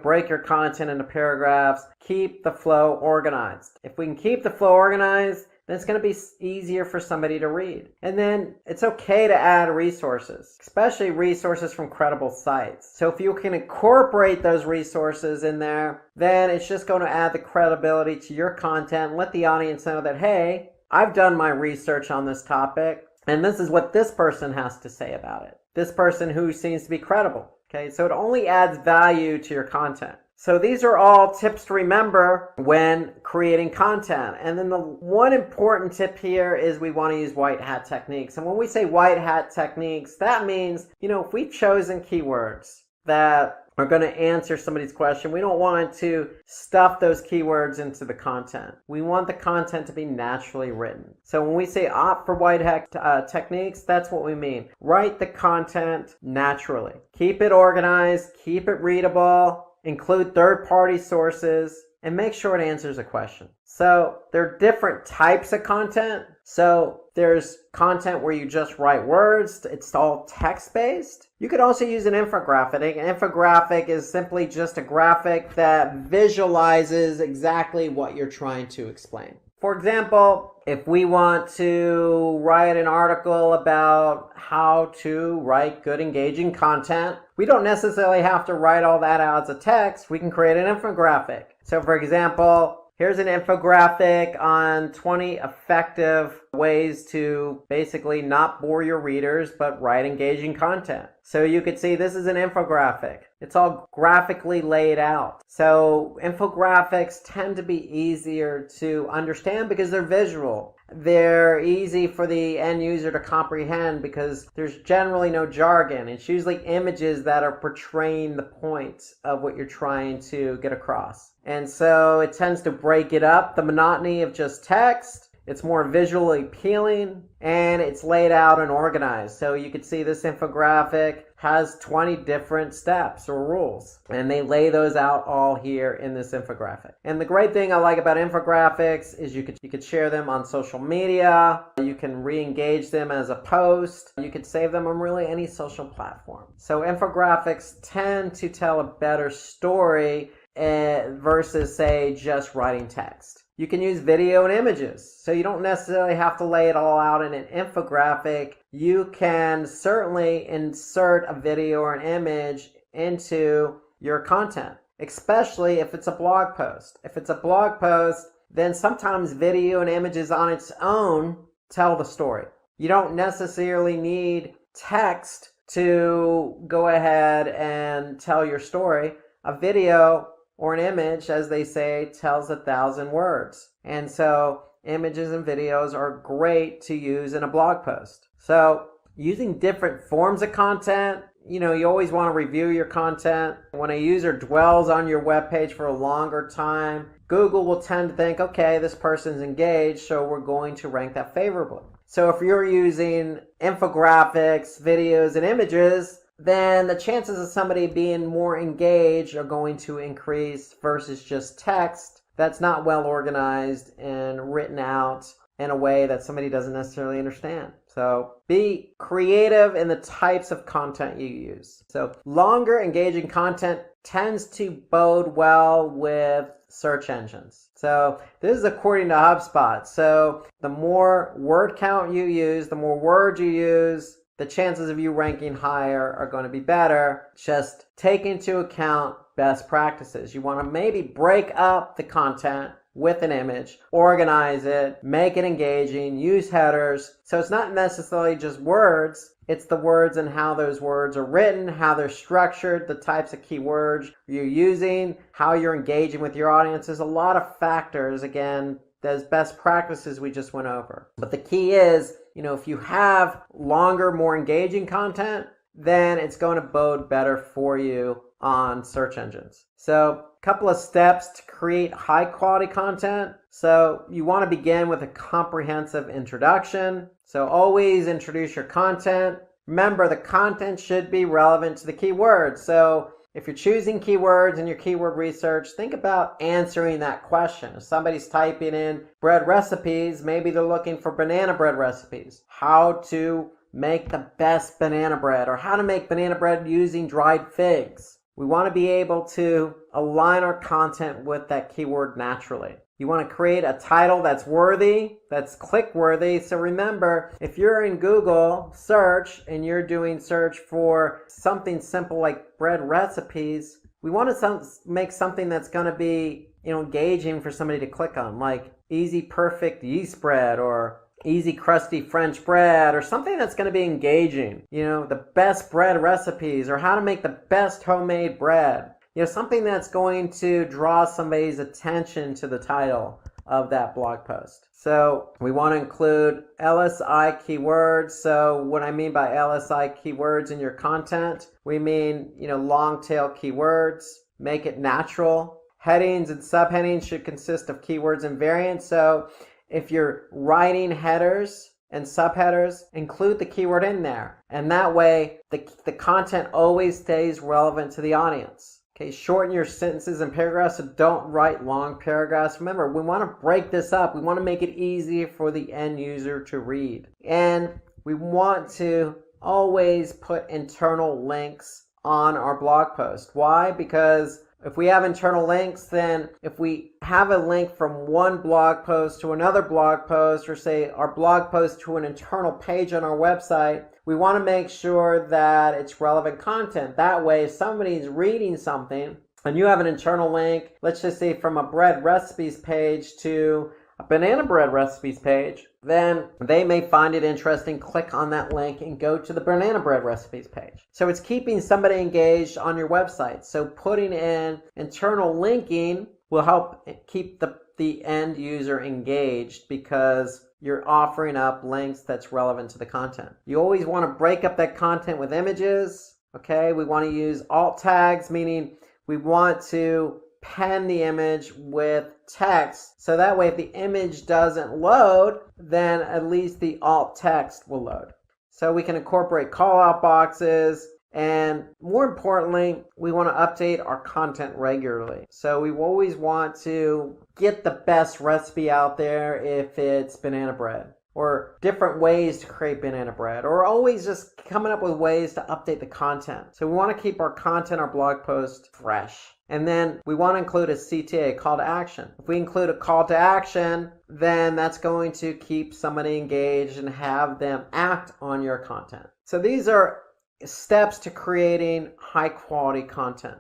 Break your content into paragraphs. Keep the flow organized. If we can keep the flow organized, then it's going to be easier for somebody to read. And then it's okay to add resources, especially resources from credible sites. So if you can incorporate those resources in there, then it's just going to add the credibility to your content and let the audience know that, hey, I've done my research on this topic, and this is what this person has to say about it. This person who seems to be credible. Okay, so it only adds value to your content. So these are all tips to remember when creating content. And then the one important tip here is we want to use white hat techniques. And when we say white hat techniques, that means, if we've chosen keywords that are going to answer somebody's question, we don't want to stuff those keywords into the content. We want the content to be naturally written. So when we say opt for white hat techniques, that's what we mean. Write the content naturally. Keep it organized, keep it readable, include third-party sources, and make sure it answers a question. So there are different types of content. So there's content where you just write words. It's all text-based. You could also use an infographic. An infographic is simply just a graphic that visualizes exactly what you're trying to explain. For example, if we want to write an article about how to write good, engaging content, we don't necessarily have to write all that out as a text. We can create an infographic. So for example, here's an infographic on 20 effective ways to basically not bore your readers, but write engaging content. So you could see this is an infographic. It's all graphically laid out. So infographics tend to be easier to understand because they're visual. they're easy for the end user to comprehend because there's generally no jargon. It's usually images that are portraying the point of what you're trying to get across. And so it tends to break it up, the monotony of just text. It's more visually appealing, and it's laid out and organized. So you can see this infographic has 20 different steps or rules, and they lay those out all here in this infographic. And the great thing I like about infographics is you could share them on social media, you can re-engage them as a post, you could save them on really any social platform. So infographics tend to tell a better story versus, say, just writing text. You can use video and images, so you don't necessarily have to lay it all out in an infographic. You can certainly insert a video or an image into your content, especially if it's a blog post. If it's a blog post, then sometimes video and images on its own tell the story. You don't necessarily need text to go ahead and tell your story. A video or an image, as they say, tells 1,000 words. And so images and videos are great to use in a blog post. So using different forms of content, you always want to review your content. When a user dwells on your web page for a longer time, Google will tend to think, okay, this person's engaged, so we're going to rank that favorably. So if you're using infographics, videos, and images, then the chances of somebody being more engaged are going to increase versus just text that's not well organized and written out in a way that somebody doesn't necessarily understand. So be creative in the types of content you use. So longer engaging content tends to bode well with search engines. So this is according to HubSpot. So the more word count you use, the more words you use, the chances of you ranking higher are going to be better. Just take into account best practices. You want to maybe break up the content with an image, organize it, make it engaging, use headers. So it's not necessarily just words, it's the words and how those words are written, how they're structured, the types of keywords you're using, how you're engaging with your audience. There's a lot of factors, again, those best practices we just went over. But the key is, if you have longer, more engaging content, then it's going to bode better for you on search engines. So a couple of steps to create high quality content. So you want to begin with a comprehensive introduction. So always introduce your content. Remember, the content should be relevant to the keywords. So if you're choosing keywords in your keyword research, think about answering that question. If somebody's typing in bread recipes, maybe they're looking for banana bread recipes. How to make the best banana bread, or how to make banana bread using dried figs. We want to be able to align our content with that keyword naturally. You want to create a title that's worthy, that's click-worthy. So remember, if you're in Google search and you're doing search for something simple like bread recipes, we want to make something that's going to be engaging for somebody to click on, like easy perfect yeast bread or easy crusty French bread, or something that's going to be engaging. The best bread recipes, or how to make the best homemade bread. Something that's going to draw somebody's attention to the title of that blog post. So we want to include LSI keywords. So what I mean by LSI keywords in your content, we mean, long tail keywords. Make it natural. Headings and subheadings should consist of keywords and variants. So if you're writing headers and subheaders, include the keyword in there. And that way, the content always stays relevant to the audience. Okay, shorten your sentences and paragraphs, so don't write long paragraphs. Remember, we want to break this up. We want to make it easy for the end user to read. And we want to always put internal links on our blog post. Why? Because if we have internal links, then if we have a link from one blog post to another blog post, or say our blog post to an internal page on our website, we want to make sure that it's relevant content. That way, if somebody's reading something and you have an internal link, let's just say from a bread recipes page to a banana bread recipes page, then they may find it interesting, click on that link and go to the banana bread recipes page. So it's keeping somebody engaged on your website. So putting in internal linking will help keep the end user engaged, because you're offering up links that's relevant to the content. You always want to break up that content with images. Okay, we want to use alt tags, meaning we want to pen the image with text, so that way if the image doesn't load, then at least the alt text will load. So we can incorporate call out boxes, and more importantly, we want to update our content regularly. So we always want to get the best recipe out there if it's banana bread, or different ways to create banana bread, or always just coming up with ways to update the content. So we want to keep our content, our blog post fresh. And then we want to include a CTA, call to action. If we include a call to action, then that's going to keep somebody engaged and have them act on your content. So these are steps to creating high quality content.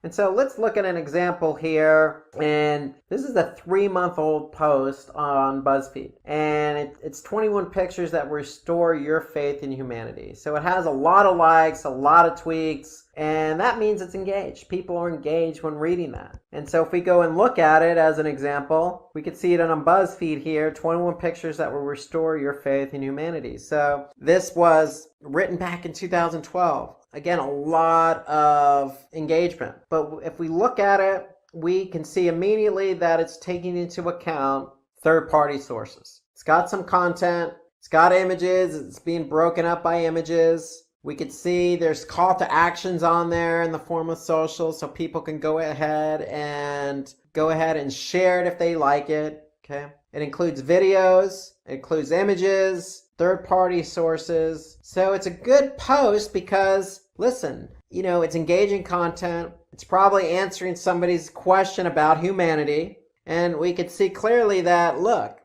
And so let's look at an example here. And this is a 3-month-old post on BuzzFeed. And it's 21 pictures that restore your faith in humanity. So it has a lot of likes, a lot of tweaks, and that means it's engaged. People are engaged when reading that. And so if we go and look at it as an example, we could see it on BuzzFeed here, 21 pictures that will restore your faith in humanity. So this was written back in 2012. Again, a lot of engagement. But if we look at it, we can see immediately that it's taking into account third-party sources. It's got some content, it's got images, it's being broken up by images. We could see there's call to actions on there in the form of social, so people can go ahead and share it if they like it. Okay. It includes videos, it includes images, third-party sources. So it's a good post because, listen, it's engaging content. It's probably answering somebody's question about humanity. And we could see clearly that, look,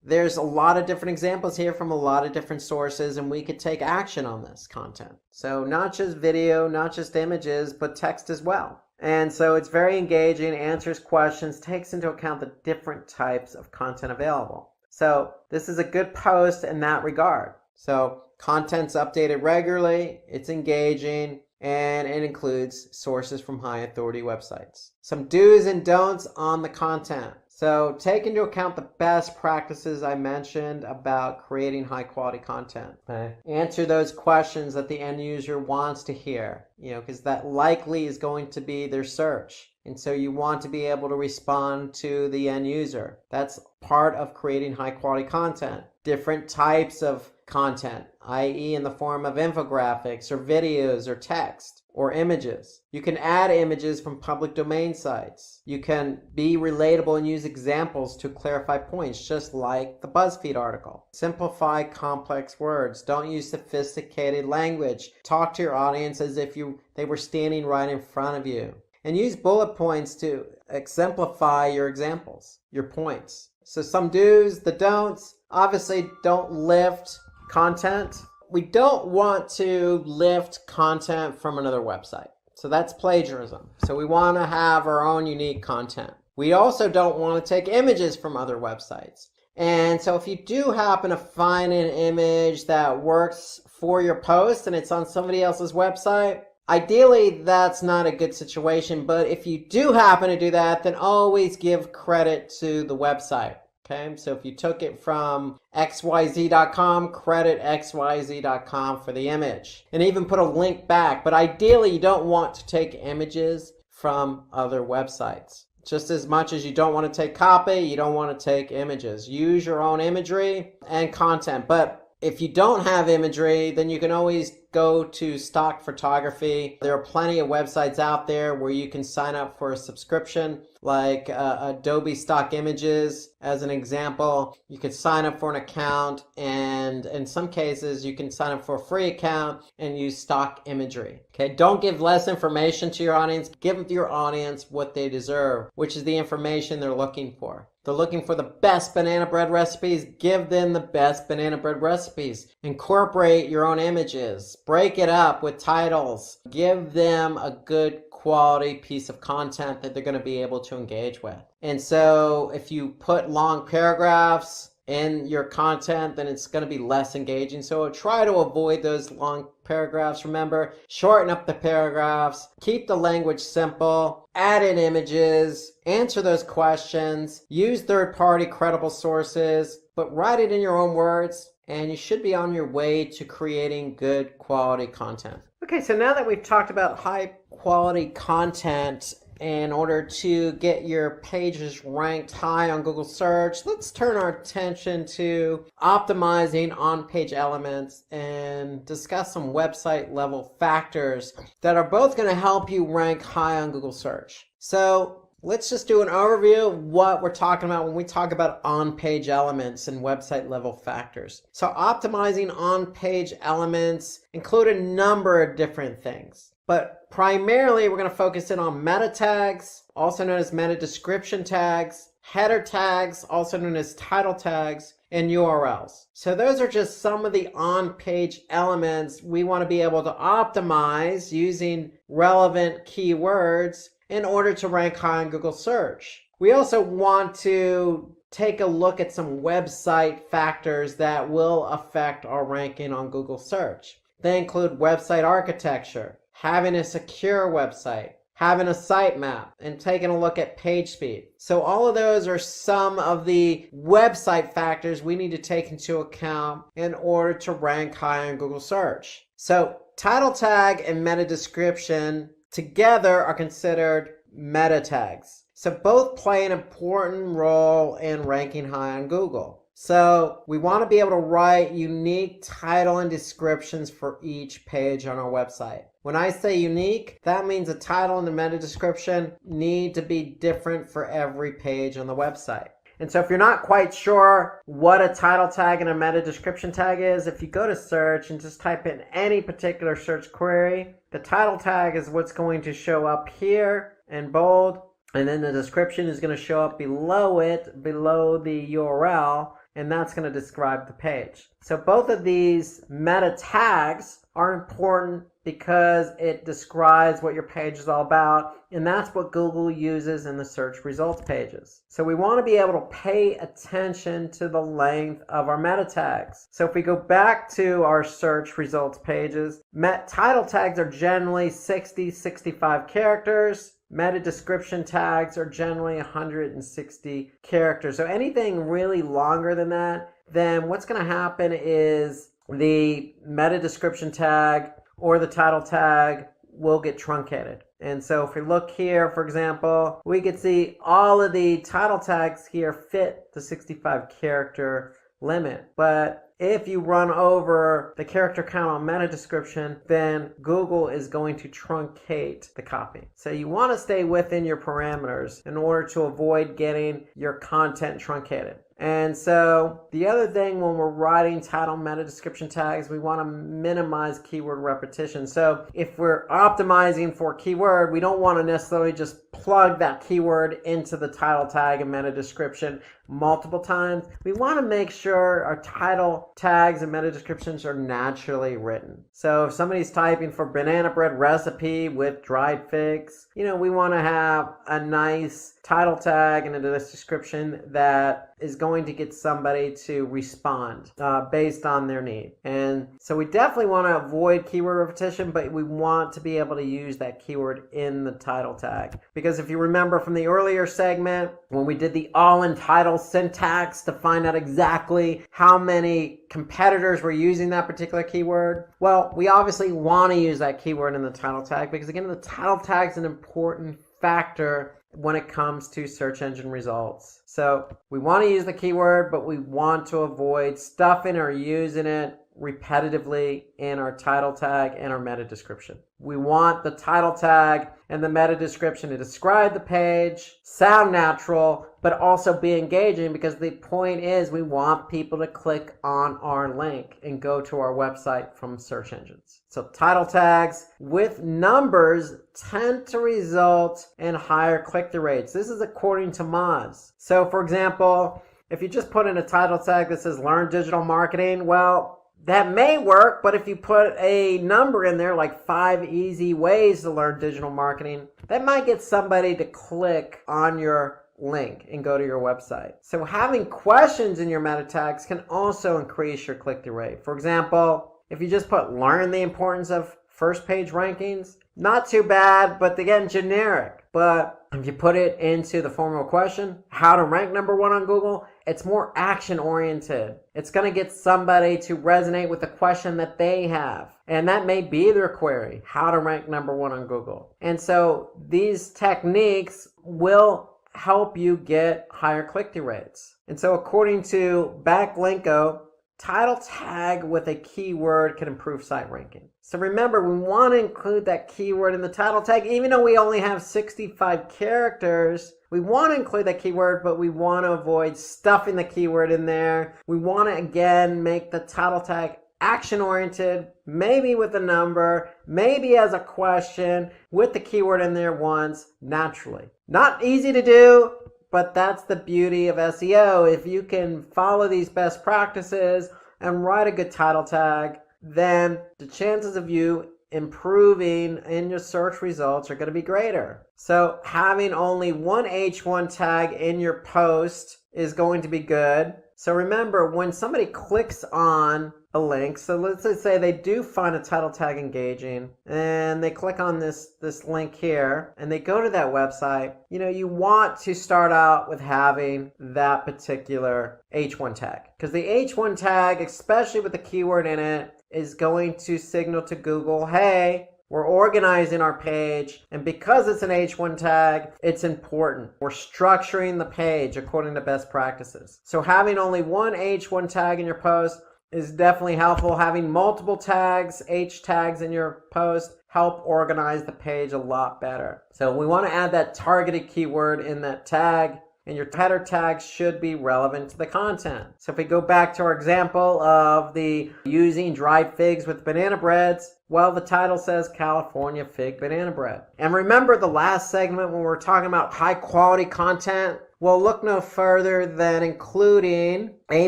there's a lot of different examples here from a lot of different sources, and we could take action on this content. So not just video, not just images, but text as well. And so it's very engaging, answers questions, takes into account the different types of content available. So this is a good post in that regard. So content's updated regularly, it's engaging, and it includes sources from high authority websites. Some do's and don'ts on the content. So take into account the best practices I mentioned about creating high quality content. Okay. Answer those questions that the end user wants to hear, because that likely is going to be their search. And so you want to be able to respond to the end user. That's part of creating high quality content. Different types of content, i.e. in the form of infographics or videos or text or images. You can add images from public domain sites. You can be relatable and use examples to clarify points, just like the BuzzFeed article. Simplify complex words. Don't use sophisticated language. Talk to your audience as if they were standing right in front of you. And use bullet points to exemplify your examples, your points. So some do's, the don'ts. Obviously, don't lift content. We don't want to lift content from another website. So that's plagiarism. So we want to have our own unique content. We also don't want to take images from other websites. And so if you do happen to find an image that works for your post and it's on somebody else's website, ideally that's not a good situation. But if you do happen to do that, then always give credit to the website. Okay, so if you took it from xyz.com, credit xyz.com for the image. And even put a link back. But ideally, you don't want to take images from other websites. Just as much as you don't want to take copy, you don't want to take images. Use your own imagery and content. But if you don't have imagery, then you can always go to stock photography. There are plenty of websites out there where you can sign up for a subscription, like Adobe Stock Images as an example. You could sign up for an account, and in some cases you can sign up for a free account and use stock imagery. Okay, don't give less information to your audience. Give your audience what they deserve, which is the information they're looking for. They're looking for the best banana bread recipes. Give them the best banana bread recipes. Incorporate your own images. Break it up with titles. Give them a good quality piece of content that they're going to be able to engage with. And so if you put long paragraphs in your content, then it's going to be less engaging. So try to avoid those long paragraphs. Remember, shorten up the paragraphs, keep the language simple, add in images, answer those questions, use third-party credible sources, but write it in your own words, and you should be on your way to creating good quality content. Okay, so now that we've talked about high quality content in order to get your pages ranked high on Google search, let's turn our attention to optimizing on-page elements and discuss some website level factors that are both going to help you rank high on Google search. So let's just do an overview of what we're talking about when we talk about on-page elements and website level factors. So optimizing on-page elements include a number of different things. But primarily, we're going to focus in on meta tags, also known as meta description tags, header tags, also known as title tags, and URLs. So those are just some of the on-page elements we want to be able to optimize using relevant keywords in order to rank high on Google search. We also want to take a look at some website factors that will affect our ranking on Google search. They include website architecture, having a secure website, having a sitemap, and taking a look at page speed. So all of those are some of the website factors we need to take into account in order to rank high on Google search. So title tag and meta description together are considered meta tags. So both play an important role in ranking high on Google. So we want to be able to write unique title and descriptions for each page on our website. When I say unique, that means the title and the meta description need to be different for every page on the website. And so if you're not quite sure what a title tag and a meta description tag is, if you go to search and just type in any particular search query, the title tag is what's going to show up here in bold, and then the description is going to show up below it, below the URL, and that's going to describe the page. So both of these meta tags are important because it describes what your page is all about, and that's what Google uses in the search results pages. So we want to be able to pay attention to the length of our meta tags. So if we go back to our search results pages, title tags are generally 60-65 characters. Meta description tags are generally 160 characters. So anything really longer than that, then what's going to happen is the meta description tag or the title tag will get truncated. And so if we look here, for example, we can see all of the title tags here fit the 65 character limit. But if you run over the character count on meta description, then Google is going to truncate the copy. So you want to stay within your parameters in order to avoid getting your content truncated. And so the other thing when we're writing title meta description tags, we want to minimize keyword repetition. So if we're optimizing for keyword, we don't want to necessarily just plug that keyword into the title tag and meta description multiple times. We want to make sure our title tags and meta descriptions are naturally written. So if somebody's typing for banana bread recipe with dried figs, we want to have a nice title tag and a description that is going to get somebody to respond based on their need. And so we definitely want to avoid keyword repetition, but we want to be able to use that keyword in the title tag. Because if you remember from the earlier segment, when we did the all-in title syntax to find out exactly how many competitors were using that particular keyword, well, we obviously want to use that keyword in the title tag because, again, the title tag is an important factor when it comes to search engine results. So we want to use the keyword, but we want to avoid stuffing or using it repetitively in our title tag and our meta description. We want the title tag and the meta description to describe the page, sound natural, but also be engaging, because the point is we want people to click on our link and go to our website from search engines. So title tags with numbers tend to result in higher click-through rates. This is according to Moz. So for example, if you just put in a title tag that says learn digital marketing, well, that may work, but if you put a number in there like 5 easy ways to learn digital marketing, that might get somebody to click on your link and go to your website. So having questions in your meta tags can also increase your click-through rate. For example, if you just put learn the importance of first page rankings, not too bad, but again, generic. But if you put it into the form of a question, how to rank number 1 on Google, it's more action oriented. It's going to get somebody to resonate with the question that they have. And that may be their query, how to rank number 1 on Google. And so these techniques will help you get higher click-through rates. And so according to Backlinko, title tag with a keyword can improve site ranking. So remember, we want to include that keyword in the title tag. Even though we only have 65 characters, we want to include that keyword, but we want to avoid stuffing the keyword in there. We want to, again, make the title tag action-oriented, maybe with a number, maybe as a question, with the keyword in there once, naturally. Not easy to do, but that's the beauty of SEO. If you can follow these best practices and write a good title tag, then the chances of you improving in your search results are going to be greater. So having only one H1 tag in your post is going to be good. So remember, when somebody clicks on a link, so let's just say they do find a title tag engaging and they click on this link here and they go to that website, you want to start out with having that particular H1 tag, because the H1 tag, especially with the keyword in it, is going to signal to Google, hey, we're organizing our page, and because it's an H1 tag, it's important. We're structuring the page according to best practices. So having only one H1 tag in your post is definitely helpful. Having multiple tags, H tags in your post, help organize the page a lot better. So we want to add that targeted keyword in that tag, and your header tags should be relevant to the content. So if we go back to our example of the using dried figs with banana breads, well, the title says California Fig Banana Bread. And remember the last segment when we were talking about high quality content? Well, look no further than including a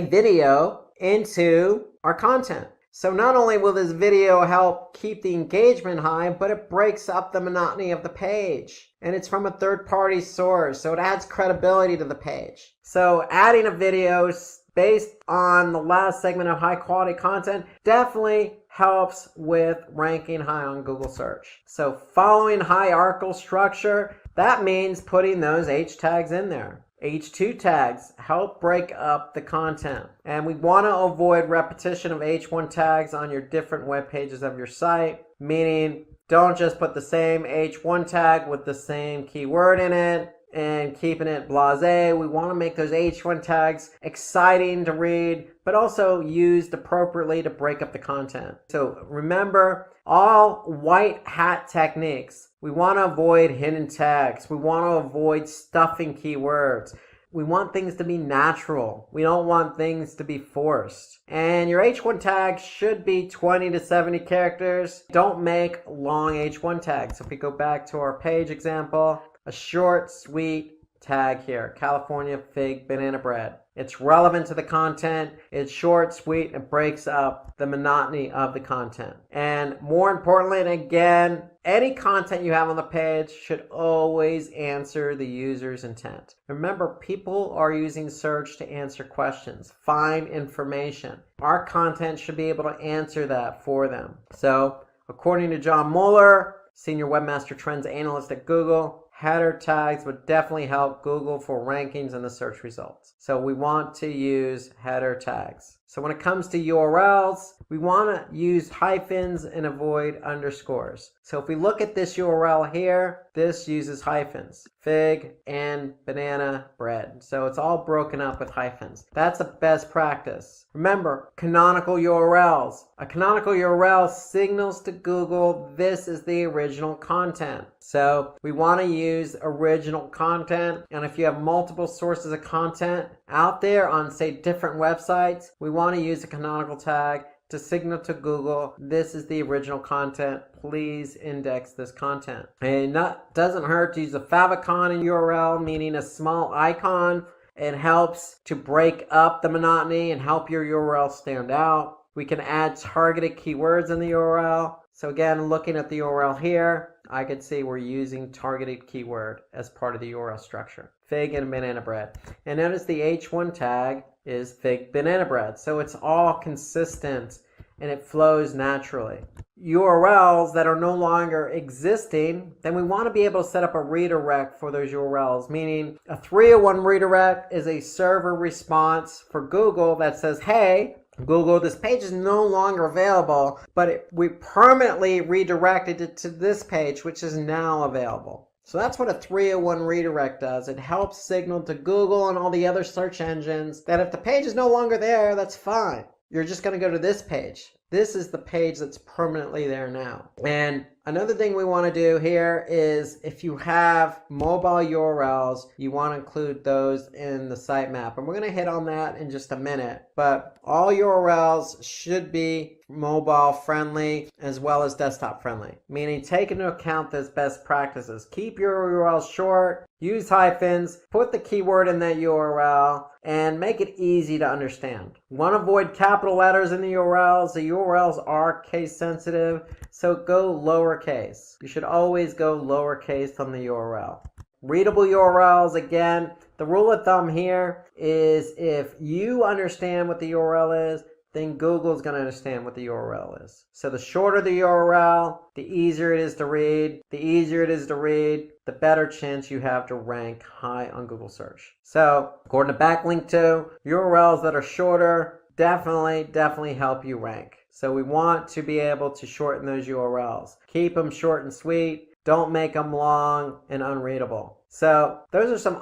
video into our content. So not only will this video help keep the engagement high, but it breaks up the monotony of the page. And it's from a third-party source, so it adds credibility to the page. So adding a video based on the last segment of high-quality content definitely helps with ranking high on Google search. So following hierarchical structure, that means putting those H tags in there. H2 tags help break up the content. And we want to avoid repetition of H1 tags on your different web pages of your site, meaning don't just put the same H1 tag with the same keyword in it and keeping it blasé. We want to make those H1 tags exciting to read, but also used appropriately to break up the content. So remember, all white hat techniques. We want to avoid hidden tags. We want to avoid stuffing keywords. We want things to be natural. We don't want things to be forced. And your H1 tag should be 20 to 70 characters. Don't make long H1 tags. So if we go back to our page example, a short, sweet tag here, California Fig Banana Bread. It's relevant to the content. It's short, sweet, and breaks up the monotony of the content. And more importantly, and again, any content you have on the page should always answer the user's intent. Remember, people are using search to answer questions, find information. Our content should be able to answer that for them. So, according to John Mueller, Senior Webmaster Trends Analyst at Google, header tags would definitely help Google for rankings in the search results. So we want to use header tags. So when it comes to URLs, we want to use hyphens and avoid underscores. So if we look at this URL here, this uses hyphens, fig and banana bread. So it's all broken up with hyphens. That's a best practice. Remember, canonical URLs. A canonical URL signals to Google this is the original content. So we want to use original content. And if you have multiple sources of content out there on, say, different websites, we want to use a canonical tag to signal to Google, this is the original content. Please index this content. And that doesn't hurt to use a favicon in URL, meaning a small icon. It helps to break up the monotony and help your URL stand out. We can add targeted keywords in the URL. So again, looking at the URL here, I could see we're using targeted keyword as part of the URL structure. Fig and banana bread. And notice the H1 tag is fig banana bread. So it's all consistent and it flows naturally. URLs that are no longer existing, then we want to be able to set up a redirect for those URLs, meaning a 301 redirect is a server response for Google that says, hey, Google, this page is no longer available, but we permanently redirected it to this page, which is now available. So that's what a 301 redirect does. It helps signal to Google and all the other search engines that if the page is no longer there, that's fine. You're just going to go to this page. This is the page that's permanently there now. And another thing we want to do here is if you have mobile URLs, you want to include those in the sitemap. And we're going to hit on that in just a minute. But all URLs should be mobile friendly as well as desktop friendly, meaning take into account those best practices. Keep your URLs short, use hyphens, put the keyword in that URL, and make it easy to understand. Want to avoid capital letters in the URLs. The URLs are case sensitive, so go lowercase. You should always go lowercase on the URL. Readable URLs, again, the rule of thumb here is if you understand what the URL is, then Google's going to understand what the URL is. So the shorter the URL, the easier it is to read. The easier it is to read, the better chance you have to rank high on Google search. So according to backlink 2, URLs that are shorter definitely help you rank. So we want to be able to shorten those URLs. Keep them short and sweet. Don't make them long and unreadable. So those are some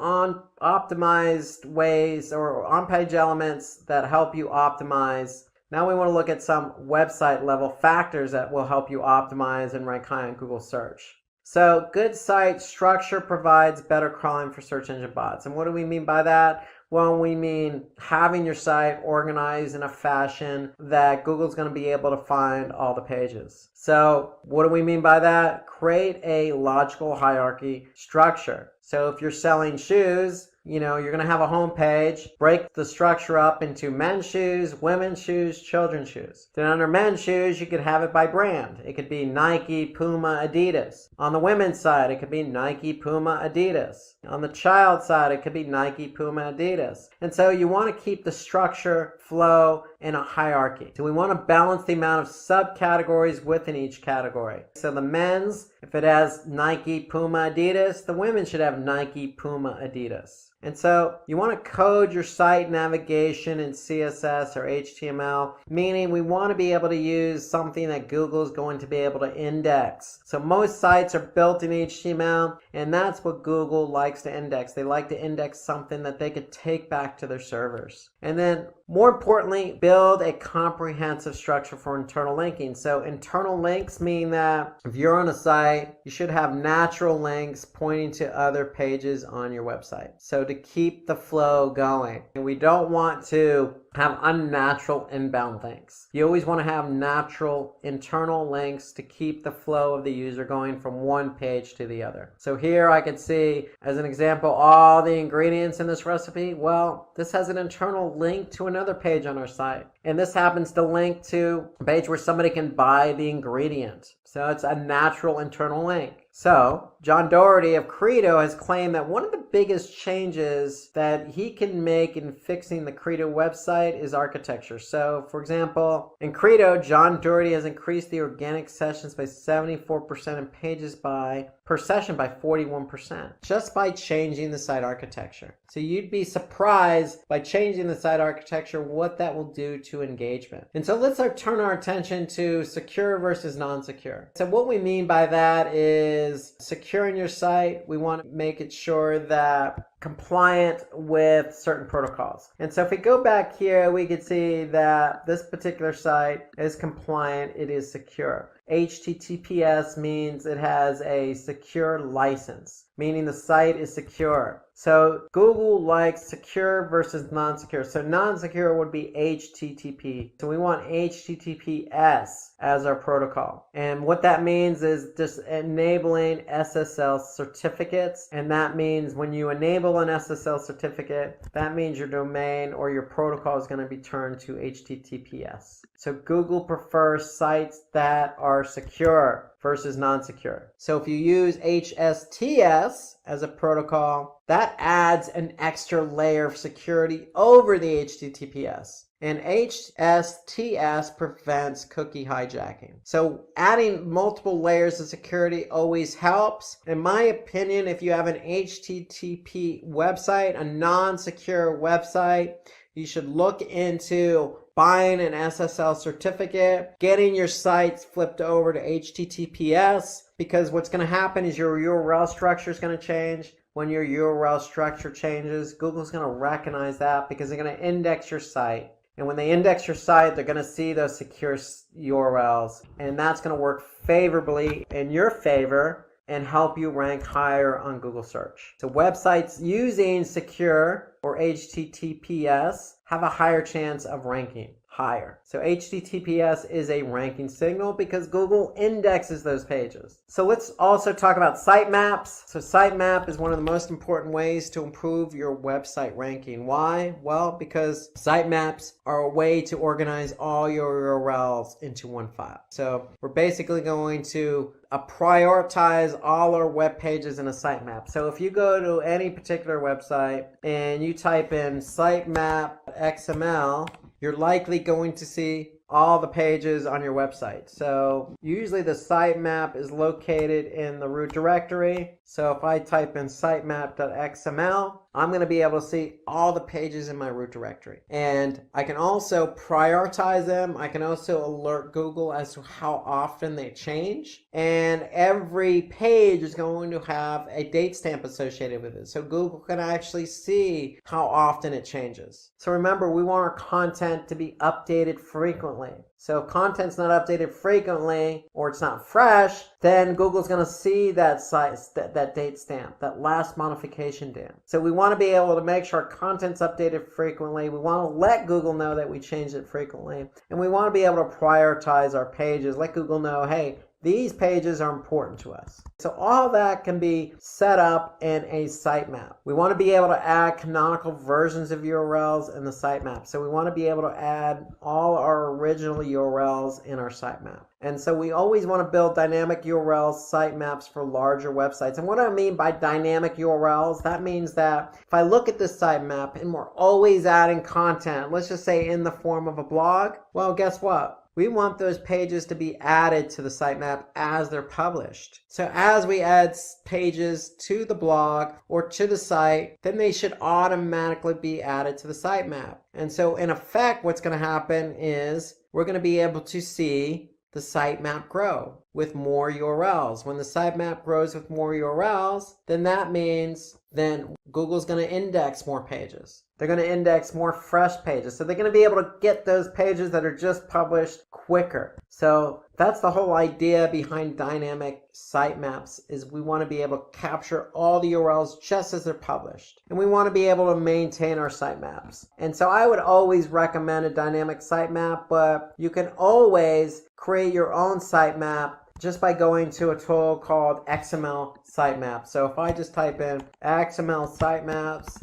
optimized ways or on-page elements that help you optimize. Now we want to look at some website level factors that will help you optimize and rank high on Google search. So good site structure provides better crawling for search engine bots. And what do we mean by that? Well, we mean having your site organized in a fashion that Google's going to be able to find all the pages. So what do we mean by that? Create a logical hierarchy structure. So if you're selling shoes, you're going to have a home page, break the structure up into men's shoes, women's shoes, children's shoes. Then under men's shoes, you could have it by brand. It could be Nike, Puma, Adidas. On the women's side, it could be Nike, Puma, Adidas. On the child side, it could be Nike, Puma, Adidas. And so you want to keep the structure, flow, in a hierarchy. So we want to balance the amount of subcategories within each category. So the men's, if it has Nike, Puma, Adidas, the women should have Nike, Puma, Adidas. And so you want to code your site navigation in CSS or HTML, meaning we want to be able to use something that Google is going to be able to index. So most sites are built in HTML, and that's what Google likes to index. They like to index something that they could take back to their servers. And then more importantly, build a comprehensive structure for internal linking. So internal links mean that if you're on a site, you should have natural links pointing to other pages on your website. So to keep the flow going. And we don't want to have unnatural inbound links. You always want to have natural internal links to keep the flow of the user going from one page to the other. So here I can see, as an example, all the ingredients in this recipe. Well, this has an internal link to another page on our site. And this happens to link to a page where somebody can buy the ingredient. So it's a natural internal link. So John Doherty of Credo has claimed that one of the biggest changes that he can make in fixing the Credo website is architecture. So for example, in Credo, John Doherty has increased the organic sessions by 74% and pages per session by 41%, just by changing the site architecture. So you'd be surprised by changing the site architecture what that will do to engagement. And so let's turn our attention to secure versus non-secure. So what we mean by that is securing your site. We want to make it sure that compliant with certain protocols. And so if we go back here, we can see that this particular site is compliant, it is secure. HTTPS means it has a secure license, meaning the site is secure. So Google likes secure versus non-secure. So non-secure would be HTTP. So we want HTTPS as our protocol. And what that means is just enabling SSL certificates. And that means when you enable an SSL certificate, that means your domain or your protocol is going to be turned to HTTPS. So Google prefers sites that are secure. versus non-secure. So if you use HSTS as a protocol, that adds an extra layer of security over the HTTPS. And HSTS prevents cookie hijacking. So adding multiple layers of security always helps. In my opinion, if you have an HTTP website, a non-secure website, you should look into buying an SSL certificate, getting your sites flipped over to HTTPS, because what's going to happen is your URL structure is going to change. When your URL structure changes, Google's going to recognize that because they're going to index your site. And when they index your site, they're going to see those secure URLs. And that's going to work favorably in your favor and help you rank higher on Google search. So websites using secure or HTTPS have a higher chance of ranking higher. So HTTPS is a ranking signal because Google indexes those pages. So let's also talk about sitemaps. So sitemap is one of the most important ways to improve your website ranking. Why? Well, because sitemaps are a way to organize all your URLs into one file. So we're basically going to prioritize all our web pages in a sitemap. So if you go to any particular website and you type in sitemap XML, you're likely going to see all the pages on your website. So usually the sitemap is located in the root directory. So if I type in sitemap.xml, I'm going to be able to see all the pages in my root directory. And I can also prioritize them. I can also alert Google as to how often they change. And every page is going to have a date stamp associated with it. So Google can actually see how often it changes. So remember, we want our content to be updated frequently. So if content's not updated frequently or it's not fresh, then Google's going to see that date stamp, that last modification date. So we want to be able to make sure our content's updated frequently. We want to let Google know that we changed it frequently. And we want to be able to prioritize our pages, let Google know, hey, these pages are important to us. So all that can be set up in a sitemap. We want to be able to add canonical versions of URLs in the sitemap. So we want to be able to add all our original URLs in our sitemap. And so we always want to build dynamic URL sitemaps for larger websites. And what I mean by dynamic URLs, that means that if I look at this sitemap and we're always adding content, let's just say in the form of a blog, well, guess what? We want those pages to be added to the sitemap as they're published. So as we add pages to the blog or to the site, then they should automatically be added to the sitemap. And so in effect, what's going to happen is we're going to be able to see the sitemap grow with more URLs. When the sitemap grows with more URLs, then that means then Google's going to index more pages. They're going to index more fresh pages. So they're going to be able to get those pages that are just published quicker. So that's the whole idea behind dynamic sitemaps, is we want to be able to capture all the URLs just as they're published. And we want to be able to maintain our sitemaps. And so I would always recommend a dynamic sitemap, but you can always create your own sitemap just by going to a tool called XML Sitemap. So if I just type in XML Sitemaps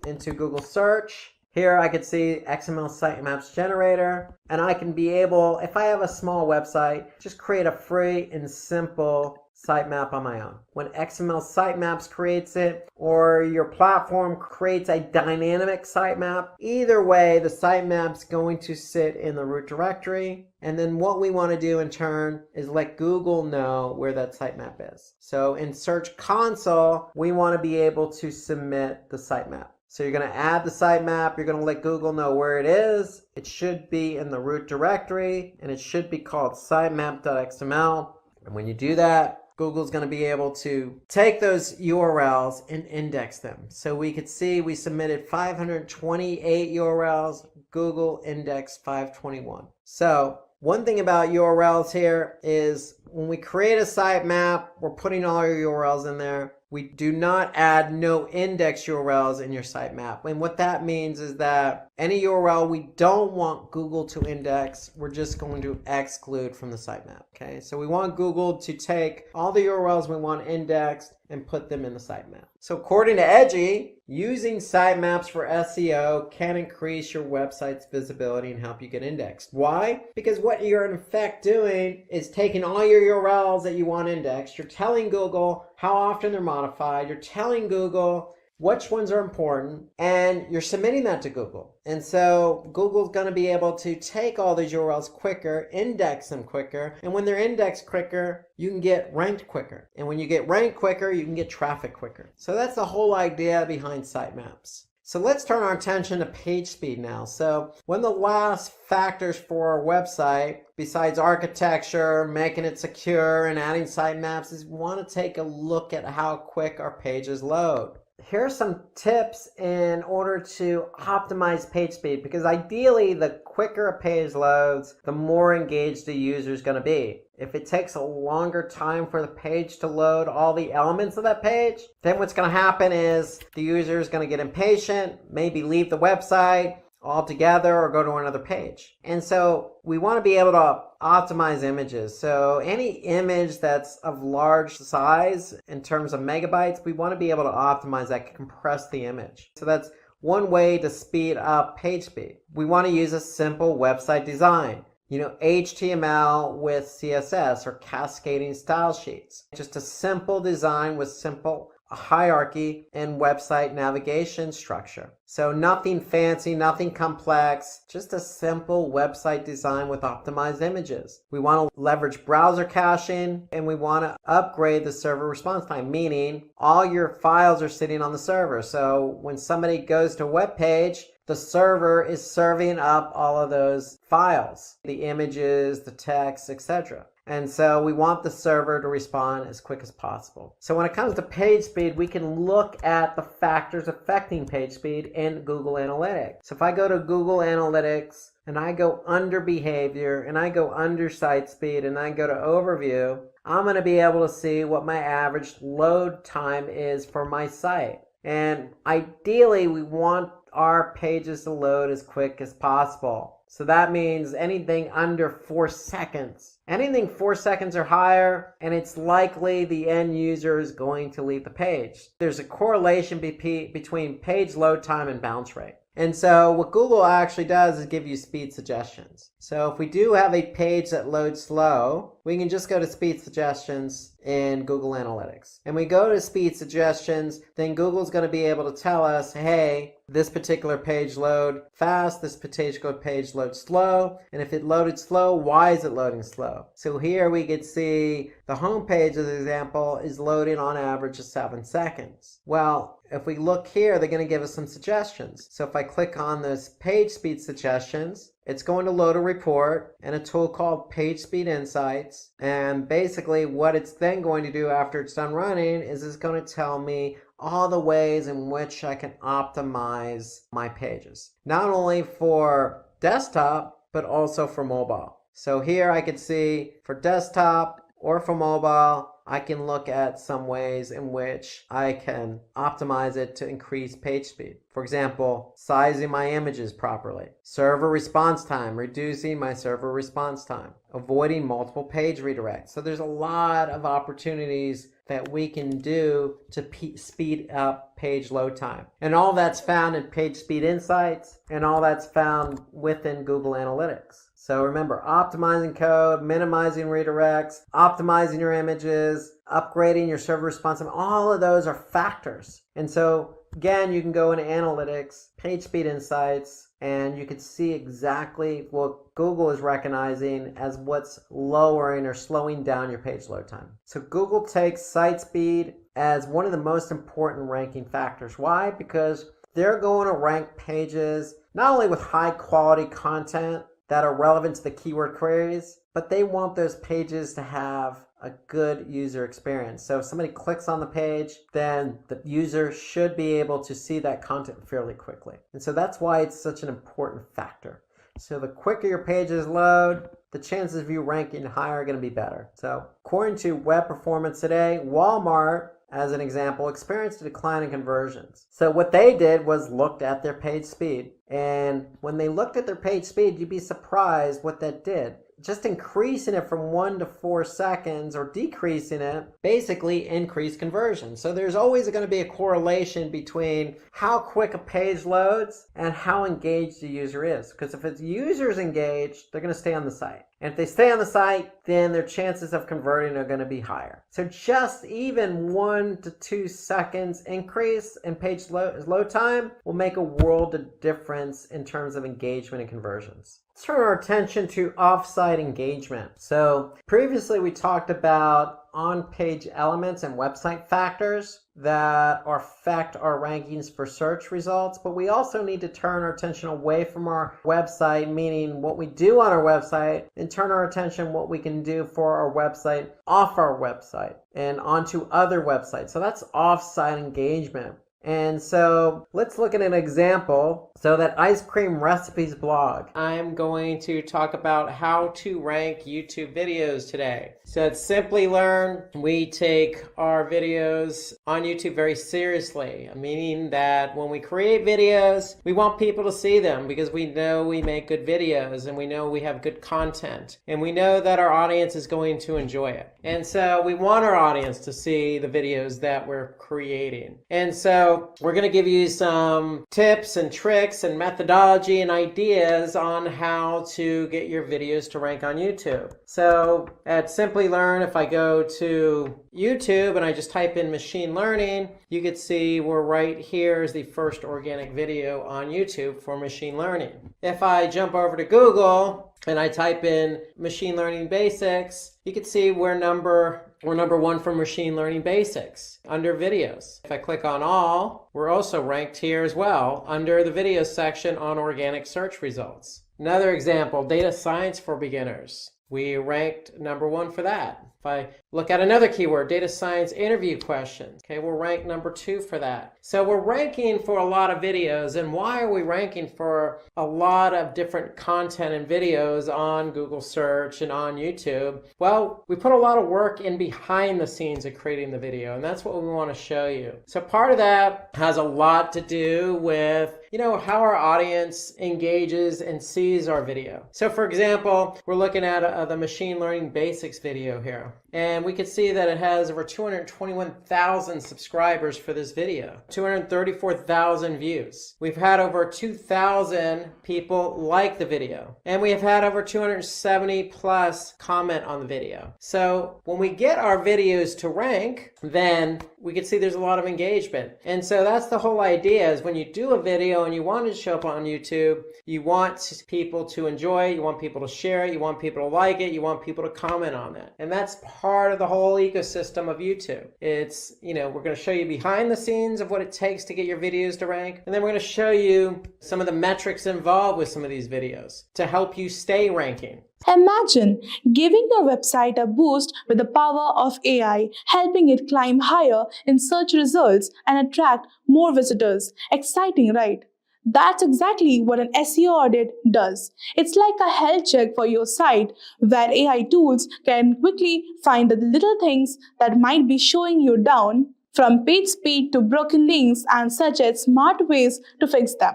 into Google search, here I could see XML Sitemaps Generator, and I can be able, if I have a small website, just create a free and simple sitemap on my own. When XML Sitemaps creates it, or your platform creates a dynamic sitemap, either way, the sitemap's going to sit in the root directory. And then what we want to do in turn is let Google know where that sitemap is. So in Search Console, we want to be able to submit the sitemap. So you're going to add the sitemap, you're going to let Google know where it is. It should be in the root directory, and it should be called sitemap.xml. And when you do that, Google's going to be able to take those URLs and index them. So we could see we submitted 528 URLs, Google indexed 521. So one thing about URLs here is when we create a sitemap, we're putting all our URLs in there. We do not add no index URLs in your sitemap. And what that means is that any URL we don't want Google to index, we're just going to exclude from the sitemap. Okay, so we want Google to take all the URLs we want indexed and put them in the sitemap. So according to Edgy, using sitemaps for SEO can increase your website's visibility and help you get indexed. Why? Because what you're in effect doing is taking all your URLs that you want indexed, you're telling Google how often they're modified, you're telling Google which ones are important, and you're submitting that to Google. And so Google's going to be able to take all those URLs quicker, index them quicker, and when they're indexed quicker, you can get ranked quicker. And when you get ranked quicker, you can get traffic quicker. So that's the whole idea behind sitemaps. So let's turn our attention to page speed now. So one of the last factors for our website, besides architecture, making it secure, and adding sitemaps, is we want to take a look at how quick our pages load. Here are some tips in order to optimize page speed, because ideally the quicker a page loads, the more engaged the user is going to be. If it takes a longer time for the page to load all the elements of that page, then what's going to happen is the user is going to get impatient, maybe leave the website altogether or go to another page. And so we want to be able to optimize images. So any image that's of large size in terms of megabytes, we want to be able to optimize that, compress the image. So that's one way to speed up page speed. We want to use a simple website design. HTML with CSS or cascading style sheets. Just a simple design with simple hierarchy and website navigation structure. So nothing fancy, nothing complex, just a simple website design with optimized images. We want to leverage browser caching, and we want to upgrade the server response time, meaning all your files are sitting on the server. So when somebody goes to a web page, the server is serving up all of those files, the images, the text, etc. And so we want the server to respond as quick as possible. So when it comes to page speed, we can look at the factors affecting page speed in Google Analytics. So if I go to Google Analytics and I go under behavior and I go under site speed and I go to overview, I'm going to be able to see what my average load time is for my site. And ideally, we want our pages to load as quick as possible. So that means anything under 4 seconds. Anything 4 seconds or higher, and it's likely the end user is going to leave the page. There's a correlation between page load time and bounce rate. And so what Google actually does is give you speed suggestions. So if we do have a page that loads slow, we can just go to speed suggestions in Google Analytics. And we go to speed suggestions, then Google's going to be able to tell us, hey, this particular page load fast, this particular page loads slow, and if it loaded slow, why is it loading slow? So here we could see the home page, as an example, is loading on average of 7 seconds. Well, if we look here, they're going to give us some suggestions. So if I click on this page speed suggestions, it's going to load a report and a tool called Page Speed Insights. And basically what it's then going to do after it's done running is it's going to tell me all the ways in which I can optimize my pages. Not only for desktop, but also for mobile. So here I can see for desktop or for mobile, I can look at some ways in which I can optimize it to increase page speed. For example, sizing my images properly, server response time, reducing my server response time, avoiding multiple page redirects. So there's a lot of opportunities that we can do to speed up page load time. And all that's found in Page Speed Insights, and all that's found within Google Analytics. So remember, optimizing code, minimizing redirects, optimizing your images, upgrading your server response time, all of those are factors. And so again, you can go into Analytics, Page Speed Insights, and you can see exactly what Google is recognizing as what's lowering or slowing down your page load time. So Google takes site speed as one of the most important ranking factors. Why? Because they're going to rank pages not only with high quality content that are relevant to the keyword queries, but they want those pages to have a good user experience. So if somebody clicks on the page, then the user should be able to see that content fairly quickly. And so that's why it's such an important factor. So the quicker your pages load, the chances of you ranking higher are going to be better. So according to Web Performance Today, Walmart, as an example, experienced a decline in conversions. So what they did was looked at their page speed. And when they looked at their page speed, you'd be surprised what that did. just increasing it from 1 to 4 seconds or decreasing it basically increase conversion. So there's always going to be a correlation between how quick a page loads and how engaged the user is. Because if the user's engaged, they're going to stay on the site. And if they stay on the site, then their chances of converting are going to be higher. So just even 1 to 2 seconds increase in page load time will make a world of difference in terms of engagement and conversions. Let's turn our attention to off-site engagement. So previously we talked about on-page elements and website factors that affect our rankings for search results, but we also need to turn our attention away from our website, meaning what we do on our website, and turn our attention what we can do for our website off our website and onto other websites. So that's off-site engagement. And so let's look at an example. So that ice cream recipes blog, I'm going to talk about how to rank YouTube videos today. So at Simplilearn, we take our videos on YouTube very seriously, meaning that when we create videos, we want people to see them because we know we make good videos and we know we have good content and we know that our audience is going to enjoy it. And so we want our audience to see the videos that we're creating. And so we're going to give you some tips and tricks and methodology and ideas on how to get your videos to rank on YouTube. So at Simplilearn, if I go to YouTube and I just type in machine learning, you can see we're right here is the first organic video on YouTube for machine learning. If I jump over to Google and I type in machine learning basics, you can see we're number 1 for machine learning basics under videos. If I click on all, we're also ranked here as well under the video section on organic search results. Another example, data science for beginners. We ranked number 1 for that. If I look at another keyword, data science interview questions, okay, we're ranked number 2 for that. So we're ranking for a lot of videos. And why are we ranking for a lot of different content and videos on Google search and on YouTube? Well, we put a lot of work in behind the scenes of creating the video, and that's what we want to show you. So part of that has a lot to do with how our audience engages and sees our video. So for example, we're looking at the machine learning basics video here. And we can see that it has over 221,000 subscribers for this video, 234,000 views. We've had over 2,000 people like the video, and we have had over 270 plus comment on the video. So when we get our videos to rank, then we can see there's a lot of engagement. And so that's the whole idea, is when you do a video and you want it to show up on YouTube, you want people to enjoy it, you want people to share it, you want people to like it, you want people to comment on it. And that's part of the whole ecosystem of YouTube. It's, we're going to show you behind the scenes of what it takes to get your videos to rank. And then we're going to show you some of the metrics involved with some of these videos to help you stay ranking. Imagine giving your website a boost with the power of AI, helping it climb higher in search results and attract more visitors. Exciting, right? That's exactly what an SEO audit does. It's like a health check for your site where AI tools can quickly find the little things that might be showing you down, from page speed to broken links, and suggest smart ways to fix them.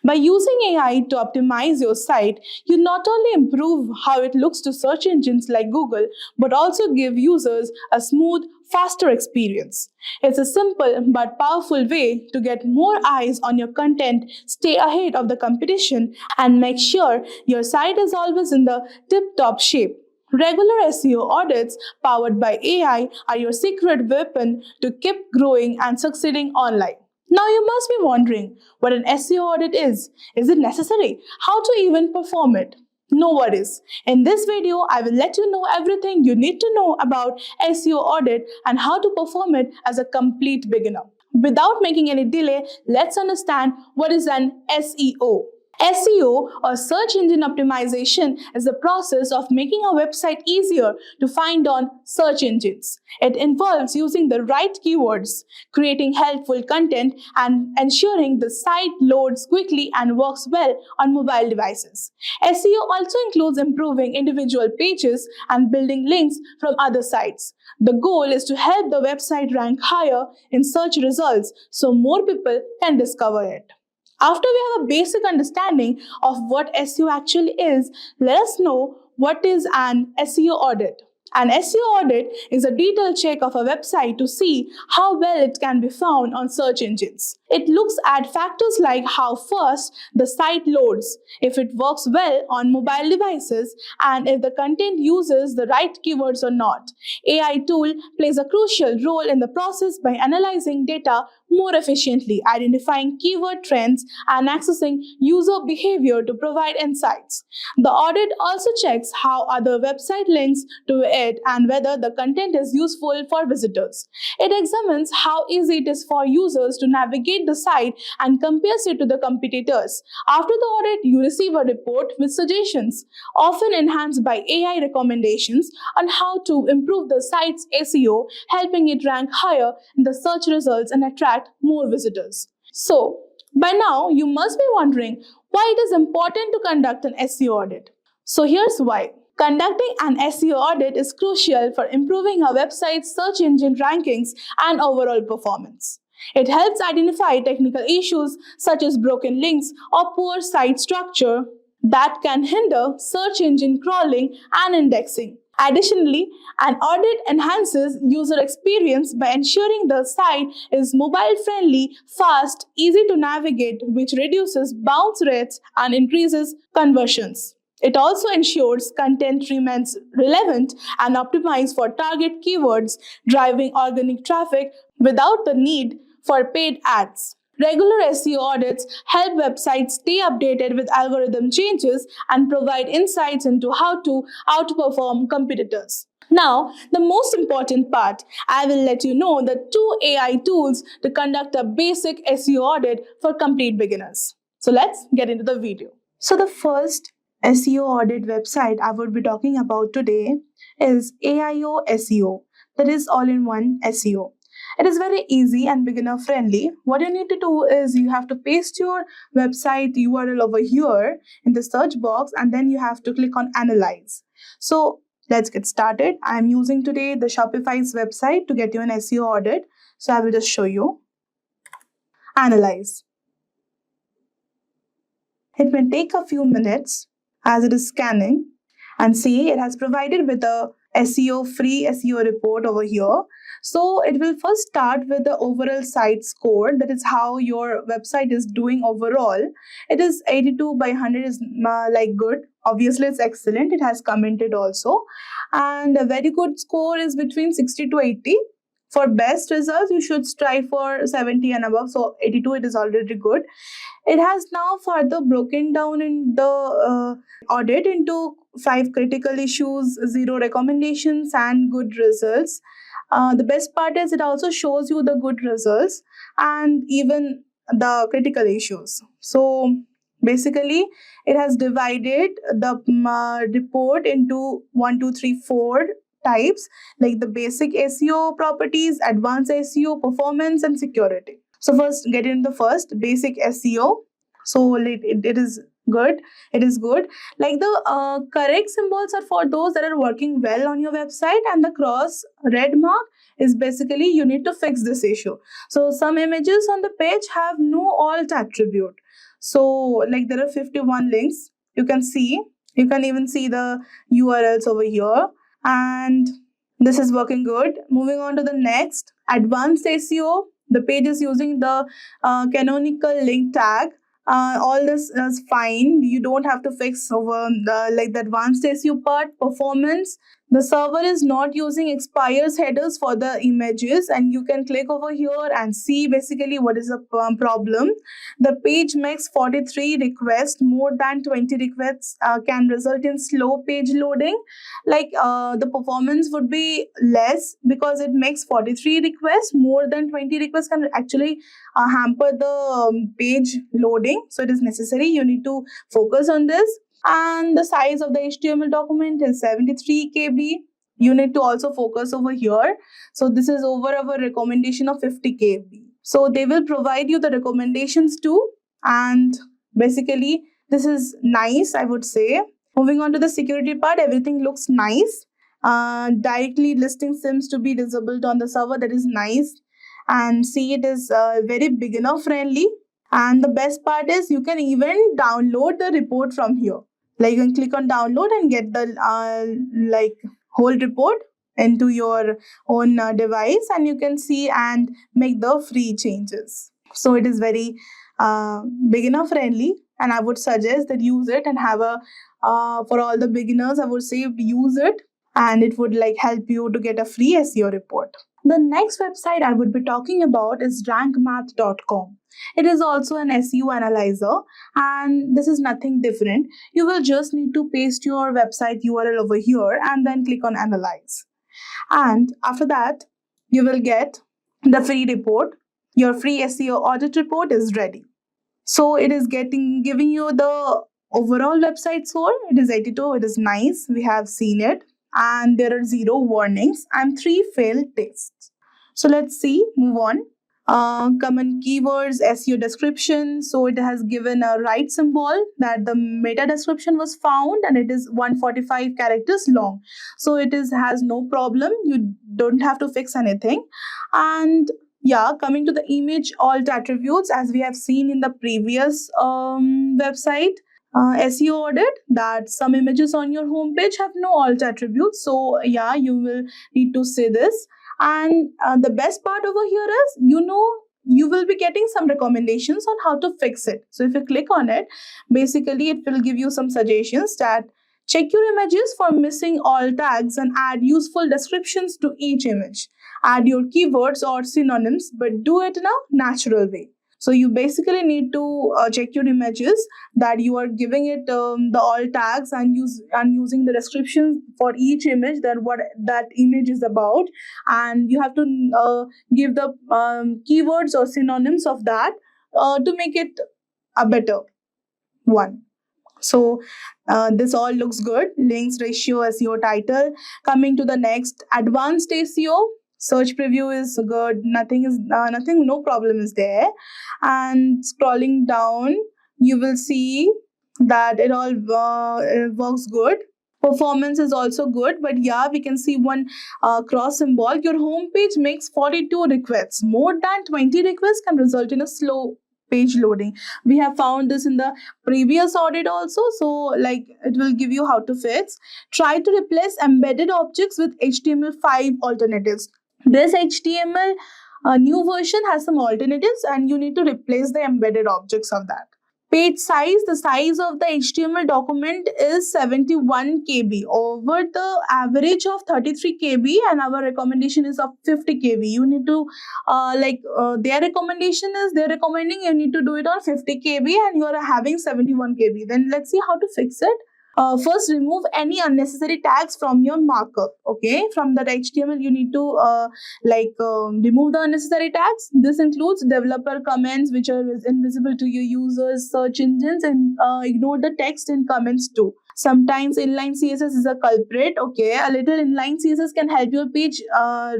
By using AI to optimize your site, you not only improve how it looks to search engines like Google, but also give users a smooth, faster experience. It's a simple but powerful way to get more eyes on your content, stay ahead of the competition, and make sure your site is always in the tip-top shape. Regular SEO audits powered by AI are your secret weapon to keep growing and succeeding online. Now you must be wondering what an SEO audit is. Is it necessary? How to even perform it? No worries. In this video, I will let you know everything you need to know about SEO audit and how to perform it as a complete beginner. Without making any delay, let's understand what is an SEO. SEO, or search engine optimization, is the process of making a website easier to find on search engines. It involves using the right keywords, creating helpful content, and ensuring the site loads quickly and works well on mobile devices. SEO also includes improving individual pages and building links from other sites. The goal is to help the website rank higher in search results so more people can discover it. After we have a basic understanding of what SEO actually is, let us know what is an SEO audit? An SEO audit is a detailed check of a website to see how well it can be found on search engines. It looks at factors like how fast the site loads, if it works well on mobile devices, and if the content uses the right keywords or not. AI tool plays a crucial role in the process by analyzing data more efficiently, identifying keyword trends, and accessing user behavior to provide insights. The audit also checks how other website links to it and whether the content is useful for visitors. It examines how easy it is for users to navigate the site and compares it to the competitors. After the audit, you receive a report with suggestions, often enhanced by AI recommendations on how to improve the site's SEO, helping it rank higher in the search results and attract more visitors. So, by now, you must be wondering why it is important to conduct an SEO audit. So here's why. Conducting an SEO audit is crucial for improving a website's search engine rankings and overall performance. It helps identify technical issues such as broken links or poor site structure that can hinder search engine crawling and indexing. Additionally, an audit enhances user experience by ensuring the site is mobile-friendly, fast, easy to navigate, which reduces bounce rates and increases conversions. It also ensures content remains relevant and optimized for target keywords, driving organic traffic without the need for paid ads. Regular SEO audits help websites stay updated with algorithm changes and provide insights into how to outperform competitors. Now, the most important part, I will let you know the 2 AI tools to conduct a basic SEO audit for complete beginners. So let's get into the video. So the first SEO audit website I would be talking about today is AEO SEO, that is all-in-one SEO. It is very easy and beginner friendly. What you need to do is you have to paste your website URL over here in the search box and then you have to click on analyze. So let's get started. I am using today the Shopify's website to get you an SEO audit. So I will just show you. Analyze. It may take a few minutes as it is scanning, and see it has provided with a free SEO report over here. So it will first start with the overall site score, that is how your website is doing overall. It is 82 by 100 is like good. Obviously it's excellent. It has commented also, and a very good score is between 60 to 80. For best results, you should strive for 70 and above. So 82, it is already good. It has now further broken down in the audit into 5 critical issues, 0 recommendations, and good results. The best part is it also shows you the good results and even the critical issues. So basically, it has divided the report into 1, 2, 3, 4 types, like the basic SEO properties, advanced SEO, performance, and security. So first, get into the first basic SEO. So it is good. It is good. Like the correct symbols are for those that are working well on your website, and the cross red mark is basically you need to fix this issue. So some images on the page have no alt attribute. So like there are 51 links. You can even see the URLs over here. And this is working good. Moving on to the next, advanced SEO. The page is using the canonical link tag. All this is fine. You don't have to fix over the advanced SEO part. Performance. The server is not using expires headers for the images, and you can click over here and see basically what is the problem. The page makes 43 requests. More than 20 requests can result in slow page loading. The performance would be less because it makes 43 requests. More than 20 requests can actually hamper the page loading. So it is necessary. You need to focus on this. And the size of the HTML document is 73 KB. You need to also focus over here. So this is over our recommendation of 50 KB. So they will provide you the recommendations too. And basically, this is nice, I would say. Moving on to the security part, everything looks nice. Directly listing seems to be disabled on the server. That is nice. And see, it is very beginner friendly. And the best part is you can even download the report from here. Like you can click on download and get the whole report into your own device, and you can see and make the free changes. So it is very beginner friendly, and I would suggest that use it and have a for all the beginners, I would say use it, and it would like help you to get a free SEO report. The next website I would be talking about is rankmath.com. It is also an SEO analyzer, and this is nothing different. You will just need to paste your website URL over here and then click on analyze. And after that, you will get the free report. Your free SEO audit report is ready. So it is giving you the overall website score. It is 82. It is nice. We have seen it. And there are 0 warnings and 3 failed tests. So let's see, move on. Common keywords, SEO description. So it has given a right symbol that the meta description was found, and it is 145 characters long. So it has no problem. You don't have to fix anything. And yeah, coming to the image alt attributes, as we have seen in the previous website, SEO Audit, that some images on your homepage have no alt attributes. So yeah, you will need to say this. And the best part over here is, you will be getting some recommendations on how to fix it. So if you click on it, basically it will give you some suggestions that check your images for missing alt tags and add useful descriptions to each image. Add your keywords or synonyms, but do it in a natural way. So you basically need to check your images, that you are giving it the alt tags and using the descriptions for each image, that what that image is about, and you have to give the keywords or synonyms of that to make it a better one. So this all looks good. Links, ratio, SEO title. Coming to the next, advanced SEO. Search preview is good. Nothing, no problem is there. And scrolling down, you will see that it all works good. Performance is also good, but yeah, we can see one cross symbol. Your homepage makes 42 requests. More than 20 requests can result in a slow page loading. We have found this in the previous audit also. So like it will give you how to fix. Try to replace embedded objects with HTML5 alternatives. This HTML new version has some alternatives, and you need to replace the embedded objects of that. Page size, the size of the HTML document is 71 KB over the average of 33 KB, and our recommendation is of 50 KB. You need to their recommendation is they're recommending you need to do it on 50 KB, and you are having 71 KB. Then let's see how to fix it. First, remove any unnecessary tags from your markup. Okay, from that HTML, you need to remove the unnecessary tags. This includes developer comments, which are invisible to your users, search engines, and ignore the text in comments too. Sometimes inline CSS is a culprit. Okay, a little inline CSS can help your page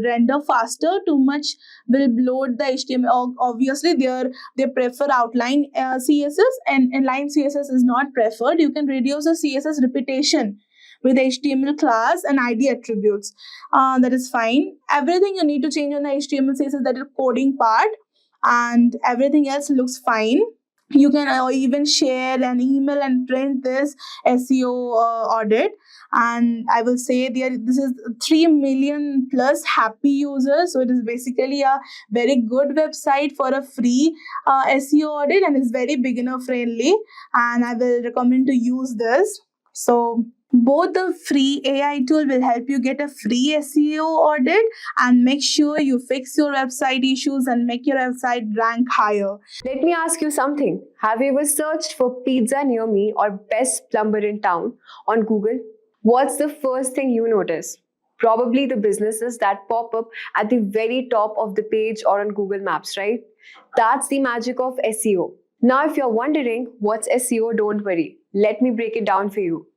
render faster. Too much will bloat the HTML. Obviously, they prefer outline CSS, and inline CSS is not preferred. You can reduce the CSS repetition with HTML class and ID attributes. That is fine. Everything you need to change on the HTML CSS, that is coding part, and everything else looks fine. You can even share an email and print this SEO audit. And I will say this is 3 million plus happy users. So it is basically a very good website for a free SEO audit, and is very beginner friendly. And I will recommend to use this. So both the free AI tool will help you get a free SEO audit, and make sure you fix your website issues and make your website rank higher. Let me ask you something. Have you ever searched for pizza near me or best plumber in town on Google? What's the first thing you notice? Probably the businesses that pop up at the very top of the page or on Google Maps, right? That's the magic of SEO. Now, if you're wondering what's SEO, don't worry. Let me break it down for you.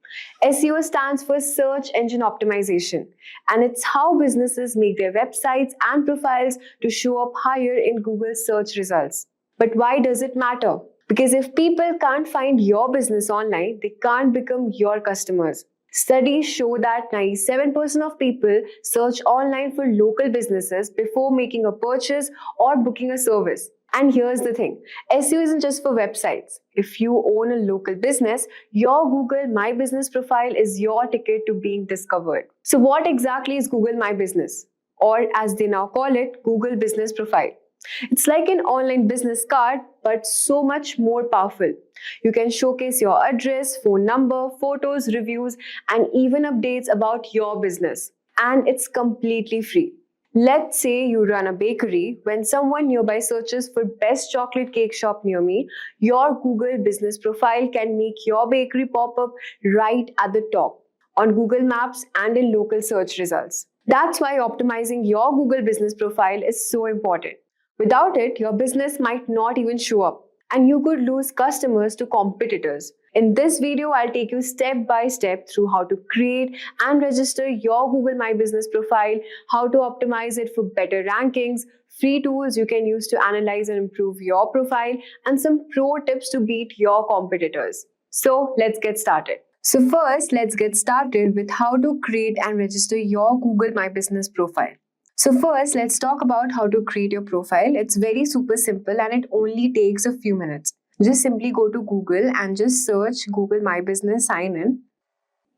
SEO stands for Search Engine Optimization, and it's how businesses make their websites and profiles to show up higher in Google search results. But why does it matter? Because if people can't find your business online, they can't become your customers. Studies show that 97% of people search online for local businesses before making a purchase or booking a service. And here's the thing, SEO isn't just for websites. If you own a local business, your Google My Business profile is your ticket to being discovered. So what exactly is Google My Business? Or as they now call it, Google Business Profile. It's like an online business card, but so much more powerful. You can showcase your address, phone number, photos, reviews, and even updates about your business. And it's completely free. Let's say you run a bakery. When someone nearby searches for best chocolate cake shop near me, your Google business profile can make your bakery pop up right at the top on Google Maps and in local search results. That's why optimizing your Google business profile is so important. Without it, your business might not even show up, and you could lose customers to competitors. In this video, I'll take you step by step through how to create and register your Google My Business profile, how to optimize it for better rankings, free tools you can use to analyze and improve your profile, and some pro tips to beat your competitors. So let's get started. So first, let's get started with how to create and register your Google My Business profile. So first, let's talk about how to create your profile. It's very super simple and it only takes a few minutes. Just simply go to Google and just search Google My Business sign in.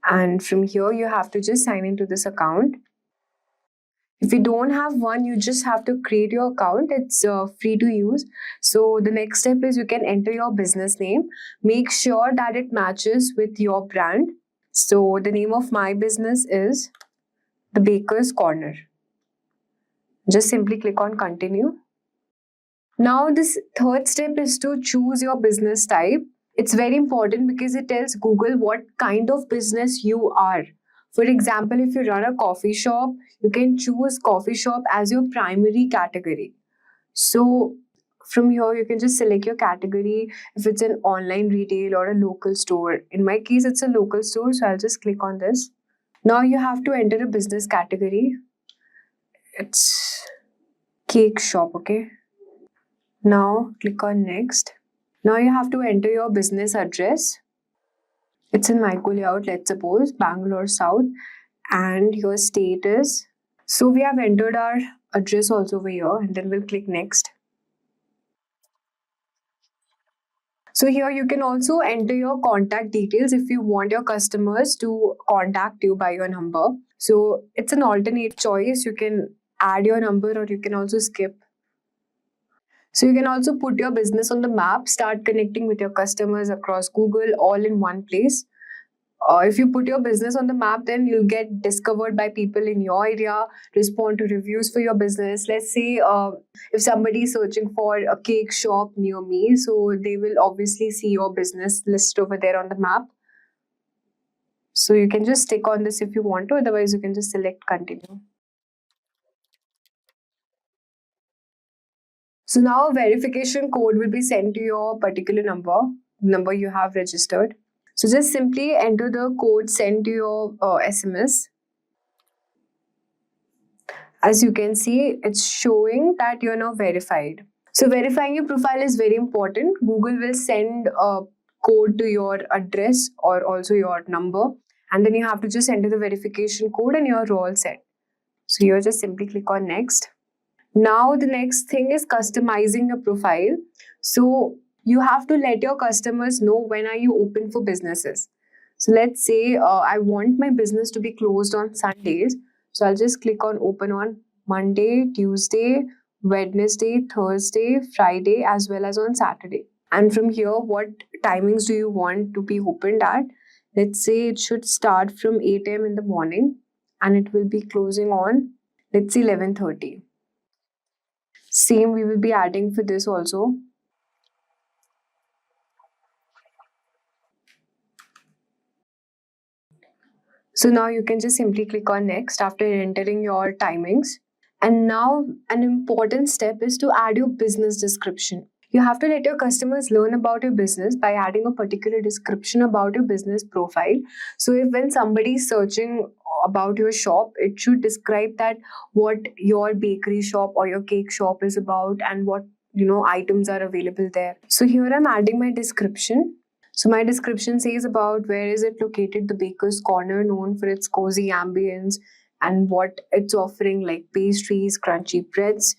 And from here, you have to just sign into this account. If you don't have one, you just have to create your account. It's free to use. So the next step is you can enter your business name. Make sure that it matches with your brand. So the name of my business is The Baker's Corner. Just simply click on continue. Now this third step is to choose your business type. It's very important because it tells Google what kind of business you are. For example, if you run a coffee shop, you can choose coffee shop as your primary category. So from here, you can just select your category if it's an online retail or a local store. In my case, it's a local store, so I'll just click on this. Now you have to enter a business category. It's cake shop, okay? Now click on next. Now you have to enter your business address. It's in micro layout, let's suppose, Bangalore South, and your state is. So we have entered our address also over here, and then we'll click next. So here you can also enter your contact details if you want your customers to contact you by your number. So it's an alternate choice. You can add your number or you can also skip. So you can also put your business on the map, start connecting with your customers across Google all in one place. If you put your business on the map, then you'll get discovered by people in your area, respond to reviews for your business. Let's say if somebody is searching for a cake shop near me, so they will obviously see your business list over there on the map. So you can just stick on this if you want to, otherwise you can just select continue. So now a verification code will be sent to your particular number you have registered. So just simply enter the code sent to your SMS. As you can see, it's showing that you're now verified. So verifying your profile is very important. Google will send a code to your address or also your number. And then you have to just enter the verification code and you're all set. So here just simply click on next. Now the next thing is customizing your profile. So you have to let your customers know when are you open for businesses. So let's say I want my business to be closed on Sundays. So I'll just click on open on Monday, Tuesday, Wednesday, Thursday, Friday, as well as on Saturday. And from here, what timings do you want to be opened at? Let's say it should start from 8 a.m. in the morning and it will be closing on, let's say 11:30. Same we will be adding for this also. So now you can just simply click on next after entering your timings. And now an important step is to add your business description. You have to let your customers learn about your business by adding a particular description about your business profile. So if when somebody is searching about your shop, it should describe that what your bakery shop or your cake shop is about and what items are available there. So here I'm adding my description. So my description says about where is it located, the Baker's Corner, known for its cozy ambience and what it's offering like pastries, crunchy breads.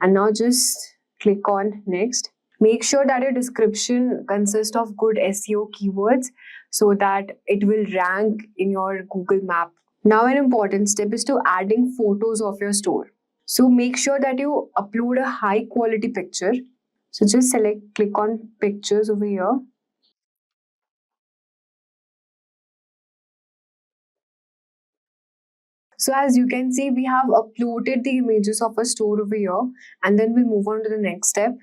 And now just click on next. Make sure that your description consists of good SEO keywords so that it will rank in your Google map. Now an important step is to adding photos of your store. So make sure that you upload a high quality picture. So just click on pictures over here. So as you can see, we have uploaded the images of a store over here, and then we'll move on to the next step.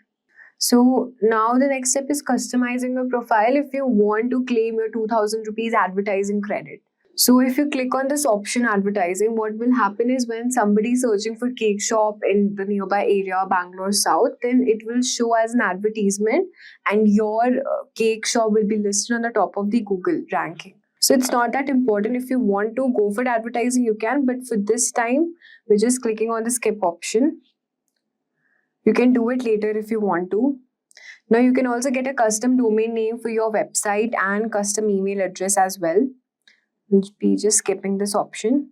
So now the next step is customizing your profile if you want to claim your 2000 rupees advertising credit. So if you click on this option advertising, what will happen is when somebody is searching for cake shop in the nearby area, Bangalore South, then it will show as an advertisement and your cake shop will be listed on the top of the Google ranking. So it's not that important. If you want to go for advertising, you can, but for this time, we're just clicking on the skip option. You can do it later if you want to. Now you can also get a custom domain name for your website and custom email address as well. We'll be just skipping this option.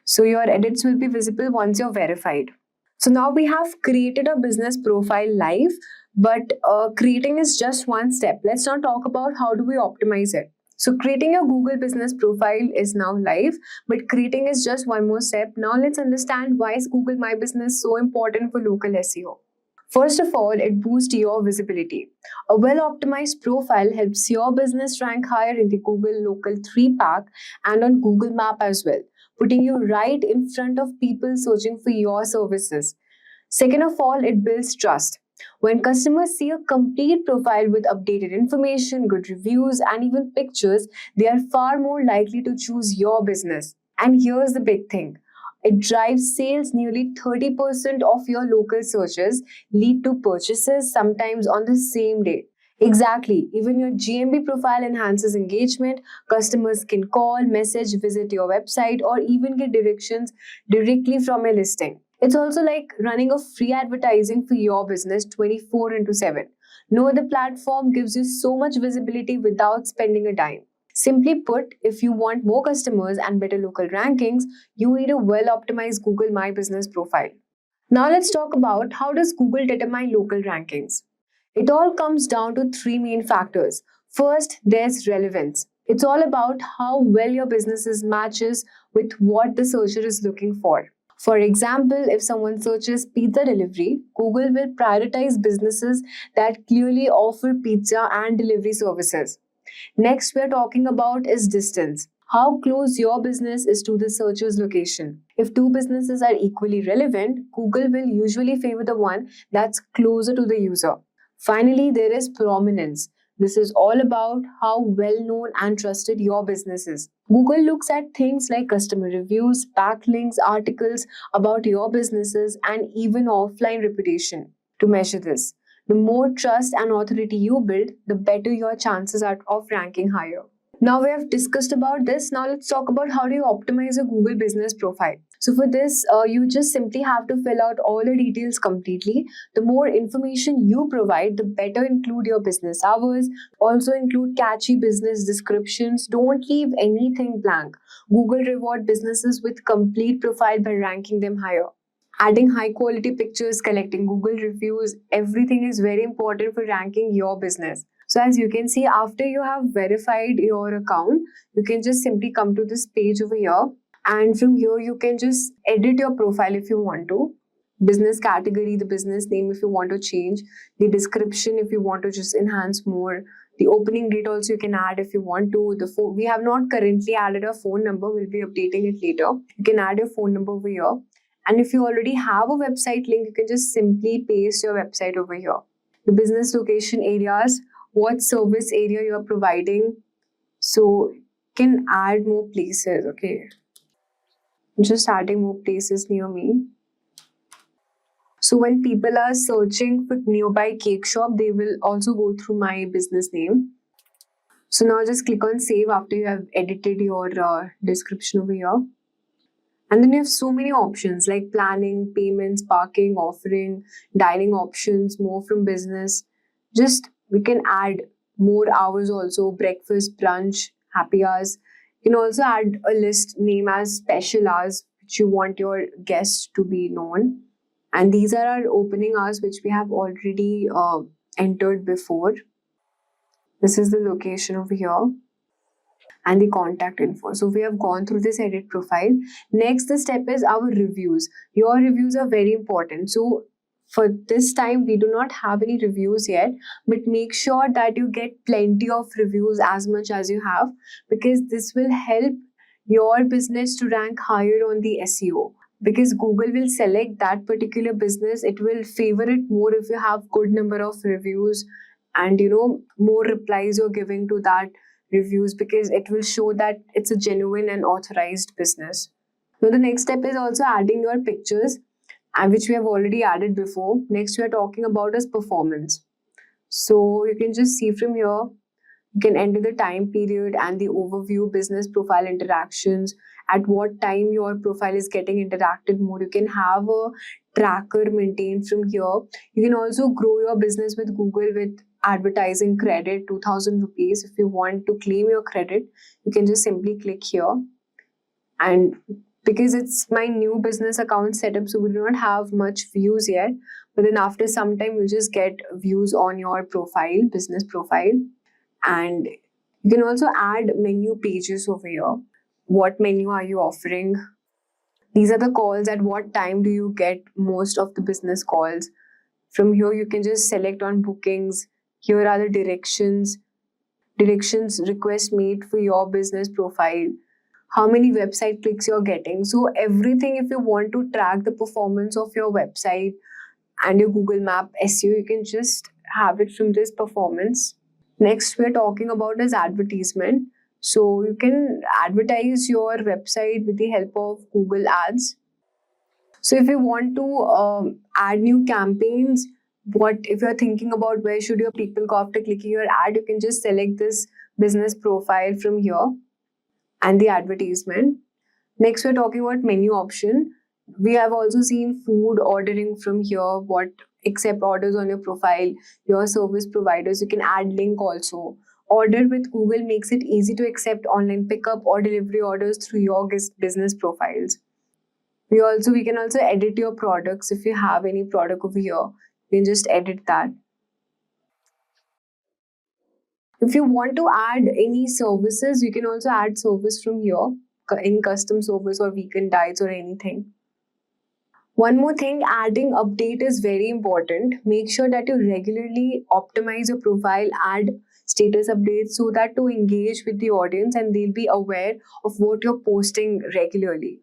So your edits will be visible once you're verified. So now we have created a business profile live, but creating is just one step. Let's now talk about how do we optimize it. So creating a Google business profile is now live, but creating is just one more step. Now let's understand why is Google My Business so important for local SEO. First of all, it boosts your visibility. A well-optimized profile helps your business rank higher in the Google Local 3 pack and on Google Map as well, putting you right in front of people searching for your services. Second of all, it builds trust. When customers see a complete profile with updated information, good reviews, and even pictures, they are far more likely to choose your business. And here's the big thing. It drives sales. Nearly 30% of your local searches lead to purchases, sometimes on the same day. Exactly. Even your GMB profile enhances engagement. Customers can call, message, visit your website, or even get directions directly from your listing. It's also like running a free advertising for your business 24/7. No other platform gives you so much visibility without spending a dime. Simply put, if you want more customers and better local rankings, you need a well-optimized Google My Business profile. Now let's talk about how does Google determine local rankings. It all comes down to three main factors. First, there's relevance. It's all about how well your business matches with what the searcher is looking for. For example, if someone searches pizza delivery, Google will prioritize businesses that clearly offer pizza and delivery services. Next, we are talking about is distance. How close your business is to the searcher's location. If two businesses are equally relevant, Google will usually favor the one that's closer to the user. Finally, there is prominence. This is all about how well known and trusted your business is. Google looks at things like customer reviews, backlinks, articles about your businesses, and even offline reputation to measure this. The more trust and authority you build, the better your chances are of ranking higher. Now we have discussed about this. Now let's talk about how do you optimize a Google business profile. So for this, you just simply have to fill out all the details completely. The more information you provide, the better include your business hours. Also include catchy business descriptions. Don't leave anything blank. Google reward businesses with complete profile by ranking them higher. Adding high quality pictures, collecting Google reviews, everything is very important for ranking your business. So as you can see, after you have verified your account, you can just simply come to this page over here. And from here, you can just edit your profile if you want to. Business category, the business name if you want to change. The description if you want to just enhance more. The opening date also you can add if you want to. The phone, we have not currently added a phone number. We'll be updating it later. You can add your phone number over here. And if you already have a website link, you can just simply paste your website over here. The business location areas, what service area you are providing. So you can add more places, okay. Just adding more places near me. So when people are searching for nearby cake shop, they will also go through my business name. So now just click on save after you have edited your description over here. And then you have so many options like planning, payments, parking, offering, dining options, more from business. Just we can add more hours also, breakfast, brunch, happy hours. You can also add a list name as special hours, which you want your guests to be known. And these are our opening hours, which we have already entered before. This is the location over here and the contact info. So we have gone through this edit profile. Next, the step is our reviews. Your reviews are very important. So for this time, we do not have any reviews yet, but make sure that you get plenty of reviews, as much as you have, because this will help your business to rank higher on the SEO. Because Google will select that particular business, it will favor it more if you have good number of reviews and more replies you're giving to that reviews, because it will show that it's a genuine and authorized business. Now the next step is also adding your pictures, and which we have already added before. Next we are talking about is performance. So you can just see from here, you can enter the time period and the overview, business profile interactions, at what time your profile is getting interacted more. You can have a tracker maintained from here. You can also grow your business with Google with advertising credit, 2000 rupees. If you want to claim your credit, you can just simply click here. And because it's my new business account setup, so we do not have much views yet, but then after some time you'll just get views on your profile, business profile. And you can also add menu pages over here. What menu are you offering? These are the calls. At what time do you get most of the business calls? From here you can just select on bookings. Here are the directions request made for your business profile, how many website clicks you're getting. So everything, if you want to track the performance of your website and your Google Map SEO, you can just have it from this performance. Next we're talking about is advertisement. So you can advertise your website with the help of Google Ads. So if you want to add new campaigns, if you're thinking about where should your people go after clicking your ad, you can just select this business profile from here and the advertisement. Next, we're talking about menu option. We have also seen food ordering from here, what accept orders on your profile, your service providers. You can add link also. Order with Google makes it easy to accept online pickup or delivery orders through your business profiles. We can also edit your products. If you have any product over here, you can just edit that. If you want to add any services, you can also add service from here, any custom service or weekend diets or anything. One more thing, adding update is very important. Make sure that you regularly optimize your profile, add status updates so that to engage with the audience and they'll be aware of what you're posting regularly.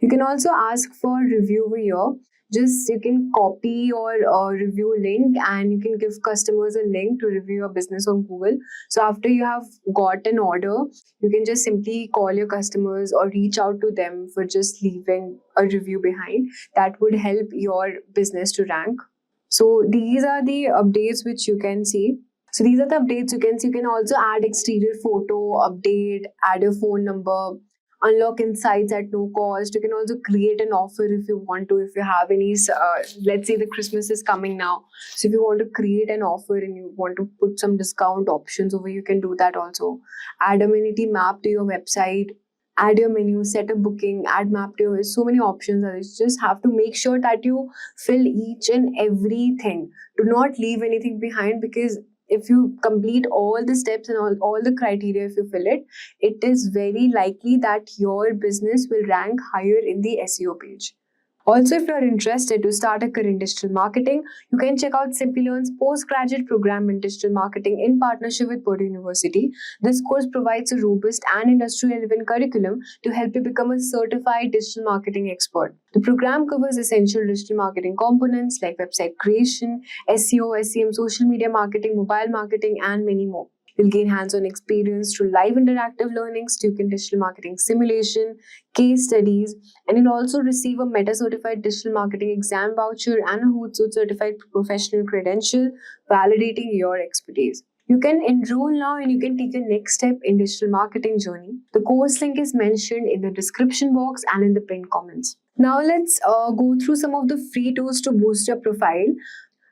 You can also ask for review over here. You can copy your review link and you can give customers a link to review your business on Google. So after you have got an order, you can just simply call your customers or reach out to them for just leaving a review behind. That would help your business to rank. So these are the updates which you can see. So these are the updates you can see. You can also add exterior photo, update, add your phone number, unlock insights at no cost. You can also create an offer if you want to. If you have any, let's say the Christmas is coming now. So if you want to create an offer and you want to put some discount options over, you can do that also. Add amenity map to your website, add your menu, set a booking, add map to your, so many options. And you just have to make sure that you fill each and everything. Do not leave anything behind, because if you complete all the steps and all the criteria, if you fill it, it is very likely that your business will rank higher in the SEO page. Also, if you're interested to start a career in digital marketing, you can check out Simplilearn's postgraduate program in digital marketing in partnership with Purdue University. This course provides a robust and industry-relevant curriculum to help you become a certified digital marketing expert. The program covers essential digital marketing components like website creation, SEO, SEM, social media marketing, mobile marketing, and many more. You'll gain hands-on experience through live interactive learnings, Duke digital marketing simulation, case studies, and you'll also receive a Meta-certified digital marketing exam voucher and a Hootsuite certified professional credential validating your expertise. You can enroll now and you can take your next step in digital marketing journey. The course link is mentioned in the description box and in the pinned comments. Now let's go through some of the free tools to boost your profile.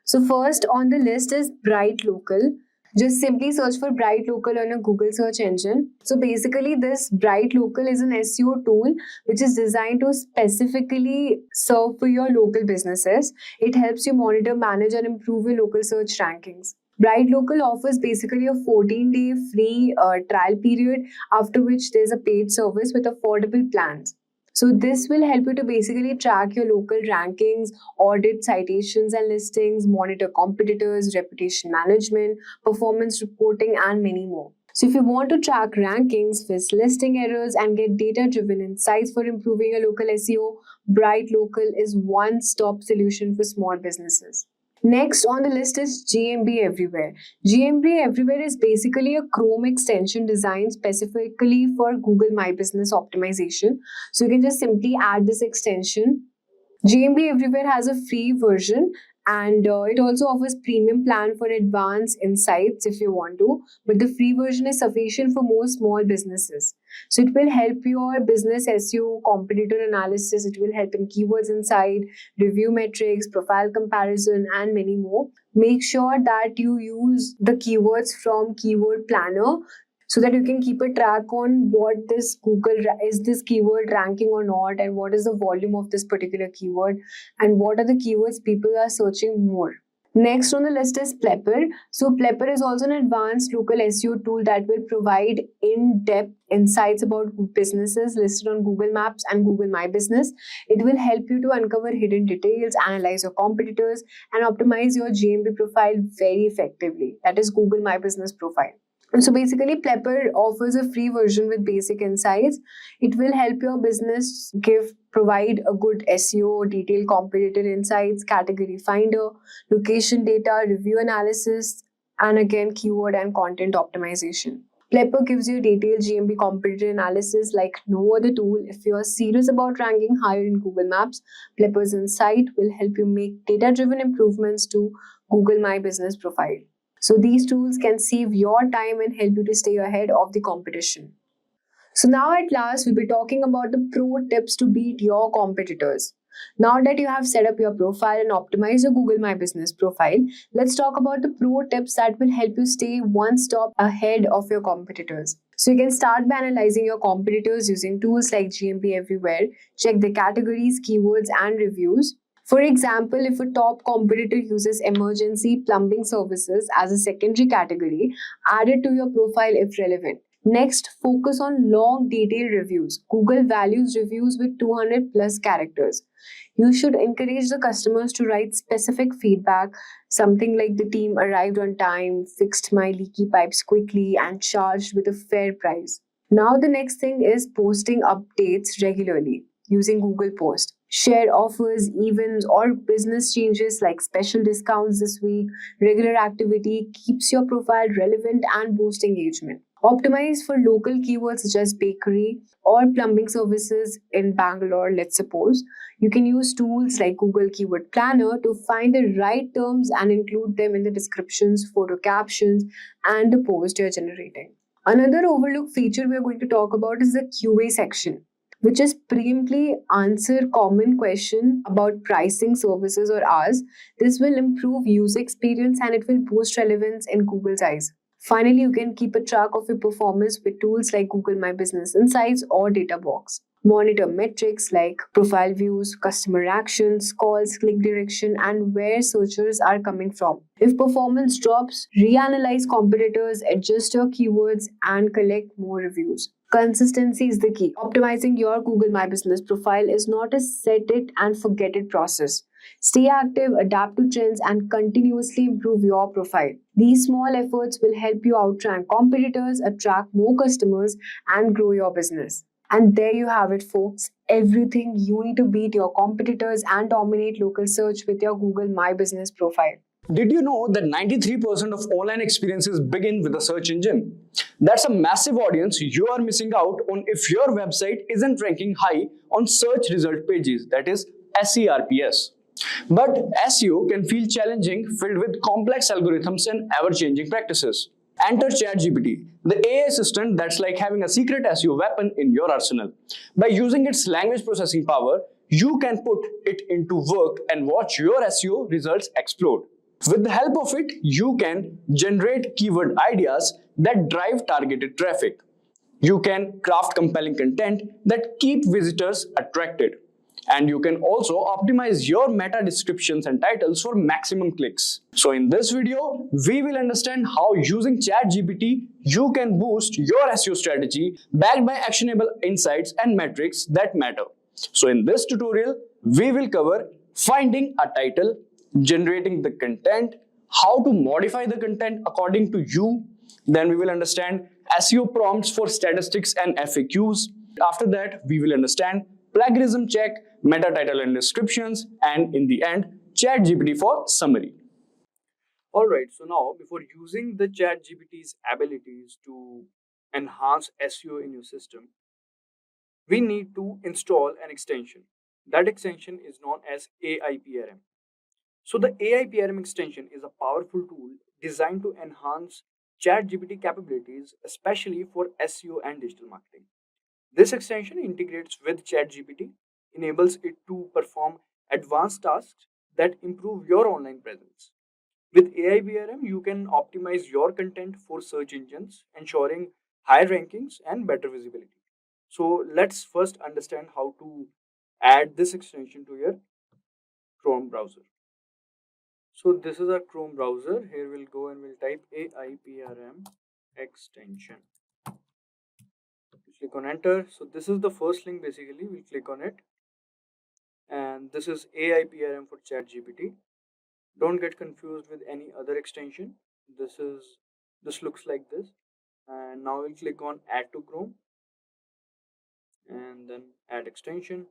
So first on the list is Bright Local. Just simply search for Bright Local on a Google search engine. So basically, this Bright Local is an SEO tool which is designed to specifically serve for your local businesses. It helps you monitor, manage, and improve your local search rankings. Bright Local offers basically a 14-day free trial period, after which there's a paid service with affordable plans. So this will help you to basically track your local rankings, audit citations and listings, monitor competitors, reputation management, performance reporting, and many more. So if you want to track rankings, fix listing errors, and get data-driven insights for improving your local SEO, Bright Local is one-stop solution for small businesses. Next on the list is GMB Everywhere. GMB Everywhere is basically a Chrome extension designed specifically for Google My Business Optimization. So you can just simply add this extension. GMB Everywhere has a free version, and it also offers premium plan for advanced insights if you want to, but the free version is sufficient for most small businesses. So it will help your business SEO, competitor analysis, it will help in keywords insight, review metrics, profile comparison, and many more. Make sure that you use the keywords from Keyword Planner so that you can keep a track on what this is this keyword ranking or not, and what is the volume of this particular keyword, and what are the keywords people are searching more. Next on the list is Plepper. So Plepper is also an advanced local SEO tool that will provide in-depth insights about businesses listed on Google Maps and Google My Business. It will help you to uncover hidden details, analyze your competitors, and optimize your GMB profile very effectively. That is Google My Business profile. And so basically, Plepper offers a free version with basic insights. It will help your business provide a good SEO, detailed competitor insights, category finder, location data, review analysis, and again, keyword and content optimization. Plepper gives you detailed GMB competitor analysis like no other tool. If you are serious about ranking higher in Google Maps, Plepper's insight will help you make data-driven improvements to Google My Business profile. So these tools can save your time and help you to stay ahead of the competition. So now at last, we'll be talking about the pro tips to beat your competitors. Now that you have set up your profile and optimized your Google My Business profile, let's talk about the pro tips that will help you stay one step ahead of your competitors. So you can start by analyzing your competitors using tools like GMB Everywhere. Check the categories, keywords, and reviews. For example, if a top competitor uses emergency plumbing services as a secondary category, add it to your profile if relevant. Next, focus on long, detailed reviews. Google values reviews with 200 plus characters. You should encourage the customers to write specific feedback, something like the team arrived on time, fixed my leaky pipes quickly, and charged with a fair price. Now the next thing is posting updates regularly using Google Post. Share offers, events, or business changes like special discounts this week. Regular activity keeps your profile relevant and boosts engagement. Optimize for local keywords such as bakery or plumbing services in Bangalore, let's suppose. You can use tools like Google Keyword Planner to find the right terms and include them in the descriptions, photo captions, and the post you're generating. Another overlooked feature we're going to talk about is the QA section, which is preemptively answer common question about pricing services or hours. This will improve user experience and it will boost relevance in Google's eyes. Finally, you can keep a track of your performance with tools like Google My Business Insights or Databox. Monitor metrics like profile views, customer actions, calls, click direction, and where searchers are coming from. If performance drops, reanalyze competitors, adjust your keywords, and collect more reviews. Consistency is the key. Optimizing your Google My Business profile is not a set it and forget it process. Stay active, adapt to trends, and continuously improve your profile. These small efforts will help you outrank competitors, attract more customers, and grow your business. And there you have it, folks. Everything you need to beat your competitors and dominate local search with your Google My Business profile. Did you know that 93% of online experiences begin with a search engine? That's a massive audience you are missing out on if your website isn't ranking high on search result pages, that is SERPs. But SEO can feel challenging, filled with complex algorithms and ever-changing practices. Enter ChatGPT, the AI assistant that's like having a secret SEO weapon in your arsenal. By using its language processing power, you can put it into work and watch your SEO results explode. With the help of it, you can generate keyword ideas that drive targeted traffic. You can craft compelling content that keep visitors attracted. And you can also optimize your meta descriptions and titles for maximum clicks. So in this video, we will understand how using ChatGPT, you can boost your SEO strategy backed by actionable insights and metrics that matter. So in this tutorial, we will cover finding a title, generating the content, how to modify the content according to you. Then we will understand SEO prompts for statistics and FAQs. After that, we will understand plagiarism check, meta title and descriptions, and in the end, ChatGPT for summary. Alright, so now before using the ChatGPT's abilities to enhance SEO in your system, we need to install an extension. That extension is known as AIPRM. So the AIPRM extension is a powerful tool designed to enhance ChatGPT capabilities, especially for SEO and digital marketing. This extension integrates with ChatGPT, enables it to perform advanced tasks that improve your online presence. With AIPRM, you can optimize your content for search engines, ensuring higher rankings and better visibility. So let's first understand how to add this extension to your Chrome browser. So this is our Chrome browser. Here we'll go and we'll type AIPRM extension. Click on enter. So this is the first link basically. We'll click on it. And this is AIPRM for ChatGPT. Don't get confused with any other extension. This looks like this. And now we'll click on add to Chrome. And then add extension.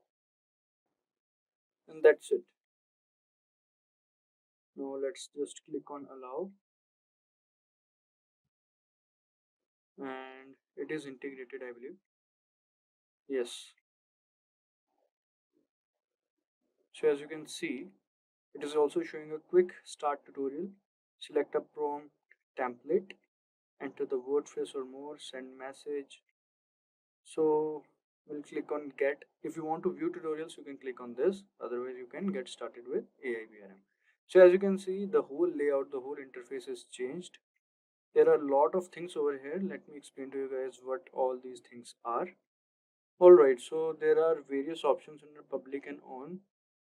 And that's it. Now let's just click on allow. And it is integrated, I believe. Yes. So as you can see, it is also showing a quick start tutorial. Select a prompt template, enter the word phrase or more, send message. So we'll click on get. If you want to view tutorials, you can click on this. Otherwise, you can get started with AIPRM. So as you can see, the whole layout, the whole interface is changed. There are a lot of things over here. Let me explain to you guys what all these things are. Alright, so there are various options under public and on,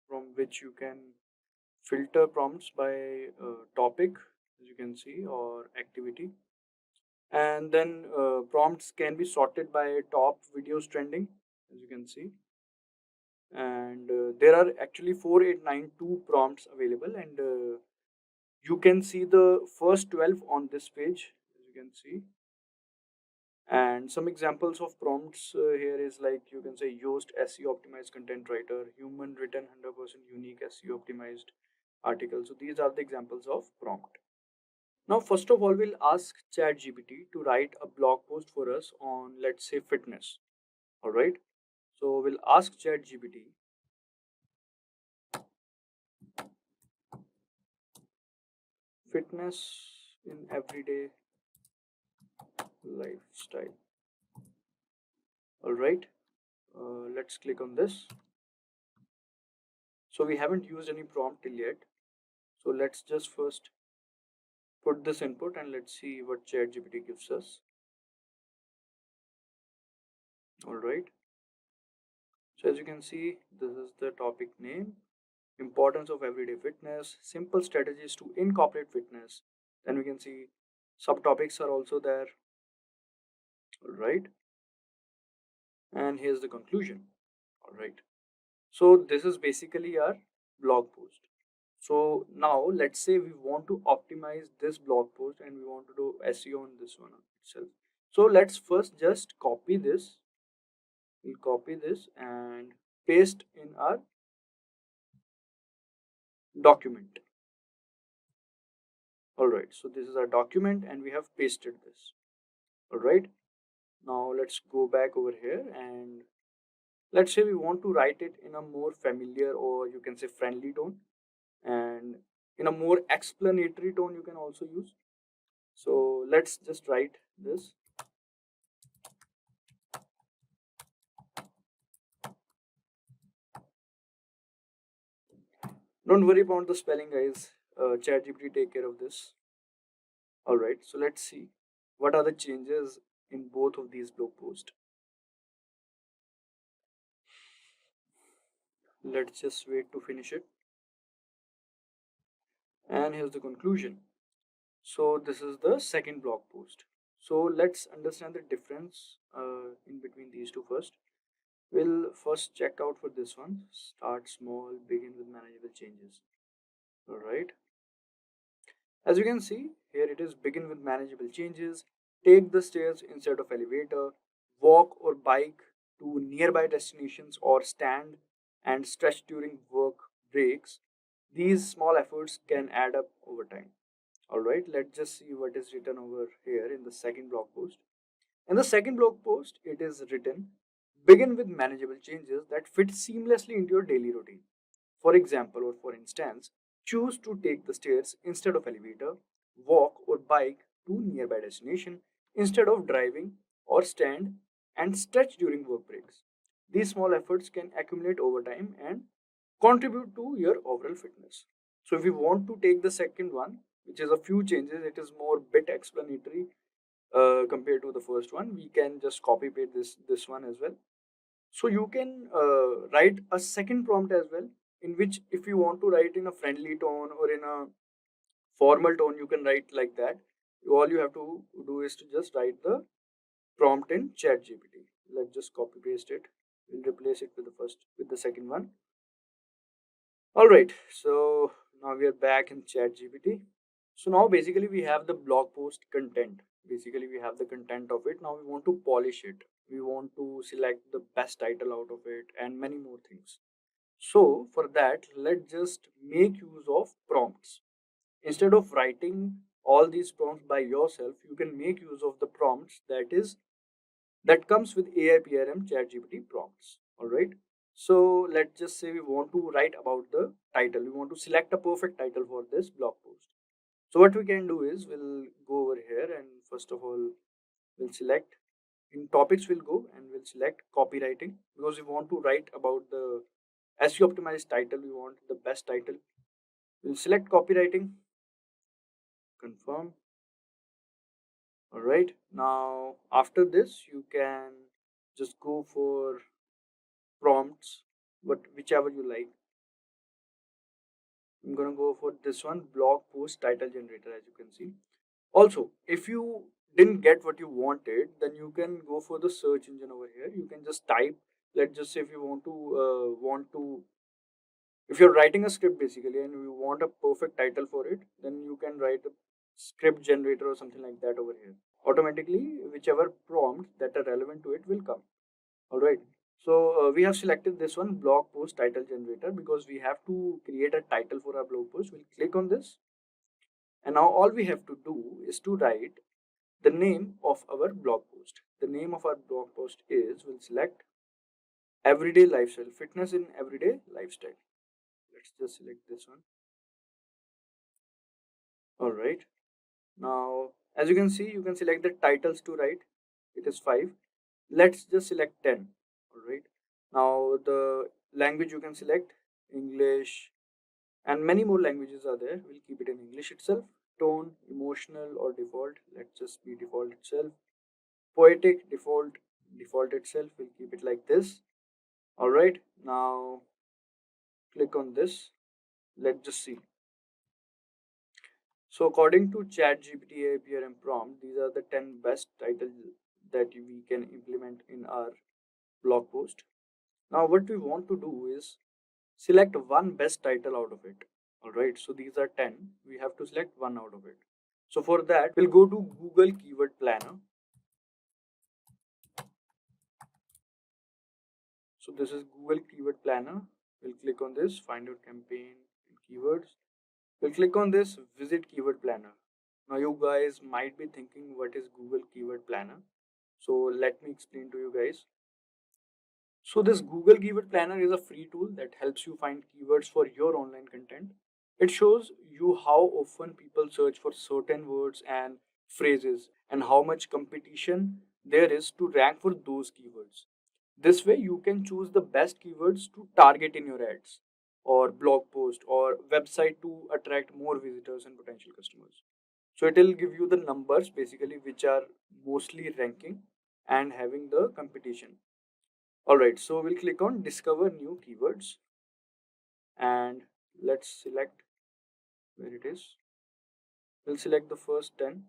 from which you can filter prompts by topic, as you can see, or activity. And then prompts can be sorted by top videos trending, as you can see. And there are actually 4892 prompts available, and you can see the first 12 on this page, as you can see. And some examples of prompts here is like, you can say Yoast SEO optimized content writer, human written 100% unique SEO optimized article. So these are the examples of prompt. Now first of all, we'll ask ChatGPT to write a blog post for us on, let's say, fitness. Alright, so we'll ask ChatGPT fitness in everyday lifestyle. Alright, let's click on this. So we haven't used any prompt till yet. So let's just first put this input and let's see what ChatGPT gives us. Alright. So as you can see, this is the topic name. Importance of everyday fitness, simple strategies to incorporate fitness. Then we can see subtopics are also there. Alright. And here's the conclusion. Alright. So this is basically our blog post. So now let's say we want to optimize this blog post and we want to do SEO on this one itself. So let's first just copy this. We'll copy this and paste in our document. Alright, so this is our document and we have pasted this. Alright, now let's go back over here and let's say we want to write it in a more familiar, or you can say friendly tone, and in a more explanatory tone you can also use. So let's just write this. Don't worry about the spelling, guys. ChatGPT take care of this. All right, so let's see what are the changes in both of these blog posts. Let's just wait to finish it. And here's the conclusion. So this is the second blog post. So let's understand the difference in between these two first. We'll first check out for this one. Start small, begin with manageable changes. All right. As you can see, here it is begin with manageable changes. Take the stairs instead of elevator. Walk or bike to nearby destinations or stand and stretch during work breaks. These small efforts can add up over time. Alright, let's just see what is written over here in the second blog post. In the second blog post, it is written begin with manageable changes that fit seamlessly into your daily routine. For example, or for instance, choose to take the stairs instead of elevator, walk or bike to nearby destination instead of driving, or stand and stretch during work breaks. These small efforts can accumulate over time and contribute to your overall fitness. So if you want to take the second one, which is a few changes, it is more bit explanatory compared to the first one. We can just copy paste this one as well. So you can write a second prompt as well, in which if you want to write in a friendly tone or in a formal tone, you can write like that. All you have to do is to just write the prompt in ChatGPT. Let's just copy paste it. We'll replace it with the second one. All right, so now we are back in ChatGPT. So now basically we have the blog post content. Basically we have the content of it. Now we want to polish it. We want to select the best title out of it and many more things. So for that, let's just make use of prompts. Instead of writing all these prompts by yourself, you can make use of the prompts that comes with AI PRM ChatGPT prompts. All right. So let's just say we want to write about the title. We want to select a perfect title for this blog post. So what we can do is we'll go over here and first of all we'll select in topics, we'll go and we'll select copywriting because we want to write about the SEO optimized title. We want the best title. We'll select copywriting, confirm. All right. Now after this you can just go for prompts, but whichever you like. I'm gonna go for this one, blog post title generator, as you can see. Also, if you didn't get what you wanted, then you can go for the search engine over here. You can just type. Let's just say if you if you're writing a script basically and you want a perfect title for it, then you can write a script generator or something like that over here. Automatically, whichever prompt that are relevant to it will come. All right. So we have selected this one, blog post title generator, because we have to create a title for our blog post. We'll click on this. And now all we have to do is to write the name of our blog post. The name of our blog post is, we'll select everyday lifestyle, fitness in everyday lifestyle. Let's just select this one. All right. Now, as you can see, you can select the titles to write. It is 5. Let's just select 10. All right. Now, the language you can select English, and many more languages are there. We'll keep it in English itself. Tone, emotional or default. Let's just be default itself. Poetic, default itself. We'll keep it like this. All right. Now, click on this. Let's just see. So according to ChatGPT APRM prompt, these are the 10 best titles that we can implement in our blog post. Now what we want to do is select one best title out of it. Alright, so these are 10. We have to select one out of it. So for that, we'll go to Google Keyword Planner. So this is Google Keyword Planner. We'll click on this, find your campaign and keywords. We'll click on this, visit Keyword Planner. Now you guys might be thinking, what is Google Keyword Planner? So let me explain to you guys. So this Google Keyword Planner is a free tool that helps you find keywords for your online content. It shows you how often people search for certain words and phrases and how much competition there is to rank for those keywords. This way you can choose the best keywords to target in your ads. or blog post or website to attract more visitors and potential customers. So it will give you the numbers basically which are mostly ranking and having the competition. Alright, so we'll click on discover new keywords and let's select where it is. We'll select the first 10.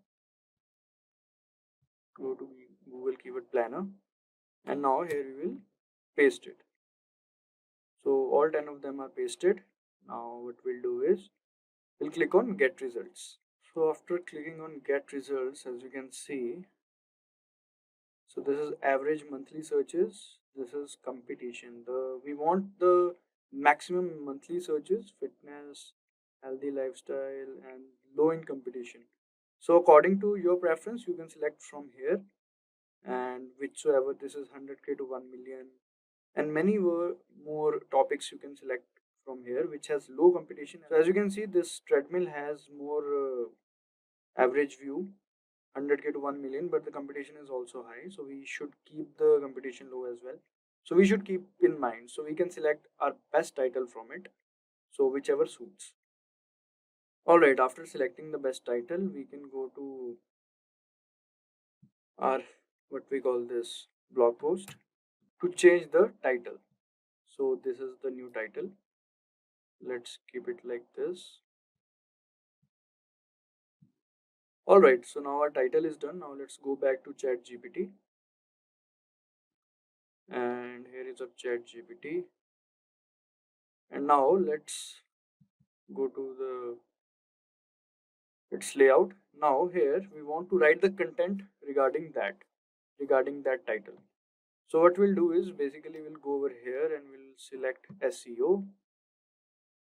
Go to Google Keyword Planner and now here we will paste it. So all 10 of them are pasted. Now what we'll do is we'll click on get results. So after clicking on get results, as you can see, so this is average monthly searches, this is competition. We want the maximum monthly searches, fitness, healthy lifestyle and low in competition. So according to your preference you can select from here, and whichsoever, this is 100k to 1 million and many more topics you can select from here which has low competition. So as you can see, this treadmill has more average view, 100k to 1 million, but the competition is also high, so we should keep the competition low as well. So we should keep in mind, so we can select our best title from it, so whichever suits. All right, after selecting the best title we can go to our what we call this blog post to change the title. So this is the new title, let's keep it like this. Alright, so now our title is done. Now let's go back to ChatGPT. And here is our ChatGPT. And now let's go to its layout. Now here we want to write the content regarding that title. So what we'll do is basically we'll go over here and we'll select SEO.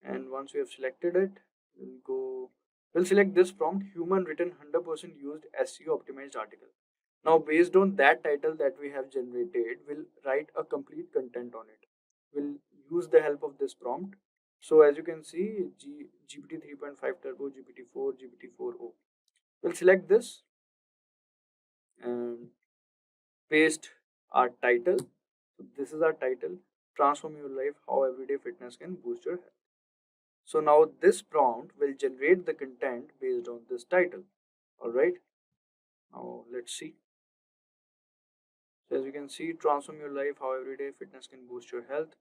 And once we have selected it, we'll select this prompt, human written 100% used SEO optimized article. Now based on that title that we have generated, we'll write a complete content on it. We'll use the help of this prompt. So as you can see, GPT 3.5 Turbo, GPT-4, GPT-4o. We'll select this and paste our title. So this is our title, transform your life, how everyday fitness can boost your health. So now this prompt will generate the content based on this title. Alright, now let's see. So as you can see, transform your life, how everyday fitness can boost your health.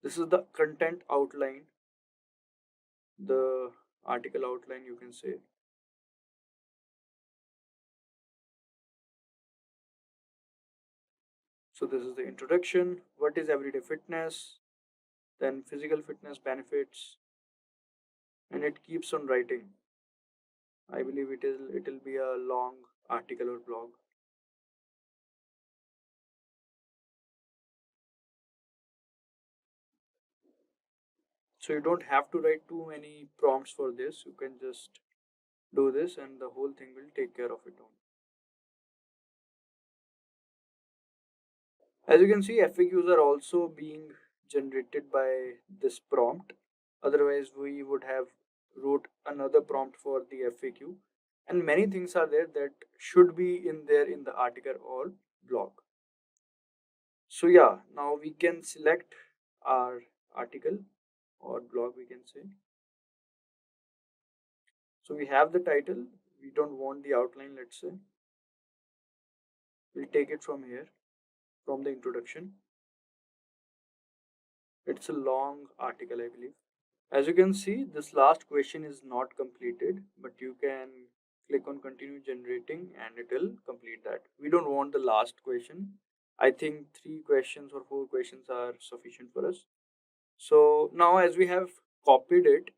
This is the content outline, the article outline you can say. So this is the introduction, what is everyday fitness, then physical fitness benefits, and it keeps on writing. I believe it'll be a long article or blog. So you don't have to write too many prompts for this. You can just do this and the whole thing will take care of it on. As you can see, FAQs are also being generated by this prompt. Otherwise, we would have wrote another prompt for the FAQ. And many things are there that should be in there in the article or blog. So yeah, now we can select our article or blog, we can say. So we have the title, we don't want the outline, let's say. We'll take it from here, from the introduction. It's a long article, I believe. As you can see, this last question is not completed, but you can click on continue generating and it will complete that. We don't want the last question. I think 3 questions or 4 questions are sufficient for us. So now as we have copied it,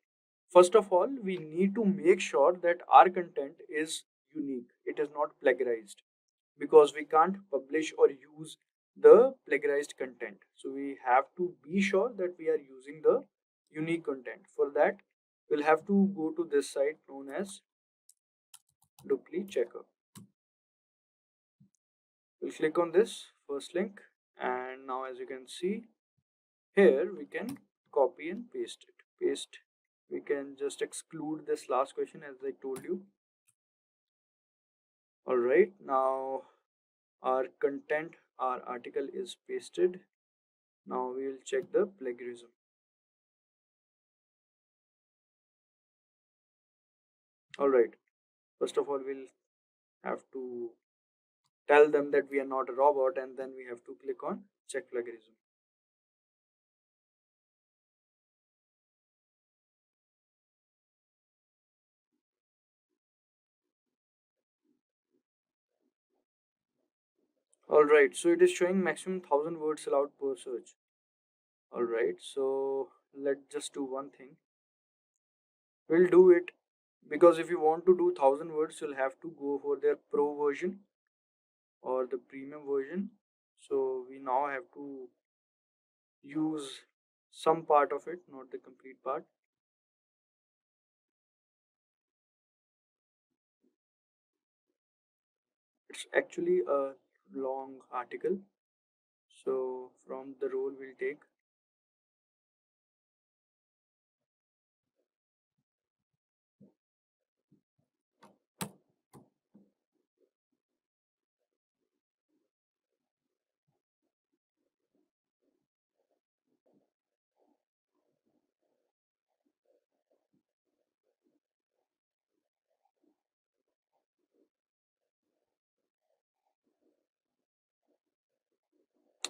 first of all, we need to make sure that our content is unique. It is not plagiarized, because we can't publish or use the plagiarized content. So we have to be sure that we are using the unique content. For that, we'll have to go to this site known as Dupli Checker. We'll click on this first link, and now as you can see here, we can copy and paste it. We can just exclude this last question as I told you. Alright, now our content, our article is pasted. Now we will check the plagiarism. Alright, first of all, we'll have to tell them that we are not a robot, and then we have to click on check plagiarism. Alright, so it is showing maximum 1000 words allowed per search. Alright, so let's just do one thing. We'll do it because if you want to do 1000 words, you'll have to go for their pro version or the premium version. So we now have to use some part of it, not the complete part. It's actually a long article. So from the role we'll take.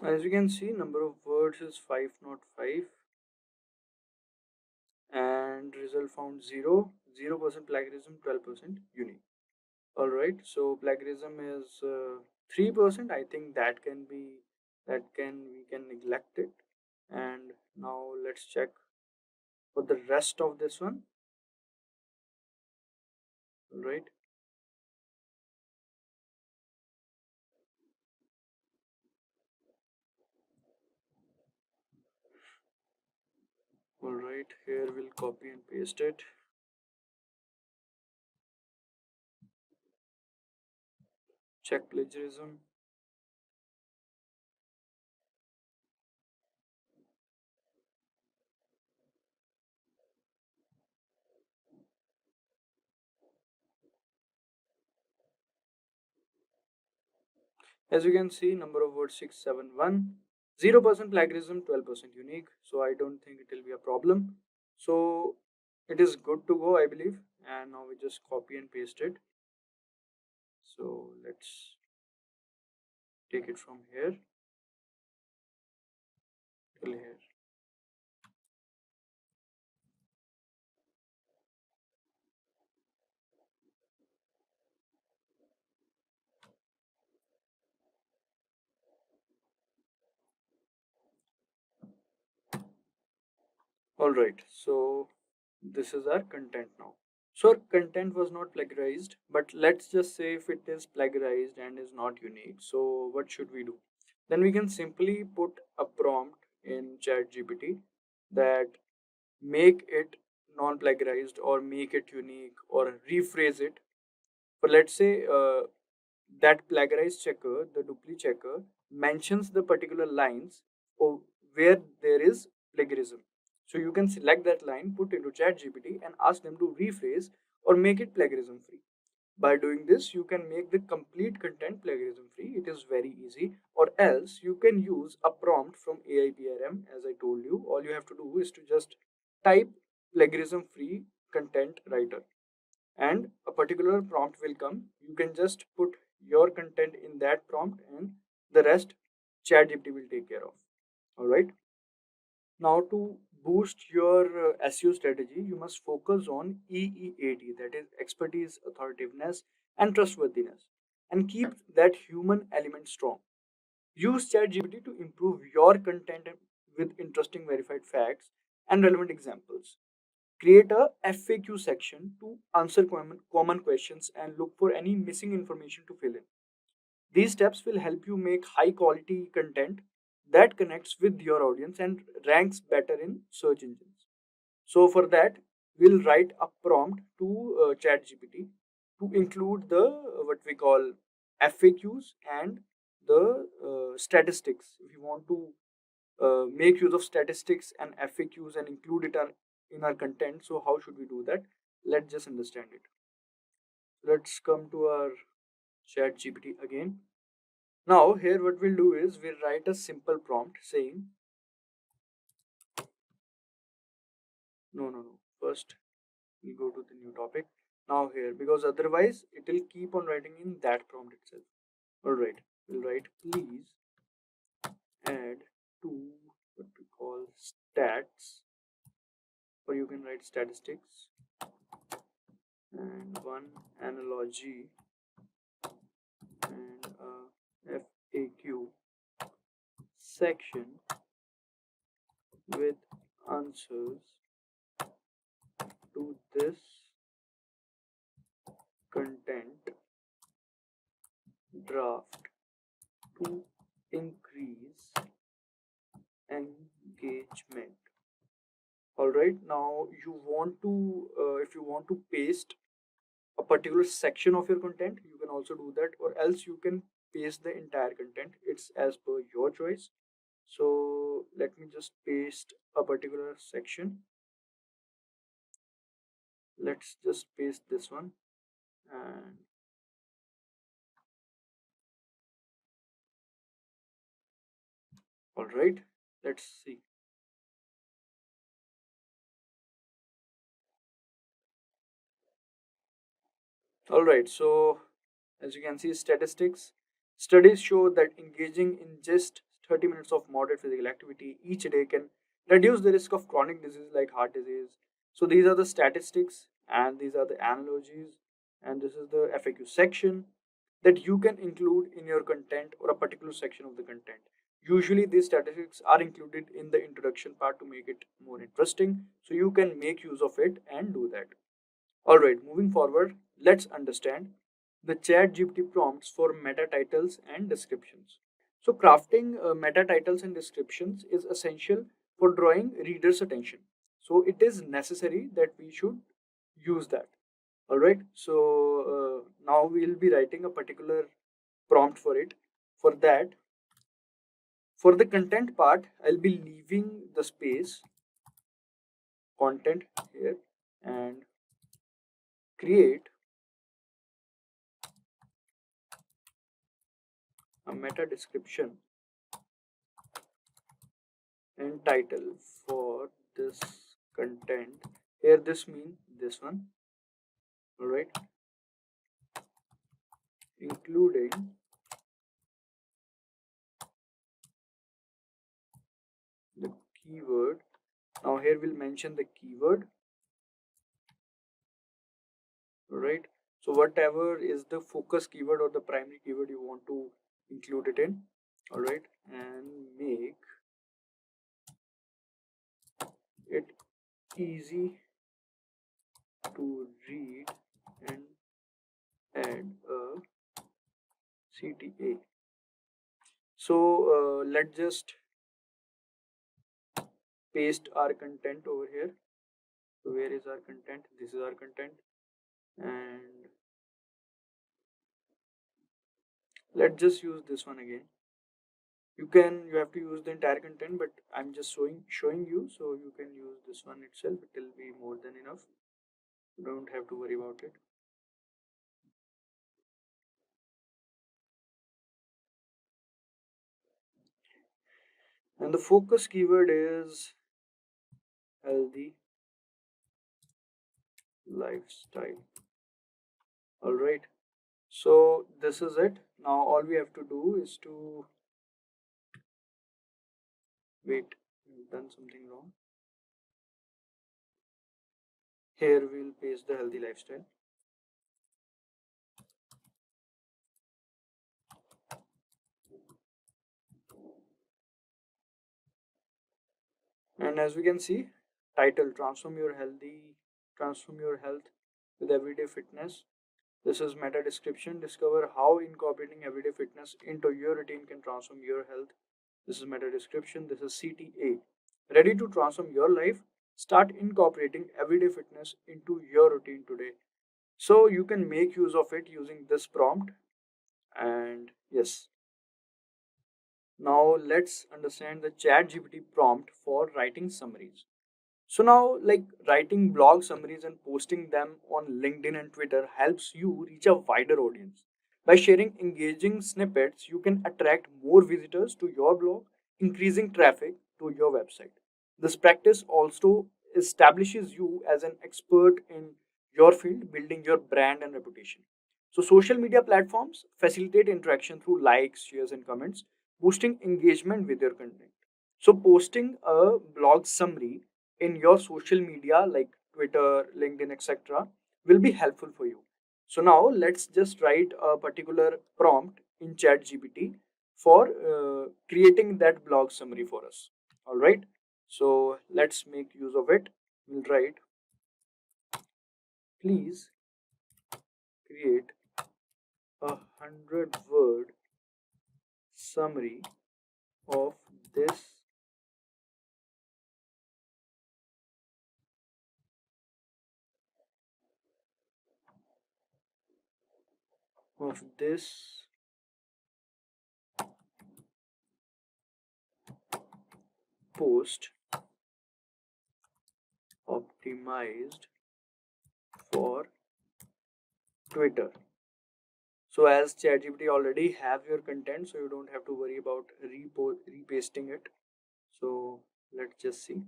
As you can see, number of words is 505 and result found 0, 0% plagiarism, 12% unique. Alright, so plagiarism is 3%. I think that can be, we can neglect it. And now let's check for the rest of this one. Alright. Alright, here we'll copy and paste it. Check plagiarism. As you can see, number of words 671, 0% plagiarism, 12% unique. So I don't think it will be a problem. So it is good to go, I believe. And now we just copy and paste it. So let's take it from here till here. Alright, so this is our content now. So our content was not plagiarized, but let's just say if it is plagiarized and is not unique. So what should we do? Then we can simply put a prompt in ChatGPT that make it non-plagiarized or make it unique or rephrase it. But let's say that plagiarized checker, the duplicate checker, mentions the particular lines or where there is plagiarism. So you can select that line, put into ChatGPT, and ask them to rephrase or make it plagiarism free. By doing this, you can make the complete content plagiarism free. It is very easy. Or else you can use a prompt from AIPRM. As I told you, all you have to do is to just type plagiarism free content writer and a particular prompt will come. You can just put your content in that prompt and the rest ChatGPT will take care of. All right. Now to boost your SEO strategy, you must focus on EEAT, that is expertise, authoritativeness, and trustworthiness, and keep that human element strong. Use ChatGPT to improve your content with interesting verified facts and relevant examples. Create a FAQ section to answer common questions and look for any missing information to fill in. These steps will help you make high quality content that connects with your audience and ranks better in search engines. So, for that, we'll write a prompt to ChatGPT to include the what we call FAQs and the statistics. If you want to make use of statistics and FAQs and include it in our content. So how should we do that? Let's just understand it. Let's come to our chat GPT again. Now here what we'll do is we'll write a simple prompt saying no. First we'll go to the new topic. now here, because otherwise it will keep on writing in that prompt itself. Alright, we'll write please add to what we call stats, or you can write statistics, and one analogy and a FAQ section with answers to this content draft to increase engagement. Alright, now you want to if you want to paste a particular section of your content, you can also do that, or else you can paste the entire content. It's as per your choice. So let me just paste a particular section. Let's just paste this one, and all right, let's see. All right, so as you can see, statistics. Studies show that engaging in just 30 minutes of moderate physical activity each day can reduce the risk of chronic disease like heart disease. So these are the statistics, and these are the analogies, and this is the FAQ section that you can include in your content or a particular section of the content. Usually these statistics are included in the introduction part to make it more interesting, so you can make use of it and do that. Alright, moving forward, let's understand the ChatGPT prompts for meta titles and descriptions. So, crafting meta titles and descriptions is essential for drawing readers' attention. So, it is necessary that we should use that. Alright, so now we'll be writing a particular prompt for it. For that, for the content part, I'll be leaving the space content here and create a meta description and title for this content. Here this means this one. Alright, including the keyword. Now here we'll mention the keyword. Alright, so whatever is the focus keyword or the primary keyword you want to include it in. Alright, and make it easy to read and add a CTA. So let's just paste our content over here. So where is our content? This is our content, and let's just use this one again. You have to use the entire content, but I'm just showing you, so you can use this one itself. It will be more than enough. You don't have to worry about it. And the focus keyword is healthy lifestyle. Alright, so this is it. Now all we have to do is to wait, we've done something wrong. Here we'll paste the healthy lifestyle. And as we can see, title, transform your health with everyday fitness. This is meta description, discover how incorporating everyday fitness into your routine can transform your health. This is meta description. This is CTA, ready to transform your life. Start incorporating everyday fitness into your routine today. So you can make use of it using this prompt. And yes, now let's understand the ChatGPT prompt for writing summaries. So now, like, writing blog summaries and posting them on LinkedIn and Twitter helps you reach a wider audience. By sharing engaging snippets, you can attract more visitors to your blog, increasing traffic to your website. This practice also establishes you as an expert in your field, building your brand and reputation. So social media platforms facilitate interaction through likes, shares, and comments, boosting engagement with your content. So posting a blog summary in your social media like Twitter, LinkedIn, etc. will be helpful for you. So now let's just write a particular prompt in ChatGPT for creating that blog summary for us. All right. So let's make use of it. We'll write, please create 100-word summary of this of this post optimized for Twitter. So as ChatGPT already have your content, so you don't have to worry about repasting it. So let's just see.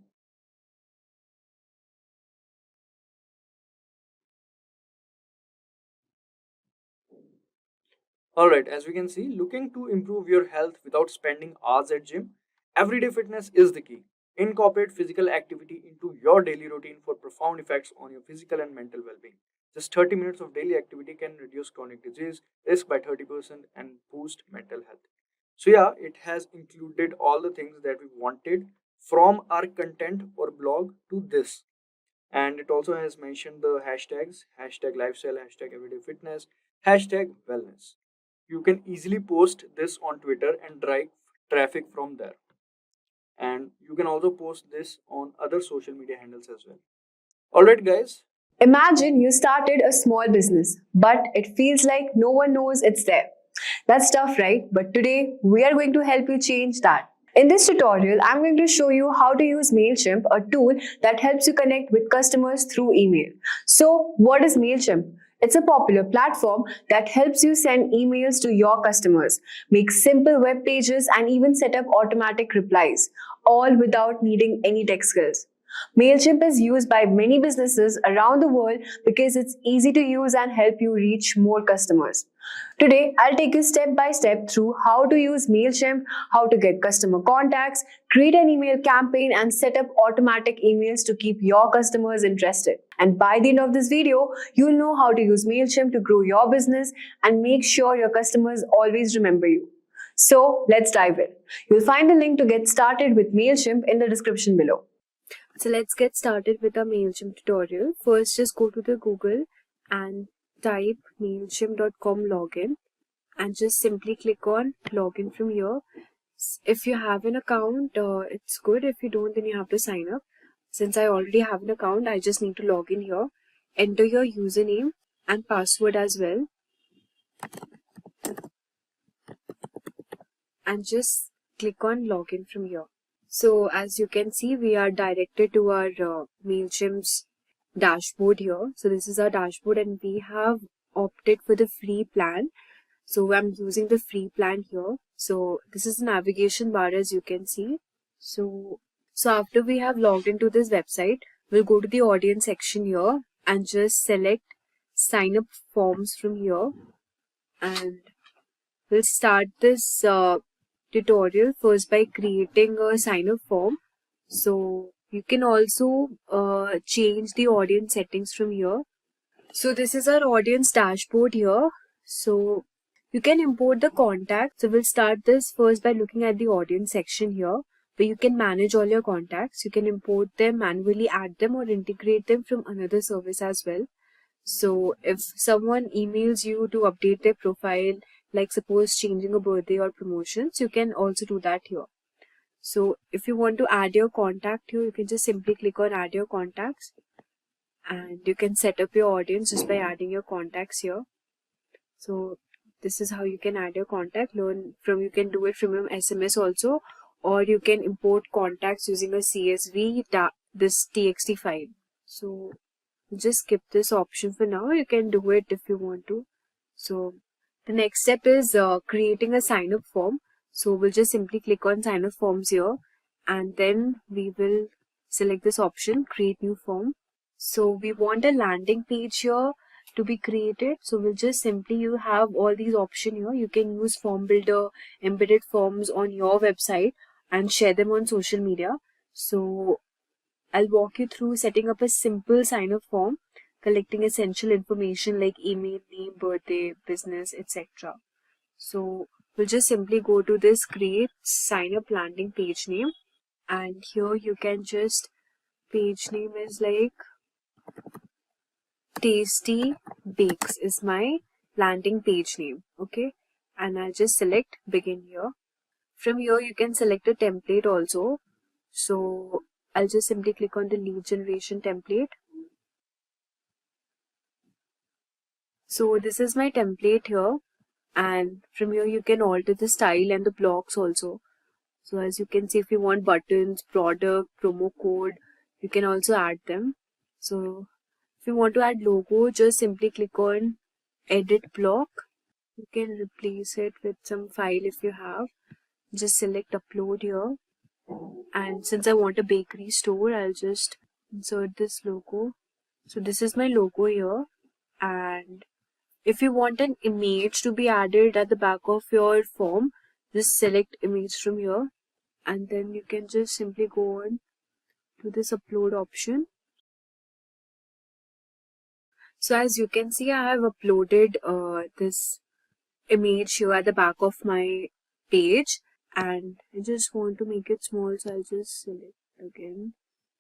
Alright, as we can see, looking to improve your health without spending hours at gym, everyday fitness is the key. Incorporate physical activity into your daily routine for profound effects on your physical and mental well-being. Just 30 minutes of daily activity can reduce chronic disease risk by 30% and boost mental health. So yeah, it has included all the things that we wanted from our content or blog to this. And it also has mentioned the hashtags, hashtag lifestyle, hashtag everyday fitness, hashtag wellness. You can easily post this on Twitter and drive traffic from there. And you can also post this on other social media handles as well. Alright, guys. Imagine you started a small business, but it feels like no one knows it's there. That's tough, right? But today, we are going to help you change that. In this tutorial, I'm going to show you how to use MailChimp, a tool that helps you connect with customers through email. So, what is MailChimp? It's a popular platform that helps you send emails to your customers, make simple web pages, and even set up automatic replies, all without needing any tech skills. MailChimp is used by many businesses around the world because it's easy to use and help you reach more customers. Today, I'll take you step by step through how to use MailChimp, how to get customer contacts, create an email campaign, and set up automatic emails to keep your customers interested. And by the end of this video, you'll know how to use MailChimp to grow your business and make sure your customers always remember you. So, let's dive in. You'll find the link to get started with MailChimp in the description below. So let's get started with our MailChimp tutorial. First, just go to the Google and type MailChimp.com login and just simply click on login from here. If you have an account, it's good. If you don't, then you have to sign up. Since I already have an account, I just need to log in here. Enter your username and password as well. And just click on login from here. So as you can see, we are directed to our MailChimp's dashboard here. So this is our dashboard and we have opted for the free plan. So I'm using the free plan here. So this is the navigation bar as you can see. So after we have logged into this website, we'll go to the audience section here and just select sign up forms from here. And we'll start this tutorial first by creating a sign up form. So you can also change the audience settings from here. So this is our audience dashboard here. So you can import the contacts. So we'll start this first by looking at the audience section here, where you can manage all your contacts. You can import them, manually add them, or integrate them from another service as well. So if someone emails you to update their profile, like suppose changing a birthday or promotions, you can also do that here. So if you want to add your contact here, you can just simply click on add your contacts and you can set up your audience just by adding your contacts here. So this is how you can add your contact. You can do it from your SMS also, or you can import contacts using a CSV, this TXT file. So just skip this option for now. You can do it if you want to. So the next step is creating a sign up form. So we'll just simply click on sign up forms here and then we will select this option, create new form. So we want a landing page here to be created. So we'll just simply, you have all these options here. You can use form builder, embedded forms on your website and share them on social media. So I'll walk you through setting up a simple sign-up form, collecting essential information like email, name, birthday, business, etc. So we'll just simply go to this create sign-up landing page name, and here you can just, page name is like Tasty Bakes is my landing page name. Okay, and I'll just select begin here. From here you can select a template also. So I'll just simply click on the lead generation template. So this is my template here, and from here you can alter the style and the blocks also. So as you can see, if you want buttons, product, promo code, you can also add them. So if you want to add logo, just simply click on edit block. You can replace it with some file if you have. Just select upload here. And since I want a bakery store, I'll just insert this logo. So this is my logo here. And if you want an image to be added at the back of your form, just select image from here. And then you can just simply go on to this upload option. So as you can see, I have uploaded this image here at the back of my page, and I just want to make it small, so I'll just select again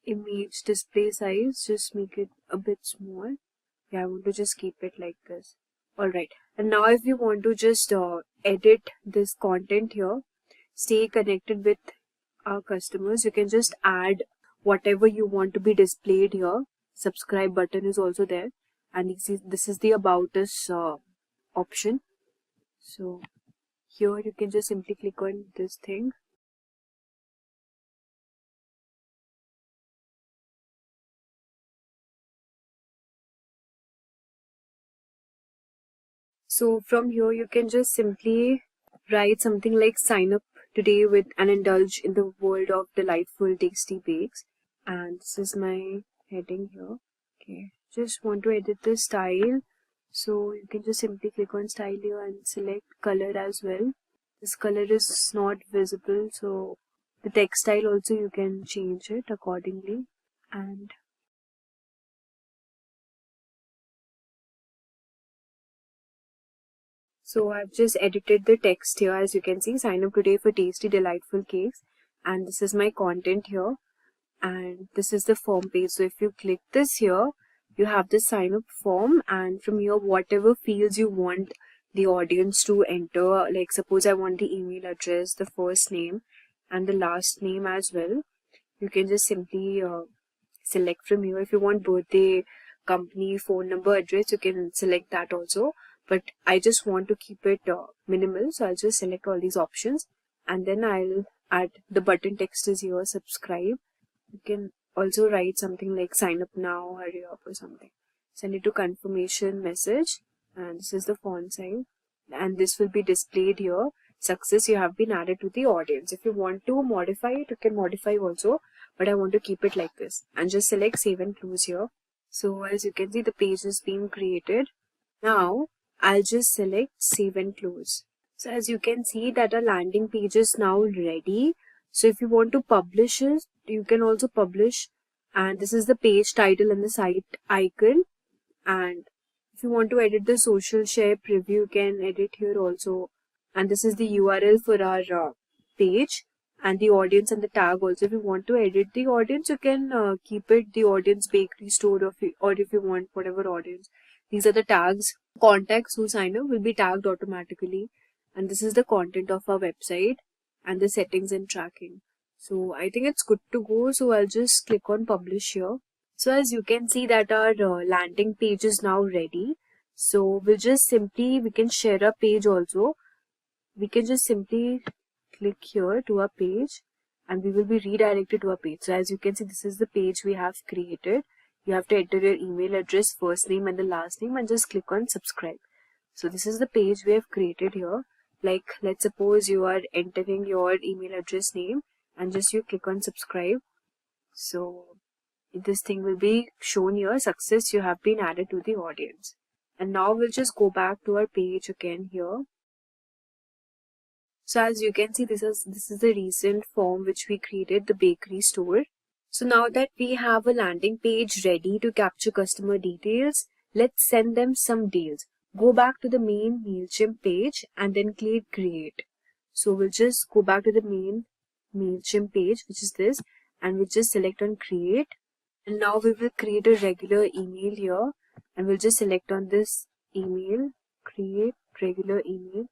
image display size, just make it a bit small. Yeah, I want to just keep it like this. Alright, and now if you want to just edit this content here, stay connected with our customers, you can just add whatever you want to be displayed here. Subscribe button is also there, and this is the about us option. So here you can just simply click on this thing. So from here you can just simply write something like sign up today with and indulge in the world of delightful tasty bakes, and this is my heading here. Okay, just want to edit the style, so you can just simply click on style here and select color as well. This color is not visible, so the text style also you can change it accordingly. And so I've just edited the text here. As you can see, sign up today for tasty delightful cakes, and this is my content here, and this is the form page. So if you click this here, you have the sign up form, and from here whatever fields you want the audience to enter, like suppose I want the email address, the first name and the last name as well, you can just simply select from here. If you want birthday, company, phone number, address, you can select that also, but I just want to keep it minimal, so I'll just select all these options, and then I'll add the button text is here, subscribe. You can also write something like sign up now, hurry up or something. Send it to confirmation message, and this is the font size, and this will be displayed here. Success, you have been added to the audience. If you want to modify it, you can modify also, but I want to keep it like this, and just select save and close here. So as you can see, the page is being created. Now I'll just select save and close. So as you can see that our landing page is now ready. So if you want to publish it, you can also publish, and this is the page title and the site icon. And if you want to edit the social share preview, you can edit here also, and this is the URL for our page, and the audience and the tag also. If you want to edit the audience, you can keep it the audience bakery store, or if you want whatever audience. These are the tags. Contacts who sign up will be tagged automatically, and this is the content of our website and the settings and tracking. So I think it's good to go, so I'll just click on publish here. So as you can see that our landing page is now ready. So we'll just simply, we can share a page also. We can just simply click here to our page, and we will be redirected to our page. So as you can see, this is the page we have created. You have to enter your email address, first name and the last name, and just click on subscribe. So this is the page we have created here. Like let's suppose you are entering your email address name, and just you click on subscribe. So this thing will be shown here, success, you have been added to the audience. And now we'll just go back to our page again here. So as you can see, this is the recent form which we created, the bakery store. So now that we have a landing page ready to capture customer details, let's send them some deals. Go back to the main MailChimp page and then click create. So we'll just go back to the main MailChimp page, which is this, and we'll just select on create. And now we will create a regular email here, and we'll just select on this email, create regular email.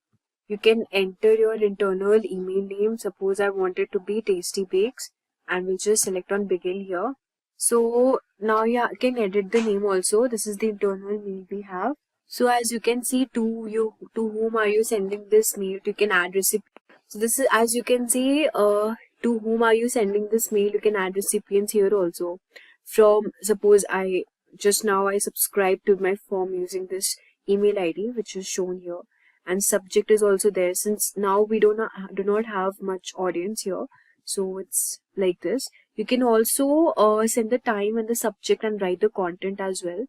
You can enter your internal email name. Suppose I want it to be Tasty Bakes, and we'll just select on begin here. So now you can edit the name also. This is the internal mail we have. So as you can see, to whom are you sending this mail? You can add recipient. So this is, as you can see, to whom are you sending this mail? You can add recipients here also. From, suppose I subscribed to my form using this email ID which is shown here, and subject is also there. Since now we do not have much audience here, so it's like this. You can also send the time and the subject and write the content as well.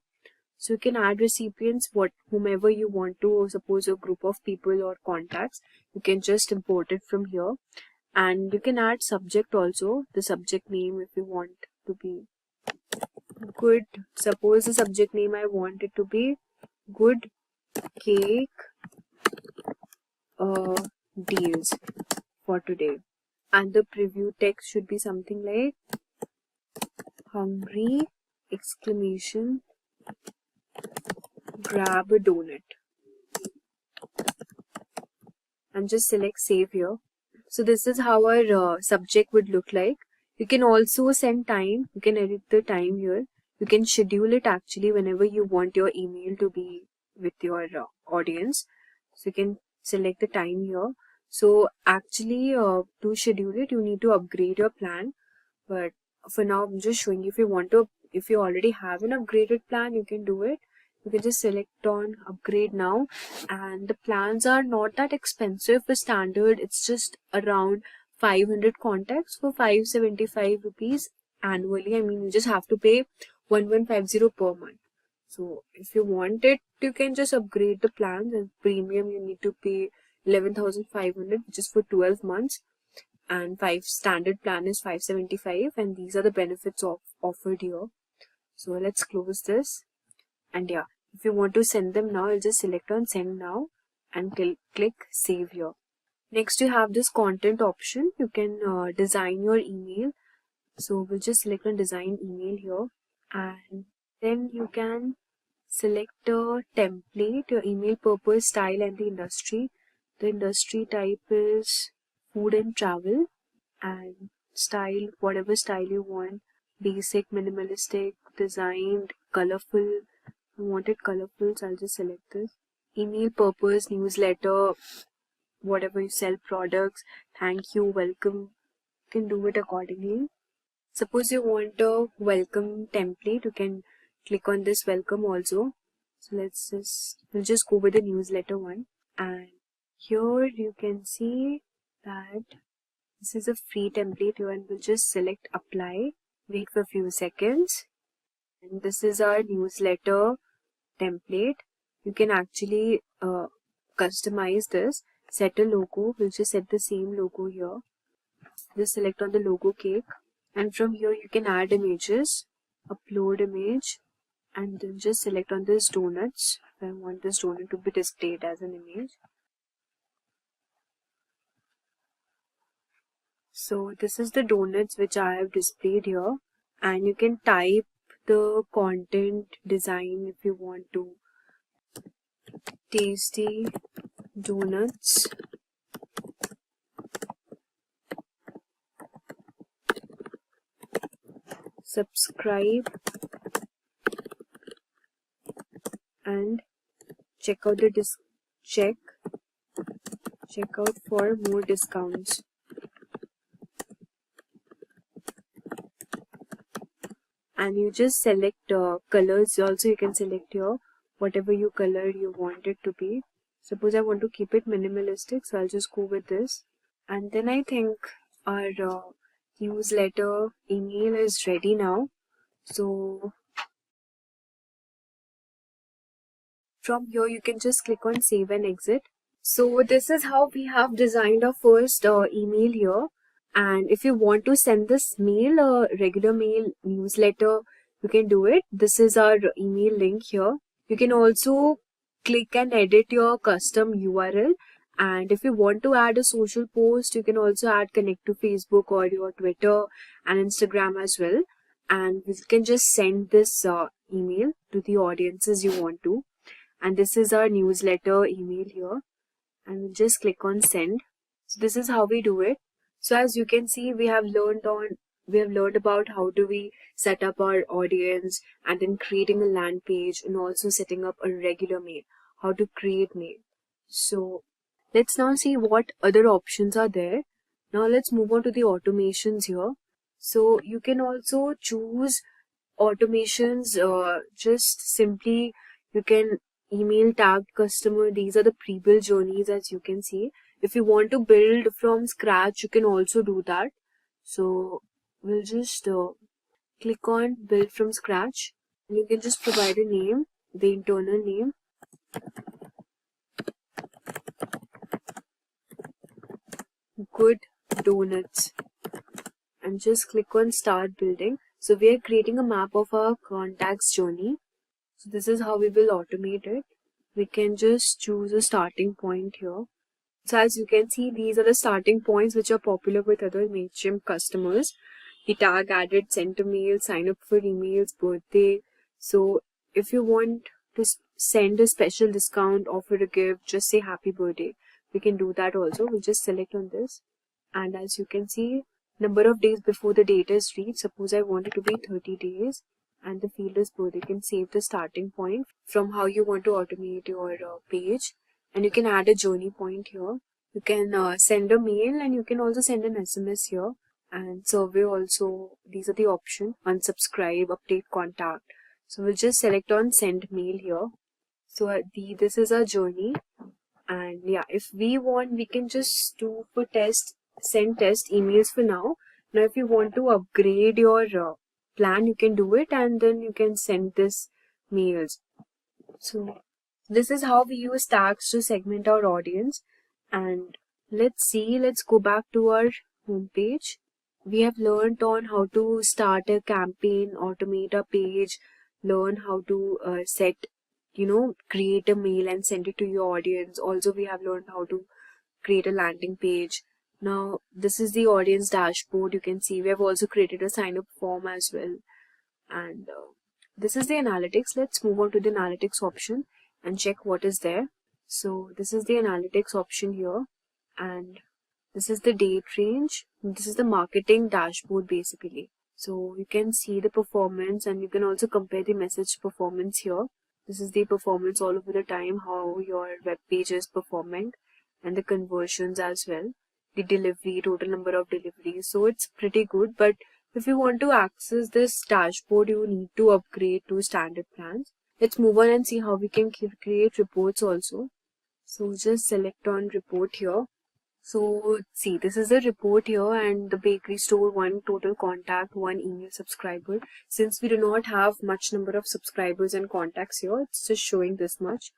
So you can add recipients, whomever you want to, suppose a group of people or contacts, you can just import it from here. And you can add subject also, the subject name if you want to be good. Suppose the subject name I want it to be good cake deals for today. And the preview text should be something like hungry exclamation grab a donut, and just select save here. So this is how our subject would look like. You can also send time. You can edit the time here. You can schedule it actually whenever you want your email to be with your audience. So you can select the time here. So actually to schedule it, you need to upgrade your plan. But for now, I'm just showing you, if you already have an upgraded plan, you can do it. You can just select on upgrade now, and the plans are not that expensive. For standard, it's just around 500 contacts for 575 rupees annually. I mean, you just have to pay 1150 per month. So if you want it, you can just upgrade the plans. And premium, you need to pay 11,500, which is for 12 months. And standard plan is 575, and these are the benefits offered here. So let's close this. And yeah, if you want to send them now, I'll just select on send now and click save here. Next, you have this content option. You can design your email. So we'll just select on design email here, and then you can select a template, your email purpose, style, and the industry. The industry type is food and travel, and style, whatever style you want, basic, minimalistic, designed, colorful. I want it colorful, so I'll just select this. Email purpose, newsletter, whatever you sell, products, thank you, welcome, you can do it accordingly. Suppose you want a welcome template, you can click on this welcome also. So we'll just go with the newsletter one, and here you can see that this is a free template here, and we'll just select apply, wait for a few seconds, and this is our newsletter template. You can actually customize this, set a logo. We'll just set the same logo here. Just select on the logo cake, and from here you can add images, upload image, and then just select on this donuts. I want this donut to be displayed as an image. So this is the donuts which I have displayed here, and you can type the content design if you want to. Tasty donuts, subscribe and check out the check out for more discounts. And you just select colors also. You can select here whatever you color you want it to be. Suppose I want to keep it minimalistic, so I'll just go with this. And then I think our newsletter email is ready now. So from here you can just click on save and exit. So this is how we have designed our first email here. And if you want to send this mail, a regular mail newsletter, you can do it. This is our email link here. You can also click and edit your custom URL. And if you want to add a social post, you can also add connect to Facebook or your Twitter and Instagram as well. And you can just send this email to the audiences you want to. And this is our newsletter email here. And we'll just click on send. So this is how we do it. So as you can see, we have learned about how do we set up our audience and then creating a land page and also setting up a regular mail, how to create mail. So let's now see what other options are there. Now let's move on to the automations here. So you can also choose automations, just simply you can email tagged customer. These are the pre-built journeys, as you can see. If you want to build from scratch, you can also do that. So we'll just click on build from scratch. You can just provide a name, the internal name. Good donuts. And just click on start building. So we are creating a map of our contacts journey. So this is how we will automate it. We can just choose a starting point here. So as you can see, these are the starting points which are popular with other MailChimp customers. The tag added, sent a mail, sign up for emails, birthday. So if you want to send a special discount, offer a gift, just say happy birthday. We can do that also. We'll just select on this. And as you can see, number of days before the date is reached. Suppose I want it to be 30 days. And the field is birthday. You can save the starting point from how you want to automate your page. And you can add a journey point here. You can send a mail and you can also send an SMS here. And survey also. These are the options. Unsubscribe, update contact. So we'll just select on send mail here. So this is our journey. And yeah, if we want, we can just do for test, send test emails for now. Now if you want to upgrade your plan, you can do it and then you can send this mails. So this is how we use tags to segment our audience. And let's go back to our homepage. We have learned on how to start a campaign, automate a page, learn how to create a mail and send it to your audience. Also, we have learned how to create a landing page. Now, this is the audience dashboard. You can see we have also created a sign up form as well. And this is the analytics. Let's move on to the analytics option and check what is there. So this is the analytics option here. And this is the date range. This is the marketing dashboard basically. So you can see the performance and you can also compare the message performance here. This is the performance all over the time, how your web page is performing, and the conversions as well. The delivery, total number of deliveries. So it's pretty good. But if you want to access this dashboard, you need to upgrade to standard plans. Let's move on and see how we can create reports also. So just select on report here. So see, this is the report here, and the bakery store, 1 total contact, 1 email subscriber. Since we do not have much number of subscribers and contacts here, it's just showing this much.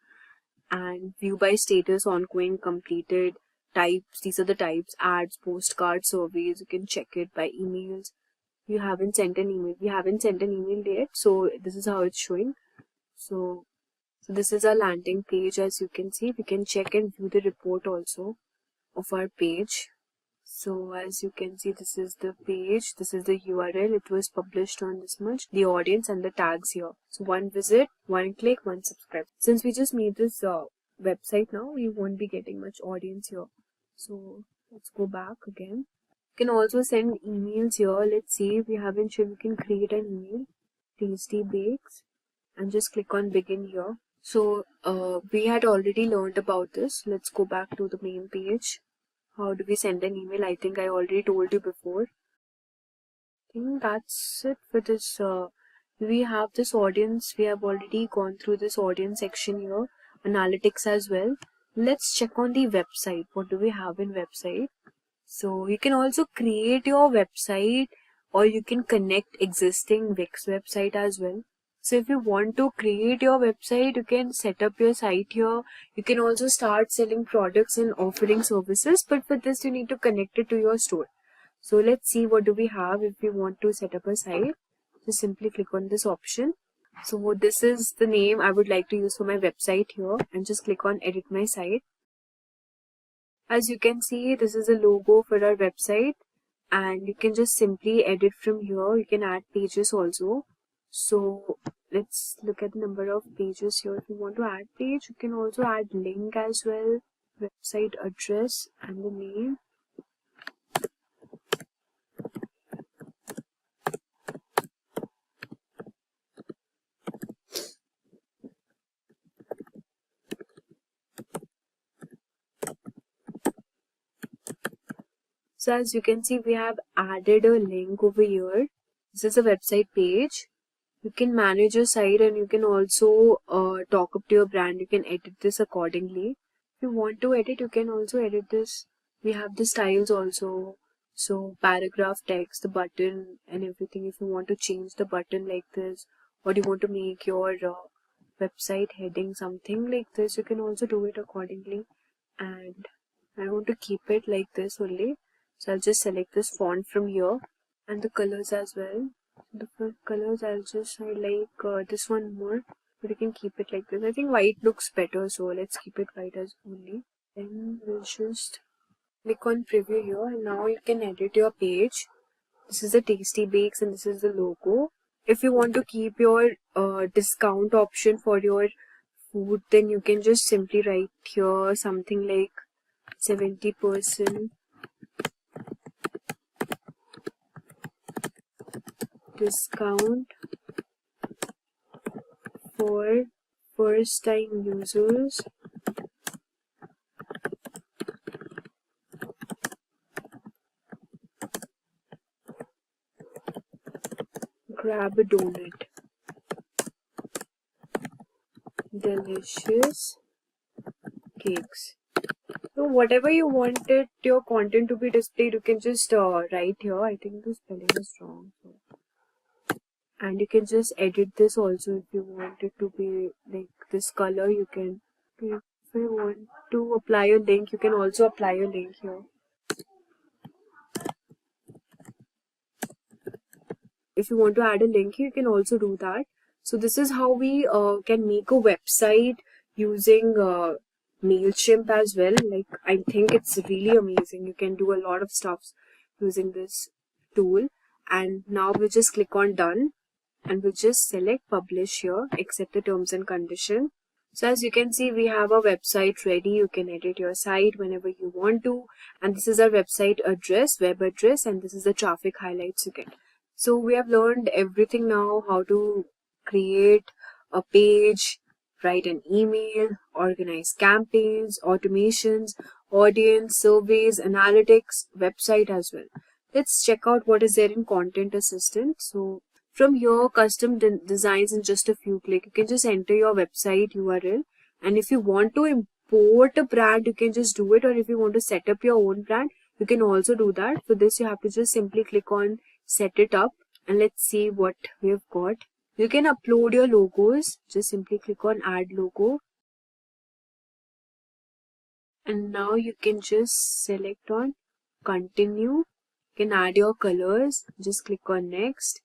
And view by status, ongoing, completed, types. These are the types: ads, postcards, surveys. You can check it by emails. You haven't sent an email. We haven't sent an email yet, so this is how it's showing. So this is our landing page. As you can see, we can check and view the report also of our page. So as you can see, this is the page, this is the URL, it was published on this much, the audience and the tags here. So 1 visit, 1 click, 1 subscribe. Since we just made this website now, we won't be getting much audience here. So let's go back again. You can also send emails here. Let's see if we haven't sure we can create an email. Tasty Bakes, and just click on begin here. So we had already learned about this. Let's go back to the main page. How do we send an email? I think I already told you before. I think that's it for this. We have this audience. We have already gone through this audience section here. Analytics as well. Let's check on the website. What do we have in website? So you can also create your website or you can connect existing Wix website as well. So if you want to create your website, you can set up your site here. You can also start selling products and offering services, but for this you need to connect it to your store. So let's see what do we have if we want to set up a site. Just simply click on this option. So this is the name I would like to use for my website here, and just click on edit my site. As you can see, this is a logo for our website, and you can just simply edit from here. You can add pages also. So let's look at the number of pages here. If you want to add page, you can also add link as well, website address and the name. So as you can see, we have added a link over here. This is a website page. You can manage your site, and you can also talk up to your brand. You can edit this accordingly. If you want to edit, you can also edit this. We have the styles also. So paragraph text, the button and everything. If you want to change the button like this, or you want to make your website heading something like this, you can also do it accordingly. And I want to keep it like this only. So I'll just select this font from here, and the colors as well. The colors I'll just like this one more, but you can keep it like this. I think white looks better, so let's keep it white as only. Then we'll just click on preview here, and now you can edit your page. This is the tasty bakes, and this is the logo. If you want to keep your discount option for your food, then you can just simply write here something like 70% discount for first time users. Grab a donut. Delicious cakes. So whatever you wanted your content to be displayed, you can just write here. I think the spelling is wrong. So. And you can just edit this also if you want it to be like this color. You can, if you want to apply a link, you can also apply a link here. If you want to add a link, you can also do that. So this is how we can make a website using MailChimp as well. Like, I think it's really amazing. You can do a lot of stuff using this tool. And now we'll just click on done, and we'll just select publish here, accept the terms and condition. So as you can see, we have our website ready. You can edit your site whenever you want to. And this is our website address, web address, and this is the traffic highlights you get. So we have learned everything now, how to create a page, write an email, organize campaigns, automations, audience, surveys, analytics, website as well. Let's check out what is there in Content Assistant. So from here, custom designs in just a few clicks. You can just enter your website URL, and if you want to import a brand, you can just do it, or if you want to set up your own brand, you can also do that. For this, you have to just simply click on set it up, and let's see what we've got. You can upload your logos. Just simply click on add logo, and now you can just select on continue. You can add your colors. Just click on next.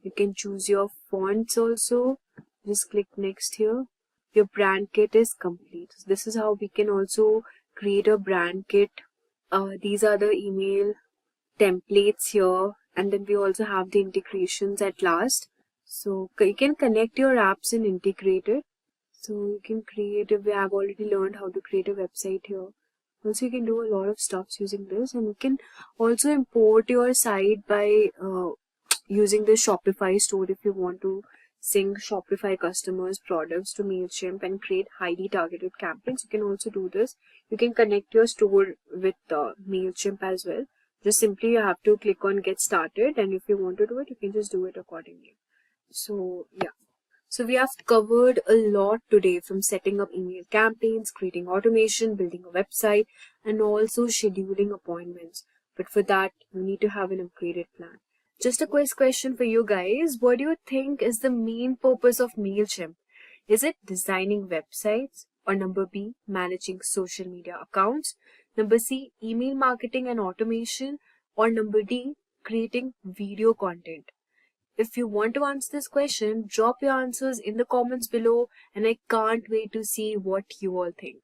You can choose your fonts also. Just click next here. Your brand kit is complete. So this is how we can also create a brand kit. These are the email templates here, and then we also have the integrations at last. So you can connect your apps and integrate it. So you can create, we have already learned how to create a website here. Also, you can do a lot of stuff using this, and you can also import your site by using the Shopify store if you want to sync Shopify customers' products to MailChimp and create highly targeted campaigns. You can also do this. You can connect your store with MailChimp as well. Just simply you have to click on get started, and if you want to do it, you can just do it accordingly. So yeah. So we have covered a lot today, from setting up email campaigns, creating automation, building a website, and also scheduling appointments. But for that, you need to have an upgraded plan. Just a quick question for you guys. What do you think is the main purpose of MailChimp? Is it designing websites? Or number B, managing social media accounts? Number C, email marketing and automation? Or number D, creating video content? If you want to answer this question, drop your answers in the comments below, and I can't wait to see what you all think.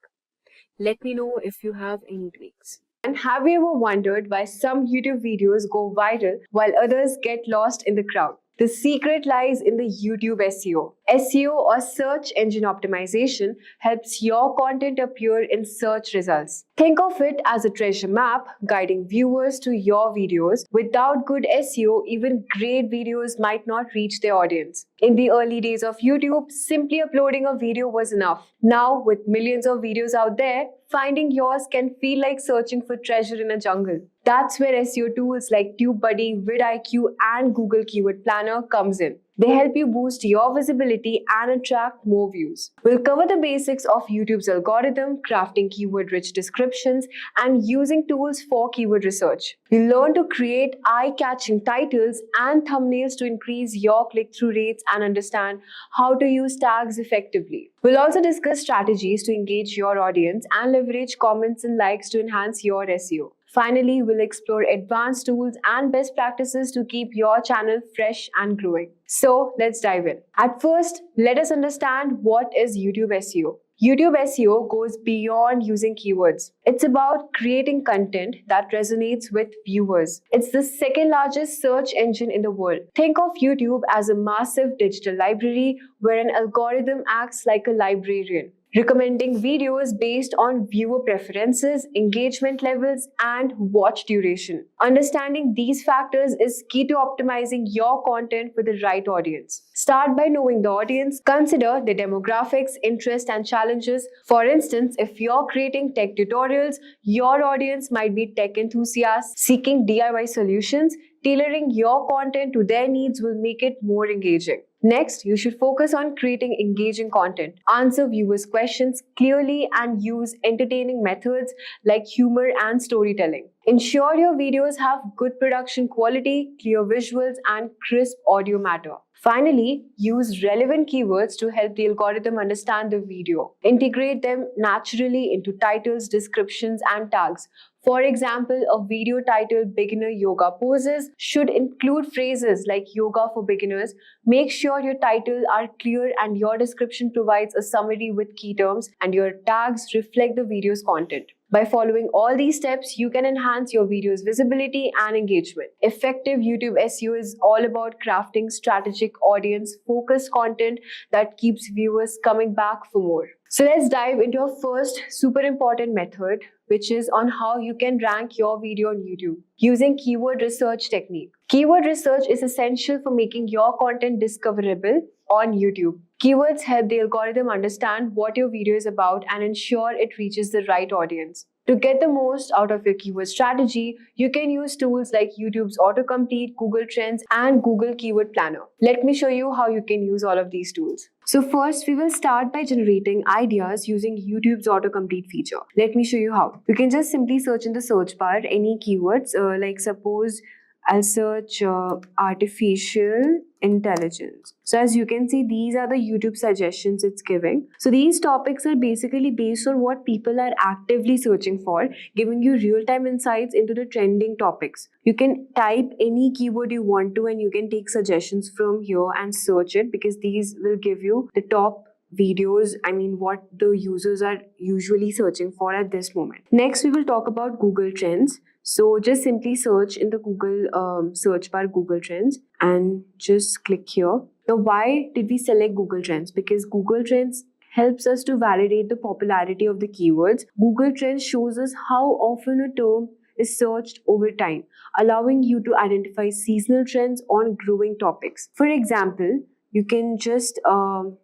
Let me know if you have any tweaks. And have you ever wondered why some YouTube videos go viral while others get lost in the crowd? The secret lies in the YouTube SEO. SEO or search engine optimization helps your content appear in search results. Think of it as a treasure map guiding viewers to your videos. Without good SEO, even great videos might not reach their audience. In the early days of YouTube, simply uploading a video was enough. Now, with millions of videos out there, finding yours can feel like searching for treasure in a jungle. That's where SEO tools like TubeBuddy, vidIQ, and Google Keyword Planner comes in. They help you boost your visibility and attract more views. We'll cover the basics of YouTube's algorithm, crafting keyword-rich descriptions, and using tools for keyword research. You'll learn to create eye-catching titles and thumbnails to increase your click-through rates and understand how to use tags effectively. We'll also discuss strategies to engage your audience and leverage comments and likes to enhance your SEO. Finally, we'll explore advanced tools and best practices to keep your channel fresh and growing. So let's dive in. At first, let us understand what is YouTube SEO. YouTube SEO goes beyond using keywords. It's about creating content that resonates with viewers. It's the second largest search engine in the world. Think of YouTube as a massive digital library where an algorithm acts like a librarian, recommending videos based on viewer preferences, engagement levels, and watch duration. Understanding these factors is key to optimizing your content for the right audience. Start by knowing the audience. Consider the demographics, interests, and challenges. For instance, if you're creating tech tutorials, your audience might be tech enthusiasts seeking DIY solutions. Tailoring your content to their needs will make it more engaging. Next, you should focus on creating engaging content. Answer viewers' questions clearly and use entertaining methods like humor and storytelling. Ensure your videos have good production quality, clear visuals, and crisp audio matter. Finally, use relevant keywords to help the algorithm understand the video. Integrate them naturally into titles, descriptions, and tags. For example, a video titled Beginner Yoga Poses should include phrases like yoga for beginners. Make sure your titles are clear and your description provides a summary with key terms and your tags reflect the video's content. By following all these steps, you can enhance your video's visibility and engagement. Effective YouTube SEO is all about crafting strategic, audience-focused content that keeps viewers coming back for more. So let's dive into our first super important method, which is on how you can rank your video on YouTube using keyword research technique. Keyword research is essential for making your content discoverable on YouTube. Keywords help the algorithm understand what your video is about and ensure it reaches the right audience. To get the most out of your keyword strategy, you can use tools like YouTube's autocomplete, Google Trends, and Google Keyword Planner. Let me show you how you can use all of these tools. So first, we will start by generating ideas using YouTube's autocomplete feature. Let me show you how. You can just simply search in the search bar any keywords, like suppose I'll search artificial intelligence. So as you can see, these are the YouTube suggestions it's giving. So these topics are basically based on what people are actively searching for, giving you real-time insights into the trending topics. You can type any keyword you want to and you can take suggestions from here and search it, because these will give you the top videos, what the users are usually searching for at this moment. Next, we will talk about Google Trends. So just simply search in the Google search bar Google Trends and just click here. Now, why did we select Google Trends? Because Google Trends helps us to validate the popularity of the keywords. Google Trends shows us how often a term is searched over time, allowing you to identify seasonal trends on growing topics. For example, you can just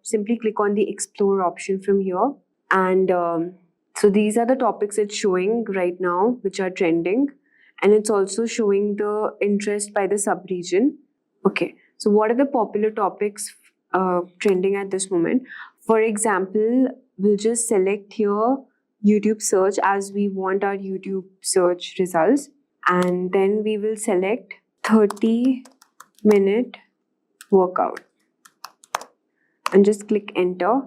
simply click on the Explore option from here, and so these are the topics it's showing right now which are trending, and it's also showing the interest by the sub-region. Okay, so what are the popular topics trending at this moment? For example, we'll just select here YouTube search as we want our YouTube search results, and then we will select 30 minute workout and just click enter.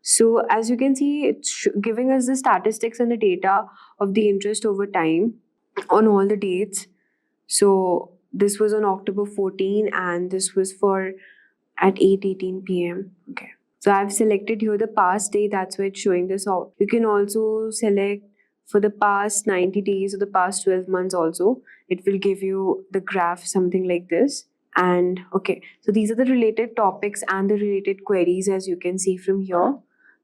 So as you can see, it's giving us the statistics and the data of the interest over time on all the dates. So this was on October 14 and this was for at 8:18 p.m. Okay. So I've selected here the past day, that's why it's showing this out. You can also select for the past 90 days or the past 12 months also. It will give you the graph, something like this. And okay, so these are the related topics and the related queries, as you can see from here.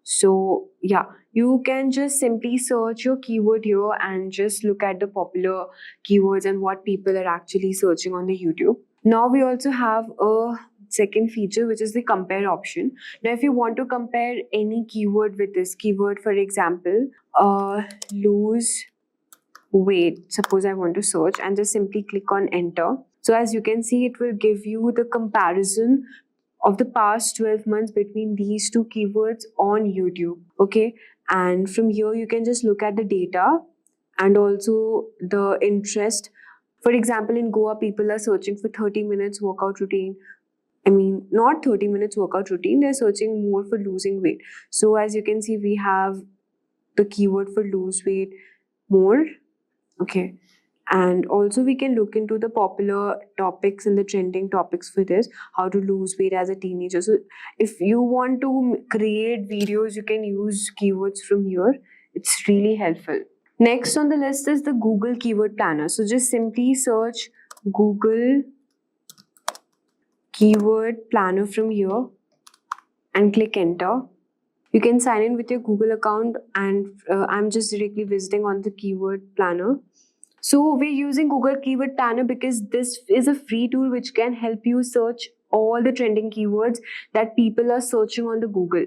So yeah, you can just simply search your keyword here and just look at the popular keywords and what people are actually searching on the YouTube. Now we also have a second feature, which is the compare option. Now if you want to compare any keyword with this keyword, for example, lose weight, suppose I want to search, and just simply click on enter. So as you can see, it will give you the comparison of the past 12 months between these two keywords on YouTube. Okay, and from here you can just look at the data and also the interest. For example, in Goa, people are searching for 30 minutes workout routine. I mean, not 30 minutes workout routine, they're searching more for losing weight. So as you can see, we have the keyword for lose weight more. Okay. And also we can look into the popular topics and the trending topics for this, how to lose weight as a teenager. So if you want to create videos, you can use keywords from here. It's really helpful. Next on the list is the Google Keyword Planner. So just simply search Google Keyword Planner from here and click enter. You can sign in with your Google account, and I'm just directly visiting on the Keyword Planner. So we're using Google Keyword Planner because this is a free tool which can help you search all the trending keywords that people are searching on the Google.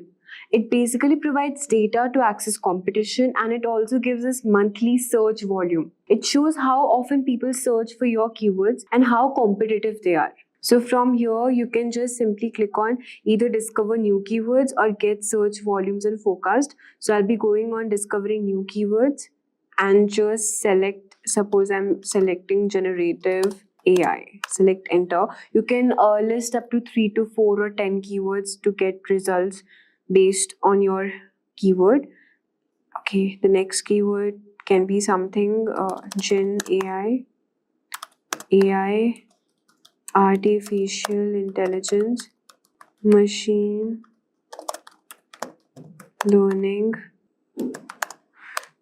It basically provides data to access competition, and it also gives us monthly search volume. It shows how often people search for your keywords and how competitive they are. So from here, you can just simply click on either discover new keywords or get search volumes and forecast. So I'll be going on discovering new keywords and just select, suppose I'm selecting generative AI, select enter. You can list up to 3 to 4 or 10 keywords to get results based on your keyword. Okay, the next keyword can be something Gen AI, artificial intelligence, machine learning.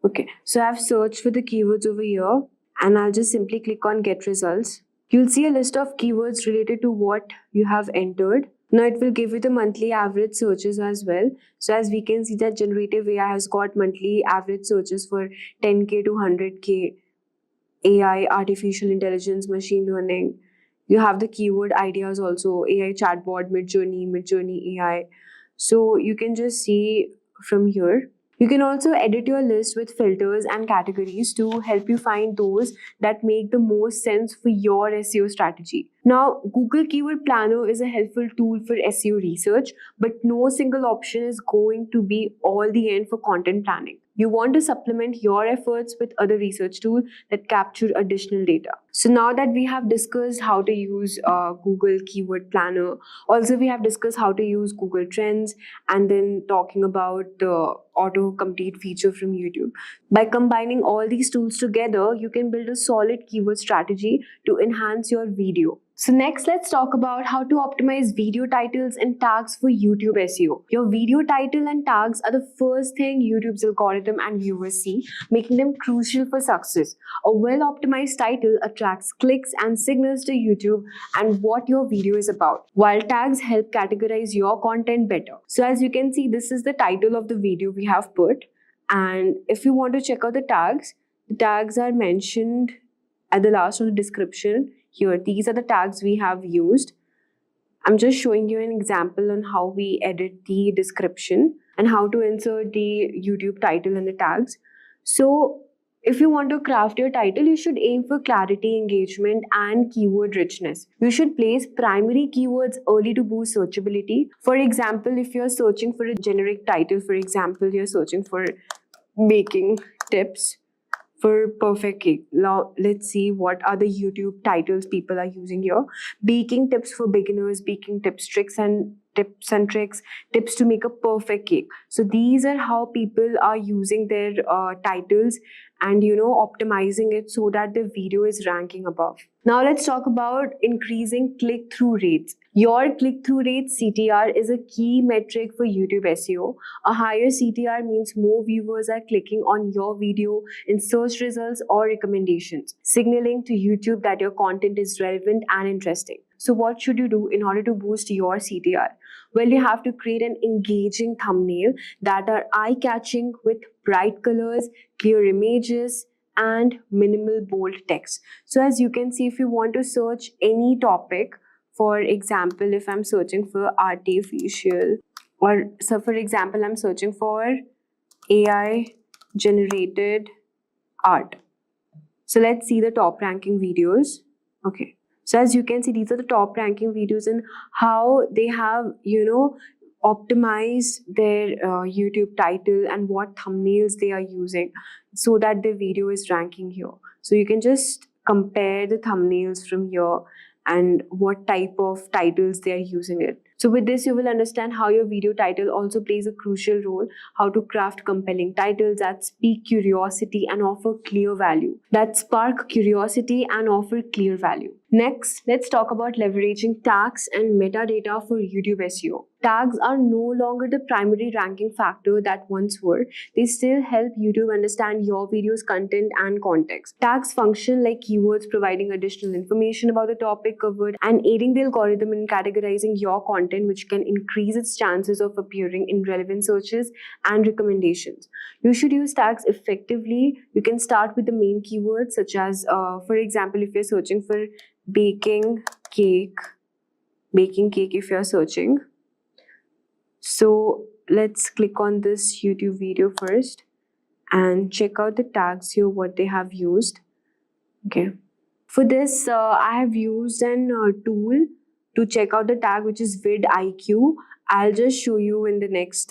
Okay, so I've searched for the keywords over here and I'll just simply click on get results. You'll see a list of keywords related to what you have entered. Now it will give you the monthly average searches as well. So as we can see that generative AI has got monthly average searches for 10K to 100K, AI, artificial intelligence, machine learning. You have the keyword ideas also, AI chatbot, Midjourney AI. So you can just see from here. You can also edit your list with filters and categories to help you find those that make the most sense for your SEO strategy. Now, Google Keyword Planner is a helpful tool for SEO research, but no single option is going to be all the end for content planning. You want to supplement your efforts with other research tools that capture additional data. So now that we have discussed how to use Google Keyword Planner, also we have discussed how to use Google Trends, and then talking about the auto-complete feature from YouTube. By combining all these tools together, you can build a solid keyword strategy to enhance your video. So next, let's talk about how to optimize video titles and tags for YouTube SEO. Your video title and tags are the first thing YouTube's algorithm and viewers see, making them crucial for success. A well-optimized title attracts clicks and signals to YouTube and what your video is about, while tags help categorize your content better. So as you can see, this is the title of the video we have put. And if you want to check out the tags are mentioned at the last of the description. Here, these are the tags we have used. I'm just showing you an example on how we edit the description and how to insert the YouTube title and the tags. So if you want to craft your title, you should aim for clarity, engagement, and keyword richness. You should place primary keywords early to boost searchability. For example, if you're searching for a generic title, for example, you're searching for baking tips, for perfect cake. Now let's see what other YouTube titles people are using here. Baking tips for beginners, baking tips, tricks and tricks, tips to make a perfect cake. So these are how people are using their titles and optimizing it so that the video is ranking above. Now let's talk about increasing click-through rates. Your click-through rate, CTR, is a key metric for YouTube SEO. A higher CTR means more viewers are clicking on your video in search results or recommendations, signaling to YouTube that your content is relevant and interesting. So what should you do in order to boost your CTR? Well, you have to create an engaging thumbnail that are eye-catching with bright colors, clear images, and minimal bold text. So as you can see, if you want to search any topic, for example, if I'm searching for artificial, or so for example, I'm searching for AI generated art. So let's see the top ranking videos. Okay. So as you can see, these are the top ranking videos and how they have, optimized their YouTube title and what thumbnails they are using so that the video is ranking here. So you can just compare the thumbnails from here and what type of titles they are using it. So with this, you will understand how your video title also plays a crucial role, how to craft compelling titles that speak curiosity and offer clear value, that spark curiosity and offer clear value. Next, let's talk about leveraging tags and metadata for YouTube SEO. Tags are no longer the primary ranking factor that once were. They still help YouTube understand your video's content and context. Tags function like keywords, providing additional information about the topic covered and aiding the algorithm in categorizing your content, which can increase its chances of appearing in relevant searches and recommendations. You should use tags effectively. You can start with the main keywords such as, for example, if you're searching for baking cake if you're searching. So let's click on this YouTube video first and check out the tags here, what they have used. Okay. For this, I have used an tool to check out the tag, which is vidIQ. I'll just show you in the next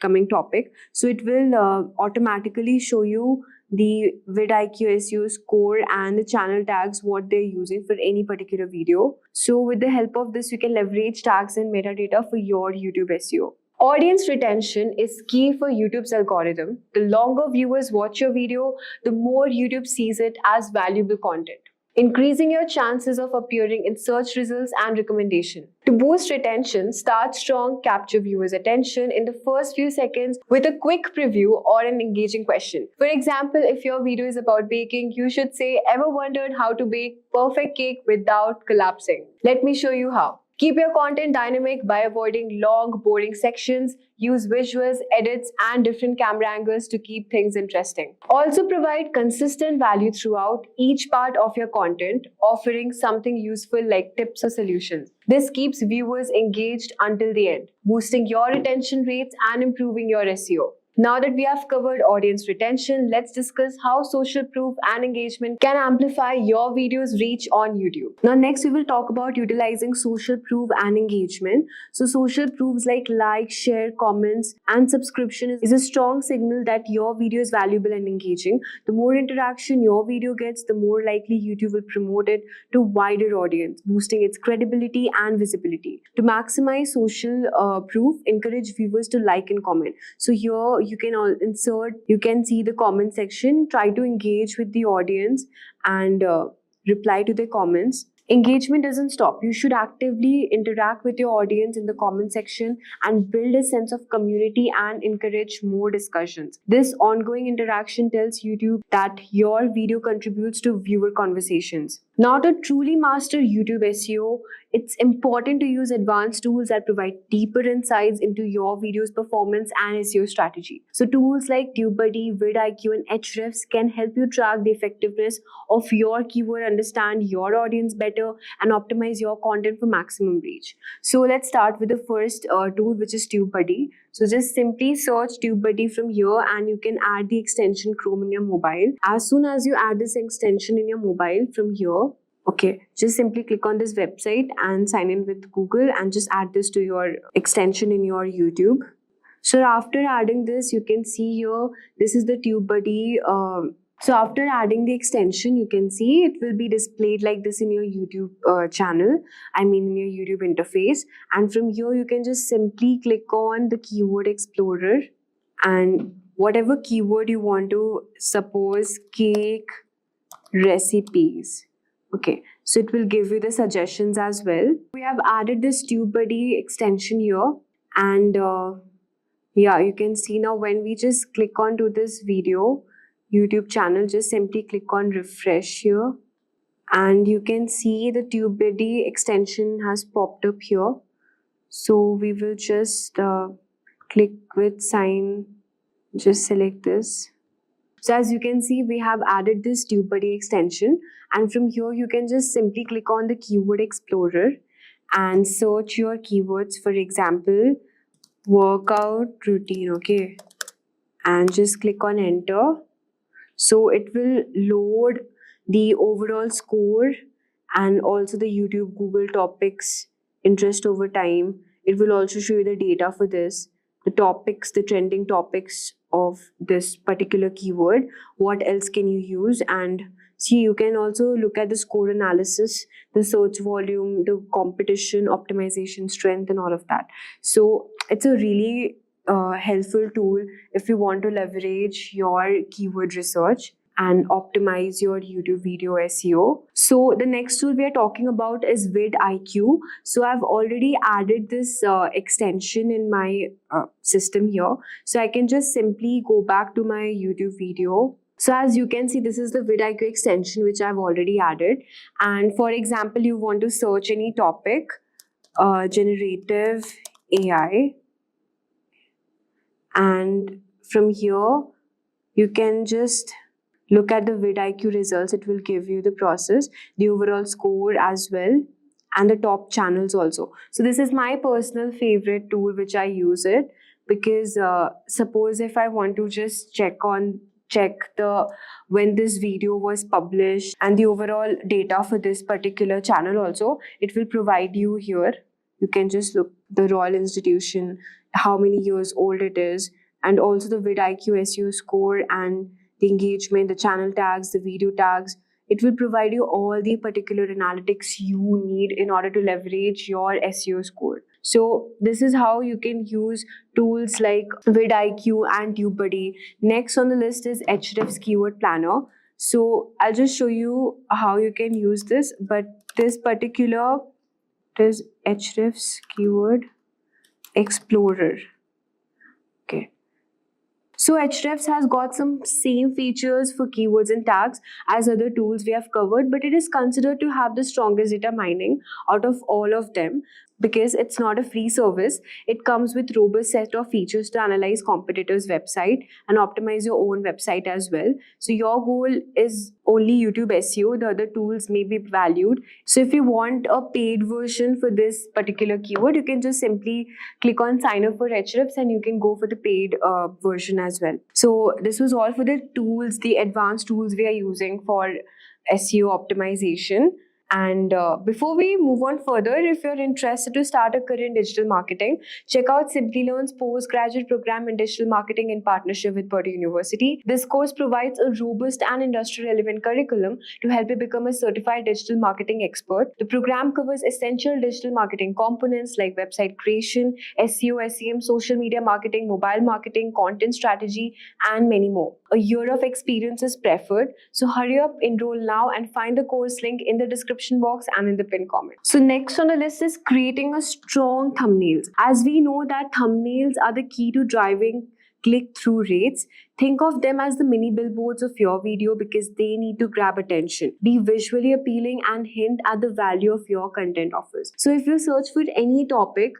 coming topic. So it will automatically show you the vidIQ SEO score and the channel tags, what they're using for any particular video. So with the help of this, you can leverage tags and metadata for your YouTube SEO. Audience retention is key for YouTube's algorithm. The longer viewers watch your video, the more YouTube sees it as valuable content, increasing your chances of appearing in search results and recommendation. To boost retention, start strong, capture viewers' attention in the first few seconds with a quick preview or an engaging question. For example, if your video is about baking, you should say, "Ever wondered how to bake perfect cake without collapsing? Let me show you how." Keep your content dynamic by avoiding long, boring sections. Use visuals, edits, and different camera angles to keep things interesting. Also provide consistent value throughout each part of your content, offering something useful like tips or solutions. This keeps viewers engaged until the end, boosting your retention rates and improving your SEO. Now that we have covered audience retention, let's discuss how social proof and engagement can amplify your video's reach on YouTube. Now next we will talk about utilizing social proof and engagement. So social proofs like share, comments and subscription is a strong signal that your video is valuable and engaging. The more interaction your video gets, the more likely YouTube will promote it to wider audience, boosting its credibility and visibility. To maximize social proof, encourage viewers to like and comment. So here you can see the comment section, try to engage with the audience and reply to their comments. Engagement doesn't stop. You should actively interact with your audience in the comment section and build a sense of community and encourage more discussions. This ongoing interaction tells YouTube that your video contributes to viewer conversations. Now, to truly master YouTube SEO, it's important to use advanced tools that provide deeper insights into your video's performance and SEO strategy. So tools like TubeBuddy, vidIQ, and Ahrefs can help you track the effectiveness of your keyword, understand your audience better, and optimize your content for maximum reach. So let's start with the first tool, which is TubeBuddy. So just simply search TubeBuddy from here and you can add the extension Chrome in your mobile. As soon as you add this extension in your mobile from here, okay, just simply click on this website and sign in with Google and just add this to your extension in your YouTube. So after adding this, you can see here, this is the TubeBuddy So after adding the extension, you can see it will be displayed like this in your YouTube channel, in your YouTube interface. And from here, you can just simply click on the keyword explorer and whatever keyword you want to, suppose cake recipes. Okay, so it will give you the suggestions as well. We have added this TubeBuddy extension here, and yeah, you can see now when we just click on to this video YouTube channel, just simply click on refresh here, and you can see the TubeBuddy extension has popped up here. So we will just click with sign, just select this. So as you can see, we have added this TubeBuddy extension, and from here you can just simply click on the keyword explorer and search your keywords. For example, workout routine, okay, and just click on enter. So it will load the overall score and also the YouTube Google topics interest over time. It will also show you the data for this, the topics, the trending topics of this particular keyword. What else can you use? And see, you can also look at the score analysis, the search volume, the competition, optimization, strength, and all of that. So it's a really helpful tool if you want to leverage your keyword research and optimize your YouTube video SEO. So the next tool we are talking about is vidIQ. So I've already added this extension in my system here. So I can just simply go back to my YouTube video. So as you can see, this is the vidIQ extension which I've already added. And for example, you want to search any topic, generative AI. And from here, you can just look at the vidIQ results. It will give you the process, the overall score as well, and the top channels also. So this is my personal favorite tool which I use it because suppose if I want to just check the when this video was published and the overall data for this particular channel also, it will provide you here. You can just look the Royal Institution, how many years old it is, and also the vidIQ SEO score and the engagement, the channel tags, the video tags. It will provide you all the particular analytics you need in order to leverage your SEO score. So this is how you can use tools like vidIQ and TubeBuddy. Next on the list is Ahrefs Keyword Planner. So I'll just show you how you can use this, but this particular is Ahrefs Keyword Explorer. Okay. So Ahrefs has got some same features for keywords and tags as other tools we have covered, but it is considered to have the strongest data mining out of all of them because it's not a free service. It comes with robust set of features to analyze competitors' website and optimize your own website as well. So your goal is only YouTube SEO. The other tools may be valued. So if you want a paid version for this particular keyword, you can just simply click on sign up for Ahrefs and you can go for the paid version as well. So this was all for the tools, the advanced tools we are using for SEO optimization. And before we move on further, if you're interested to start a career in digital marketing, check out Simplilearn's postgraduate program in digital marketing in partnership with Purdue University. This course provides a robust and industry-relevant curriculum to help you become a certified digital marketing expert. The program covers essential digital marketing components like website creation, SEO, SEM, social media marketing, mobile marketing, content strategy, and many more. A year of experience is preferred, so hurry up, enroll now, and find the course link in the description box and in the pinned comment. So next on the list is creating a strong thumbnails. As we know that thumbnails are the key to driving click-through rates, think of them as the mini billboards of your video because they need to grab attention, be visually appealing, and hint at the value of your content offers. So if you search for any topic,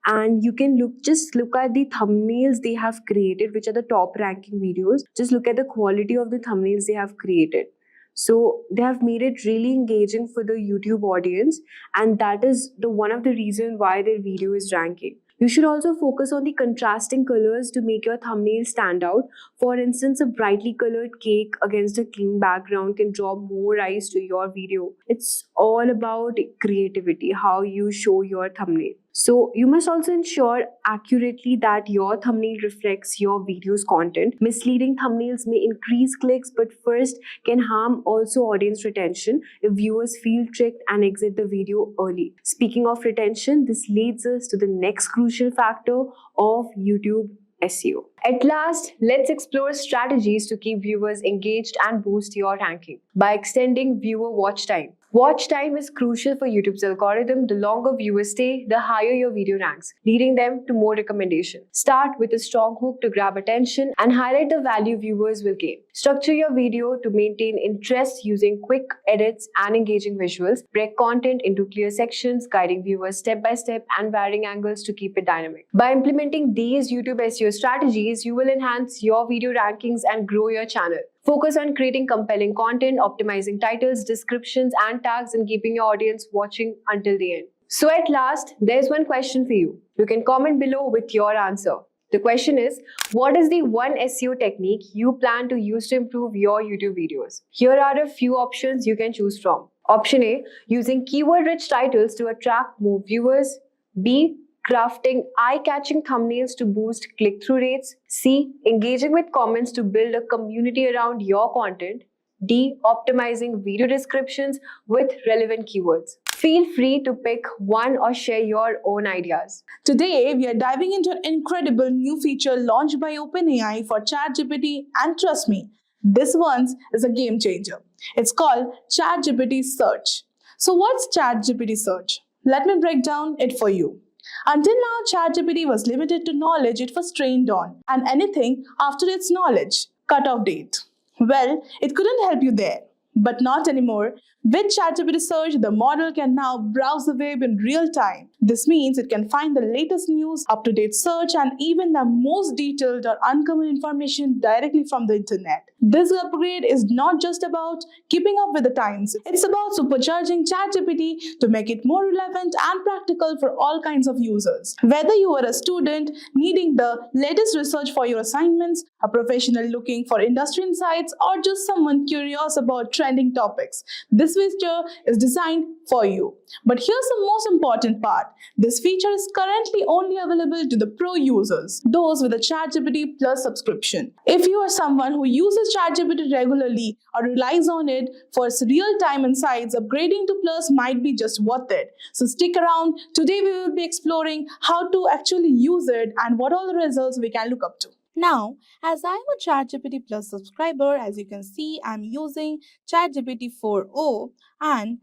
and you can just look at the thumbnails they have created, which are the top ranking videos. Just look at the quality of the thumbnails they have created. So they have made it really engaging for the YouTube audience, and that is one of the reasons why their video is ranking. You should also focus on the contrasting colors to make your thumbnail stand out. For instance, a brightly colored cake against a clean background can draw more eyes to your video. It's all about creativity, how you show your thumbnail. So you must also ensure accurately that your thumbnail reflects your video's content. Misleading thumbnails may increase clicks, but first can harm also audience retention if viewers feel tricked and exit the video early. Speaking of retention, this leads us to the next crucial factor of YouTube SEO. At last, let's explore strategies to keep viewers engaged and boost your ranking by extending viewer watch time. Watch time is crucial for YouTube's algorithm. The longer viewers stay, the higher your video ranks, leading them to more recommendations. Start with a strong hook to grab attention and highlight the value viewers will gain. Structure your video to maintain interest using quick edits and engaging visuals. Break content into clear sections, guiding viewers step by step and varying angles to keep it dynamic. By implementing these YouTube SEO strategies, you will enhance your video rankings and grow your channel. Focus on creating compelling content, optimizing titles, descriptions, and tags, and keeping your audience watching until the end. So at last, there's one question for you. You can comment below with your answer. The question is, what is the one SEO technique you plan to use to improve your YouTube videos? Here are a few options you can choose from. Option A, using keyword-rich titles to attract more viewers. B, crafting eye-catching thumbnails to boost click-through rates. C, engaging with comments to build a community around your content. D, optimizing video descriptions with relevant keywords. Feel free to pick one or share your own ideas. Today, we are diving into an incredible new feature launched by OpenAI for ChatGPT, and trust me, this one is a game changer. It's called ChatGPT Search. So what's ChatGPT Search? Let me break down it for you. Until now, ChatGPT was limited to knowledge it was trained on, and anything after its knowledge, cut-off date. Well, it couldn't help you there, but not anymore. With ChatGPT Search, the model can now browse the web in real time. This means it can find the latest news, up-to-date search, and even the most detailed or uncommon information directly from the internet. This upgrade is not just about keeping up with the times. It's about supercharging ChatGPT to make it more relevant and practical for all kinds of users. Whether you are a student needing the latest research for your assignments, a professional looking for industry insights, or just someone curious about trending topics, this feature is designed for you. But here's the most important part. This feature is currently only available to the pro users, those with a ChatGPT Plus subscription. If you are someone who uses ChatGPT regularly or relies on it for its real-time insights, upgrading to Plus might be just worth it. So stick around. Today we will be exploring how to actually use it and what all the results we can look up to. Now, as I'm a ChatGPT Plus subscriber, as you can see, I'm using ChatGPT 4.0, and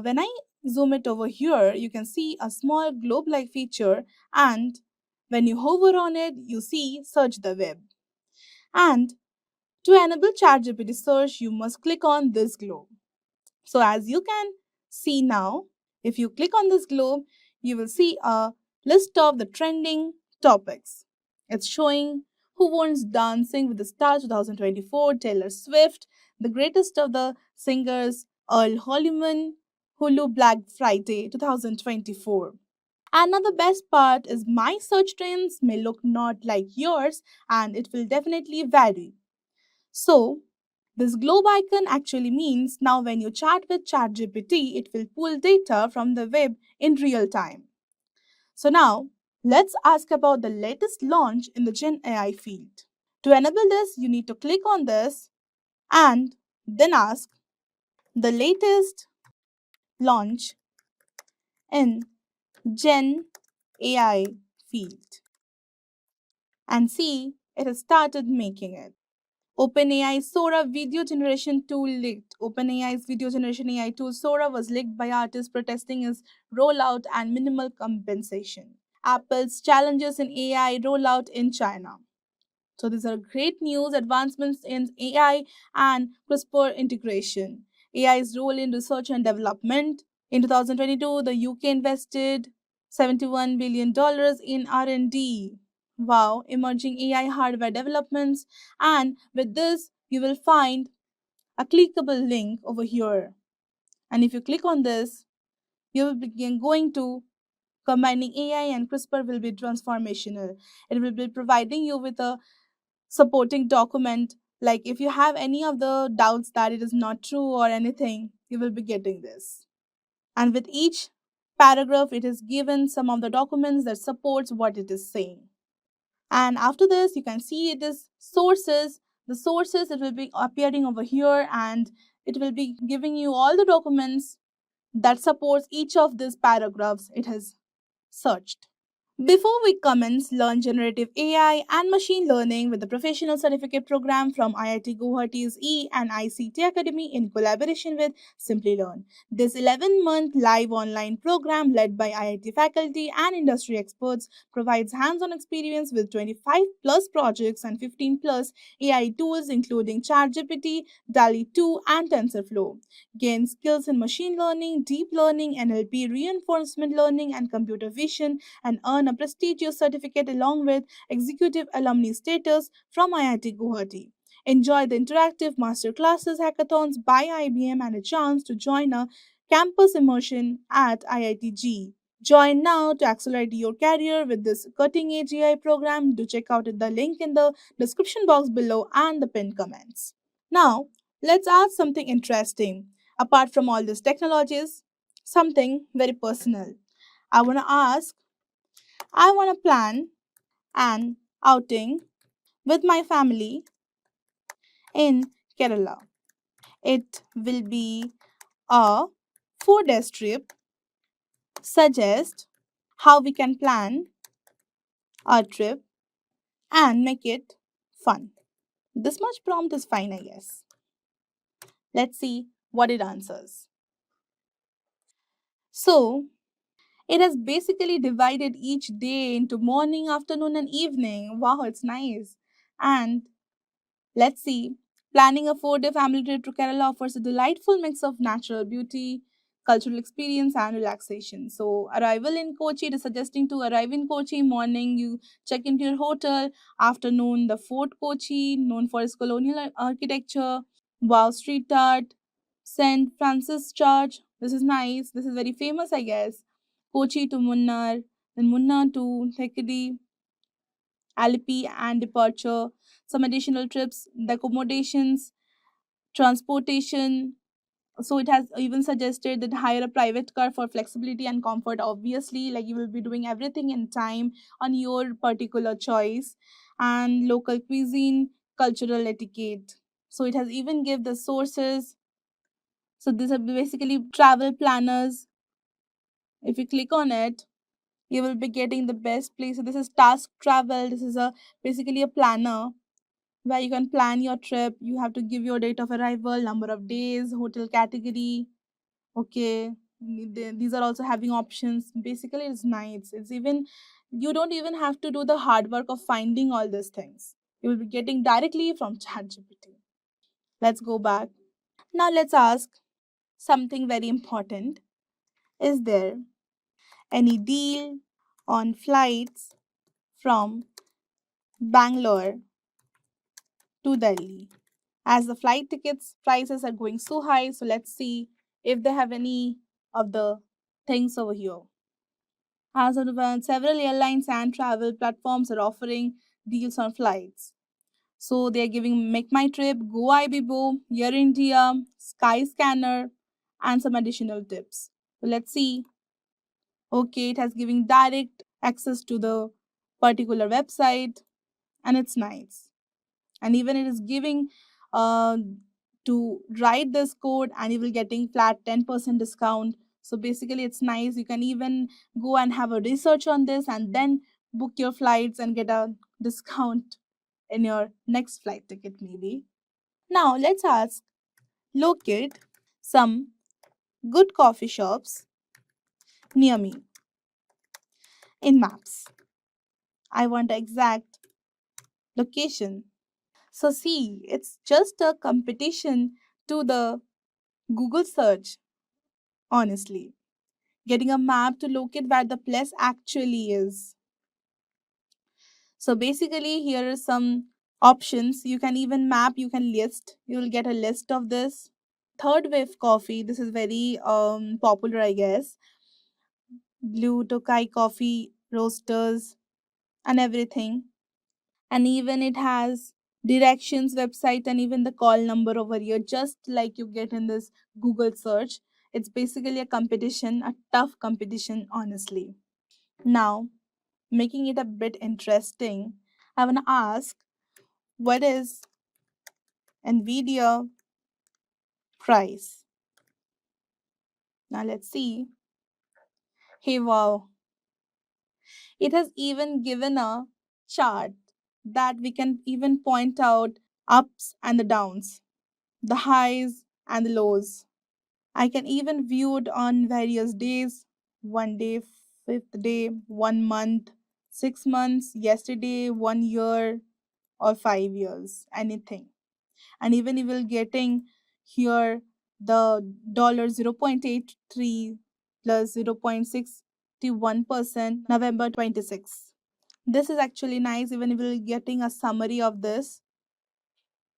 when I zoom it over here, you can see a small globe-like feature, and when you hover on it, you see Search the Web. And to enable ChatGPT search, you must click on this globe. So as you can see now, if you click on this globe, you will see a list of the trending topics. It's showing Who Wants Dancing with the Stars 2024, Taylor Swift, the greatest of the singers, Earl Holliman, Hulu Black Friday 2024. Another best part is my search trends may look not like yours, and it will definitely vary. So, this globe icon actually means now when you chat with ChatGPT, it will pull data from the web in real time. So now, let's ask about the latest launch in the Gen AI field. To enable this, you need to click on this and then ask the latest launch in Gen AI field and see it has started making it. OpenAI's Sora video generation tool leaked. OpenAI's video generation AI tool Sora was leaked by artists protesting its rollout and minimal compensation. Apple's challenges in AI rollout in China. So these are great news, advancements in AI and CRISPR integration. AI's role in research and development. In 2022, the UK invested $71 billion in R&D. Wow, emerging AI hardware developments. And with this, you will find a clickable link over here. And if you click on this, you will begin going to combining AI and CRISPR will be transformational. It will be providing you with a supporting document. Like if you have any of the doubts that it is not true or anything, you will be getting this. And with each paragraph it is given some of the documents that supports what it is saying. And after this, you can see it is sources. The sources, it will be appearing over here, and it will be giving you all the documents that supports each of these paragraphs it has searched. Before we commence, learn generative AI and machine learning with the professional certificate program from IIT Guwahati's E and ICT Academy in collaboration with Simplilearn. This 11-month live online program led by IIT faculty and industry experts provides hands-on experience with 25 plus projects and 15 plus AI tools including ChatGPT, DALI 2 and TensorFlow. Gain skills in machine learning, deep learning, NLP, reinforcement learning and computer vision, and earn a prestigious certificate along with executive alumni status from IIT Guwahati. Enjoy the interactive master classes, hackathons by IBM, and a chance to join a campus immersion at IITG. Join now to accelerate your career with this cutting edge AI program. Do check out the link in the description box below and the pinned comments. Now, let's add something interesting. Apart from all these technologies, something very personal. I want to plan an outing with my family in Kerala. It will be a 4 day trip. Suggest how we can plan our trip and make it fun. This much prompt is fine, I guess. Let's see what it answers. So, it has basically divided each day into morning, afternoon, and evening. Wow, it's nice. And let's see. Planning a 4 day family trip to Kerala offers a delightful mix of natural beauty, cultural experience, and relaxation. So, arrival in Kochi, it is suggesting to arrive in Kochi morning. You check into your hotel. Afternoon, the Fort Kochi, known for its colonial architecture. Wow, street art, St. Francis Church. This is nice. This is very famous, I guess. Kochi to Munnar, then Munnar to Thekadi, Alipi, and departure. Some additional trips, the accommodations, transportation. So it has even suggested that hire a private car for flexibility and comfort. Obviously, like you will be doing everything in time on your particular choice. And local cuisine, cultural etiquette. So it has even give the sources. So these are basically travel planners. If you click on it, you will be getting the best place. So this is task travel. This is a basically a planner where you can plan your trip. You have to give your date of arrival, number of days, hotel category. Okay, these are also having options. Basically, it's nice. It's even you don't even have to do the hard work of finding all these things. You will be getting directly from ChatGPT. Let's go back. Now let's ask something very important. Is there any deal on flights from Bangalore to Delhi? As the flight tickets prices are going so high, so let's see if they have any of the things over here. As of now, several airlines and travel platforms are offering deals on flights. So they are giving Make My Trip, Go Ibibo, Air India, Skyscanner, and some additional tips. So let's see. Okay, it has giving direct access to the particular website, and it's nice. And even it is giving uh, to write this code, and you will getting flat 10% discount. So basically, it's nice. You can even go and have a research on this, and then book your flights and get a discount in your next flight ticket, maybe. Now let's ask locate some good coffee shops near me in maps. I want the exact location. So see, it's just a competition to the Google search, honestly. Getting a map to locate where the place actually is. So basically, here are some options. You can even map, you can list. You will get a list of this. Third wave coffee, this is very popular, I guess. Blue Tokai coffee roasters and everything. And even it has directions, website, and even the call number over here, just like you get in this Google search. It's basically a competition, a tough competition, honestly. Now, making it a bit interesting, I want to ask, what is NVIDIA price? Now let's see. Hey, wow. It has even given a chart that we can even point out ups and the downs, the highs and the lows. I can even view it on various days, one day, fifth day, 1 month, 6 months, yesterday, 1 year, or 5 years, anything. And even you will getting here the dollar 0.83 plus 0.61% November 26. This is actually nice. Even you will getting a summary of this.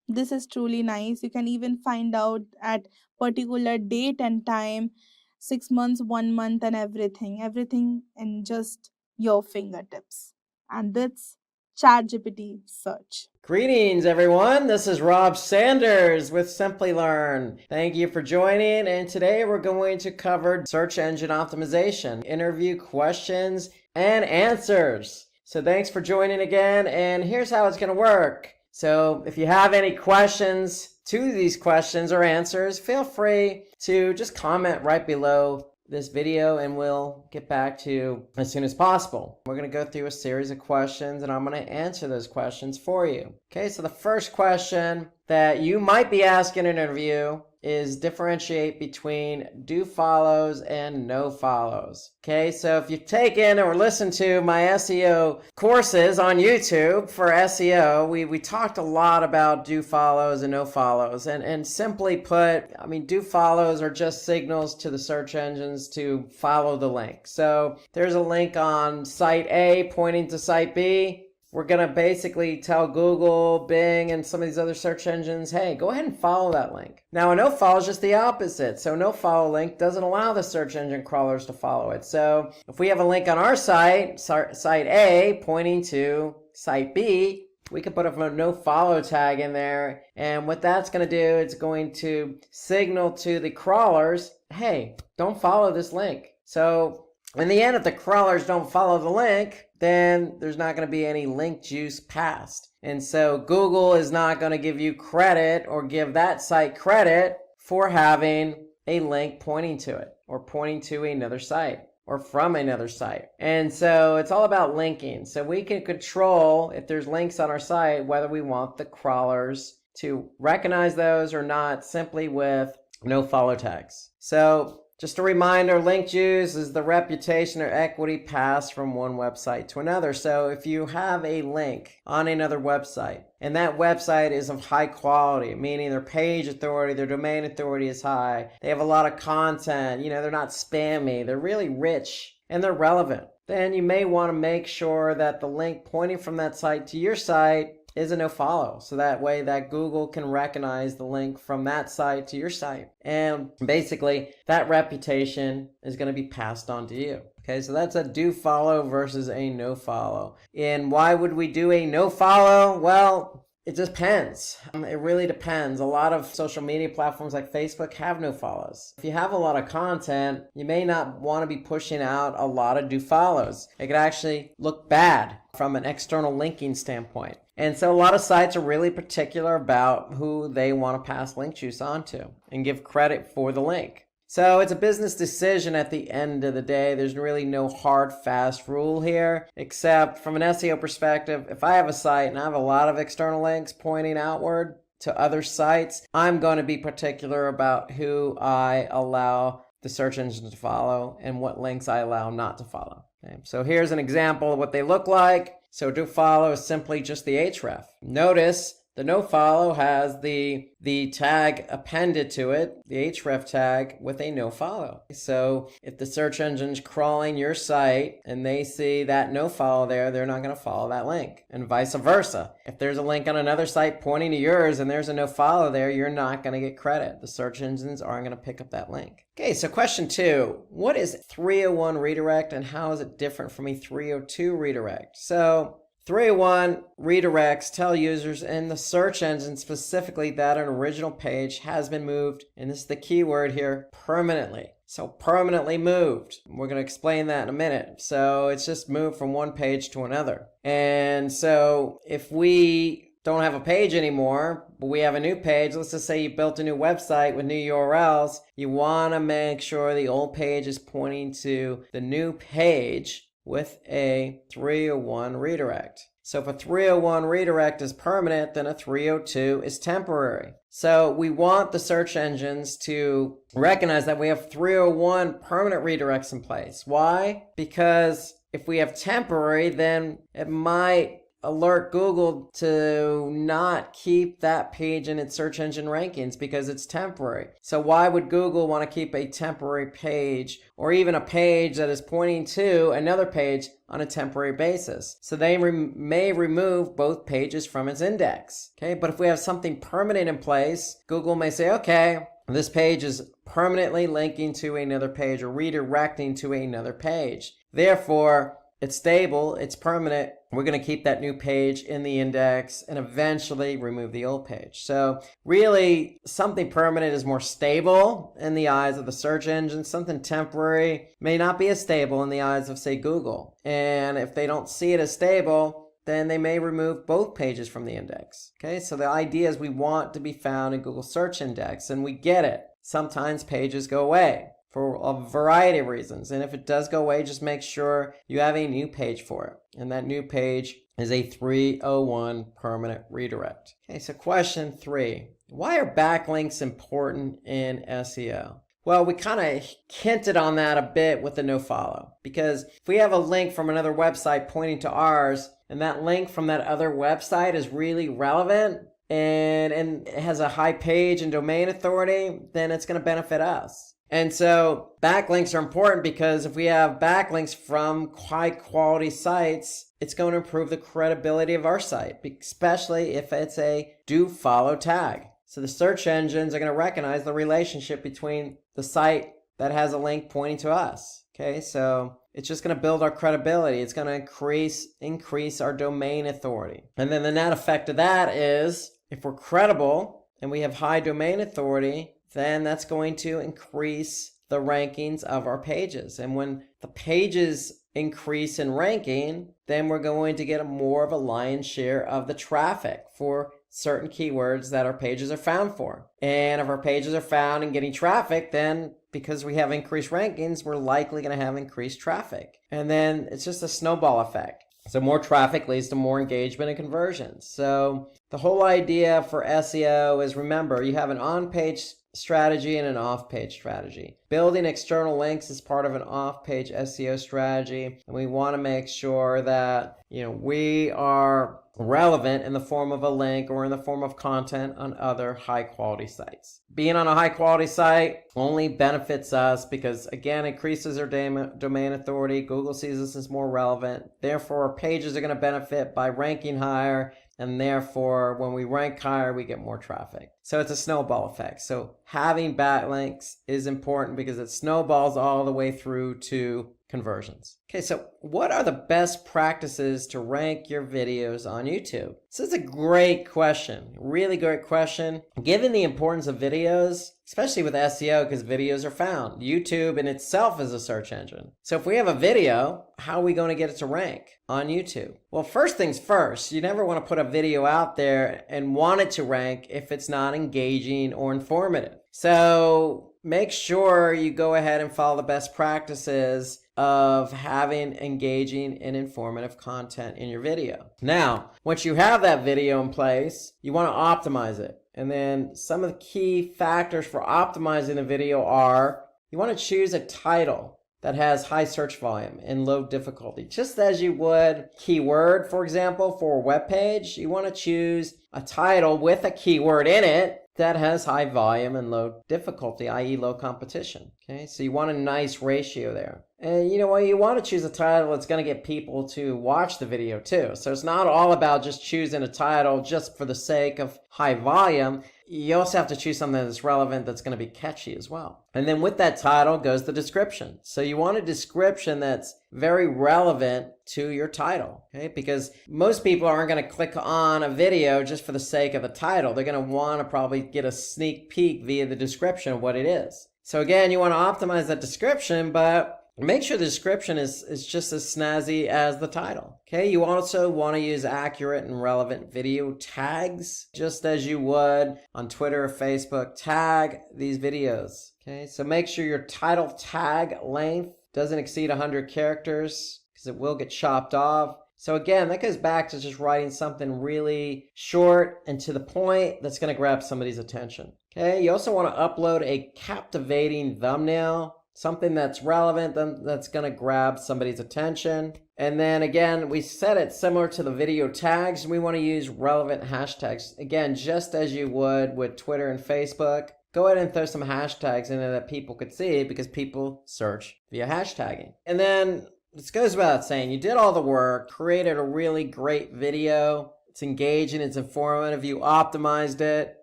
This is truly nice. You can even find out at particular date and time, 6 months, 1 month, and everything in just your fingertips. And that's ChatGPT search. Greetings, everyone. This is Rob Sanders with Simplilearn. Thank you for joining. And today we're going to cover search engine optimization, interview questions and answers. So thanks for joining again. And here's how it's going to work. So if you have any questions to these questions or answers, feel free to just comment right below this video and we'll get back to you as soon as possible. We're going to go through a series of questions and I'm going to answer those questions for you. Okay, so the first question that you might be asking in an interview is differentiate between do follows and no follows. Okay, so if you've taken or listened to my SEO courses on YouTube for SEO, we talked a lot about do follows and no follows. And simply put, I mean, do follows are just signals to the search engines to follow the link. So there's a link on site A pointing to site B. We're going to basically tell Google, Bing, and some of these other search engines, hey, go ahead and follow that link. Now, a no-follow is just the opposite. So a no-follow link doesn't allow the search engine crawlers to follow it. So if we have a link on our site, site A, pointing to site B, we can put a no-follow tag in there. And what that's going to do, it's going to signal to the crawlers, hey, don't follow this link. So in the end, if the crawlers don't follow the link, then there's not going to be any link juice passed. And so Google is not going to give you credit or give that site credit for having a link pointing to it or pointing to another site or from another site. And so it's all about linking. So we can control if there's links on our site, whether we want the crawlers to recognize those or not, simply with no follow tags. So just a reminder, link juice is the reputation or equity passed from one website to another. So if you have a link on another website and that website is of high quality, meaning their page authority, their domain authority is high, they have a lot of content, they're not spammy, they're really rich and they're relevant, then you may want to make sure that the link pointing from that site to your site is a no follow. So that way that Google can recognize the link from that site to your site. And basically that reputation is going to be passed on to you. Okay, so that's a do follow versus a no follow. And why would we do a no follow? Well, it depends. It really depends. A lot of social media platforms like Facebook have no follows. If you have a lot of content, you may not want to be pushing out a lot of do follows. It could actually look bad from an external linking standpoint. And so a lot of sites are really particular about who they want to pass link juice onto and give credit for the link. So it's a business decision at the end of the day. There's really no hard, fast rule here, except from an SEO perspective, if I have a site and I have a lot of external links pointing outward to other sites, I'm going to be particular about who I allow the search engine to follow and what links I allow not to follow. Okay. So here's an example of what they look like. So do follow is simply just the href. Notice the no follow has the tag appended to it, the href tag with a no follow. So if the search engine's crawling your site and they see that no follow there, they're not going to follow that link, and vice versa. If there's a link on another site pointing to yours and there's a no follow there, you're not going to get credit. The search engines aren't going to pick up that link. Okay, so question 2, what is 301 redirect and how is it different from a 302 redirect? So 301 redirects tell users in the search engine specifically that an original page has been moved, and this is the key word here, permanently. So permanently moved. We're going to explain that in a minute. So it's just moved from one page to another. And so if we don't have a page anymore, but we have a new page, let's just say you built a new website with new URLs, you want to make sure the old page is pointing to the new page with a 301 redirect. So if a 301 redirect is permanent, then a 302 is temporary. So we want the search engines to recognize that we have 301 permanent redirects in place. Why? Because if we have temporary, then it might alert Google to not keep that page in its search engine rankings because it's temporary. So why would Google want to keep a temporary page or even a page that is pointing to another page on a temporary basis? So they may remove both pages from its index. Okay, but if we have something permanent in place, Google may say, okay, this page is permanently linking to another page or redirecting to another page. Therefore, it's stable, it's permanent. We're going to keep that new page in the index and eventually remove the old page. So really, something permanent is more stable in the eyes of the search engine. Something temporary may not be as stable in the eyes of, say, Google. And if they don't see it as stable, then they may remove both pages from the index. Okay, so the idea is we want to be found in Google Search Index, and we get it. Sometimes pages go away for a variety of reasons. And if it does go away, just make sure you have a new page for it. And that new page is a 301 permanent redirect. Okay, so question 3. Why are backlinks important in SEO? Well, we kind of hinted on that a bit with the nofollow. Because if we have a link from another website pointing to ours, and that link from that other website is really relevant, and it has a high page and domain authority, then it's going to benefit us. And so backlinks are important because if we have backlinks from high quality sites, it's going to improve the credibility of our site, especially if it's a do follow tag. So the search engines are going to recognize the relationship between the site that has a link pointing to us. Okay, so it's just going to build our credibility. It's going to increase our domain authority. And then the net effect of that is if we're credible and we have high domain authority, then that's going to increase the rankings of our pages. And when the pages increase in ranking, then we're going to get more of a lion's share of the traffic for certain keywords that our pages are found for. And if our pages are found and getting traffic, then because we have increased rankings, we're likely going to have increased traffic. And then it's just a snowball effect. So more traffic leads to more engagement and conversions. So the whole idea for SEO is, remember, you have an on-page strategy and an off-page strategy. Building external links is part of an off-page SEO strategy, and we want to make sure that we are relevant in the form of a link or in the form of content on other high-quality sites. Being on a high-quality site only benefits us because, again, increases our domain authority. Google sees us as more relevant. Therefore, our pages are going to benefit by ranking higher, and therefore, when we rank higher, we get more traffic. So it's a snowball effect. So having backlinks is important because it snowballs all the way through to conversions. Okay, so what are the best practices to rank your videos on YouTube? This is a great question, really great question. Given the importance of videos, especially with SEO, because videos are found. YouTube in itself is a search engine. So if we have a video, how are we going to get it to rank on YouTube? Well, first things first, you never want to put a video out there and want it to rank if it's not engaging or informative. So make sure you go ahead and follow the best practices of having engaging and informative content in your video. Now, once you have that video in place, you want to optimize it. And then some of the key factors for optimizing the video are, you want to choose a title that has high search volume and low difficulty. Just as you would keyword, for example, for a web page, you want to choose a title with a keyword in it that has high volume and low difficulty, i.e. low competition. Okay, so you want a nice ratio there. And you want to choose a title that's going to get people to watch the video too. So it's not all about just choosing a title just for the sake of high volume. you also have to choose something that's relevant, that's going to be catchy as well. And then with that title goes the description. So you want a description that's very relevant to your title, okay? Because most people aren't going to click on a video just for the sake of the title. They're going to want to probably get a sneak peek via the description of what it is. So again, you want to optimize that description, but make sure the description is just as snazzy as the title. Okay, you also want to use accurate and relevant video tags, just as you would on Twitter or Facebook. Tag these videos. Okay, so make sure your title tag length doesn't exceed 100 characters because it will get chopped off. So again, that goes back to just writing something really short and to the point that's going to grab somebody's attention. Okay, you also want to upload a captivating thumbnail, something that's relevant, that's going to grab somebody's attention. And then again, we set it similar to the video tags. We want to use relevant hashtags. Again, just as you would with Twitter and Facebook, go ahead and throw some hashtags in there that people could see because people search via hashtagging. And then this goes without saying, you did all the work, created a really great video. It's engaging, it's informative, you optimized it.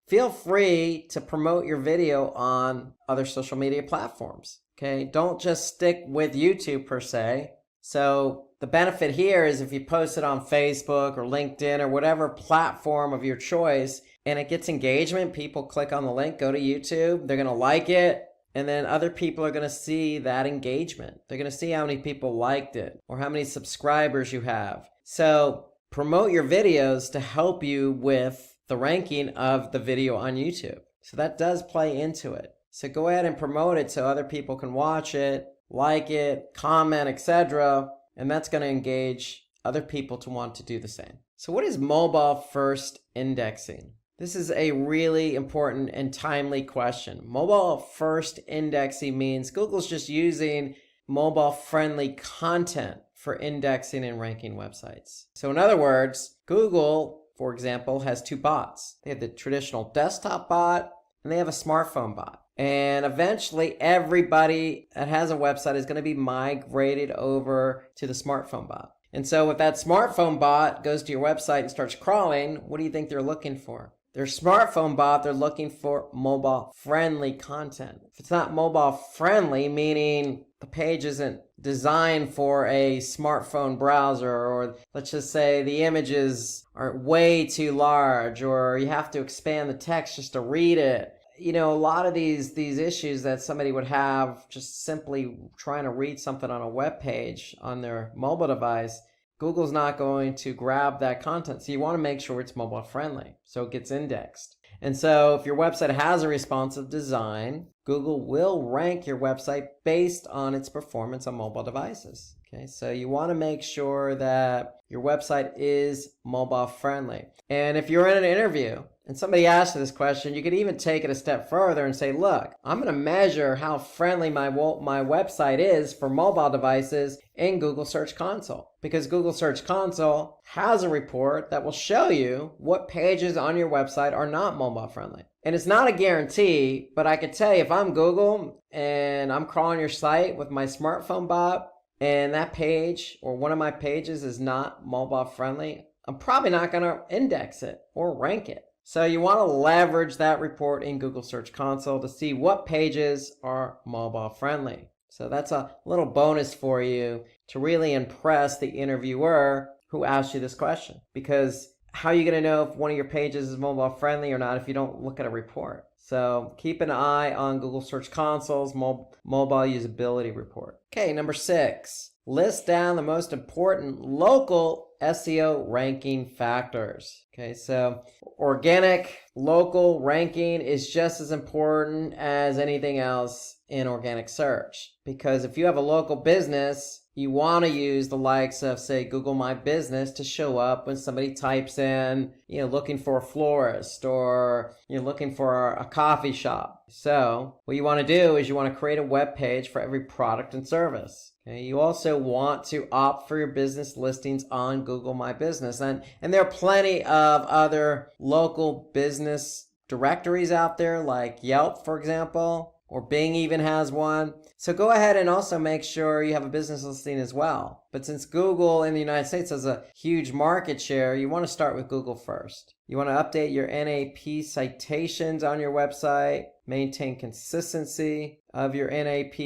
Feel free to promote your video on other social media platforms. Okay, don't just stick with YouTube per se. So the benefit here is if you post it on Facebook or LinkedIn or whatever platform of your choice and it gets engagement, people click on the link, go to YouTube, they're going to like it, and then other people are going to see that engagement. They're going to see how many people liked it or how many subscribers you have. So promote your videos to help you with the ranking of the video on YouTube. So that does play into it. So go ahead and promote it so other people can watch it, like it, comment, etc. And that's going to engage other people to want to do the same. So what is mobile first indexing? This is a really important and timely question. Mobile first indexing means Google's just using mobile friendly content for indexing and ranking websites. So in other words, Google, for example, has two bots. They have the traditional desktop bot and they have a smartphone bot. And eventually everybody that has a website is going to be migrated over to the smartphone bot. And so if that smartphone bot goes to your website and starts crawling, what do you think they're looking for? Their smartphone bot, they're looking for mobile friendly content. If it's not mobile friendly, meaning the page isn't designed for a smartphone browser, or let's just say the images are way too large, or you have to expand the text just to read it. You know, a lot of these issues that somebody would have just simply trying to read something on a web page on their mobile device, Google's not going to grab that content. So you want to make sure it's mobile friendly so it gets indexed. And so if your website has a responsive design, Google will rank your website based on its performance on mobile devices. Okay, so you want to make sure that your website is mobile friendly. And if you're in an interview and somebody asks you this question, you could even take it a step further and say, look, I'm going to measure how friendly my website is for mobile devices in Google Search Console. Because Google Search Console has a report that will show you what pages on your website are not mobile friendly. And it's not a guarantee, but I could tell you if I'm Google and I'm crawling your site with my smartphone bot and that page or one of my pages is not mobile friendly, I'm probably not going to index it or rank it. So you want to leverage that report in Google Search Console to see what pages are mobile friendly. So that's a little bonus for you to really impress the interviewer who asked you this question. Because how are you going to know if one of your pages is mobile friendly or not if you don't look at a report? So keep an eye on Google Search Console's mobile usability report. Okay, number 6. List down the most important local SEO ranking factors. Okay, so organic local ranking is just as important as anything else in organic search. Because if you have a local business, you want to use the likes of, say, Google My Business to show up when somebody types in, looking for a florist or looking for a coffee shop. So what you want to do is you want to create a web page for every product and service. Okay, you also want to opt for your business listings on Google My Business. And there are plenty of other local business directories out there like Yelp, for example, or Bing even has one. So go ahead and also make sure you have a business listing as well. But since Google in the United States has a huge market share, you want to start with Google first. You want to update your NAP citations on your website, maintain consistency of your NAP.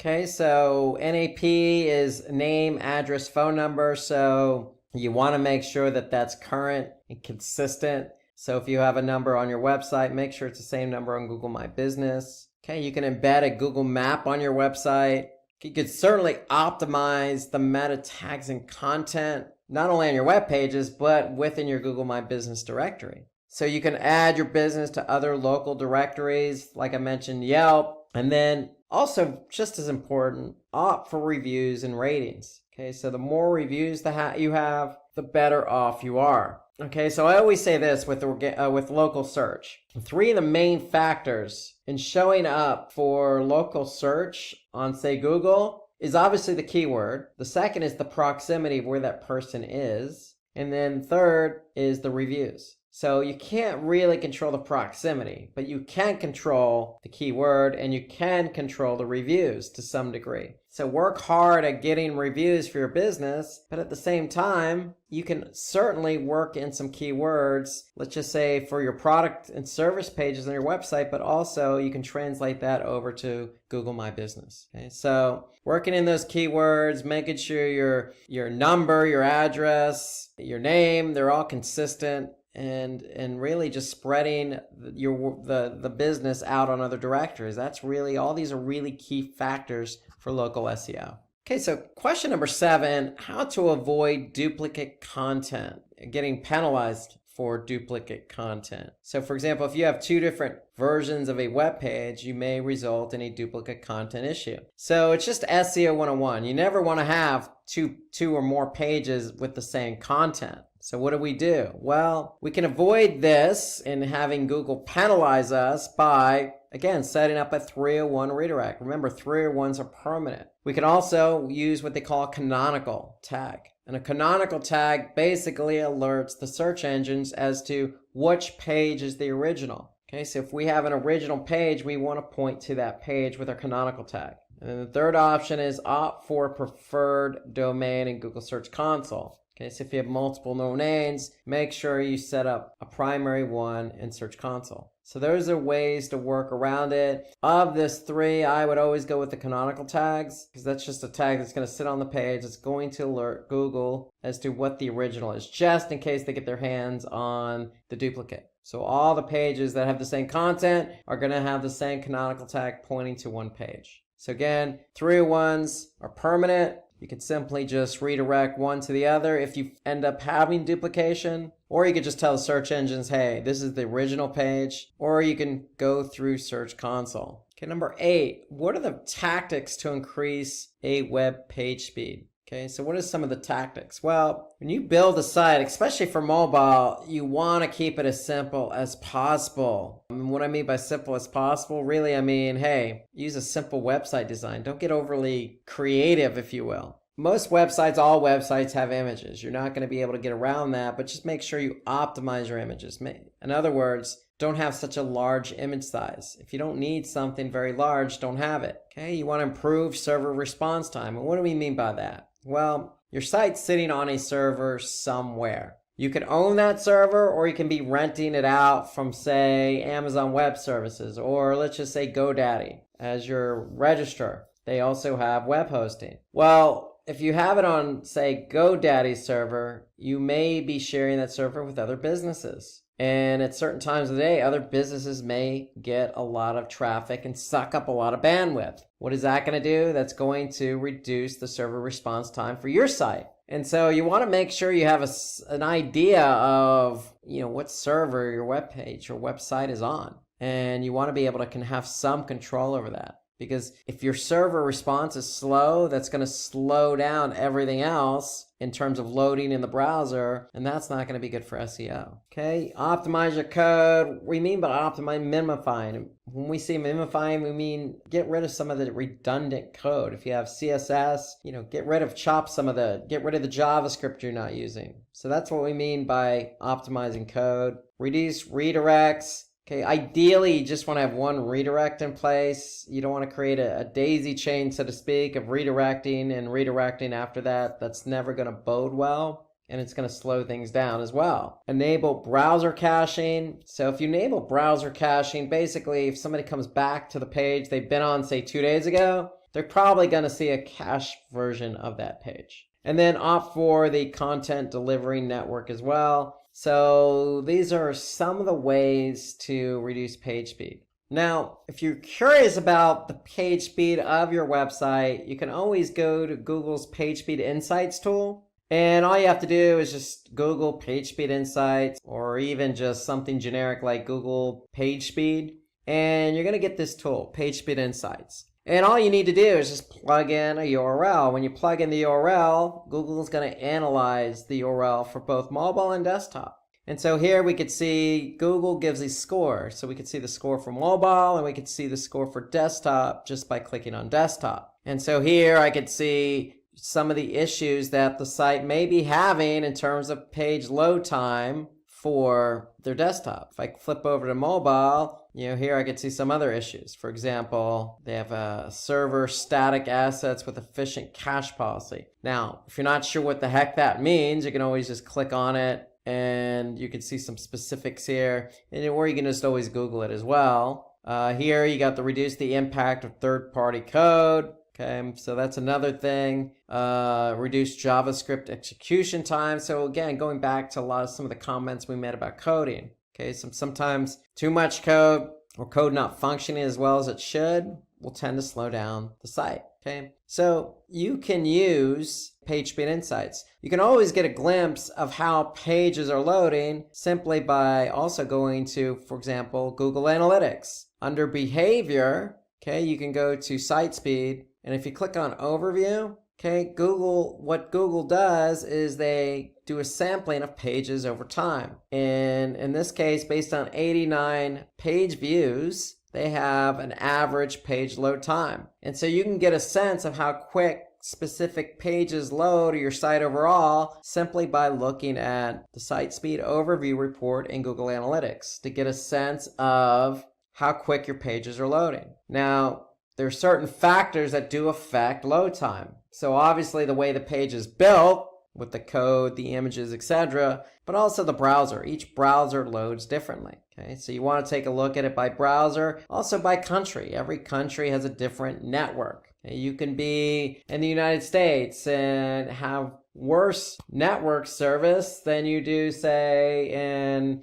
Okay, so NAP is name, address, phone number. So you want to make sure that that's current and consistent. So if you have a number on your website, make sure it's the same number on Google My Business. Okay, you can embed a Google map on your website. You could certainly optimize the meta tags and content, not only on your web pages, but within your Google My Business directory. So you can add your business to other local directories, like I mentioned, Yelp. And then also, just as important, opt for reviews and ratings. Okay, so the more reviews you have, the better off you are. Okay, so I always say this with local search. 3 of the main factors in showing up for local search on, say, Google is obviously the keyword. The second is the proximity of where that person is. And then third is the reviews. So you can't really control the proximity, but you can control the keyword and you can control the reviews to some degree. So work hard at getting reviews for your business, but at the same time, you can certainly work in some keywords, let's just say for your product and service pages on your website, but also you can translate that over to Google My Business. Okay, so working in those keywords, making sure your number, your address, your name, they're all consistent. And really just spreading the business out on other directories. That's really, all these are really key factors for local SEO. Okay, so question number 7, how to avoid duplicate content, getting penalized for duplicate content. So for example, if you have 2 different versions of a web page, you may result in a duplicate content issue. So it's just SEO 101. You never want to have two or more pages with the same content. So what do? Well, we can avoid this in having Google penalize us by, again, setting up a 301 redirect. Remember, 301s are permanent. We can also use what they call a canonical tag. And a canonical tag basically alerts the search engines as to which page is the original. Okay, so if we have an original page, we want to point to that page with our canonical tag. And then the third option is opt for preferred domain in Google Search Console. Okay, so if you have multiple domains, make sure you set up a primary one in Search Console. So those are ways to work around it. Of this 3, I would always go with the canonical tags, because that's just a tag that's going to sit on the page. It's going to alert Google as to what the original is, just in case they get their hands on the duplicate. So all the pages that have the same content are going to have the same canonical tag pointing to one page. So again, 301s are permanent. You can simply just redirect one to the other if you end up having duplication, or you could just tell the search engines, hey, this is the original page, or you can go through Search Console. Okay, number 8, what are the tactics to increase a web page speed? Okay, so what are some of the tactics? Well, when you build a site, especially for mobile, you want to keep it as simple as possible. And what I mean by simple as possible, really, I mean, hey, use a simple website design. Don't get overly creative, if you will. Most websites, all websites have images. You're not going to be able to get around that, but just make sure you optimize your images. In other words, don't have such a large image size. If you don't need something very large, don't have it. Okay, you want to improve server response time. And what do we mean by that? Well, your site's sitting on a server somewhere. You can own that server, or you can be renting it out from, say, Amazon Web Services, or let's just say GoDaddy as your registrar. They also have web hosting. Well, if you have it on, say, GoDaddy's server, you may be sharing that server with other businesses. And at certain times of the day, other businesses may get a lot of traffic and suck up a lot of bandwidth. What is that going to do? That's going to reduce the server response time for your site. And so you want to make sure you have an idea of, what server your web page or website is on. And you want to be able to have some control over that. Because if your server response is slow, that's going to slow down everything else in terms of loading in the browser, and that's not going to be good for SEO. Okay, optimize your code. We mean by optimize, minifying. When we say minifying, we mean get rid of some of the redundant code. If you have CSS, get rid of the JavaScript you're not using. So that's what we mean by optimizing code. Reduce redirects. Okay, ideally, you just want to have one redirect in place. You don't want to create a daisy chain, so to speak, of redirecting and redirecting after that. That's never going to bode well, and it's going to slow things down as well. Enable browser caching. So if you enable browser caching, basically, if somebody comes back to the page they've been on, say, 2 days ago, they're probably going to see a cached version of that page. And then opt for the content delivery network as well. So these are some of the ways to reduce page speed. Now, if you're curious about the page speed of your website, you can always go to Google's Page Speed Insights tool. And all you have to do is just Google Page Speed Insights, or even just something generic like Google Page Speed. And you're going to get this tool, Page Speed Insights. And all you need to do is just plug in a URL. When you plug in the URL, Google is going to analyze the URL for both mobile and desktop. And so here we could see Google gives a score. So we could see the score for mobile and we could see the score for desktop just by clicking on desktop. And so here I could see some of the issues that the site may be having in terms of page load time for their desktop. If I flip over to mobile, here I could see some other issues. For example, they have a server static assets with efficient cache policy. Now, if you're not sure what the heck that means, you can always just click on it and you can see some specifics here. Or you can just always Google it as well. Here you got to reduce the impact of third-party code. Okay, so that's another thing. Reduce JavaScript execution time. So again, going back to some of the comments we made about coding. Okay, sometimes too much code or code not functioning as well as it should will tend to slow down the site. Okay, so you can use Page Speed Insights. You can always get a glimpse of how pages are loading simply by also going to, for example, Google Analytics. Under Behavior, okay, you can go to Site Speed. And if you click on Overview, okay, what Google does is they do a sampling of pages over time. And in this case, based on 89 page views, they have an average page load time. And so you can get a sense of how quick specific pages load or your site overall simply by looking at the Site Speed Overview report in Google Analytics to get a sense of how quick your pages are loading. Now, there are certain factors that do affect load time. So obviously the way the page is built with the code, the images, etc., but also the browser. Each browser loads differently. Okay, so you want to take a look at it by browser, also by country. Every country has a different network. Okay, you can be in the United States and have worse network service than you do, say, in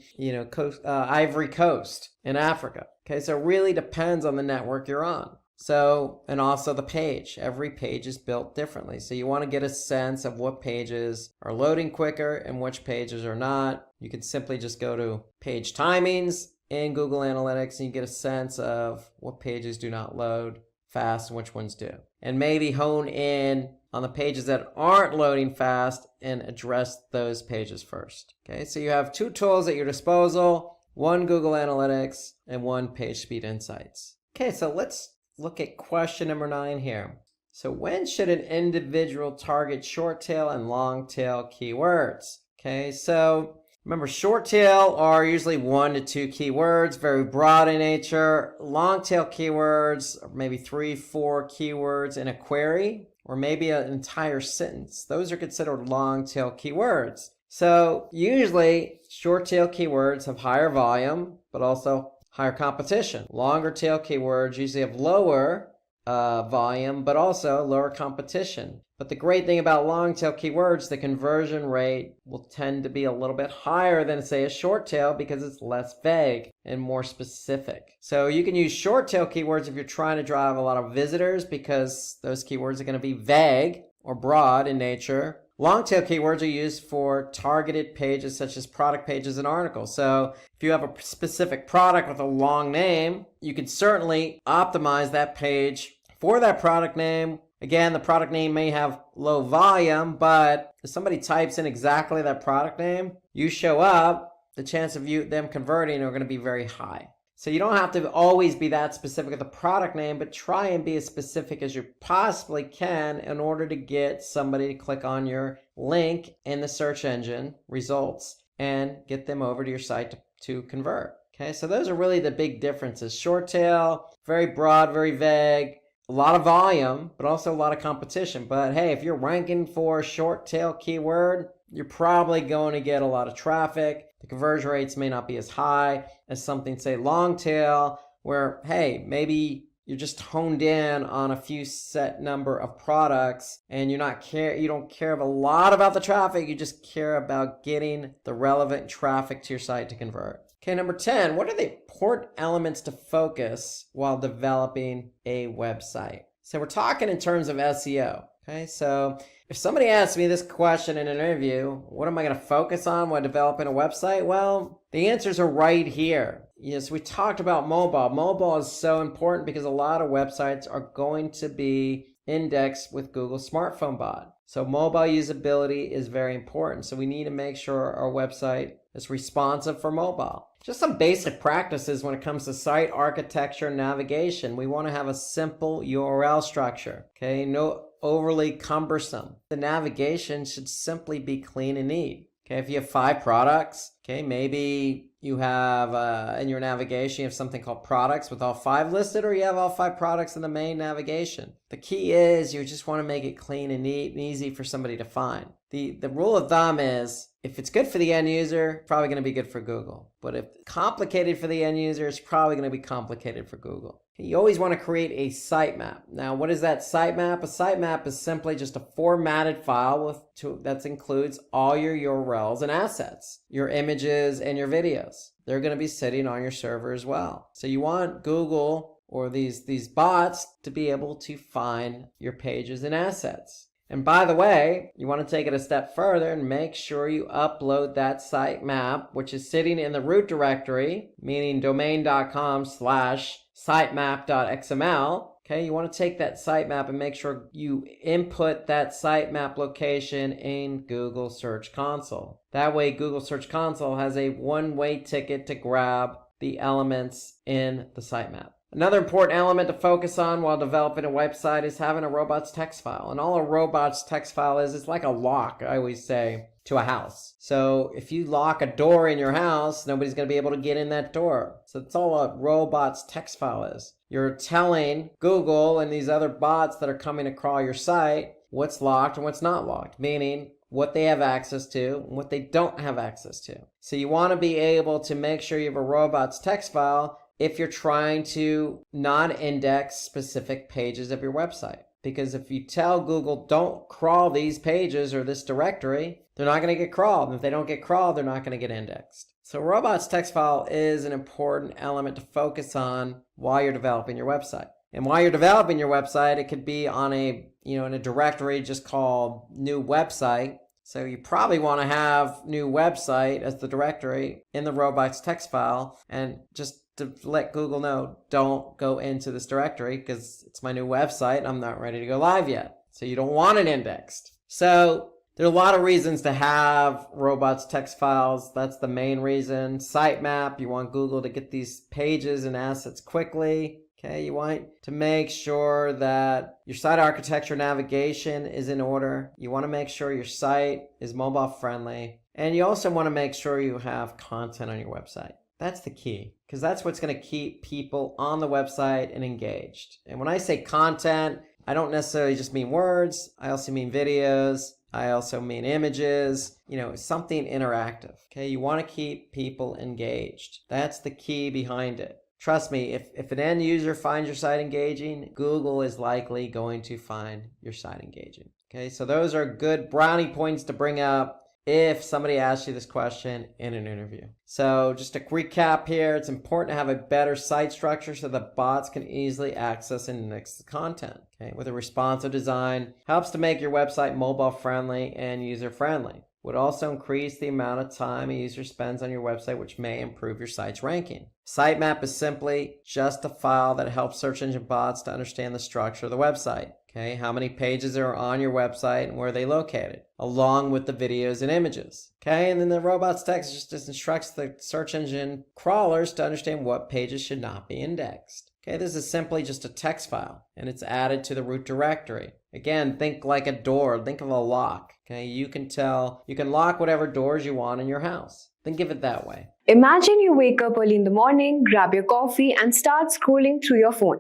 Ivory Coast in Africa. Okay, so it really depends on the network you're on. So, and also the page. Every page is built differently. So you want to get a sense of what pages are loading quicker and which pages are not. You can simply just go to page timings in Google Analytics and you get a sense of what pages do not load fast and which ones do. And maybe hone in on the pages that aren't loading fast and address those pages first. Okay, so you have two tools at your disposal, one Google Analytics and one Page Speed Insights. Okay, so let's look at question number 9 here. So when should an individual target short tail and long tail keywords? Okay, so remember, short tail are usually 1 to 2 keywords, very broad in nature. Long tail keywords are maybe 3, 4 keywords in a query, or maybe an entire sentence. Those are considered long tail keywords. So usually short tail keywords have higher volume, but also higher competition. Longer tail keywords usually have lower volume, but also lower competition. But the great thing about long tail keywords, the conversion rate will tend to be a little bit higher than, say, a short tail because it's less vague and more specific. So you can use short tail keywords if you're trying to drive a lot of visitors because those keywords are going to be vague or broad in nature. Long tail keywords are used for targeted pages such as product pages and articles. So if you have a specific product with a long name, you can certainly optimize that page for that product name. Again, the product name may have low volume, but if somebody types in exactly that product name, you show up, the chance of them converting are going to be very high. So you don't have to always be that specific with the product name, but try and be as specific as you possibly can in order to get somebody to click on your link in the search engine results and get them over to your site to convert. Okay, so those are really the big differences. Short tail, very broad, very vague, a lot of volume, but also a lot of competition. But hey, if you're ranking for a short tail keyword, you're probably going to get a lot of traffic. The conversion rates may not be as high as something, say, long tail, where, hey, maybe you're just honed in on a few set number of products and you don't care a lot about the traffic, you just care about getting the relevant traffic to your site to convert. Okay, number 10, what are the important elements to focus while developing a website? So we're talking in terms of SEO. Okay, so if somebody asks me this question in an interview, what am I going to focus on while developing a website? Well, the answers are right here. Yes, we talked about mobile. Mobile is so important because a lot of websites are going to be indexed with Google smartphone bot. So mobile usability is very important. So we need to make sure our website is responsive for mobile. Just some basic practices when it comes to site architecture and navigation. We want to have a simple URL structure. Okay, no overly cumbersome. The navigation should simply be clean and neat. Okay, if you have 5 products, okay, maybe you have in your navigation, you have something called products with all 5 listed, or you have all 5 products in the main navigation. The key is you just want to make it clean and neat and easy for somebody to find. The rule of thumb is if it's good for the end user, it's probably going to be good for Google. But if it's complicated for the end user, it's probably going to be complicated for Google. You always want to create a sitemap. Now, what is that sitemap? A sitemap is simply just a formatted file that includes all your URLs and assets, your images and your videos. They're going to be sitting on your server as well. So you want Google or these bots to be able to find your pages and assets. And by the way, you want to take it a step further and make sure you upload that sitemap, which is sitting in the root directory, meaning domain.com/sitemap.xml. Okay, you want to take that sitemap and make sure you input that sitemap location in Google Search Console. That way, Google Search Console has a one-way ticket to grab the elements in the sitemap. Another important element to focus on while developing a website is having a robots text file. And all a robots text file is, it's like a lock, I always say, to a house. So if you lock a door in your house, nobody's going to be able to get in that door. So that's all a robots text file is. You're telling Google and these other bots that are coming to crawl your site what's locked and what's not locked, meaning what they have access to and what they don't have access to. So you want to be able to make sure you have a robots text file if you're trying to non-index specific pages of your website. Because if you tell Google, don't crawl these pages or this directory, they're not going to get crawled. And if they don't get crawled, they're not going to get indexed. So robots text file is an important element to focus on while you're developing your website. And while you're developing your website, it could be on in a directory just called new website. So you probably want to have new website as the directory in the robots text file, and just to let Google know, don't go into this directory because it's my new website and I'm not ready to go live yet. So you don't want it indexed. So there are a lot of reasons to have robots text files. That's the main reason. Sitemap, you want Google to get these pages and assets quickly. Okay, you want to make sure that your site architecture navigation is in order. You want to make sure your site is mobile friendly. And you also want to make sure you have content on your website. That's the key, because that's what's going to keep people on the website and engaged. And when I say content, I don't necessarily just mean words. I also mean videos. I also mean images, something interactive. Okay, you want to keep people engaged. That's the key behind it. Trust me, if an end user finds your site engaging, Google is likely going to find your site engaging. Okay, so those are good brownie points to bring up if somebody asks you this question in an interview. So just a recap here, it's important to have a better site structure so that bots can easily access and index the content. Okay, with a responsive design, helps to make your website mobile friendly and user friendly. Would also increase the amount of time a user spends on your website, which may improve your site's ranking. Sitemap is simply just a file that helps search engine bots to understand the structure of the website. Okay, how many pages are on your website and where are they located, along with the videos and images. Okay, and then the robots text just instructs the search engine crawlers to understand what pages should not be indexed. Okay, this is simply just a text file, and it's added to the root directory. Again, think like a door, think of a lock. Okay, you can lock whatever doors you want in your house. Think of it that way. Imagine you wake up early in the morning, grab your coffee, and start scrolling through your phone.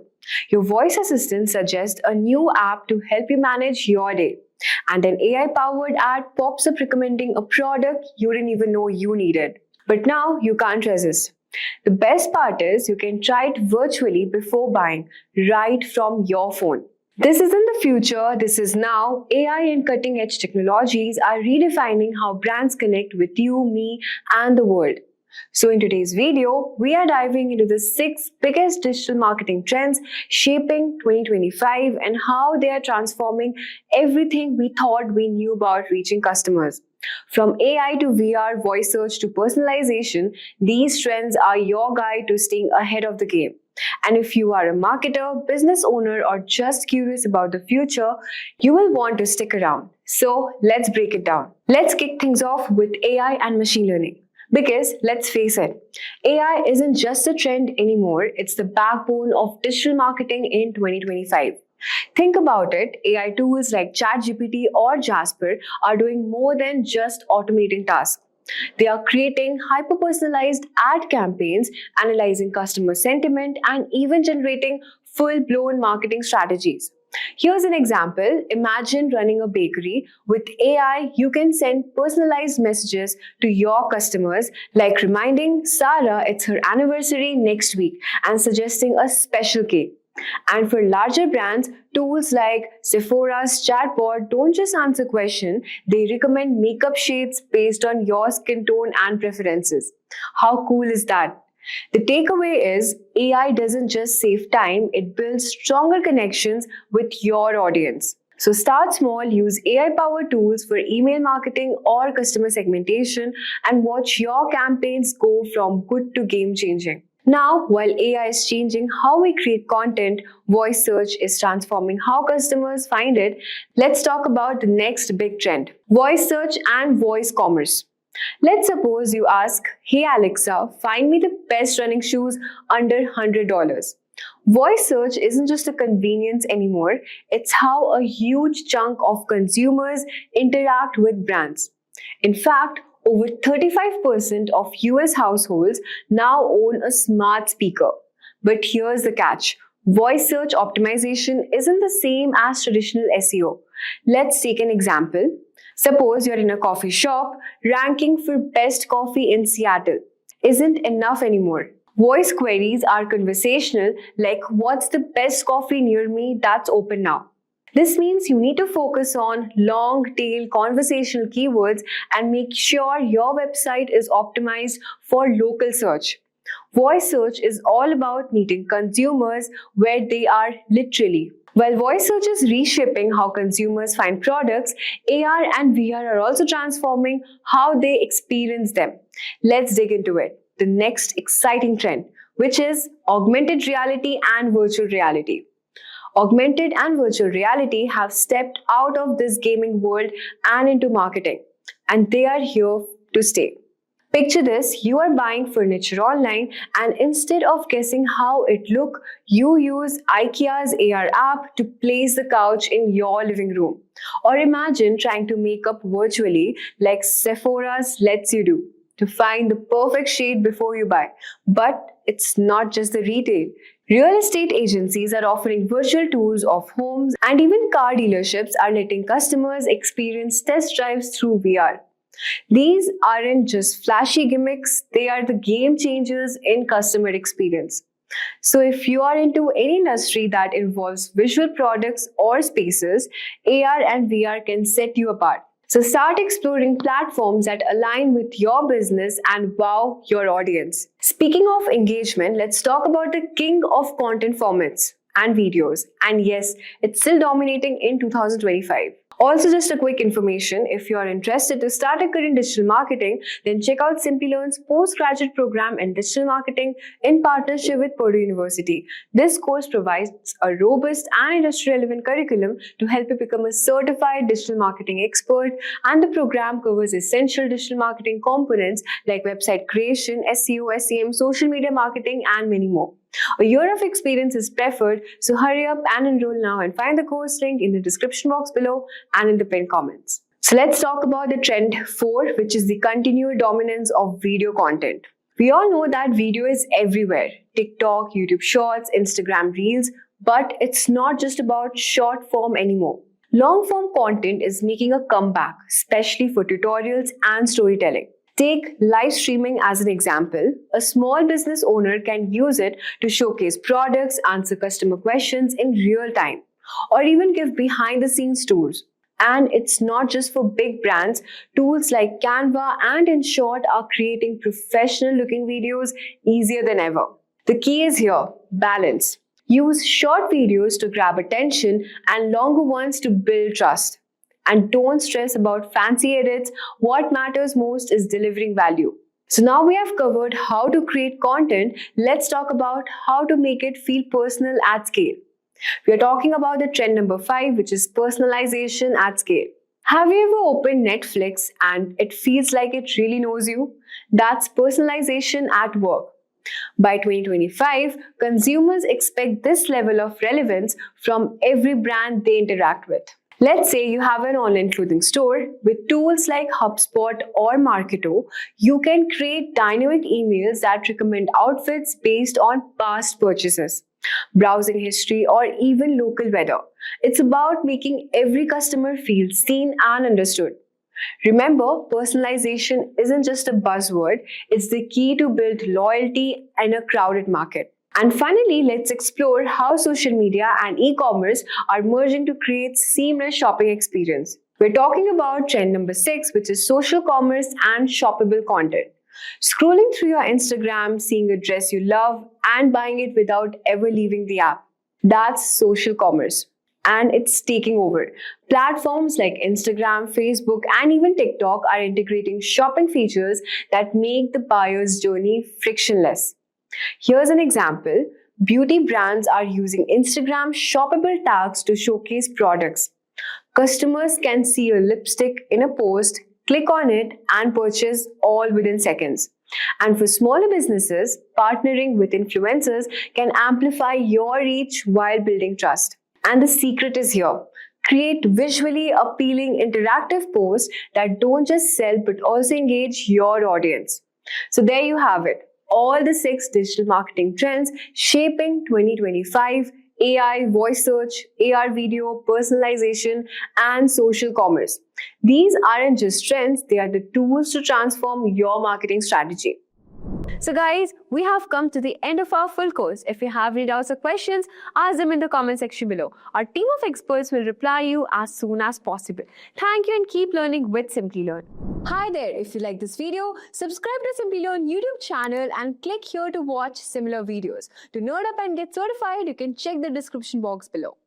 Your voice assistant suggests a new app to help you manage your day. And an AI-powered ad pops up recommending a product you didn't even know you needed. But now you can't resist. The best part is you can try it virtually before buying, right from your phone. This isn't the future, this is now. AI and cutting-edge technologies are redefining how brands connect with you, me, and the world. So in today's video, we are diving into the 6 biggest digital marketing trends shaping 2025 and how they are transforming everything we thought we knew about reaching customers. From AI to VR, voice search to personalization, these trends are your guide to staying ahead of the game. And if you are a marketer, business owner, or just curious about the future, you will want to stick around. So let's break it down. Let's kick things off with AI and machine learning. Because let's face it, AI isn't just a trend anymore, it's the backbone of digital marketing in 2025. Think about it, AI tools like ChatGPT or Jasper are doing more than just automating tasks. They are creating hyper-personalized ad campaigns, analyzing customer sentiment, and even generating full-blown marketing strategies. Here's an example. Imagine running a bakery. With AI, you can send personalized messages to your customers, like reminding Sarah it's her anniversary next week and suggesting a special cake. And for larger brands, tools like Sephora's chatbot don't just answer questions, they recommend makeup shades based on your skin tone and preferences. How cool is that? The takeaway is AI doesn't just save time, it builds stronger connections with your audience. So start small, use AI-powered tools for email marketing or customer segmentation, and watch your campaigns go from good to game-changing. Now, while AI is changing how we create content, voice search is transforming how customers find it. Let's talk about the next big trend: voice search and voice commerce. Let's suppose you ask, "Hey Alexa, find me the best running shoes under $100. Voice search isn't just a convenience anymore, it's how a huge chunk of consumers interact with brands. In fact, over 35% of US households now own a smart speaker. But here's the catch. Voice search optimization isn't the same as traditional SEO. Let's take an example. Suppose you're in a coffee shop, ranking for best coffee in Seattle isn't enough anymore. Voice queries are conversational, like what's the best coffee near me that's open now? This means you need to focus on long-tail conversational keywords and make sure your website is optimized for local search. Voice search is all about meeting consumers where they are literally. While voice search is reshaping how consumers find products, AR and VR are also transforming how they experience them. Let's dig into it. The next exciting trend, which is augmented reality and virtual reality. Augmented and virtual reality have stepped out of this gaming world and into marketing, and they are here to stay. Picture this, you are buying furniture online and instead of guessing how it looks, you use IKEA's AR app to place the couch in your living room. Or imagine trying to make up virtually like Sephora's lets you do, to find the perfect shade before you buy. But it's not just the retail. Real estate agencies are offering virtual tours of homes, and even car dealerships are letting customers experience test drives through VR. These aren't just flashy gimmicks, they are the game changers in customer experience. So if you are into any industry that involves visual products or spaces, AR and VR can set you apart. So start exploring platforms that align with your business and wow your audience. Speaking of engagement, let's talk about the king of content formats and videos. And yes, it's still dominating in 2025. Also, just a quick information, if you are interested to start a career in digital marketing, then check out Simplilearn's postgraduate program in digital marketing in partnership with Purdue University. This course provides a robust and industry-relevant curriculum to help you become a certified digital marketing expert, and the program covers essential digital marketing components like website creation, SEO, SEM, social media marketing, and many more. A year of experience is preferred, so hurry up and enroll now and find the course link in the description box below and in the pinned comments. So let's talk about the trend 4, which is the continued dominance of video content. We all know that video is everywhere. TikTok, YouTube Shorts, Instagram Reels, but it's not just about short form anymore. Long form content is making a comeback, especially for tutorials and storytelling. Take live streaming as an example. A small business owner can use it to showcase products, answer customer questions in real time, or even give behind the scenes tours. And it's not just for big brands. Tools like Canva and InShot are creating professional looking videos easier than ever. The key is here, balance. Use short videos to grab attention and longer ones to build trust. And don't stress about fancy edits. What matters most is delivering value. So now we have covered how to create content. Let's talk about how to make it feel personal at scale. We are talking about the trend number 5, which is personalization at scale. Have you ever opened Netflix and it feels like it really knows you? That's personalization at work. By 2025, consumers expect this level of relevance from every brand they interact with. Let's say you have an online clothing store. With tools like HubSpot or Marketo, you can create dynamic emails that recommend outfits based on past purchases, browsing history, or even local weather. It's about making every customer feel seen and understood. Remember, personalization isn't just a buzzword, it's the key to build loyalty in a crowded market. And finally, let's explore how social media and e-commerce are merging to create seamless shopping experience. We're talking about trend number 6, which is social commerce and shoppable content. Scrolling through your Instagram, seeing a dress you love, and buying it without ever leaving the app. That's social commerce. And it's taking over. Platforms like Instagram, Facebook, and even TikTok are integrating shopping features that make the buyer's journey frictionless. Here's an example. Beauty brands are using Instagram shoppable tags to showcase products. Customers can see a lipstick in a post, click on it, and purchase all within seconds. And for smaller businesses, partnering with influencers can amplify your reach while building trust. And the secret is here. Create visually appealing interactive posts that don't just sell but also engage your audience. So there you have it. All the 6 digital marketing trends shaping 2025: AI, voice search, AR video, personalization, and social commerce. These aren't just trends, they are the tools to transform your marketing strategy. So guys, we have come to the end of our full course. If you have any doubts or questions, ask them in the comment section below. Our team of experts will reply you as soon as possible. Thank you and keep learning with Simplilearn. Hi there, if you like this video, subscribe to Simplilearn YouTube channel and click here to watch similar videos. To nerd up and get certified, you can check the description box below.